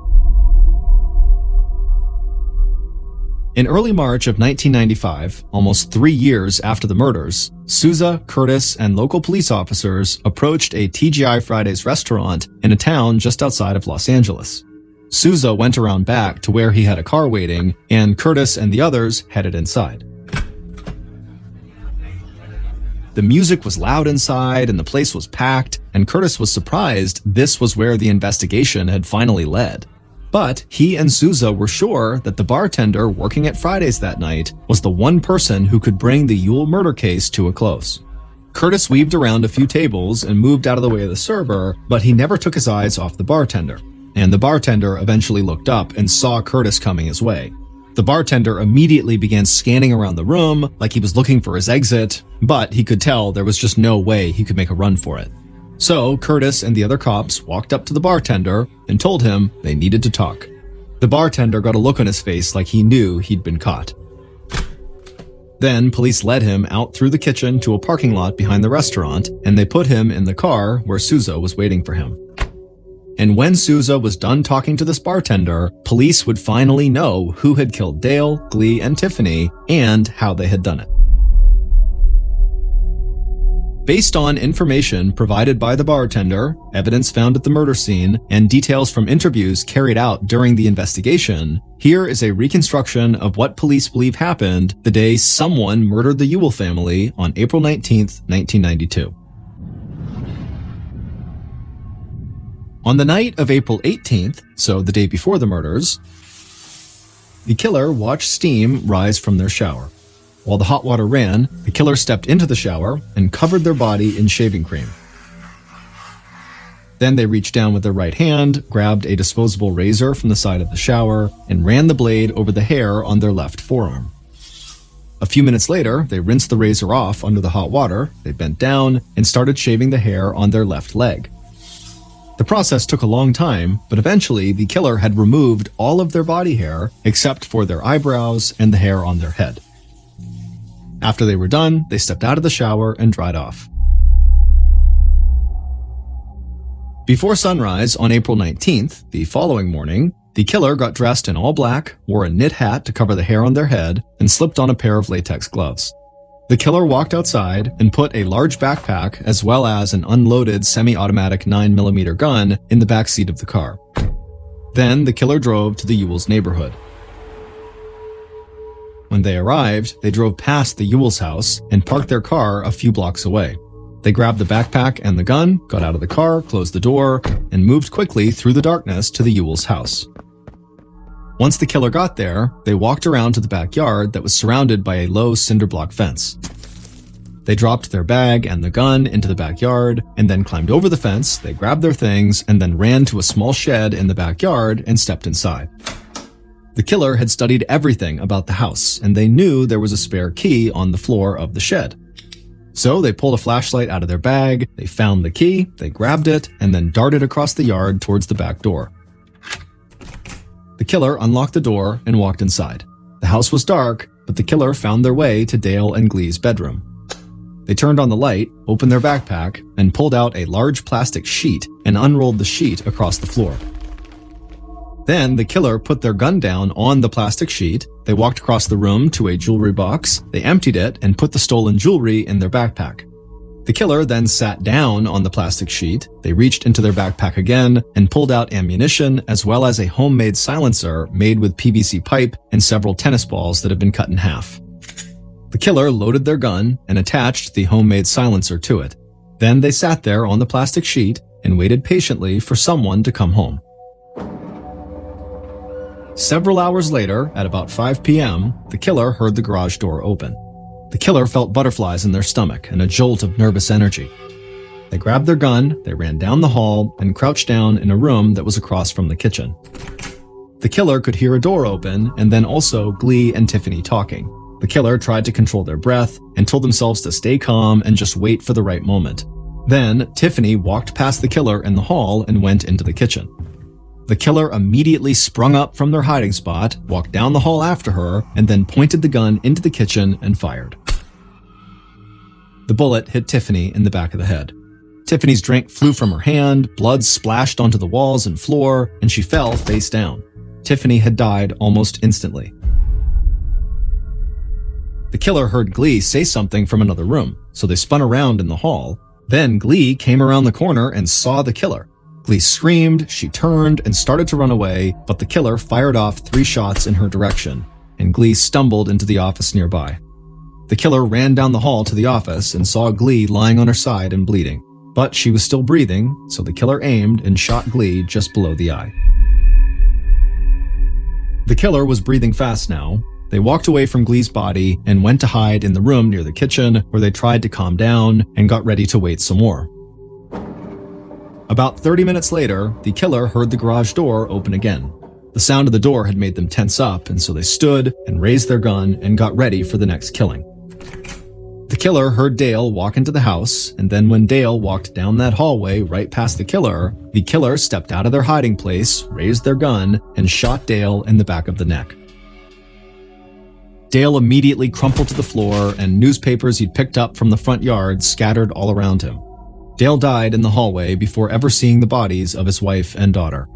In early March of 1995, almost 3 years after the murders, Souza, Curtis, and local police officers approached a TGI Fridays restaurant in a town just outside of Los Angeles. Souza went around back to where he had a car waiting, and Curtis and the others headed inside. The music was loud inside, and the place was packed, and Curtis was surprised this was where the investigation had finally led. But he and Souza were sure that the bartender working at Fridays that night was the one person who could bring the Yule murder case to a close. Curtis weaved around a few tables and moved out of the way of the server, but he never took his eyes off the bartender. And the bartender eventually looked up and saw Curtis coming his way. The bartender immediately began scanning around the room like he was looking for his exit, but he could tell there was just no way he could make a run for it. So Curtis and the other cops walked up to the bartender and told him they needed to talk. The bartender got a look on his face like he knew he'd been caught. Then police led him out through the kitchen to a parking lot behind the restaurant, and they put him in the car where Souza was waiting for him. And when Souza was done talking to this bartender, police would finally know who had killed Dale, Glee, and Tiffany, and how they had done it. Based on information provided by the bartender, evidence found at the murder scene, and details from interviews carried out during the investigation, here is a reconstruction of what police believe happened the day someone murdered the Ewell family on April 19th, 1992. On the night of April 18th, so the day before the murders, the killer watched steam rise from their shower. While the hot water ran, the killer stepped into the shower and covered their body in shaving cream. Then they reached down with their right hand, grabbed a disposable razor from the side of the shower, and ran the blade over the hair on their left forearm. A few minutes later, they rinsed the razor off under the hot water, they bent down, and started shaving the hair on their left leg. The process took a long time, but eventually the killer had removed all of their body hair except for their eyebrows and the hair on their head. After they were done, they stepped out of the shower and dried off. Before sunrise on April 19th, the following morning, the killer got dressed in all black, wore a knit hat to cover the hair on their head, and slipped on a pair of latex gloves. The killer walked outside and put a large backpack as well as an unloaded semi-automatic 9mm gun in the back seat of the car. Then the killer drove to the Ewell's neighborhood. When they arrived, they drove past the Ewell's house and parked their car a few blocks away. They grabbed the backpack and the gun, got out of the car, closed the door, and moved quickly through the darkness to the Ewell's house. Once the killer got there, they walked around to the backyard that was surrounded by a low cinder block fence. They dropped their bag and the gun into the backyard and then climbed over the fence. They grabbed their things and then ran to a small shed in the backyard and stepped inside. The killer had studied everything about the house, and they knew there was a spare key on the floor of the shed. So they pulled a flashlight out of their bag, they found the key, they grabbed it, and then darted across the yard towards the back door. The killer unlocked the door and walked inside. The house was dark, but the killer found their way to Dale and Glee's bedroom. They turned on the light, opened their backpack, and pulled out a large plastic sheet and unrolled the sheet across the floor. Then the killer put their gun down on the plastic sheet. They walked across the room to a jewelry box. They emptied it and put the stolen jewelry in their backpack. The killer then sat down on the plastic sheet. They reached into their backpack again and pulled out ammunition as well as a homemade silencer made with PVC pipe and several tennis balls that had been cut in half. The killer loaded their gun and attached the homemade silencer to it. Then they sat there on the plastic sheet and waited patiently for someone to come home. Several hours later, at about 5 p.m., the killer heard the garage door open. The killer felt butterflies in their stomach and a jolt of nervous energy. They grabbed their gun, they ran down the hall, and crouched down in a room that was across from the kitchen. The killer could hear a door open and then also Glee and Tiffany talking. The killer tried to control their breath and told themselves to stay calm and just wait for the right moment. Then, Tiffany walked past the killer in the hall and went into the kitchen. The killer immediately sprung up from their hiding spot, walked down the hall after her, and then pointed the gun into the kitchen and fired. The bullet hit Tiffany in the back of the head. Tiffany's drink flew from her hand, blood splashed onto the walls and floor, and she fell face down. Tiffany had died almost instantly. The killer heard Glee say something from another room, so they spun around in the hall. Then Glee came around the corner and saw the killer. Glee screamed, she turned and started to run away, but the killer fired off 3 shots in her direction, and Glee stumbled into the office nearby. The killer ran down the hall to the office and saw Glee lying on her side and bleeding, but she was still breathing, so the killer aimed and shot Glee just below the eye. The killer was breathing fast now. They walked away from Glee's body and went to hide in the room near the kitchen, where they tried to calm down and got ready to wait some more. About 30 minutes later, the killer heard the garage door open again. The sound of the door had made them tense up, and so they stood and raised their gun and got ready for the next killing. The killer heard Dale walk into the house, and then when Dale walked down that hallway right past the killer stepped out of their hiding place, raised their gun, and shot Dale in the back of the neck. Dale immediately crumpled to the floor, and newspapers he'd picked up from the front yard scattered all around him. Dale died in the hallway before ever seeing the bodies of his wife and daughter.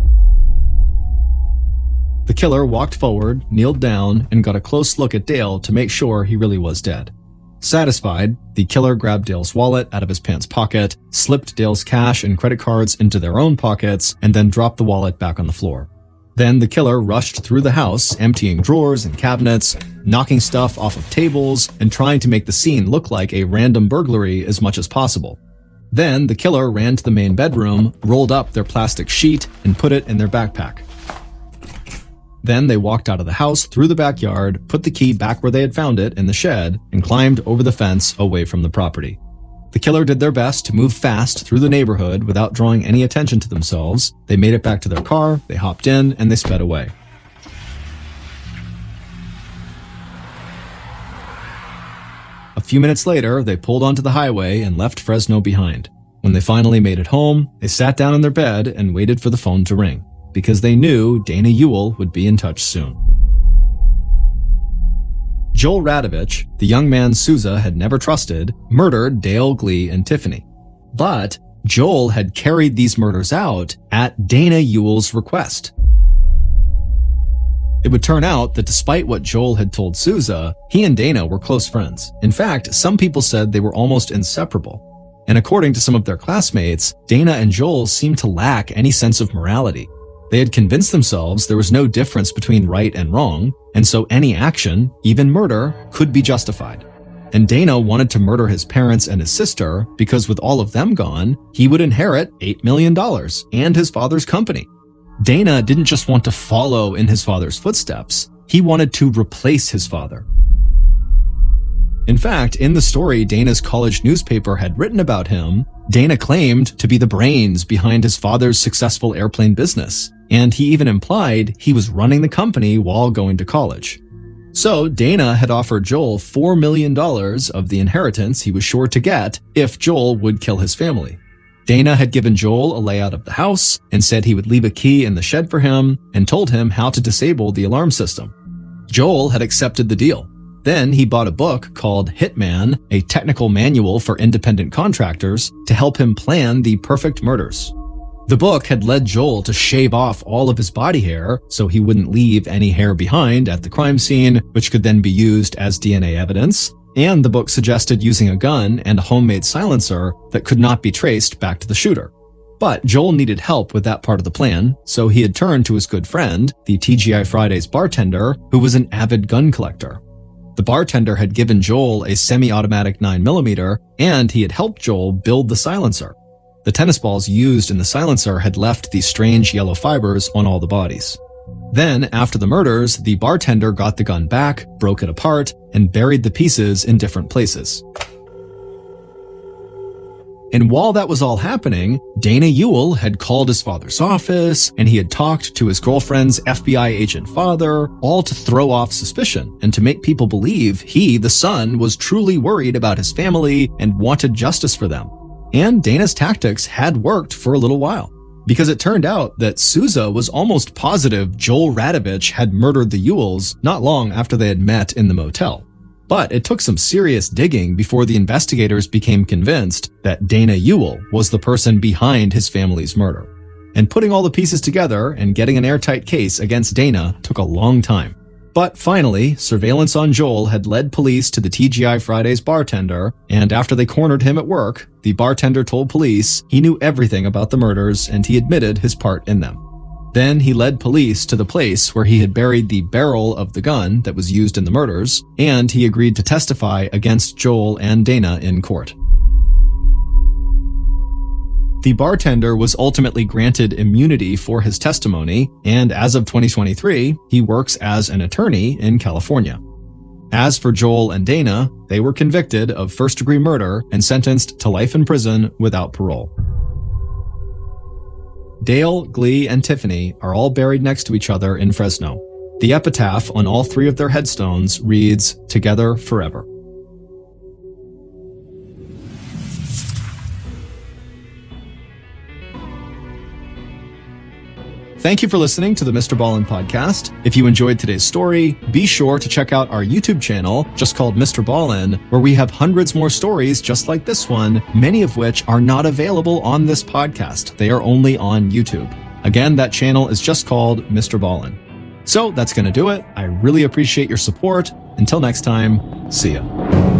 The killer walked forward, kneeled down, and got a close look at Dale to make sure he really was dead. Satisfied, the killer grabbed Dale's wallet out of his pants pocket, slipped Dale's cash and credit cards into their own pockets, and then dropped the wallet back on the floor. Then the killer rushed through the house, emptying drawers and cabinets, knocking stuff off of tables, and trying to make the scene look like a random burglary as much as possible. Then the killer ran to the main bedroom, rolled up their plastic sheet, and put it in their backpack. Then they walked out of the house through the backyard, put the key back where they had found it in the shed, and climbed over the fence away from the property. The killer did their best to move fast through the neighborhood without drawing any attention to themselves. They made it back to their car, they hopped in, and they sped away. A few minutes later, they pulled onto the highway and left Fresno behind. When they finally made it home, they sat down in their bed and waited for the phone to ring, because they knew Dana Ewell would be in touch soon. Joel Radovich, the young man Sousa had never trusted, murdered Dale, Glee, and Tiffany. But Joel had carried these murders out at Dana Ewell's request. It would turn out that despite what Joel had told Sousa, he and Dana were close friends. In fact, some people said they were almost inseparable. And according to some of their classmates, Dana and Joel seemed to lack any sense of morality. They had convinced themselves there was no difference between right and wrong, and so any action, even murder, could be justified. And Dana wanted to murder his parents and his sister because with all of them gone, he would inherit $8 million and his father's company. Dana didn't just want to follow in his father's footsteps, he wanted to replace his father. In fact, in the story Dana's college newspaper had written about him, Dana claimed to be the brains behind his father's successful airplane business, and he even implied he was running the company while going to college. So Dana had offered Joel $4 million of the inheritance he was sure to get if Joel would kill his family. Dana had given Joel a layout of the house and said he would leave a key in the shed for him and told him how to disable the alarm system. Joel had accepted the deal. Then he bought a book called Hitman, a technical manual for independent contractors, to help him plan the perfect murders. The book had led Joel to shave off all of his body hair so he wouldn't leave any hair behind at the crime scene, which could then be used as DNA evidence. And the book suggested using a gun and a homemade silencer that could not be traced back to the shooter. But Joel needed help with that part of the plan, so he had turned to his good friend, the TGI Fridays bartender, who was an avid gun collector. The bartender had given Joel a semi-automatic 9mm, and he had helped Joel build the silencer. The tennis balls used in the silencer had left these strange yellow fibers on all the bodies. Then, after the murders, the bartender got the gun back, broke it apart, and buried the pieces in different places. And while that was all happening, Dana Ewell had called his father's office, and he had talked to his girlfriend's FBI agent father, all to throw off suspicion and to make people believe he, the son, was truly worried about his family and wanted justice for them. And Dana's tactics had worked for a little while, because it turned out that Sousa was almost positive Joel Radovich had murdered the Ewells not long after they had met in the motel. But it took some serious digging before the investigators became convinced that Dana Ewell was the person behind his family's murder. And putting all the pieces together and getting an airtight case against Dana took a long time. But finally, surveillance on Joel had led police to the TGI Fridays bartender, and after they cornered him at work, the bartender told police he knew everything about the murders and he admitted his part in them. Then he led police to the place where he had buried the barrel of the gun that was used in the murders, and he agreed to testify against Joel and Dana in court. The bartender was ultimately granted immunity for his testimony, and as of 2023, he works as an attorney in California. As for Joel and Dana, they were convicted of first-degree murder and sentenced to life in prison without parole. Dale, Glee, and Tiffany are all buried next to each other in Fresno. The epitaph on all three of their headstones reads, "Together Forever." Thank you for listening to the Mr. Ballin podcast. If you enjoyed today's story, be sure to check out our YouTube channel, just called Mr. Ballin, where we have hundreds more stories just like this one, many of which are not available on this podcast. They are only on YouTube. Again, that channel is just called Mr. Ballin. So that's going to do it. I really appreciate your support. Until next time, see ya.